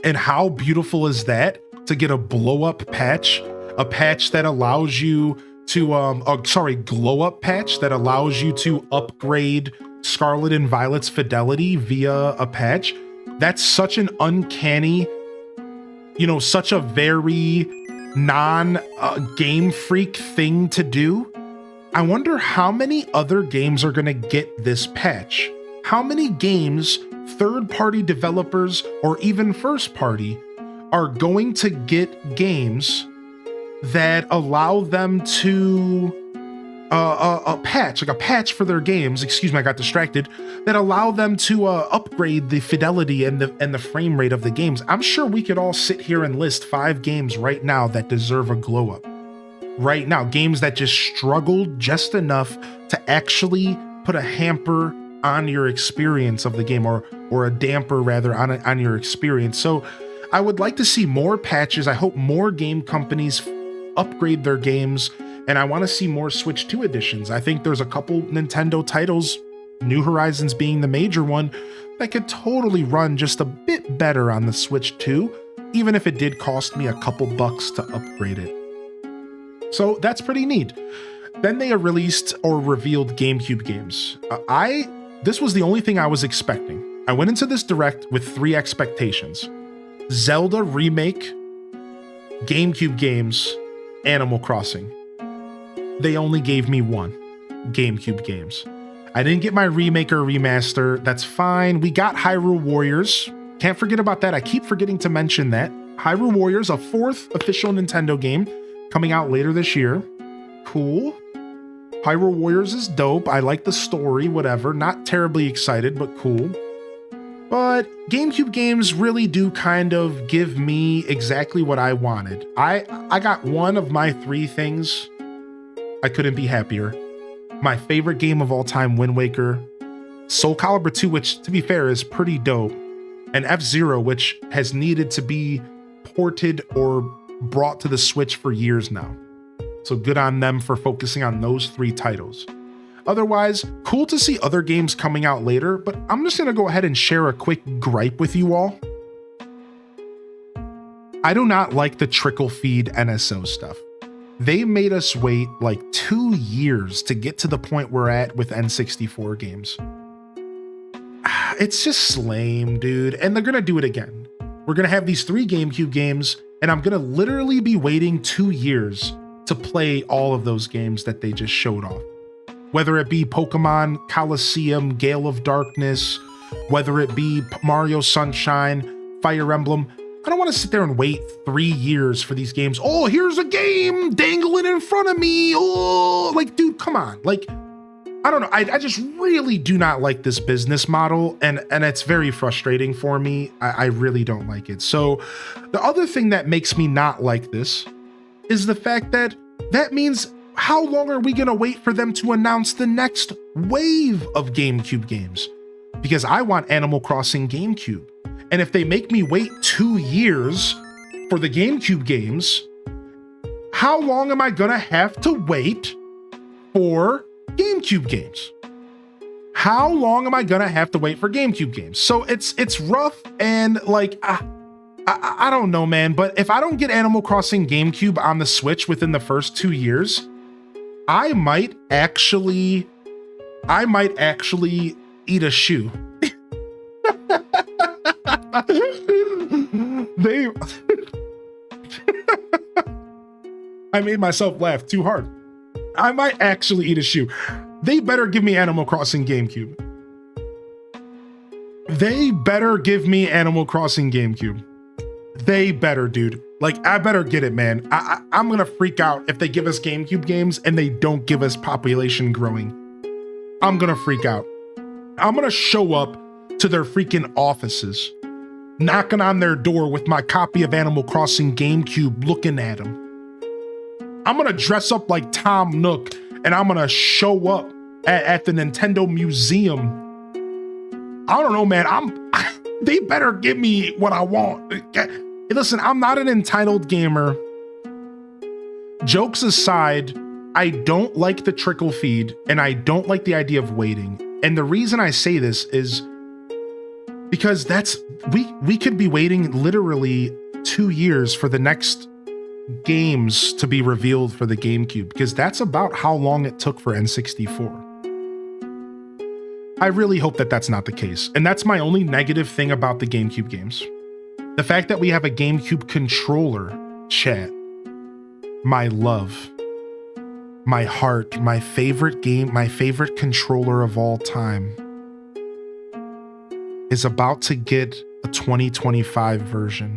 Speaker 2: And how beautiful is that, to get a blow-up patch? A patch that allows you glow up patch that allows you to upgrade Scarlet and Violet's fidelity via a patch. That's such an uncanny, such a very non-game freak thing to do. I wonder how many other games are going to get this patch. How many games, third-party developers or even first-party, are going to get games that allow them to a patch for their games, excuse me, I got distracted, that allow them to upgrade the fidelity and the frame rate of the games. I'm sure we could all sit here and list 5 games right now that deserve a glow up. Right now, games that just struggled just enough to actually put a hamper on your experience of the game, or a damper rather on your experience. So I would like to see more patches. I hope more game companies upgrade their games, and I want to see more Switch 2 editions. I think there's a couple Nintendo titles, New Horizons being the major one, that could totally run just a bit better on the Switch 2, even if it did cost me a couple bucks to upgrade it. So that's pretty neat. Then they released or revealed GameCube games. This was the only thing I was expecting. I went into this direct with 3 expectations: Zelda remake, GameCube games, Animal Crossing. They only gave me 1, GameCube games. I didn't get my remake or remaster. That's fine. We got Hyrule Warriors. Can't forget about that. I keep forgetting to mention that. Hyrule Warriors, a 4th official Nintendo game coming out later this year. Cool. Hyrule Warriors is dope. I like the story, whatever. Not terribly excited, but cool. But GameCube games really do kind of give me exactly what I wanted. I got one of my 3 things. I couldn't be happier. My favorite game of all time, Wind Waker, Soul Calibur 2, which to be fair is pretty dope, and F-Zero, which has needed to be ported or brought to the Switch for years now. So good on them for focusing on those 3 titles. Otherwise, cool to see other games coming out later, but I'm just gonna go ahead and share a quick gripe with you all. I do not like the trickle feed NSO stuff. They made us wait like 2 years to get to the point we're at with N64 games. It's just lame, dude. And they're gonna do it again. We're gonna have these 3 GameCube games, and I'm gonna literally be waiting 2 years to play all of those games that they just showed off. Whether it be Pokemon Coliseum, Gale of Darkness, whether it be Mario Sunshine, Fire Emblem, I don't want to sit there and wait 3 years for these games. Oh, here's a game dangling in front of me. Oh, like, dude, come on. Like, I don't know. I just really do not like this business model, and it's very frustrating for me. I really don't like it. So the other thing that makes me not like this is the fact that means how long are we going to wait for them to announce the next wave of GameCube games? Because I want Animal Crossing GameCube. And if they make me wait 2 years for the GameCube games, how long am I going to have to wait for GameCube games? How long am I going to have to wait for GameCube games? So it's rough, and like, I don't know, man. But if I don't get Animal Crossing GameCube on the Switch within the first 2 years, I might actually eat a shoe. I made myself laugh too hard. I might actually eat a shoe. They better give me Animal Crossing GameCube. They better give me Animal Crossing GameCube. They better, dude. Like, I better get it, man. I'm gonna freak out if they give us GameCube games and they don't give us population growing. I'm gonna freak out. I'm gonna show up to their freaking offices, knocking on their door with my copy of Animal Crossing GameCube, looking at them. I'm gonna dress up like Tom Nook, and I'm gonna show up at the Nintendo Museum. I don't know, man. They better give me what I want. Listen, I'm not an entitled gamer. Jokes aside, I don't like the trickle feed, and I don't like the idea of waiting. And the reason I say this is because we could be waiting literally 2 years for the next games to be revealed for the GameCube, because that's about how long it took for N64. I really hope that that's not the case. And that's my only negative thing about the GameCube games. The fact that we have a GameCube controller, chat, my love, my heart, my favorite game, my favorite controller of all time, is about to get a 2025 version.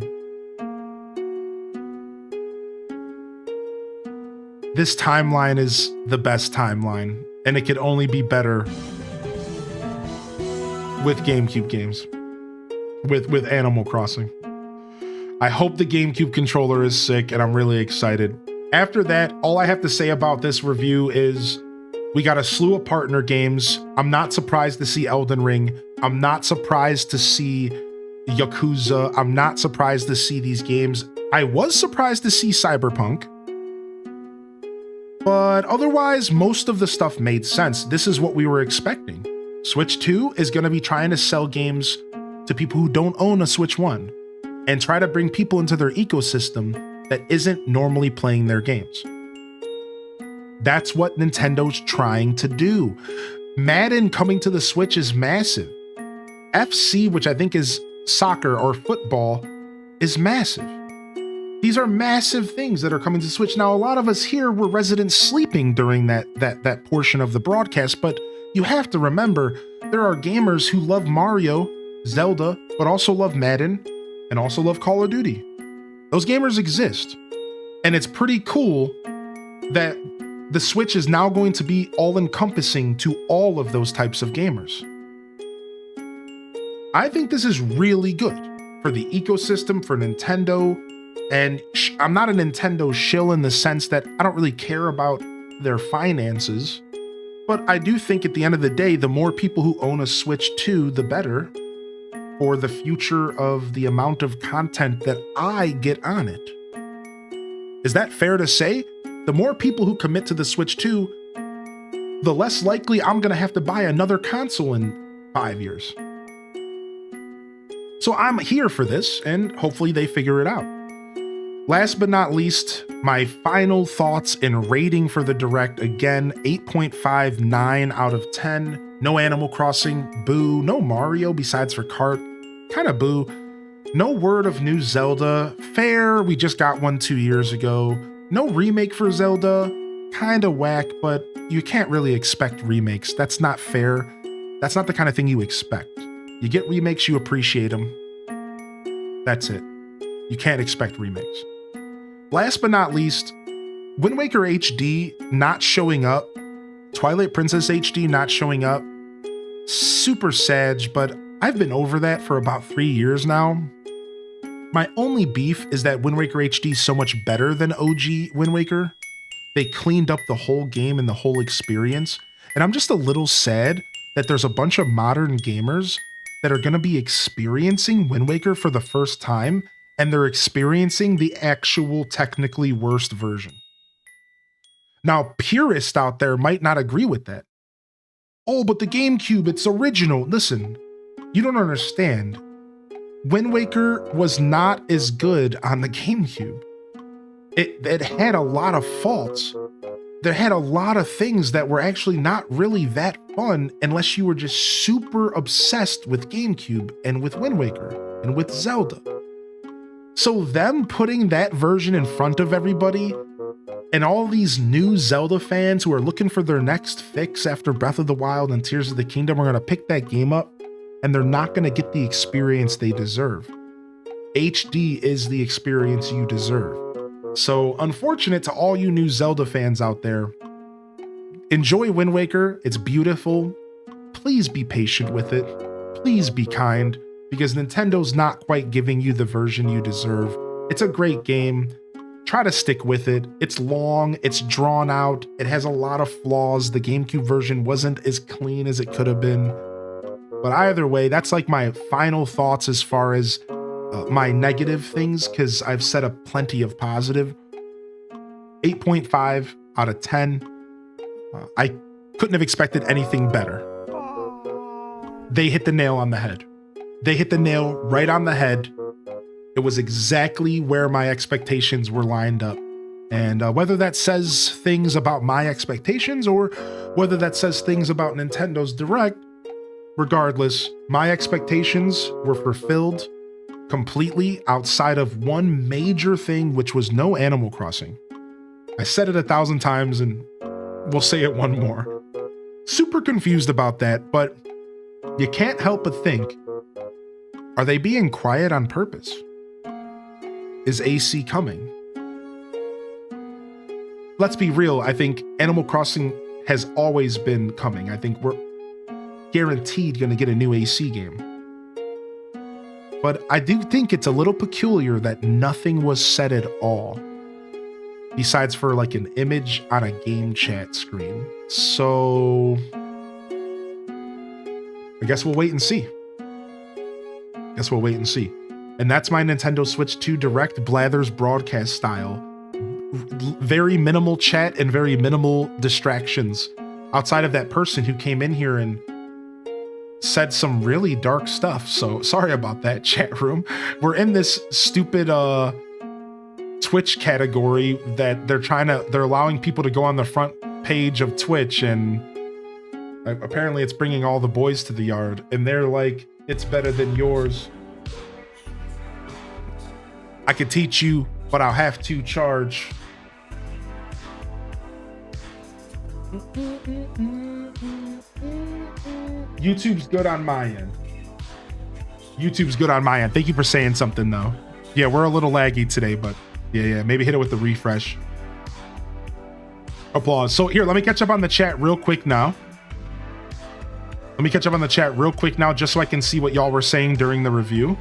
Speaker 2: This timeline is the best timeline, and it could only be better with GameCube games, with Animal Crossing. I hope the GameCube controller is sick, and I'm really excited. After that, all I have to say about this review is we got a slew of partner games. I'm not surprised to see Elden Ring. I'm not surprised to see Yakuza. I'm not surprised to see these games. I was surprised to see Cyberpunk. But otherwise, most of the stuff made sense. This is what we were expecting. Switch 2 is going to be trying to sell games to people who don't own a Switch 1 and try to bring people into their ecosystem that isn't normally playing their games. That's what Nintendo's trying to do. Madden coming to the Switch is massive. FC, which I think is soccer or football, is massive. These are massive things that are coming to Switch. Now, a lot of us here were residents sleeping during that portion of the broadcast, but you have to remember, there are gamers who love Mario, Zelda, but also love Madden, and also love Call of Duty. Those gamers exist. And it's pretty cool that the Switch is now going to be all-encompassing to all of those types of gamers. I think this is really good for the ecosystem, for Nintendo, and I'm not a Nintendo shill in the sense that I don't really care about their finances, but I do think at the end of the day, the more people who own a Switch 2, the better for the future of the amount of content that I get on it. Is that fair to say? The more people who commit to the Switch 2, the less likely I'm going to have to buy another console in 5 years. So I'm here for this, and hopefully they figure it out. Last but not least, my final thoughts and rating for the Direct. Again, 8.59 out of 10. No Animal Crossing, boo. No Mario besides for Kart, kind of boo. No word of new Zelda, fair. We just got one 2 years ago. No remake for Zelda, kind of whack, but you can't really expect remakes. That's not fair. That's not the kind of thing you expect. You get remakes, you appreciate them. That's it. You can't expect remakes. Last but not least, Wind Waker HD not showing up, Twilight Princess HD not showing up, super sad, but I've been over that for about 3 years now. My only beef is that Wind Waker HD is so much better than OG Wind Waker. They cleaned up the whole game and the whole experience, and I'm just a little sad that there's a bunch of modern gamers that are going to be experiencing Wind Waker for the first time, and they're experiencing the actual technically worst version. Now, purists out there might not agree with that. Oh, but the GameCube, it's original. Listen, you don't understand. Wind Waker was not as good on the GameCube. It had a lot of faults. There had a lot of things that were actually not really that fun unless you were just super obsessed with GameCube and with Wind Waker and with Zelda. So them putting that version in front of everybody and all these new Zelda fans who are looking for their next fix after Breath of the Wild and Tears of the Kingdom are going to pick that game up, and they're not going to get the experience they deserve. HD is the experience you deserve. So unfortunate to all you new Zelda fans out there. Enjoy Wind Waker. It's beautiful. Please be patient with it. Please be kind, because Nintendo's not quite giving you the version you deserve. It's a great game. Try to stick with it. It's long, it's drawn out, it has a lot of flaws. The GameCube version wasn't as clean as it could have been. But either way, that's like my final thoughts as far as my negative things, because I've said a plenty of positive. 8.5 out of 10. I couldn't have expected anything better. They hit the nail on the head. They hit the nail right on the head. It was exactly where my expectations were lined up. And whether that says things about my expectations or whether that says things about Nintendo's Direct, regardless, my expectations were fulfilled completely outside of one major thing, which was no Animal Crossing. I said it 1,000 times and we'll say it one more. Super confused about that, but you can't help but think, are they being quiet on purpose? Is AC coming? Let's be real, I think Animal Crossing has always been coming. I think we're guaranteed going to get a new AC game. But I do think it's a little peculiar that nothing was said at all, besides for like an image on a game chat screen. So I guess we'll wait and see. And that's my Nintendo Switch 2 Direct Blathers broadcast style. Very minimal chat and very minimal distractions outside of that person who came in here and said some really dark stuff. So sorry about that, chat room. We're in this stupid Twitch category that they're allowing people to go on the front page of Twitch, and apparently it's bringing all the boys to the yard, and they're like, it's better than yours. I could teach you, but I'll have to charge. YouTube's good on my end. Thank you for saying something though. Yeah, we're a little laggy today, but yeah, maybe hit it with the refresh. Applause. So here, let me catch up on the chat real quick now. Just so I can see what y'all were saying during the review.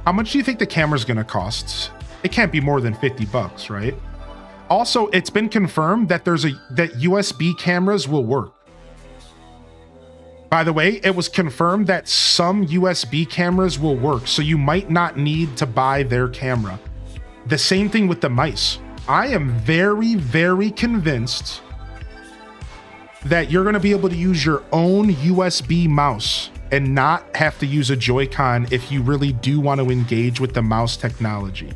Speaker 2: How much do you think the camera's gonna cost? It can't be more than $50, right? Also, it's been confirmed that that USB cameras will work. By the way, it was confirmed that some USB cameras will work, so you might not need to buy their camera. The same thing with the mice. I am very, very convinced that you're going to be able to use your own USB mouse and not have to use a Joy-Con if you really do want to engage with the mouse technology.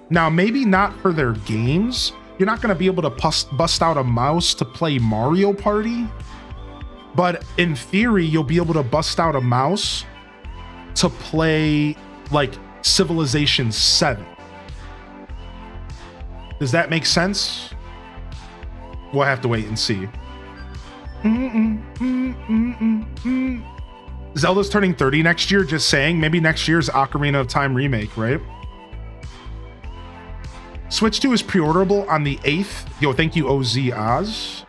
Speaker 2: Now, maybe not for their games. You're not going to be able to bust out a mouse to play Mario Party, but in theory, you'll be able to bust out a mouse to play like Civilization 7. Does that make sense? We'll have to wait and see. Zelda's turning 30 next year, just saying. Maybe next year's Ocarina of Time remake, right? Switch 2 is pre-orderable on the 8th. Yo, thank you, OZ Oz.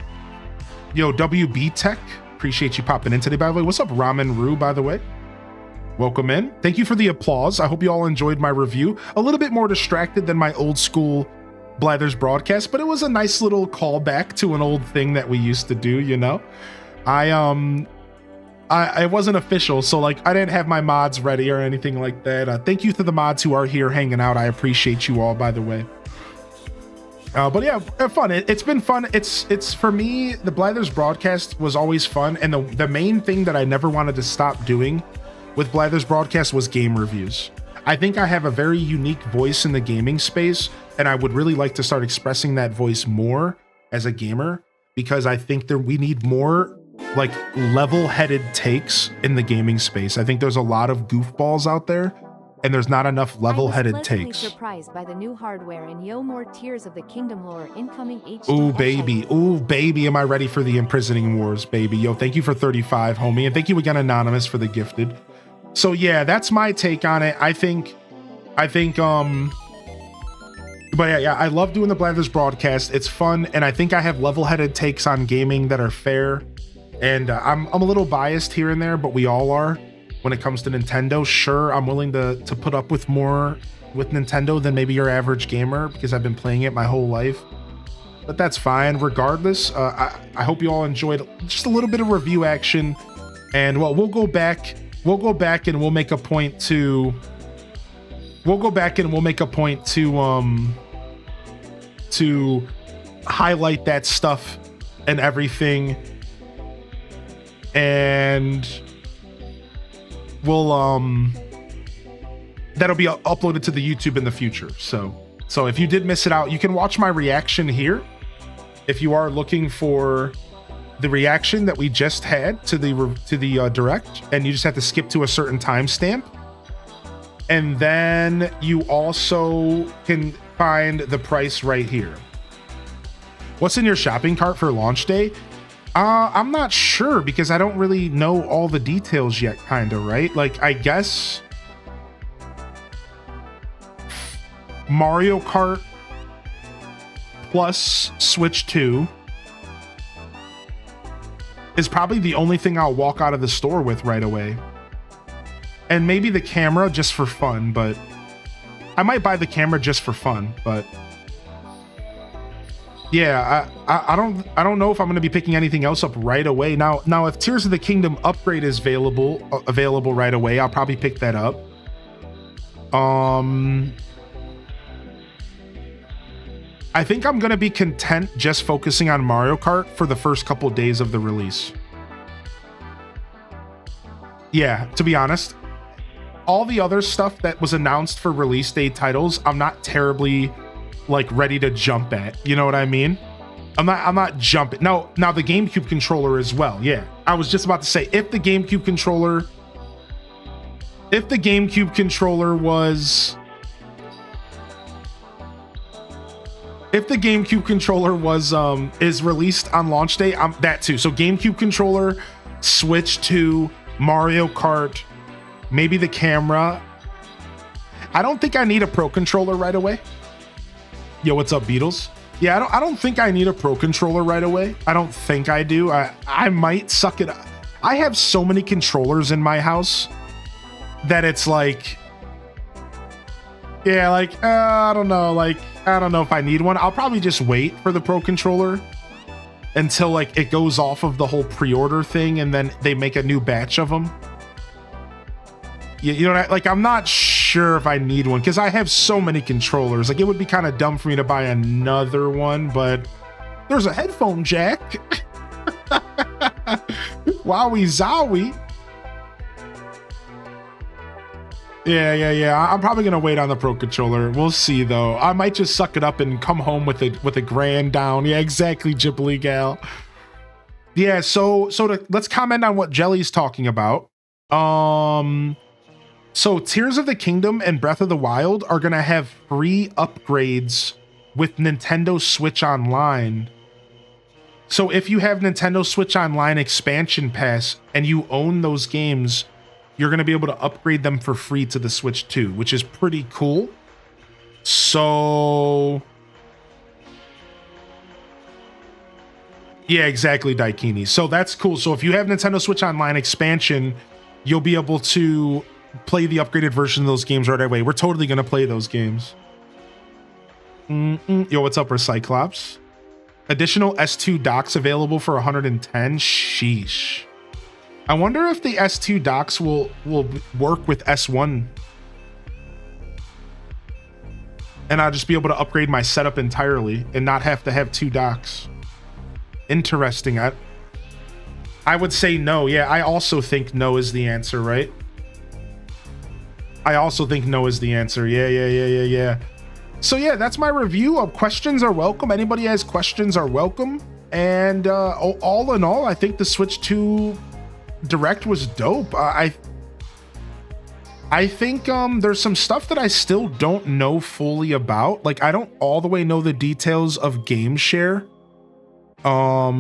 Speaker 2: Yo, WB Tech. Appreciate you popping in today, by the way. What's up, Ramen Roo, by the way? Welcome in. Thank you for the applause. I hope you all enjoyed my review. A little bit more distracted than my old school Blathers broadcast, but it was a nice little callback to an old thing that we used to do, you know? I wasn't official, so like I didn't have my mods ready or anything like that. Thank you to the mods who are here hanging out. I appreciate you all, by the way. But yeah, fun. It's been fun. It's for me, the Blathers broadcast was always fun, and the main thing that I never wanted to stop doing with Blathers broadcast was game reviews. I think I have a very unique voice in the gaming space, and I would really like to start expressing that voice more as a gamer, because I think we need more like level-headed takes in the gaming space. I think there's a lot of goofballs out there, and there's not enough level-headed takes.
Speaker 3: I was surprised by the new hardware and yo, more Tears of the Kingdom lore incoming HD.
Speaker 2: Ooh baby, am I ready for the Imprisoning Wars, baby? Yo, thank you for 35, homie, and thank you again, Anonymous, for the gifted. So yeah, that's my take on it. I think, but yeah, I love doing the Blathers broadcast. It's fun, and I think I have level-headed takes on gaming that are fair. And I'm a little biased here and there, but we all are when it comes to Nintendo. Sure, I'm willing to put up with more with Nintendo than maybe your average gamer, because I've been playing it my whole life. But that's fine. Regardless, I hope you all enjoyed just a little bit of review action. And well, we'll go back and we'll make a point to highlight that stuff and everything. And we'll that'll be uploaded to the YouTube in the future. So if you did miss it out, you can watch my reaction here. If you are looking for the reaction that we just had to the direct, and you just have to skip to a certain timestamp. And then you also can find the price right here. What's in your shopping cart for launch day? I'm not sure because I don't really know all the details yet, kinda, right? Like, I guess Mario Kart plus Switch 2 is probably the only thing I'll walk out of the store with right away. And maybe the camera just for fun, but I might buy the camera just for fun, but yeah, I don't know if I'm going to be picking anything else up right away. Now if Tears of the Kingdom upgrade is available right away, I'll probably pick that up. I think I'm going to be content just focusing on Mario Kart for the first couple days of the release. Yeah, to be honest, all the other stuff that was announced for release day titles, I'm not terribly like ready to jump at. You know what I mean? I'm not jumping. Now the GameCube controller as well. Yeah, I was just about to say if the GameCube controller is released on launch day, I'm that too. So GameCube controller, Switch 2, Mario Kart, maybe the camera. I don't think I need a Pro controller right away. Yo, what's up, Beatles? Yeah, I don't think I need a Pro controller right away. I don't think I do. I might suck it up. I have so many controllers in my house that it's like, yeah, like I don't know if I need one. I'll probably just wait for the Pro controller until like it goes off of the whole pre-order thing and then they make a new batch of them. You know, like I'm not sure if I need one because I have so many controllers. Like it would be kind of dumb for me to buy another one, but there's a headphone jack. Wowie zowie. Yeah. I'm probably gonna wait on the Pro controller. We'll see though. I might just suck it up and come home with a grand down. Yeah, exactly, Ghibli gal. Yeah, so let's comment on what Jelly's talking about. So Tears of the Kingdom and Breath of the Wild are gonna have free upgrades with Nintendo Switch Online. So if you have Nintendo Switch Online expansion pass and you own those games, you're going to be able to upgrade them for free to the Switch 2, which is pretty cool. So yeah, exactly, Daikini. So that's cool. So if you have Nintendo Switch Online expansion, you'll be able to play the upgraded version of those games right away. We're totally going to play those games. Yo, what's up, Cyclops? Additional S2 docks available for 110. Sheesh. I wonder if the S2 docks will work with S1. And I'll just be able to upgrade my setup entirely and not have to have two docks. Interesting. I would say no. Yeah, I also think no is the answer, right? I also think no is the answer. Yeah. So yeah, that's my review. Questions are welcome. Anybody has questions are welcome. And all in all, I think the Switch 2 Direct was dope. I think there's some stuff that I still don't know fully about. Like I don't all the way know the details of Game Share. At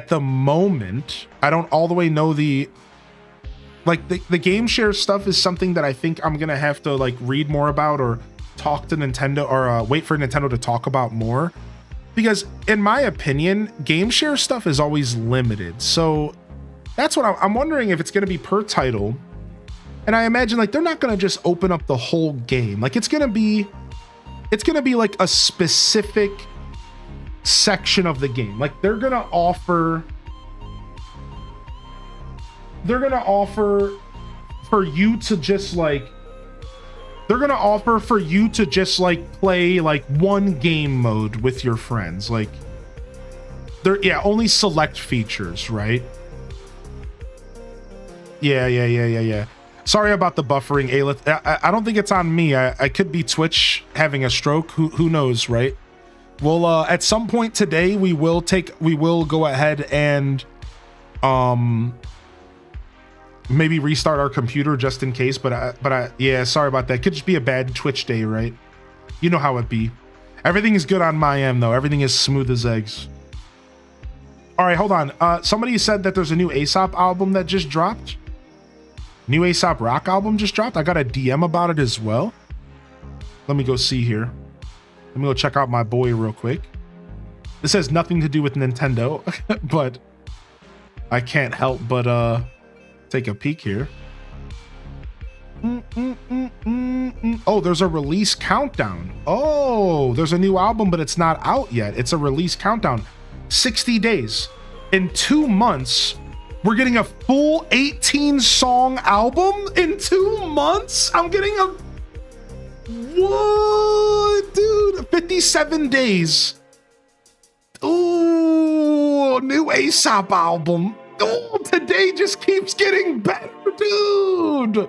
Speaker 2: the moment, I don't all the way know the Game Share stuff is something that I think I'm gonna have to like read more about or talk to Nintendo or wait for Nintendo to talk about more, because in my opinion, Game Share stuff is always limited. So that's what I'm wondering if it's going to be per title. And I imagine like they're not going to just open up the whole game. Like it's going to be like a specific section of the game. Like they're going to offer for you to just like play like one game mode with your friends. Like only select features, right? Yeah. Sorry about the buffering, Aelith. I don't think it's on me. I could be Twitch having a stroke. Who knows, right? Well, at some point today, we will go ahead and maybe restart our computer just in case. But yeah, sorry about that. Could just be a bad Twitch day, right? You know how it be. Everything is good on my end though. Everything is smooth as eggs. All right, hold on. Somebody said that there's a new Aesop album that just dropped. New Aesop Rock album just dropped. I got a DM about it as well. Let me go see here. Let me go check out my boy real quick. This has nothing to do with Nintendo, but I can't help but take a peek here. Oh, there's a release countdown. Oh, there's a new album, but it's not out yet. It's a release countdown. 60 days. In 2 months, we're getting a full 18-song album in 2 months. I'm getting a... What, dude? 57 days. Ooh, new Aesop album. Oh, today just keeps getting better, dude.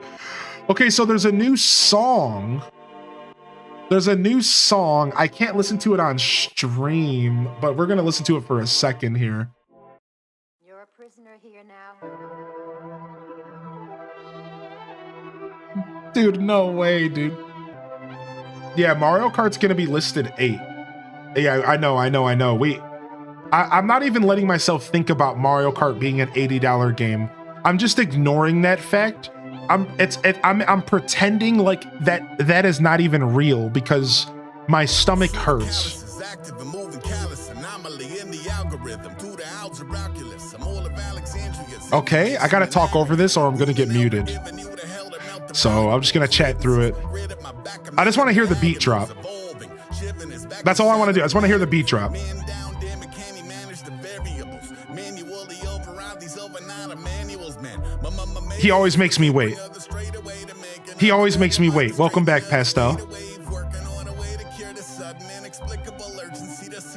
Speaker 2: Okay, so there's a new song. There's a new song. I can't listen to it on stream, but we're gonna listen to it for a second here.
Speaker 14: You're a prisoner here now.
Speaker 2: Dude, no way, dude. Yeah, Mario Kart's gonna be listed 8. Yeah, I know. I'm not even letting myself think about Mario Kart being an $80 game. I'm just ignoring that fact. I'm pretending like that is not even real because my stomach hurts. Okay, I gotta talk over this or I'm gonna get muted. So I'm just gonna chat through it. I just want to hear the beat drop. That's all I want to do. I just want to hear the beat drop. He always makes me wait. He always makes me wait. Welcome back, Pastel.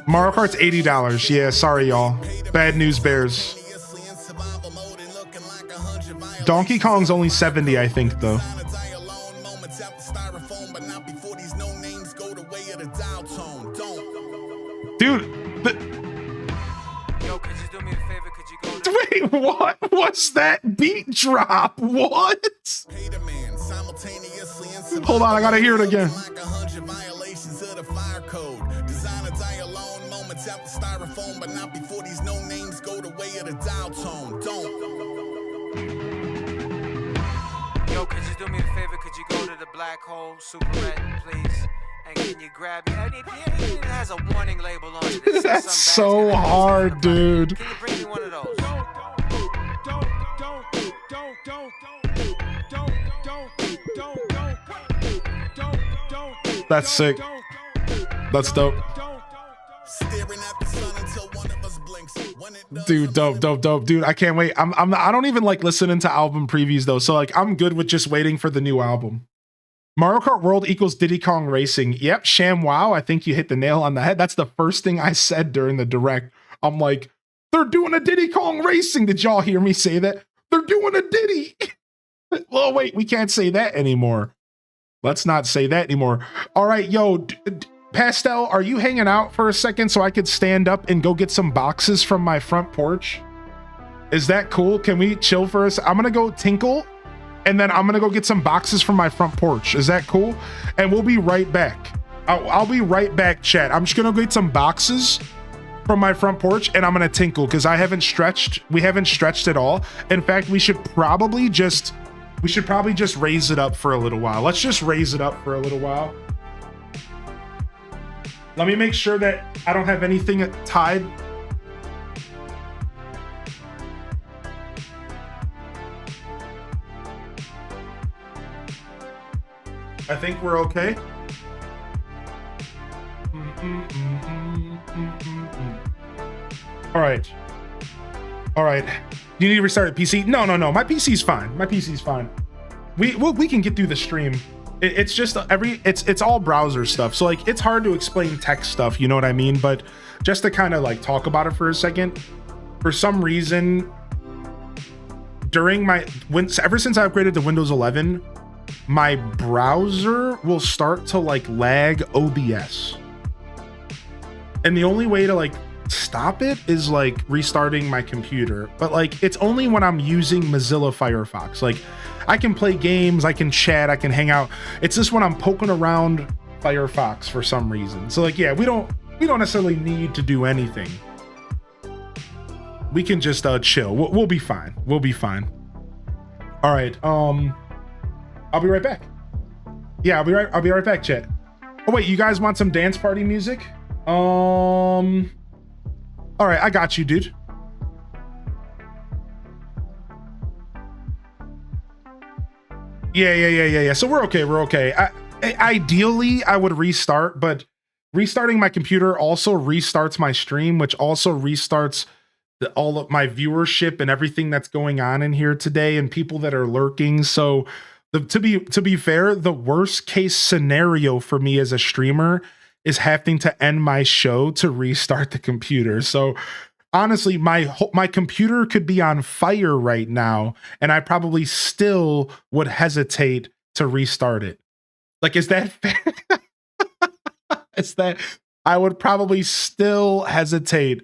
Speaker 2: Mario Kart's $80. Yeah, sorry, y'all. Bad news bears. Donkey Kong's only 70, I think, though. Dude, wait, what was that beat drop? What? Hold on, I gotta hear it again.
Speaker 15: Yo, could you do me a favor? Could you go to the black hole, Super Red, please? And can you grab me? It has a warning label on it.
Speaker 2: That's so hard, dude.
Speaker 15: Can you bring me one of those?
Speaker 2: That's sick. That's dope. Dude, dope. Dude, I can't wait. I don't even like listening to album previews though. So like I'm good with just waiting for the new album. Mario Kart World equals Diddy Kong Racing. Yep, ShamWow. I think you hit the nail on the head. That's the first thing I said during the direct. I'm like, they're doing a Diddy Kong Racing. Did y'all hear me say that? They're doing a Diddy. Well, wait, we can't say that anymore. Let's not say that anymore. All right, yo, Pastel, are you hanging out for a second so I could stand up and go get some boxes from my front porch? Is that cool? Can we chill for us? I'm gonna go tinkle and then I'm gonna go get some boxes from my front porch. Is that cool? And we'll be right back. I'll be right back, chat. I'm just gonna go get some boxes from my front porch and I'm gonna tinkle because I haven't stretched. We haven't stretched at all. In fact, we should probably just raise it up for a little while. Let's just raise it up for a little while. Let me make sure that I don't have anything tied. I think we're okay. All right. You need to restart a PC? No. My PC's fine. We can get through the stream. It's just it's all browser stuff. So like it's hard to explain tech stuff, you know what I mean? But just to kind of like talk about it for a second, for some reason, during ever since I upgraded to Windows 11, my browser will start to like lag OBS. And the only way to like stop it is like restarting my computer. But like it's only when I'm using Mozilla Firefox. Like I can play games, I can chat, I can hang out. It's just when I'm poking around Firefox for some reason. So like, yeah, we don't necessarily need to do anything. We can just chill. We'll be fine. We'll be fine. All right. I'll be right back. Yeah, I'll be right back, chat. Oh wait, you guys want some dance party music? All right, I got you, dude. Yeah. So we're okay. Ideally, I would restart, but restarting my computer also restarts my stream, which also restarts all of my viewership and everything that's going on in here today and people that are lurking. So to be fair, the worst case scenario for me as a streamer is having to end my show to restart the computer. So honestly, my computer could be on fire right now, and I probably still would hesitate to restart it. Like, is that fair? I would probably still hesitate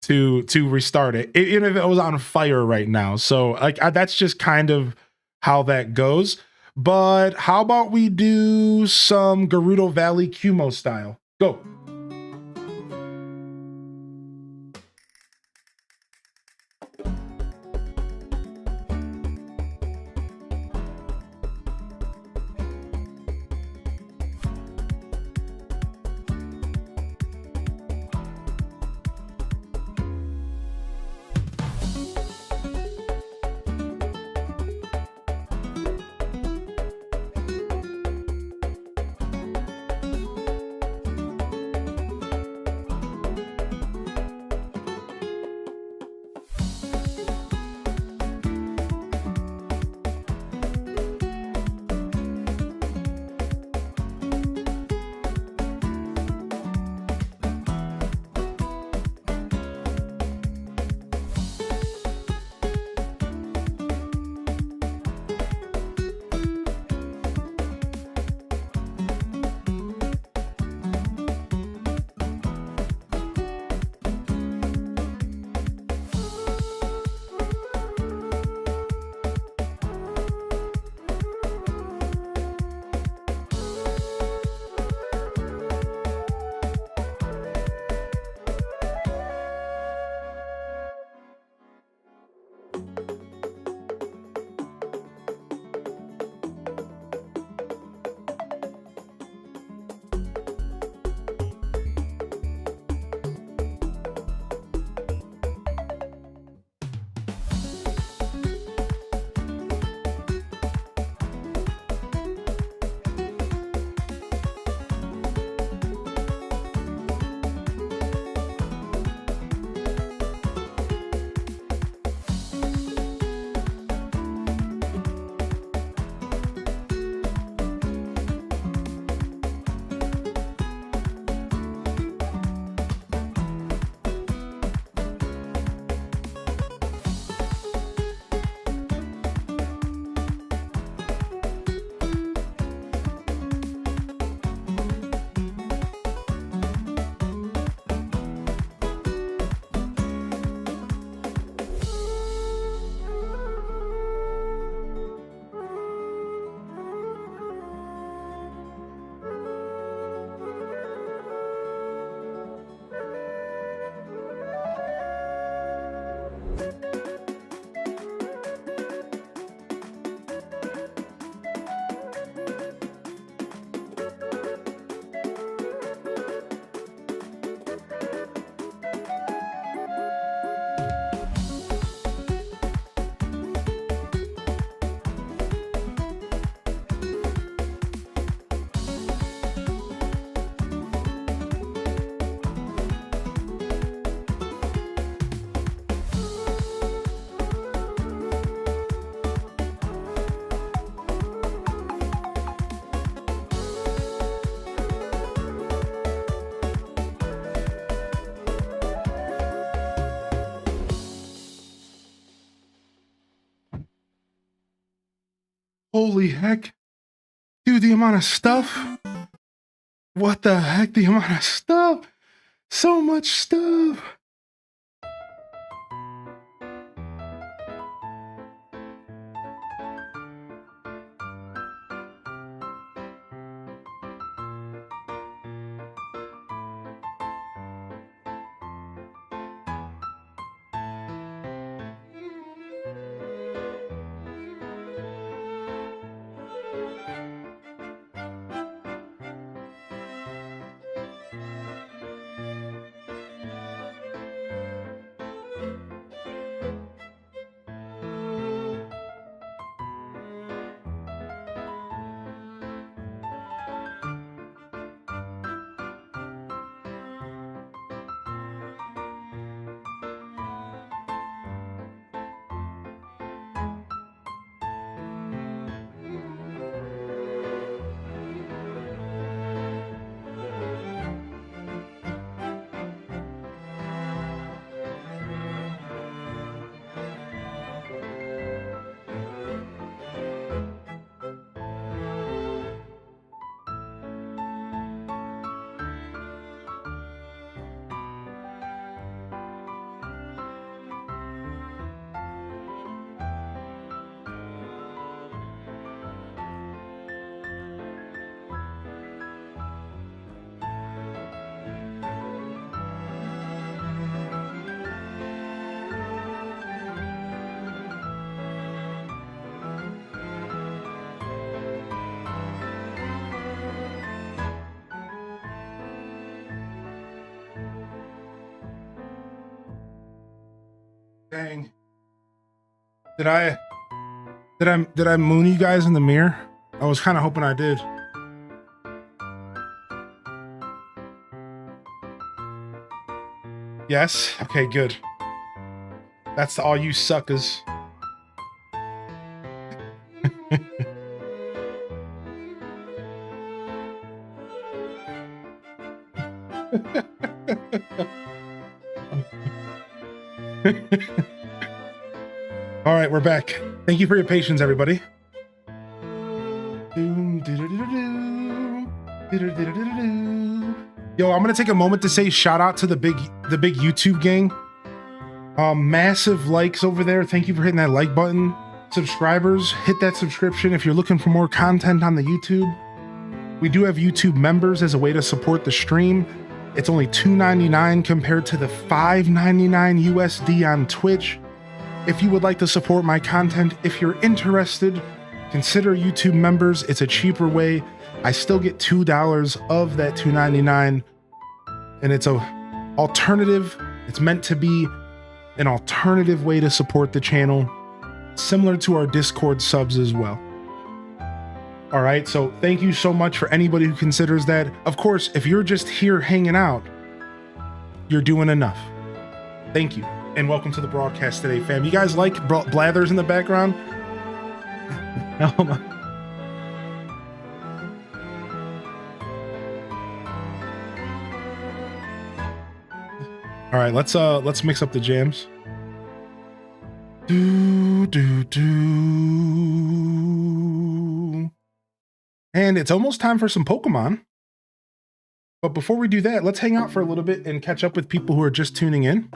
Speaker 2: to restart it, even if it was on fire right now. So like that's just kind of how that goes. But how about we do some Gerudo Valley Kumo style? Go. Holy heck. Dude, the amount of stuff. What the heck? The amount of stuff. So much stuff. Dang. Did I moon you guys in the mirror? I was kind of hoping I did. Yes? Okay, good. That's to all you suckers. All right, we're back. Thank you for your patience, everybody. Yo, I'm gonna take a moment to say shout out to the big YouTube gang. Massive likes over there. Thank you for hitting that like button. Subscribers, hit that subscription if you're looking for more content on the YouTube. We do have YouTube members as a way to support the stream. It's only $2.99 compared to the $5.99 USD on Twitch. If you would like to support my content, if you're interested, consider YouTube members. It's a cheaper way. I still get $2 of that $2.99, and it's a alternative. It's meant to be an alternative way to support the channel, similar to our Discord subs as well. All right, so thank you so much for anybody who considers that. Of course, if you're just here hanging out, you're doing enough. Thank you, and welcome to the broadcast today, fam. You guys like Blathers in the background? Oh my. All right, let's mix up the jams. And it's almost time for some Pokemon. But before we do that, let's hang out for a little bit and catch up with people who are just tuning in.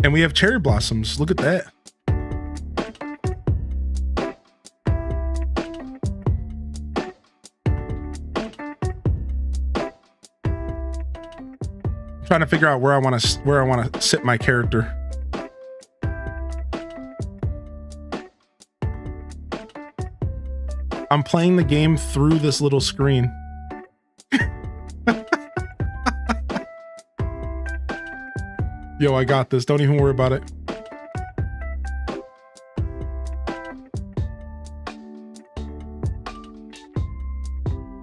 Speaker 2: And we have cherry blossoms. Look at that. I'm trying to figure out where I want to sit my character. I'm playing the game through this little screen. Yo, I got this. Don't even worry about it.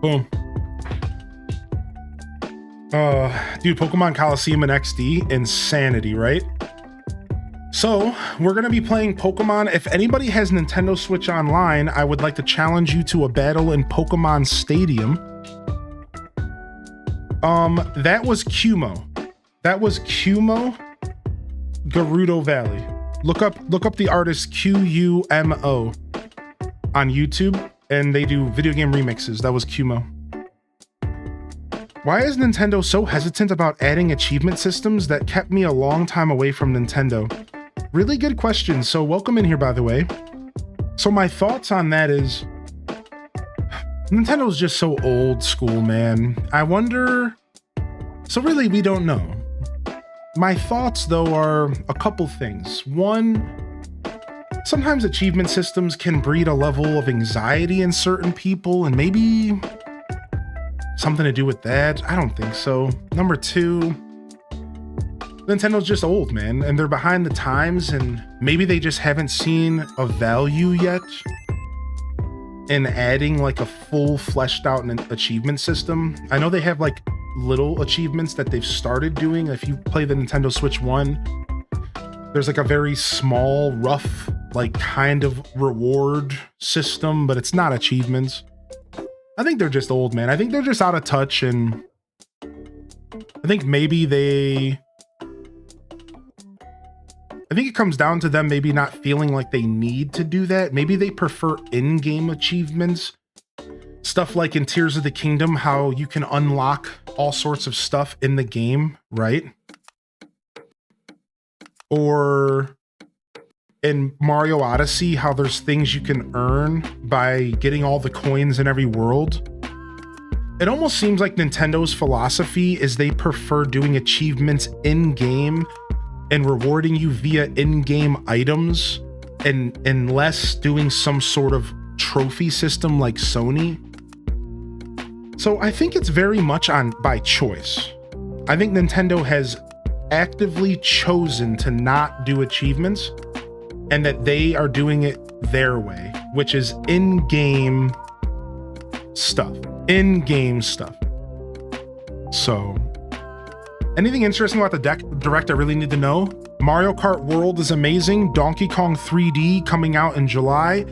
Speaker 2: Boom. Dude, Pokemon Coliseum and XD, insanity, right? So, we're going to be playing Pokemon. If anybody has Nintendo Switch Online, I would like to challenge you to a battle in Pokemon Stadium. That was Kumo. Gerudo Valley. Look up the artist QUMO on YouTube, and they do video game remixes. That was QMO. Why is Nintendo so hesitant about adding achievement systems that kept me a long time away from Nintendo? Really good question. So welcome in here, by the way. So my thoughts on that is Nintendo's just so old school, man. I wonder. So really, we don't know. My thoughts, though, are a couple things. One, sometimes achievement systems can breed a level of anxiety in certain people, and maybe something to do with that. I don't think so. Number two, Nintendo's just old, man, and they're behind the times, and maybe they just haven't seen a value yet in adding like a full fleshed out achievement system. I know they have like little achievements that they've started doing. If you play the Nintendo Switch 1, there's like a very small, rough, like kind of reward system, but it's not achievements. I think they're just old, man. I think they're just out of touch, and I think it comes down to them maybe not feeling like they need to do that. Maybe they prefer in-game achievements. Stuff like in Tears of the Kingdom, how you can unlock all sorts of stuff in the game, right? Or in Mario Odyssey, how there's things you can earn by getting all the coins in every world. It almost seems like Nintendo's philosophy is they prefer doing achievements in-game and rewarding you via in-game items and less doing some sort of trophy system like Sony. So I think it's very much by choice. I think Nintendo has actively chosen to not do achievements, and that they are doing it their way, which is in-game stuff. In-game stuff. So, anything interesting about the Direct I really need to know? Mario Kart World is amazing. Donkey Kong 3D coming out in July.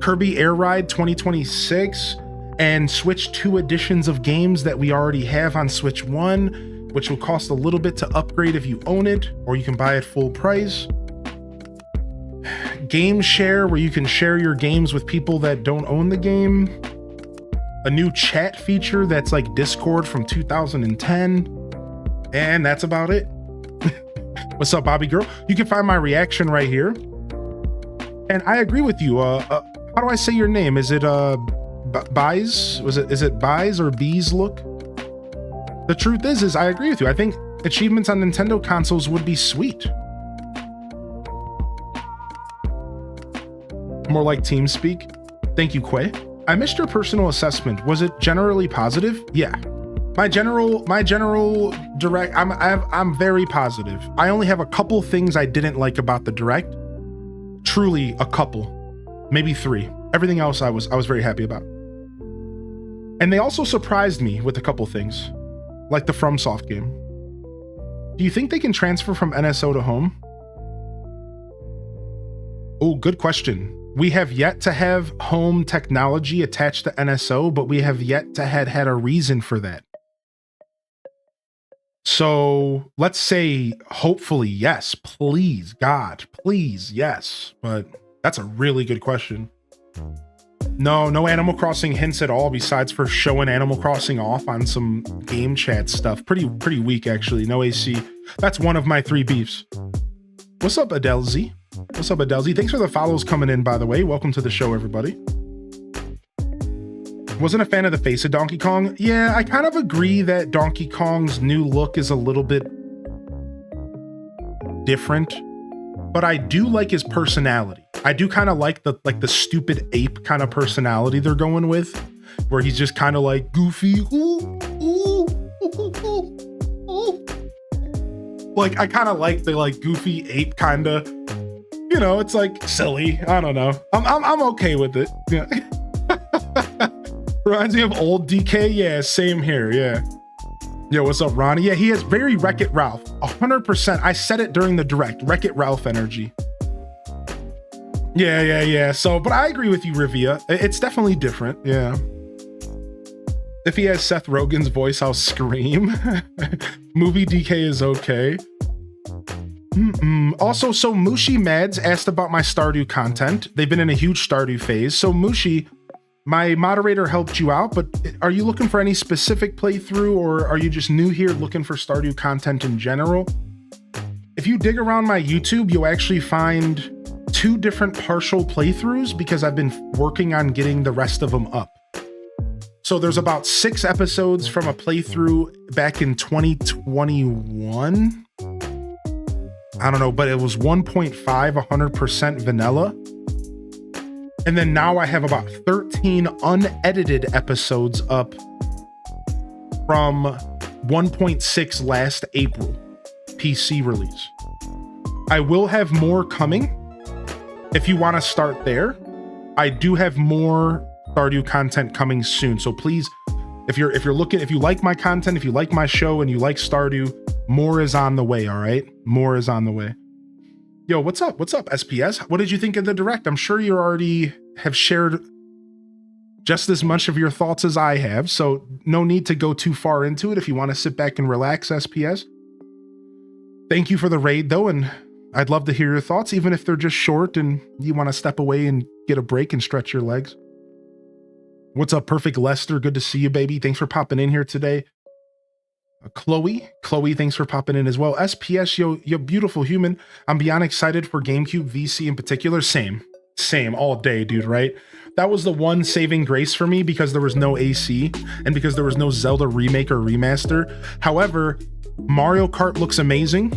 Speaker 2: Kirby Air Ride 2026. And Switch 2 editions of games that we already have on Switch 1, which will cost a little bit to upgrade if you own it, or you can buy it full price. Game Share, where you can share your games with people that don't own the game. A new chat feature that's like Discord from 2010. And that's about it. What's up, Bobby Girl? You can find my reaction right here. And I agree with you. How do I say your name? Is it Buys? Is it Buys or Bees Look? The truth is I agree with you. I think achievements on Nintendo consoles would be sweet. More like TeamSpeak. Thank you, Quay. I missed your personal assessment. Was it generally positive? Yeah. My general Direct, I'm very positive. I only have a couple things I didn't like about the Direct. Truly a couple, maybe 3. Everything else I was very happy about. And they also surprised me with a couple things, like the FromSoft game. Do you think they can transfer from NSO to home? Oh, good question. We have yet to have home technology attached to NSO, but we have yet to had a reason for that. So let's say, hopefully, yes, please, God, please, yes. But that's a really good question. No Animal Crossing hints at all, besides for showing Animal Crossing off on some game chat stuff. Pretty weak, actually. No AC. That's one of my 3 beefs. What's up, Adelzy? What's up, Adelzy? Thanks for the follows coming in, by the way. Welcome to the show, everybody. Wasn't a fan of the face of Donkey Kong. Yeah, I kind of agree that Donkey Kong's new look is a little bit different, but I do like his personality. I do kind of like the stupid ape kind of personality they're going with, where he's just kind of like goofy. Like, I kind of like the like goofy ape kind of, you know, it's like silly. I don't know. I'm okay with it. Yeah. Reminds me of old DK. Yeah, same here. Yeah. Yo, what's up, Ronnie? Yeah, he has very Wreck-It Ralph. 100%. I said it during the Direct. Wreck-It Ralph energy. Yeah. So, but I agree with you, Rivia. It's definitely different. Yeah. If he has Seth Rogen's voice, I'll scream. Movie DK is okay. Also, so Mushi Mads asked about my Stardew content. They've been in a huge Stardew phase. So Mushi, my moderator helped you out, but are you looking for any specific playthrough, or are you just new here looking for Stardew content in general? If you dig around my YouTube, you'll actually find 2 different partial playthroughs because I've been working on getting the rest of them up. So there's about 6 episodes from a playthrough back in 2021. I don't know, but it was 1.5, 100% vanilla. And then now I have about 13 unedited episodes up from 1.6 last April, PC release. I will have more coming if you want to start there. I do have more Stardew content coming soon. So please, if you like my content, if you like my show and you like Stardew, more is on the way, all right? More is on the way. Yo, what's up? What's up, SPS? What did you think of the direct? I'm sure you already have shared just as much of your thoughts as I have, so no need to go too far into it if you want to sit back and relax, SPS. Thank you for the raid, though, and I'd love to hear your thoughts, even if they're just short and you want to step away and get a break and stretch your legs. What's up, Perfect Lester? Good to see you, baby. Thanks for popping in here today. Chloe, thanks for popping in as well. SPS, yo, beautiful human. I'm beyond excited for GameCube VC in particular. Same all day, dude, right? That was the one saving grace for me because there was no AC and because there was no Zelda remake or remaster. However, Mario Kart looks amazing.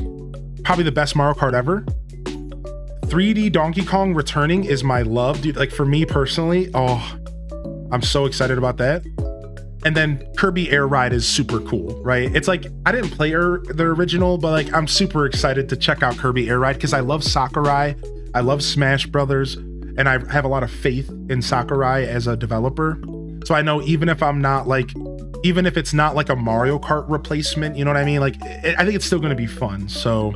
Speaker 2: Probably the best Mario Kart ever. 3D Donkey Kong returning is my love, dude. Like, for me personally, oh, I'm so excited about that. And then Kirby Air Ride is super cool, right? It's like, I didn't play the original, but like, I'm super excited to check out Kirby Air Ride because I love Sakurai, I love Smash Brothers, and I have a lot of faith in Sakurai as a developer. So I know even if it's not like a Mario Kart replacement, you know what I mean? Like, I think it's still gonna be fun. So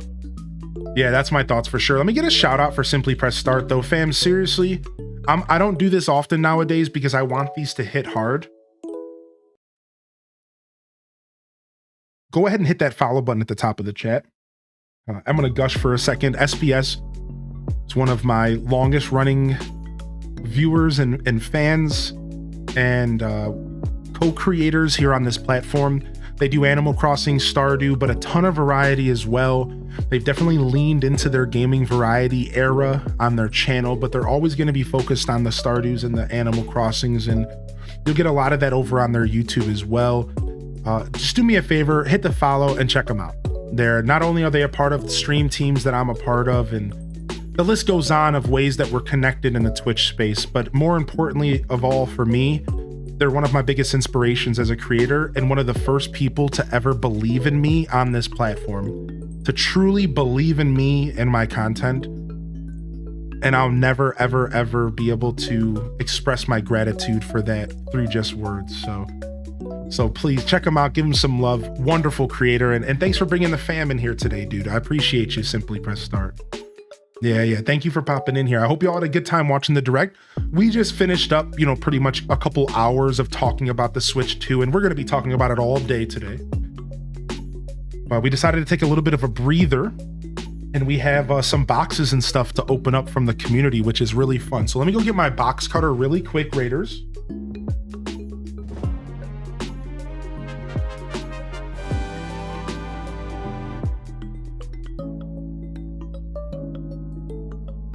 Speaker 2: yeah, that's my thoughts for sure. Let me get a shout out for Simply Press Start though. Fam, seriously, I don't do this often nowadays because I want these to hit hard. Go ahead and hit that follow button at the top of the chat. I'm going to gush for a second. SPS is one of my longest running viewers and fans and co-creators here on this platform. They do Animal Crossing, Stardew, but a ton of variety as well. They've definitely leaned into their gaming variety era on their channel, but they're always going to be focused on the Stardews and the Animal Crossings, and you'll get a lot of that over on their YouTube as well. Just do me a favor, hit the follow and check them out. Not only are they a part of the stream teams that I'm a part of, and the list goes on of ways that we're connected in the Twitch space, but more importantly of all for me, they're one of my biggest inspirations as a creator and one of the first people to ever believe in me on this platform, to truly believe in me and my content. And I'll never, ever, ever be able to express my gratitude for that through just words. So please check him out, give him some love. Wonderful creator, and thanks for bringing the fam in here today, dude. I appreciate you. Simply Press Start. Yeah. Thank you for popping in here. I hope you all had a good time watching the direct. We just finished up, pretty much a couple hours of talking about the Switch 2, and we're going to be talking about it all day today. But we decided to take a little bit of a breather, and we have some boxes and stuff to open up from the community, which is really fun. So let me go get my box cutter really quick, Raiders.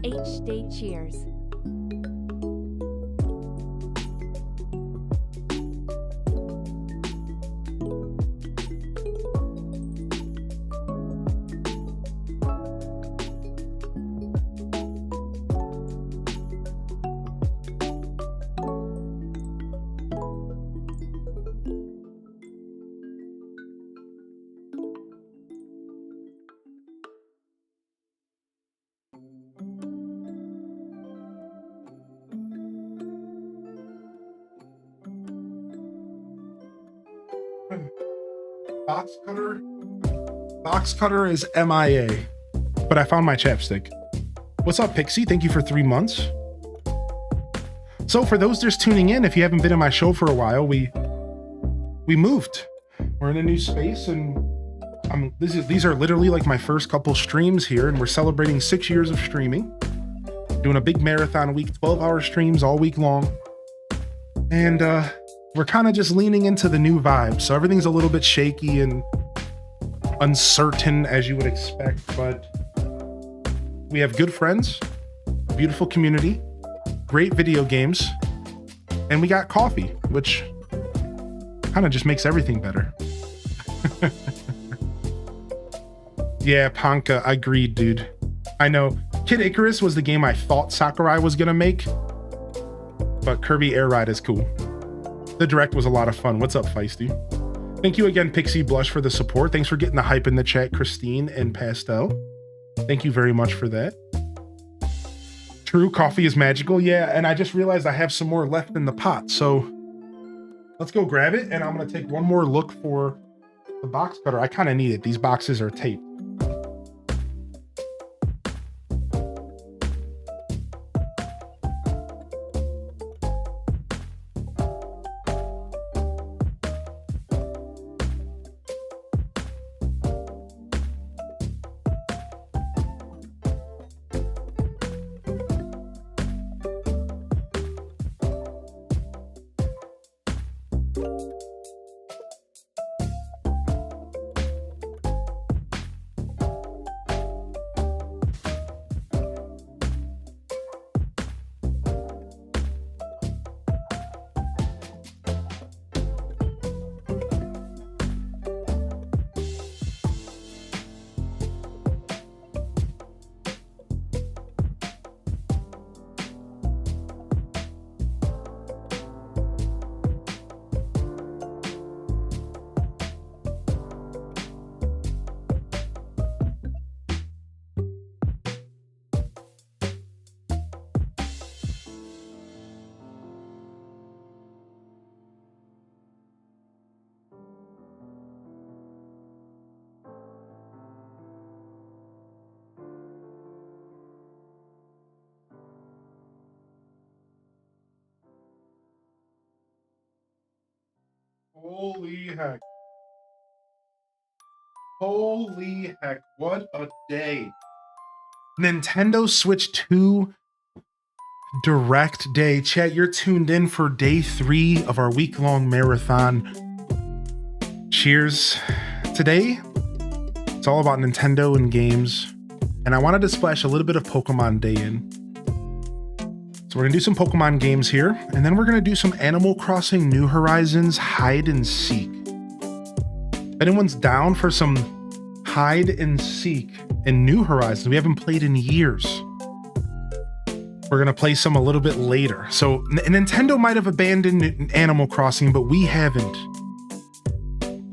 Speaker 3: H-Day cheers. Box cutter is MIA, but I found my chapstick. What's up, Pixie? Thank you for 3 months. So for those just tuning in, if you haven't been in my show for a while, we moved. We're in a new space, and These are literally like my first couple streams here, and we're celebrating 6 years of streaming. Doing a big marathon week, 12-hour streams all week long. And we're kind of just leaning into the new vibe. So everything's a little bit shaky and uncertain, as you would expect, but we have good friends, beautiful community, great video games, and we got coffee, which kind of just makes everything better. Yeah, Ponka, agreed, dude. I know. Kid Icarus was the game I thought Sakurai was gonna make, but Kirby Air Ride is cool. The Direct was a lot of fun. What's up, Feisty? Thank you again, Pixie Blush, for the support. Thanks for getting the hype in the chat, Christine and Pastel. Thank you very much for that. True, coffee is magical. Yeah, and I just realized I have some more left in the pot, so let's go grab it, and I'm gonna take one more look for the box cutter. I kind of need it. These boxes are taped. Holy heck. Holy heck. What a day. Nintendo Switch 2 Direct Day. Chat, you're tuned in for day 3 of our week-long marathon. Cheers. Today, it's all about Nintendo and games. And I wanted to splash a little bit of Pokemon Day in. So we're gonna do some Pokemon games here, and then we're gonna do some Animal Crossing New Horizons hide and seek. If anyone's down for some hide and seek in New Horizons, we haven't played in years. We're gonna play some a little bit later. So Nintendo might have abandoned Animal Crossing, but we haven't.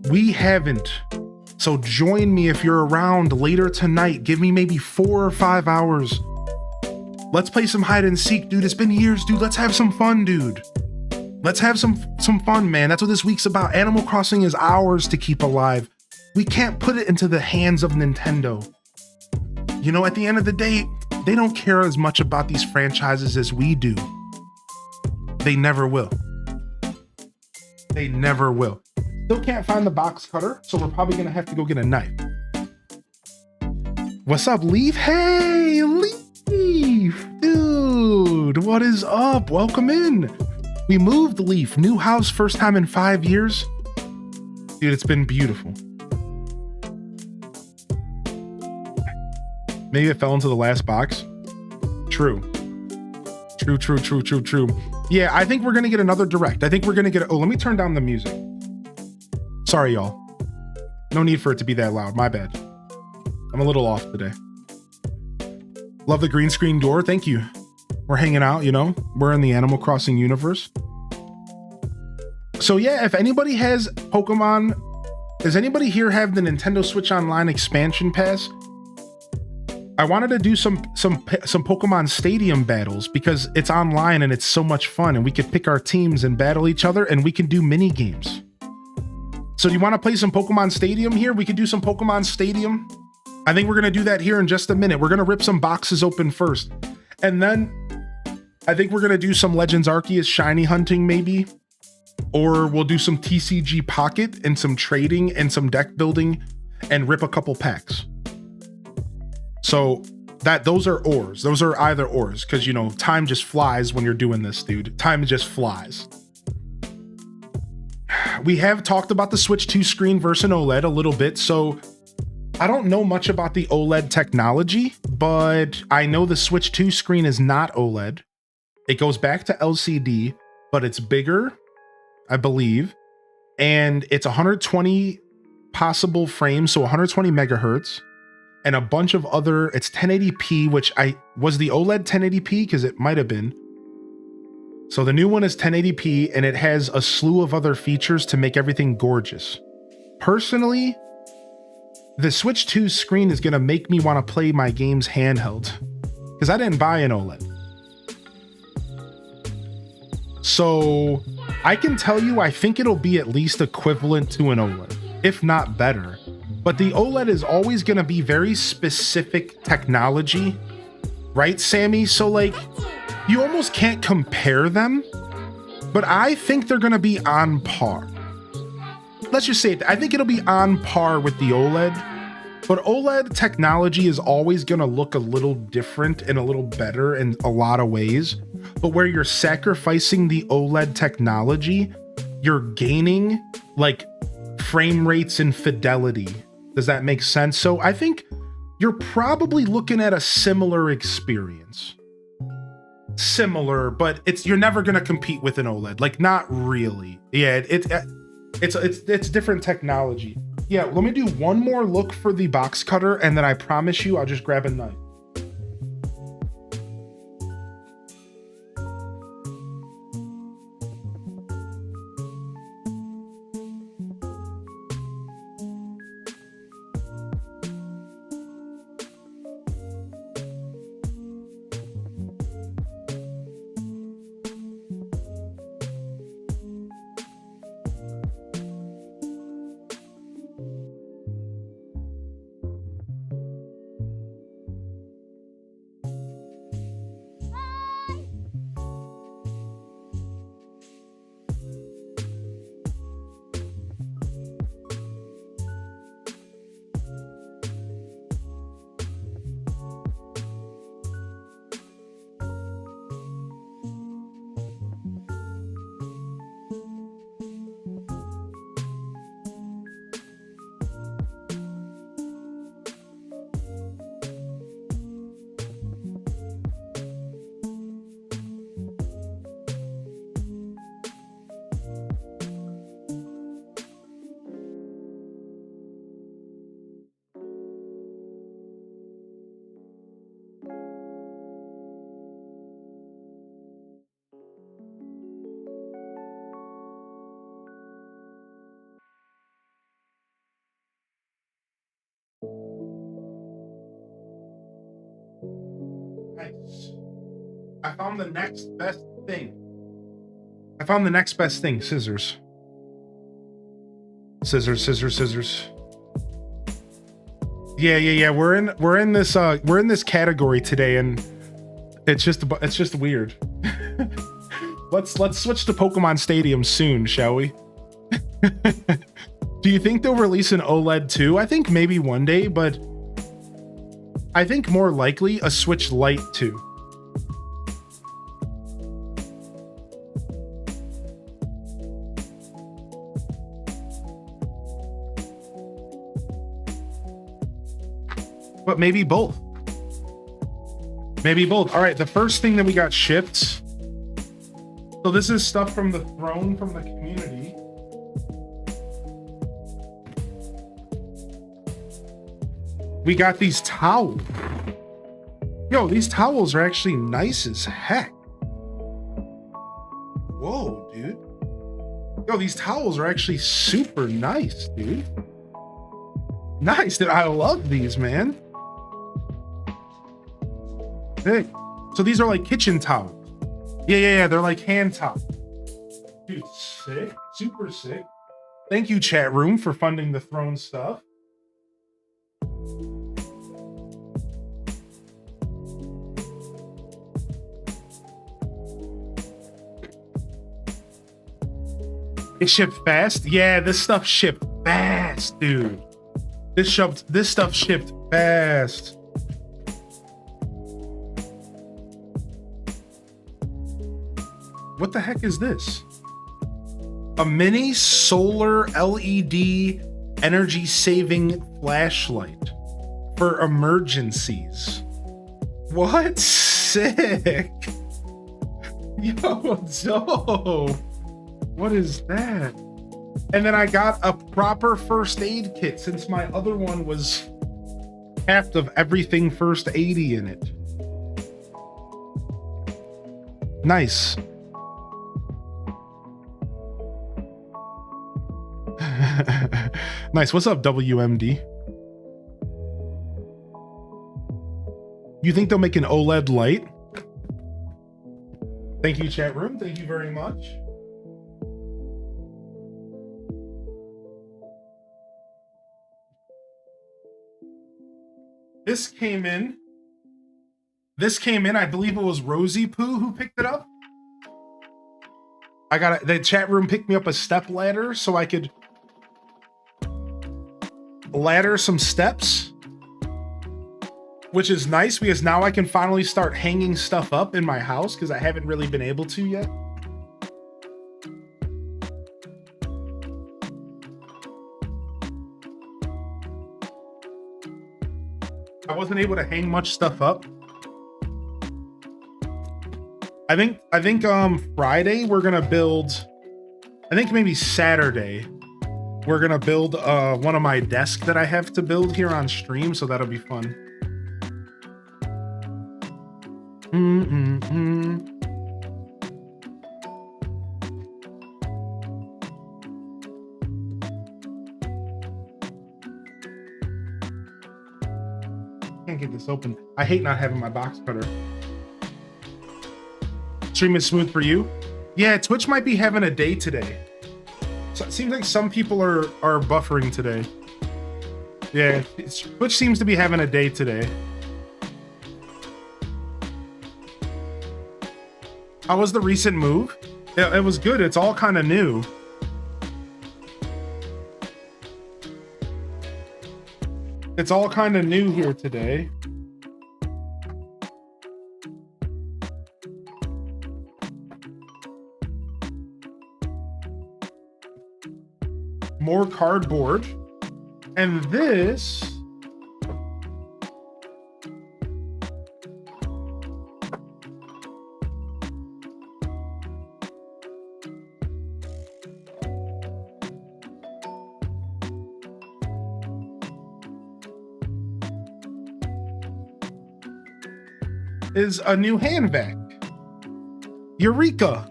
Speaker 3: We haven't. So join me if you're around later tonight. Give me maybe 4 or 5 hours. Let's play some hide and seek, dude. It's been years, dude. Let's have some fun, dude. Let's have some fun, man. That's what this week's about. Animal Crossing is ours to keep alive. We can't put it into the hands of Nintendo. You know, at the end of the day, they don't care as much about these franchises as we do. They never will. They never will. Still can't find the box cutter, so we're probably gonna have to go get a knife. What's up, Leaf? Hey, Leaf! Dude, what is up? Welcome in. We moved, Leaf. New house, first time in 5 years. Dude, it's been beautiful. Maybe it fell into the last box. True. True. Yeah, I think we're gonna get another Direct. I think we're gonna get, oh, let me turn down the music. Sorry, y'all. No need for it to be that loud. My bad. I'm a little off today. Love the green screen door. Thank you. We're hanging out, you know. We're in the Animal Crossing universe. So yeah, if anybody has Pokemon, does anybody here have the Nintendo Switch Online expansion pass? I wanted to do some Pokemon Stadium battles because it's online and it's so much fun, and we could pick our teams and battle each other, and we can do mini games. So do you want to play some Pokemon Stadium here? We could do some Pokemon Stadium. I think we're going to do that here in just a minute. We're going to rip some boxes open first. And then I think we're going to do some Legends Arceus shiny hunting maybe. Or we'll do some TCG Pocket and some trading and some deck building and rip a couple packs. So those are ors. Those are either ors, because you know time just flies when you're doing this, dude. Time just flies. We have talked about the Switch 2 screen versus an OLED a little bit, so I don't know much about the OLED technology, but I know the Switch 2 screen is not OLED. It goes back to LCD, but it's bigger, I believe, and it's 120 possible frames, so 120 megahertz, and a bunch of other, it's 1080p, which was the OLED 1080p? Because it might have been. So the new one is 1080p, and it has a slew of other features to make everything gorgeous. Personally, the Switch 2 screen is going to make me want to play my games handheld, because I didn't buy an OLED. So I can tell you, I think it'll be at least equivalent to an OLED, if not better. But the OLED is always going to be very specific technology, right, Sammy? So like, you almost can't compare them, but I think they're going to be on par. Let's just say it. I think it'll be on par with the OLED, but OLED technology is always going to look a little different and a little better in a lot of ways. But where you're sacrificing the OLED technology, you're gaining like frame rates and fidelity. Does that make sense? So I think you're probably looking at a similar experience. Similar, but you're never going to compete with an OLED. Like, not really. Yeah, it's different technology. Yeah, let me do one more look for the box cutter, and then I promise you I'll just grab a knife. Nice. I found the next best thing. Scissors. Scissors. Yeah. We're in this category today, and it's just weird. Let's switch to Pokemon Stadium soon, shall we? Do you think they'll release an OLED too? I think maybe one day, but I think more likely a Switch Lite too. But maybe both. All right, the first thing that we got shipped. So this is stuff from the throne from the community. We got these towels. Yo, these towels are actually nice as heck. Whoa, dude. Yo, these towels are actually super nice, dude. Nice, dude. I love these, man. Hey, so these are like kitchen towels. Yeah. They're like hand towels. Dude, sick. Super sick. Thank you, chat room, for funding the throne stuff. It shipped fast? Yeah, this stuff shipped fast, dude. This stuff shipped fast. What the heck is this? A mini solar LED energy saving flashlight for emergencies. What? Sick. Yo, dope. What is that? And then I got a proper first aid kit since my other one was half of everything first aidy in it. Nice. Nice. What's up, WMD? You think they'll make an OLED light? Thank you, chat room. Thank you very much. This came in. I believe it was Rosie Poo who picked it up. The chat room picked me up a step ladder so I could ladder some steps, which is nice because now I can finally start hanging stuff up in my house because I haven't really been able to yet. I wasn't able to hang much stuff up. I think Friday we're gonna build, I think maybe Saturday we're gonna build one of my desks that I have to build here on stream, so that'll be fun. Can't get this open. I hate not having my box cutter. Stream is smooth for you? Yeah, Twitch might be having a day today. So it seems like some people are buffering today. Yeah, Twitch seems to be having a day today. How was the recent move? It was good. It's all kind of new. It's all kind of new here today. More cardboard. And this is a new hand vac. Eureka!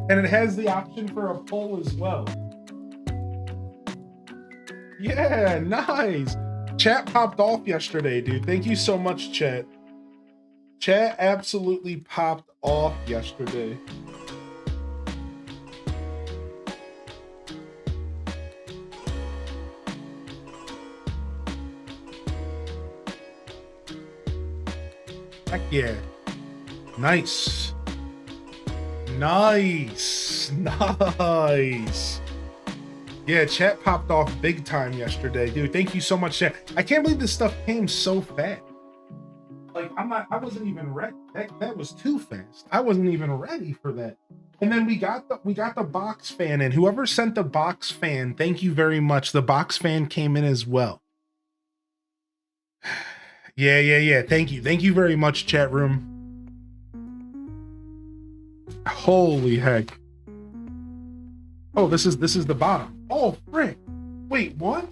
Speaker 3: And it has the option for a pull as well. Yeah, nice. Chat popped off yesterday, dude. Thank you so much, chat. Chat absolutely popped off yesterday. Heck yeah. Nice. Nice. Nice. Yeah, chat popped off big time yesterday, dude. Thank you so much, chat. I can't believe this stuff came so fast. Like, I wasn't even ready. That was too fast. I wasn't even ready for that. And then we got the box fan in. Whoever sent the box fan, thank you very much. The box fan came in as well. Yeah. Thank you. Thank you very much, chat room. Holy heck. Oh, this is the bottom. Oh, frick. Wait, what?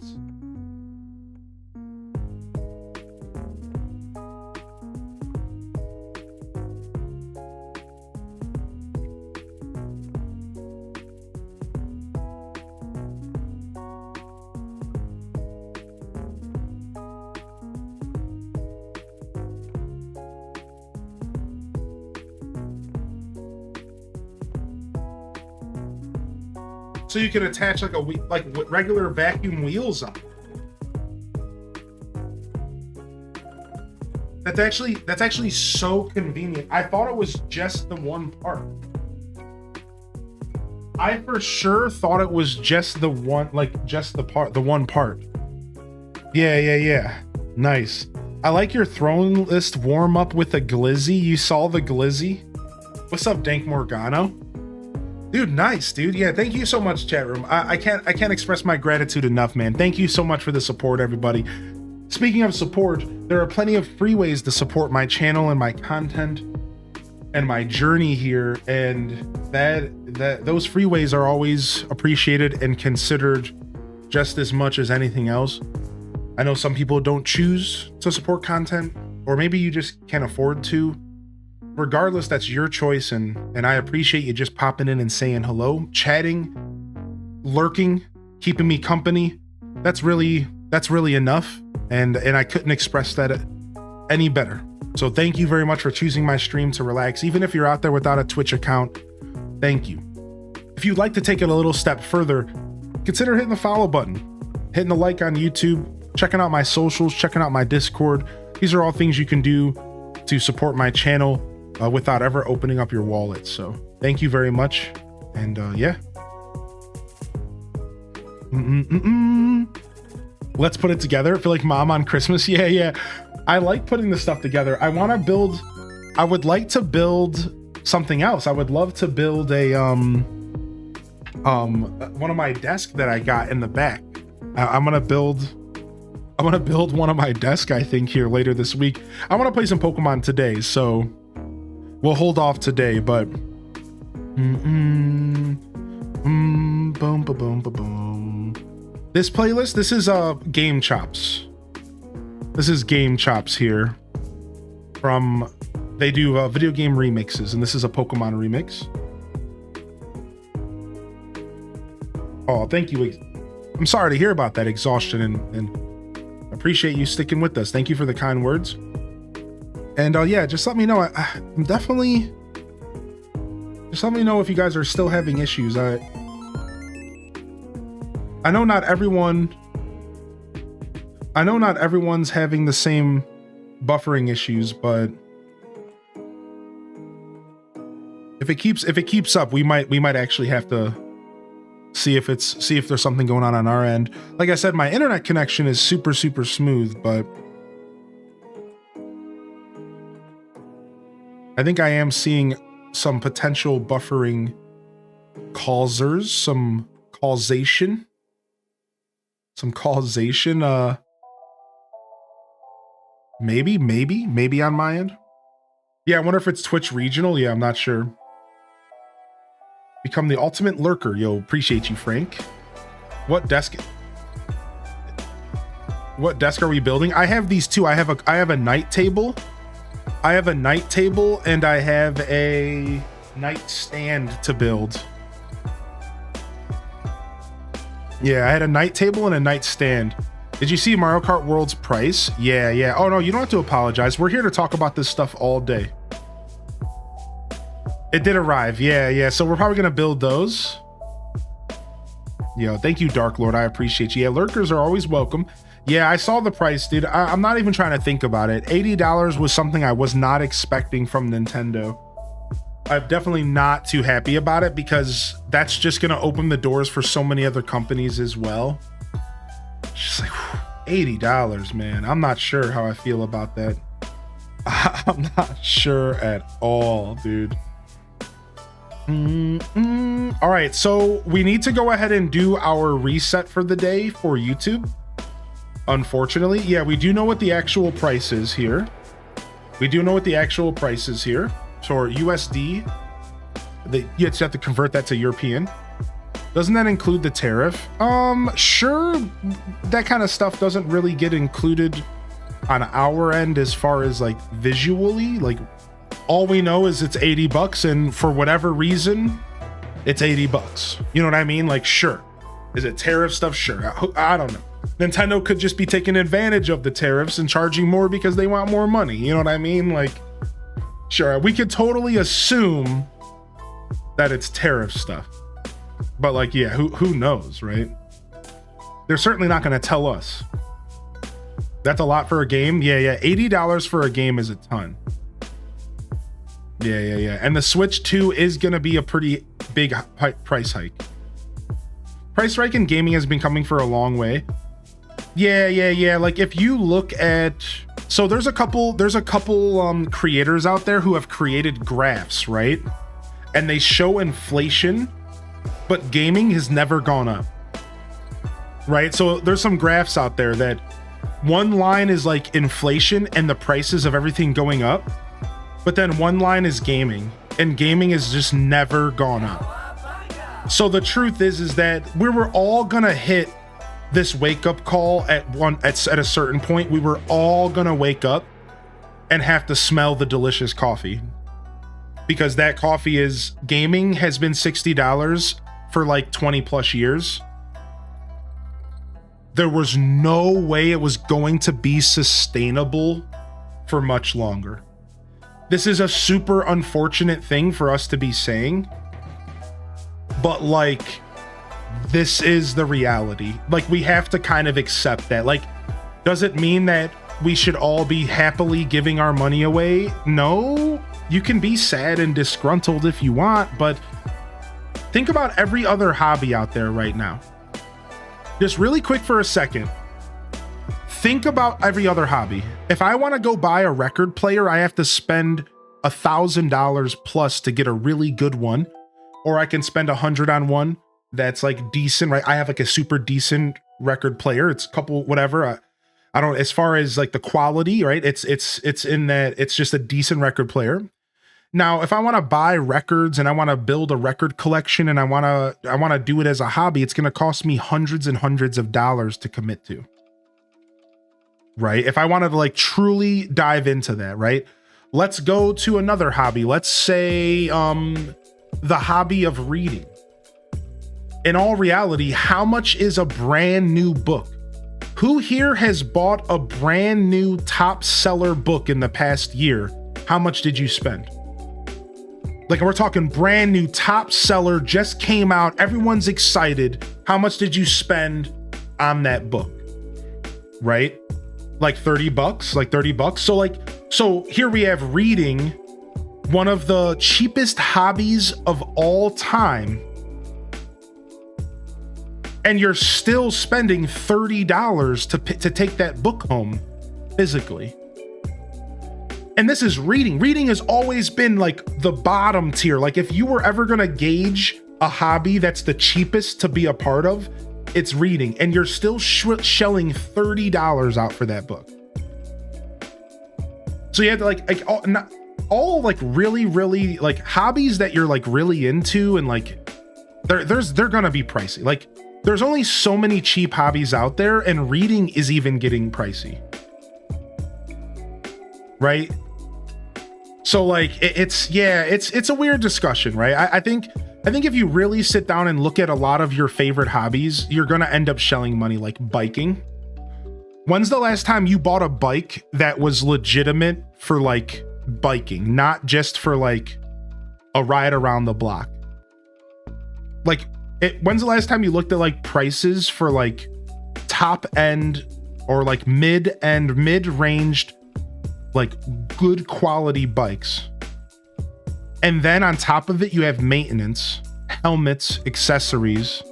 Speaker 3: So you can attach like regular vacuum wheels on. That's actually so convenient. I thought it was just the one part. I for sure thought it was just the one, like just the one part. Yeah. Nice. I like your throne list warm up with a glizzy. You saw the glizzy? What's up, Dank Morgano? Dude, nice, dude. Yeah, thank you so much, chat room. I can't express my gratitude enough, man. Thank you so much for the support, everybody. Speaking of support, there are plenty of free ways to support my channel and my content and my journey here, and those free ways are always appreciated and considered just as much as anything else. I know some people don't choose to support content, or maybe you just can't afford to. Regardless, that's your choice, and I appreciate you just popping in and saying hello, chatting, lurking, keeping me company. That's really enough, and I couldn't express that any better. So thank you very much for choosing my stream to relax. Even if you're out there without a Twitch account, thank you. If you'd like to take it a little step further, consider hitting the follow button, hitting the like on YouTube, checking out my socials, checking out my Discord. These are all things you can do to support my channel without ever opening up your wallet. So thank you very much. And yeah. Let's put it together. I feel like Mom on Christmas. Yeah. I like putting this stuff together. I would like to build something else. I would love to build a one of my desks that I got in the back. I'm gonna build one of my desks, I think, here later this week. I want to play some Pokemon today, so we'll hold off today, but this playlist, this is Game Chops. This is Game Chops here. They do video game remixes, and this is a Pokemon remix. Oh, thank you. I'm sorry to hear about that exhaustion, and appreciate you sticking with us. Thank you for the kind words. And yeah, just let me know. I'm definitely. Just let me know if you guys are still having issues. I know not everyone's having the same buffering issues, but if it keeps up, we might actually have to see if there's something going on our end. Like I said, my internet connection is super smooth, but I think I am seeing some potential buffering some causation. Maybe on my end. Yeah, I wonder if it's Twitch regional. Yeah, I'm not sure. Become the ultimate lurker. Yo, appreciate you, Frank. What desk are we building? I have these two. I have a night table. And I have a nightstand to build. Yeah, I had a night table and a nightstand. Did you see Mario Kart World's price? Yeah. Oh no, you don't have to apologize. We're here to talk about this stuff all day. It did arrive. Yeah. So we're probably gonna build those. Yo, thank you, Dark Lord. I appreciate you. Yeah, lurkers are always welcome. Yeah, I saw the price, dude. I'm not even trying to think about it. $80 was something I was not expecting from Nintendo. I'm definitely not too happy about it because that's just gonna open the doors for so many other companies as well. Just like $80, man. I'm not sure how I feel about that. I'm not sure at all, dude. All right, so we need to go ahead and do our reset for the day for YouTube. Unfortunately, yeah, we do know what the actual price is here. For USD, you have to convert that to European. Doesn't that include the tariff? Sure. That kind of stuff doesn't really get included on our end as far as like visually. Like all we know is it's $80, and for whatever reason, it's $80. You know what I mean? Like, sure. Is it tariff stuff? Sure. I don't know. Nintendo could just be taking advantage of the tariffs and charging more because they want more money. You know what I mean? Like, sure, we could totally assume that it's tariff stuff. But like, yeah, who knows, right? They're certainly not going to tell us. That's a lot for a game. Yeah. $80 for a game is a ton. Yeah. And the Switch 2 is going to be a pretty big price hike. Price hike in gaming has been coming for a long way. Yeah. Like if you look at, so there's a couple creators out there who have created graphs, right? And they show inflation, but gaming has never gone up, right? So there's some graphs out there that one line is like inflation and the prices of everything going up, but then one line is gaming, and gaming has just never gone up. So the truth is that we were all gonna hit this wake up call at a certain point. We were all gonna wake up and have to smell the delicious coffee, because that coffee is, gaming has been $60 for like 20 plus years. There was no way it was going to be sustainable for much longer. This is a super unfortunate thing for us to be saying, but like, this is the reality. Like, we have to kind of accept that. Like, does it mean that we should all be happily giving our money away? No, you can be sad and disgruntled if you want, but think about every other hobby out there right now. Just really quick for a second. Think about every other hobby. If I want to go buy a record player, I have to spend $1,000 plus to get a really good one, or I can spend $100 on one that's like decent, right? I have like a super decent record player. It's a couple, whatever. I don't, as far as like the quality, right? It's in that it's just a decent record player. Now, if I want to buy records and I want to build a record collection and I want to do it as a hobby, it's going to cost me hundreds and hundreds of dollars to commit to. Right? If I wanted to like truly dive into that, right? Let's go to another hobby. Let's say the hobby of reading. In all reality, how much is a brand new book? Who here has bought a brand new top seller book in the past year? How much did you spend? Like, we're talking brand new top seller, just came out, everyone's excited. How much did you spend on that book? Right? Like $30, like $30. So here we have reading, one of the cheapest hobbies of all time. And you're still spending $30 to take that book home physically. And this is reading. Reading has always been like the bottom tier. Like, if you were ever going to gauge a hobby that's the cheapest to be a part of, it's reading. And you're still shelling $30 out for that book. So you have to all really like hobbies that you're like really into, and like they're going to be pricey. Like, there's only so many cheap hobbies out there, and reading is even getting pricey. Right? So like it's a weird discussion, right? I think if you really sit down and look at a lot of your favorite hobbies, you're gonna end up shelling money. Like biking. When's the last time you bought a bike that was legitimate for like biking, not just for like a ride around the block? Like, when's the last time you looked at like prices for like top end or like mid-ranged, like good quality bikes? And then on top of it, you have maintenance, helmets, accessories.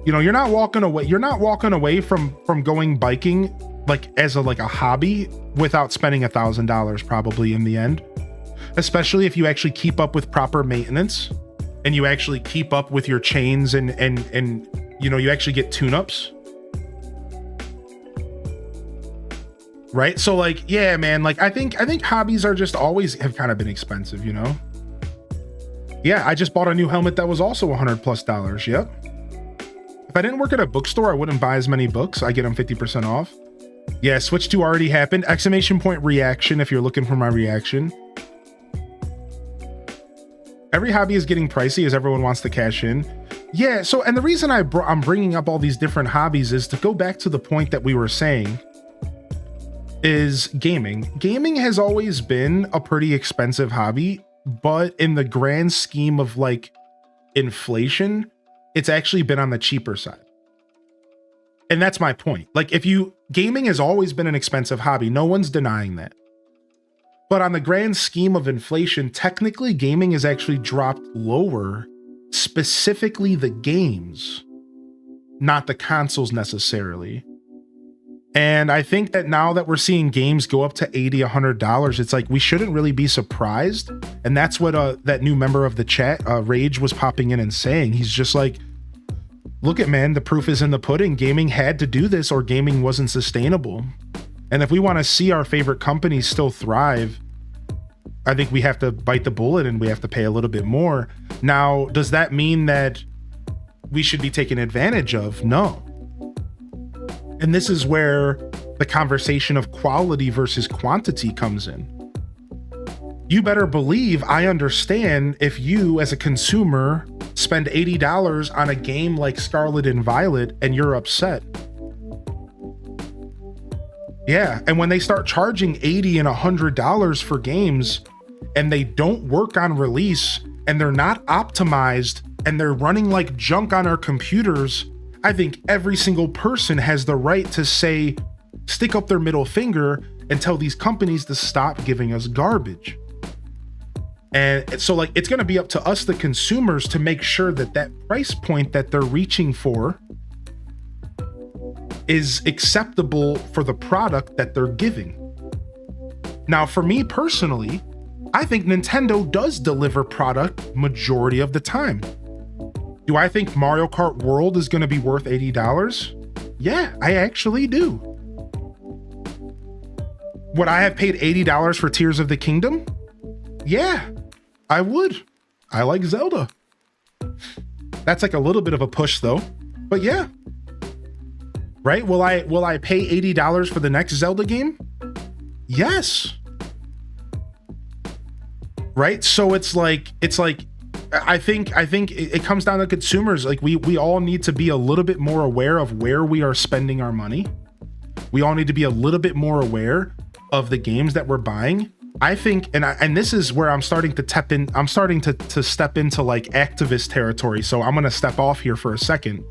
Speaker 3: You know, you're not walking away from going biking like as a hobby without spending $1,000 probably in the end, especially if you actually keep up with proper maintenance and you actually keep up with your chains and you know, you actually get tune-ups. Right? So like, yeah, man, like I think hobbies are just always have kind of been expensive, you know? Yeah, I just bought a new helmet that was also $100+. Yep. If I didn't work at a bookstore, I wouldn't buy as many books. I get them 50% off. Yeah, Switch 2 already happened. Exclamation point reaction if you're looking for my reaction. Every hobby is getting pricey as everyone wants to cash in. Yeah, so, and the reason I'm bringing up all these different hobbies is to go back to the point that we were saying is gaming. Gaming has always been a pretty expensive hobby, but in the grand scheme of like inflation, it's actually been on the cheaper side. And that's my point. Like, gaming has always been an expensive hobby. No one's denying that. But on the grand scheme of inflation, technically gaming has actually dropped lower specifically the games, not the consoles necessarily. And I think that now that we're seeing games go up to $80, $100, it's like we shouldn't really be surprised. And that's what that new member of the chat, Rage, was popping in and saying. He's just like, look at, man, the proof is in the pudding. Gaming had to do this or gaming wasn't sustainable. And if we want to see our favorite companies still thrive, I think we have to bite the bullet and we have to pay a little bit more. Now, does that mean that we should be taken advantage of? No. And this is where the conversation of quality versus quantity comes in. You better believe I understand if you as a consumer spend $80 on a game like Scarlet and Violet and you're upset. Yeah, and when they start charging $80 and $100 for games and they don't work on release and they're not optimized and they're running like junk on our computers, I think every single person has the right to say, stick up their middle finger and tell these companies to stop giving us garbage. And so like, it's going to be up to us, the consumers, to make sure that that price point that they're reaching for is acceptable for the product that they're giving. Now, for me personally, I think Nintendo does deliver product majority of the time. Do I think Mario Kart World is going to be worth $80? Yeah, I actually do. Would I have paid $80 for Tears of the Kingdom? Yeah, I would. I like Zelda. That's like a little bit of a push though, but yeah. Right? Will I pay $80 for the next Zelda game? Yes. Right? So it's like I think it comes down to consumers. Like we all need to be a little bit more aware of where we are spending our money. We all need to be a little bit more aware of the games that we're buying. I think, and this is where I'm starting to step into like activist territory. So I'm going to step off here for a second.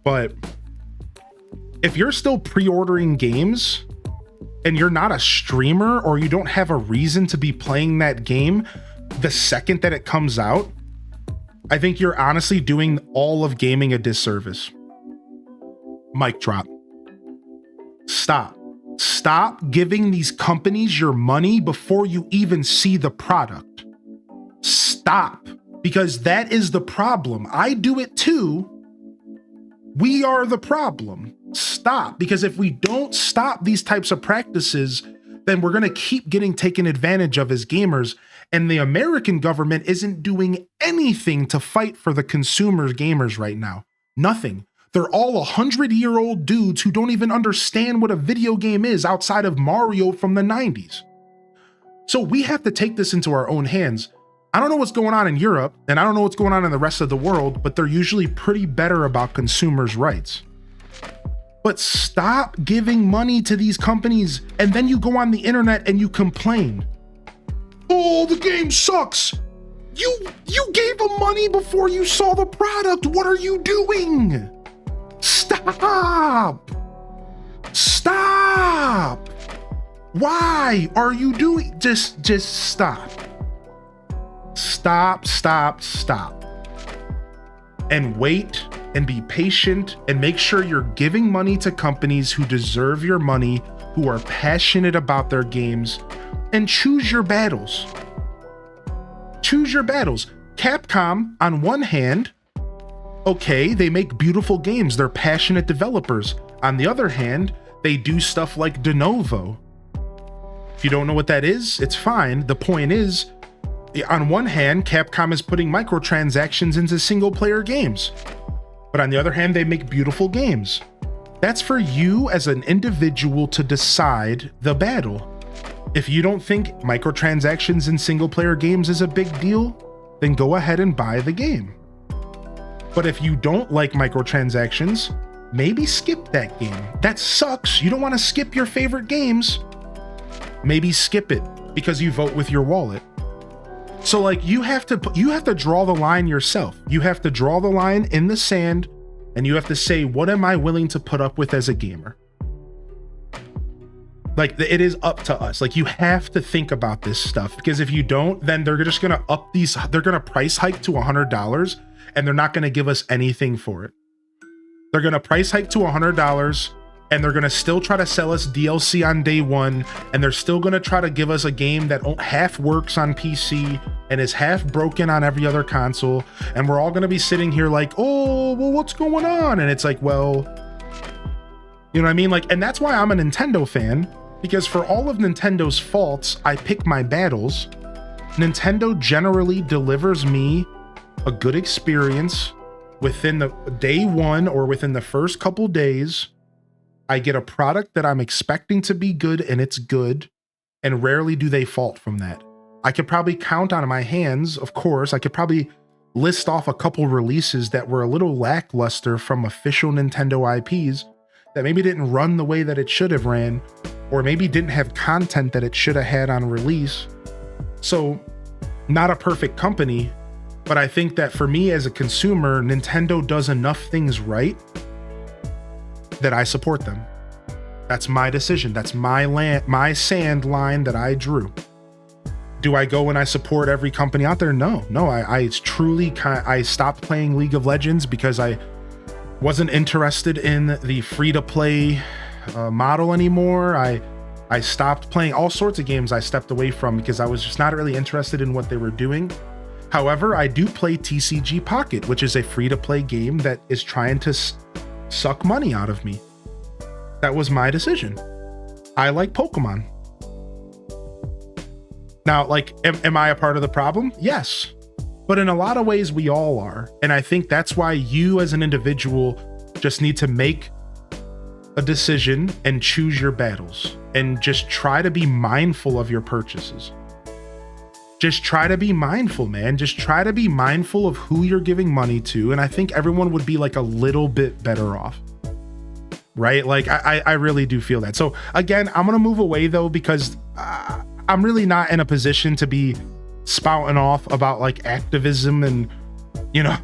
Speaker 3: But if you're still pre-ordering games and you're not a streamer or you don't have a reason to be playing that game the second that it comes out, I think you're honestly doing all of gaming a disservice. Mic drop. Stop giving these companies your money before you even see the product. Stop, because that is the problem. I do it too. We are the problem. Stop, because if we don't stop these types of practices, then we're going to keep getting taken advantage of as gamers. And the American government isn't doing anything to fight for the consumer gamers right now. Nothing. They're all 100-year-old dudes who don't even understand what a video game is outside of Mario from the 90s. So we have to take this into our own hands. I don't know what's going on in Europe, and I don't know what's going on in the rest of the world, but they're usually pretty better about consumers' rights. But stop giving money to these companies, and then you go on the internet and you complain. Oh, the game sucks. You gave them money before you saw the product. What are you doing? Stop. Stop. Why are you doing? Just stop. Stop. And wait and be patient and make sure you're giving money to companies who deserve your money, who are passionate about their games, and choose your battles. Choose your battles. Capcom, on one hand, okay, they make beautiful games. They're passionate developers. On the other hand, they do stuff like de novo. If you don't know what that is, it's fine. The point is, on one hand, Capcom is putting microtransactions into single-player games. But on the other hand, they make beautiful games. That's for you as an individual to decide the battle. If you don't think microtransactions in single-player games is a big deal, then go ahead and buy the game. But if you don't like microtransactions, maybe skip that game. That sucks. You don't want to skip your favorite games. Maybe skip it because you vote with your wallet. So like you have to draw the line yourself. You have to draw the line in the sand and you have to say, what am I willing to put up with as a gamer? Like, it is up to us. Like, you have to think about this stuff, because if you don't, then they're just going to up these, they're going to price hike to $100, and they're not going to give us anything for it. They're going to price hike to $100, and they're going to still try to sell us DLC on day one, and they're still going to try to give us a game that half works on PC and is half broken on every other console, and we're all going to be sitting here like, oh, well, what's going on? And it's like, well, you know what I mean? Like, and that's why I'm a Nintendo fan, because for all of Nintendo's faults, I pick my battles. Nintendo generally delivers me a good experience within the day one or within the first couple days. I get a product that I'm expecting to be good, and it's good, and rarely do they fault from that. I could probably count on my hands, of course. I could probably list off a couple releases that were a little lackluster from official Nintendo IPs that maybe didn't run the way that it should have ran, or maybe didn't have content that it should have had on release. So, not a perfect company, but I think that for me as a consumer, Nintendo does enough things right that I support them. That's my decision. That's my sand line that I drew. Do I go and I support every company out there? No, I truly, I stopped playing League of Legends because I wasn't interested in the free-to-play model anymore. I stopped playing all sorts of games. I stepped away from because I was just not really interested in what they were doing. However, I do play TCG Pocket, which is a free-to-play game that is trying to suck money out of me. That was my decision. I like Pokemon. Now, like, am I a part of the problem? Yes. But in a lot of ways, we all are. And I think that's why you as an individual just need to make a decision and choose your battles, and just try to be mindful of your purchases. Just try to be mindful, man. Just try to be mindful of who you're giving money to. And I think everyone would be like a little bit better off. Right? Like, I really do feel that. So again, I'm going to move away though, because I'm really not in a position to be spouting off about like activism and, you know,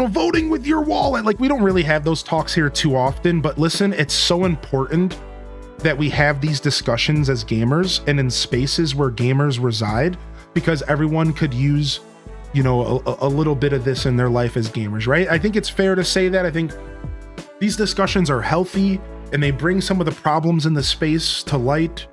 Speaker 3: voting with your wallet. Like, we don't really have those talks here too often, but listen, it's so important that we have these discussions as gamers and in spaces where gamers reside, because everyone could use, you know, a little bit of this in their life as gamers, right? I think it's fair to say that. I think these discussions are healthy and they bring some of the problems in the space to light,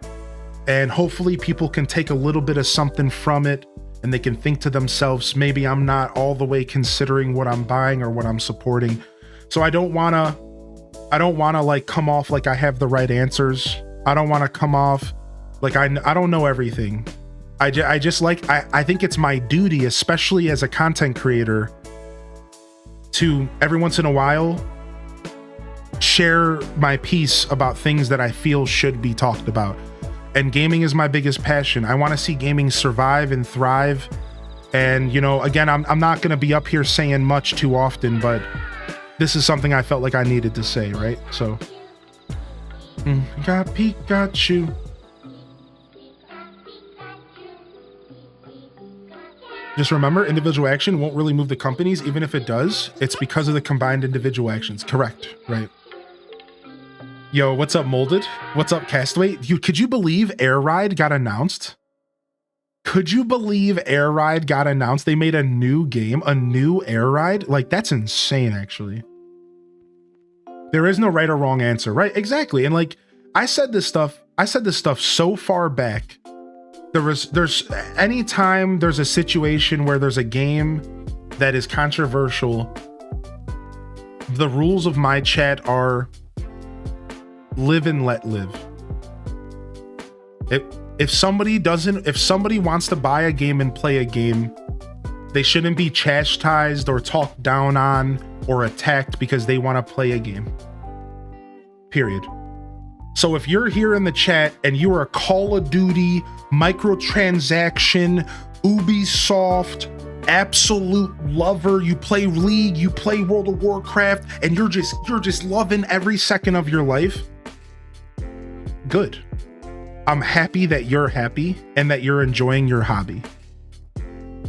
Speaker 3: and hopefully people can take a little bit of something from it, and they can think to themselves, maybe I'm not all the way considering what I'm buying or what I'm supporting. So I don't want to like come off like I have the right answers. I don't want to come off like I don't know everything. I think it's my duty, especially as a content creator, to every once in a while share my piece about things that I feel should be talked about. And gaming is my biggest passion. I want to see gaming survive and thrive. And, you know, again, I'm not going to be up here saying much too often, but this is something I felt like I needed to say, right? So, got Pikachu. Just remember, individual action won't really move the companies. Even if it does, it's because of the combined individual actions. Correct, right? Yo, what's up, Molded? What's up, Castaway? Could you believe Air Ride got announced? Could you believe Air Ride got announced? They made a new game, a new Air Ride. Like, that's insane, actually. There is no right or wrong answer, right? Exactly. And like, I said this stuff so far back. There's anytime there's a situation where there's a game that is controversial, the rules of my chat are live and let live. If somebody wants to buy a game and play a game, they shouldn't be chastised or talked down on or attacked because they want to play a game. Period. So if you're here in the chat and you are a Call of Duty, microtransaction, Ubisoft, absolute lover, you play League, you play World of Warcraft, and you're just loving every second of your life, good. I'm happy that you're happy and that you're enjoying your hobby.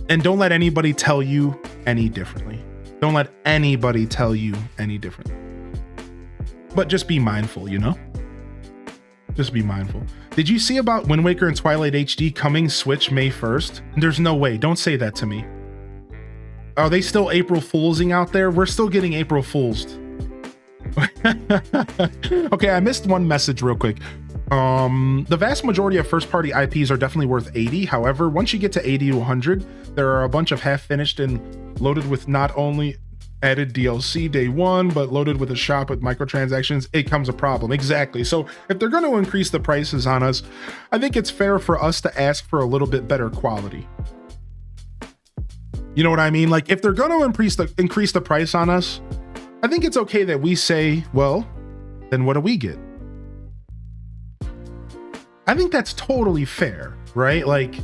Speaker 3: And don't let anybody tell you any differently. Don't let anybody tell you any differently. But just be mindful, you know? Just be mindful. Did you see about Wind Waker and Twilight HD coming Switch May 1st? There's no way. Don't say that to me. Are they still April Foolsing out there? We're still getting April Fools. Okay, I missed one message real quick. The vast majority of first-party IPs are definitely worth 80. However, once you get to 80 to 100, there are a bunch of half-finished and loaded with not only added DLC day one, but loaded with a shop with microtransactions. It comes a problem. Exactly. So if they're going to increase the prices on us, I think it's fair for us to ask for a little bit better quality. You know what I mean? Like, if they're going to increase the price on us, I think it's okay that we say, well, then what do we get? I think that's totally fair, right? Like,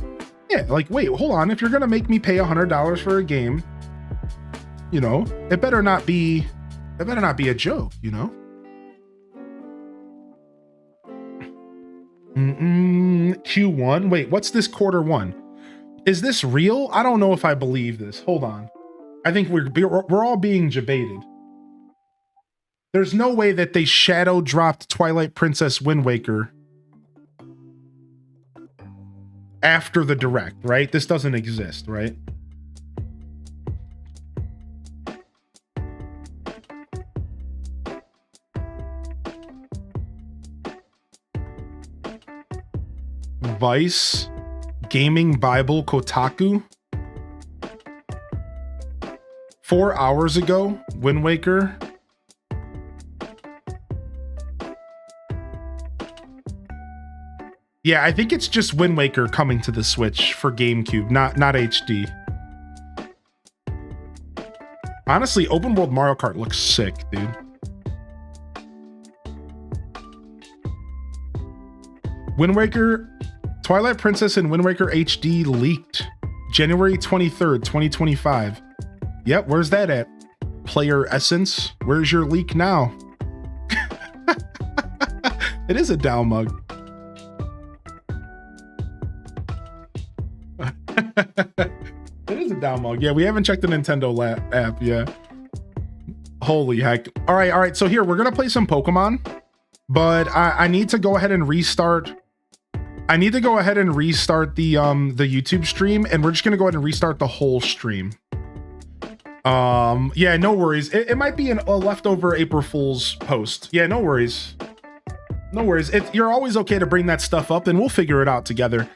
Speaker 3: yeah, like, wait, hold on. If you're going to make me pay $100 for a game, you know, it better not be a joke, you know? Q1. Wait, what's this quarter one? Is this real? I don't know if I believe this. Hold on. I think we're all being debated. There's no way that they shadow dropped Twilight Princess Wind Waker after the direct, right? This doesn't exist, right? Vice, Gaming Bible, Kotaku. 4 hours ago, Wind Waker. Yeah, I think it's just Wind Waker coming to the Switch for GameCube, not HD. Honestly, open world Mario Kart looks sick, dude. Wind Waker, Twilight Princess and Wind Waker HD leaked January 23rd, 2025. Yep, where's that at? Player Essence, where's your leak now? It is a down mug. It is a down mug. Yeah, we haven't checked the Nintendo app yet. Holy heck. All right. So here, we're going to play some Pokemon, but I need to go ahead and restart. I need to go ahead and restart the YouTube stream, and we're just going to go ahead and restart the whole stream. Yeah, no worries. It might be a leftover April Fool's post. Yeah, no worries. No worries. You're always okay to bring that stuff up, and we'll figure it out together.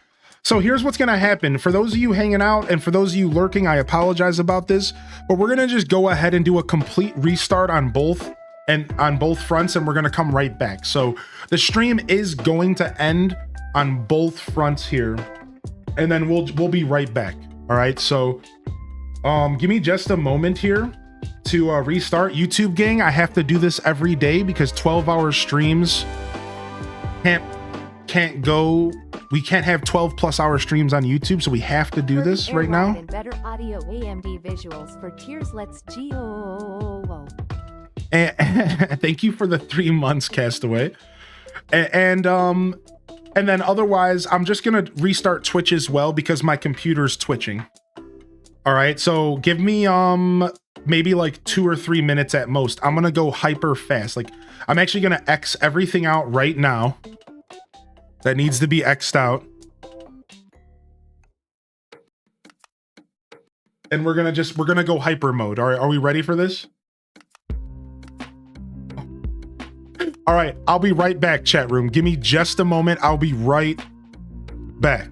Speaker 3: So here's what's going to happen. For those of you hanging out and for those of you lurking, I apologize about this, but we're going to just go ahead and do a complete restart on both fronts, and we're going to come right back. So the stream is going to end on both fronts here, and then we'll be right back. All right. So give me just a moment here to restart. YouTube gang, I have to do this every day because 12-hour streams can't go. We can't have 12+ hour streams on YouTube, so we have to do this right now.
Speaker 16: And better audio AMD visuals for Tears Let's Go.
Speaker 3: And thank you for the 3 months, Castaway. And then otherwise, I'm just gonna restart Twitch as well because my computer's twitching. All right, so give me maybe like 2 or 3 minutes at most. I'm gonna go hyper fast. Like, I'm actually gonna X everything out right now that needs to be X'd out. And we're gonna go hyper mode. All right, are we ready for this? All right, I'll be right back, chat room. Give me just a moment. I'll be right back.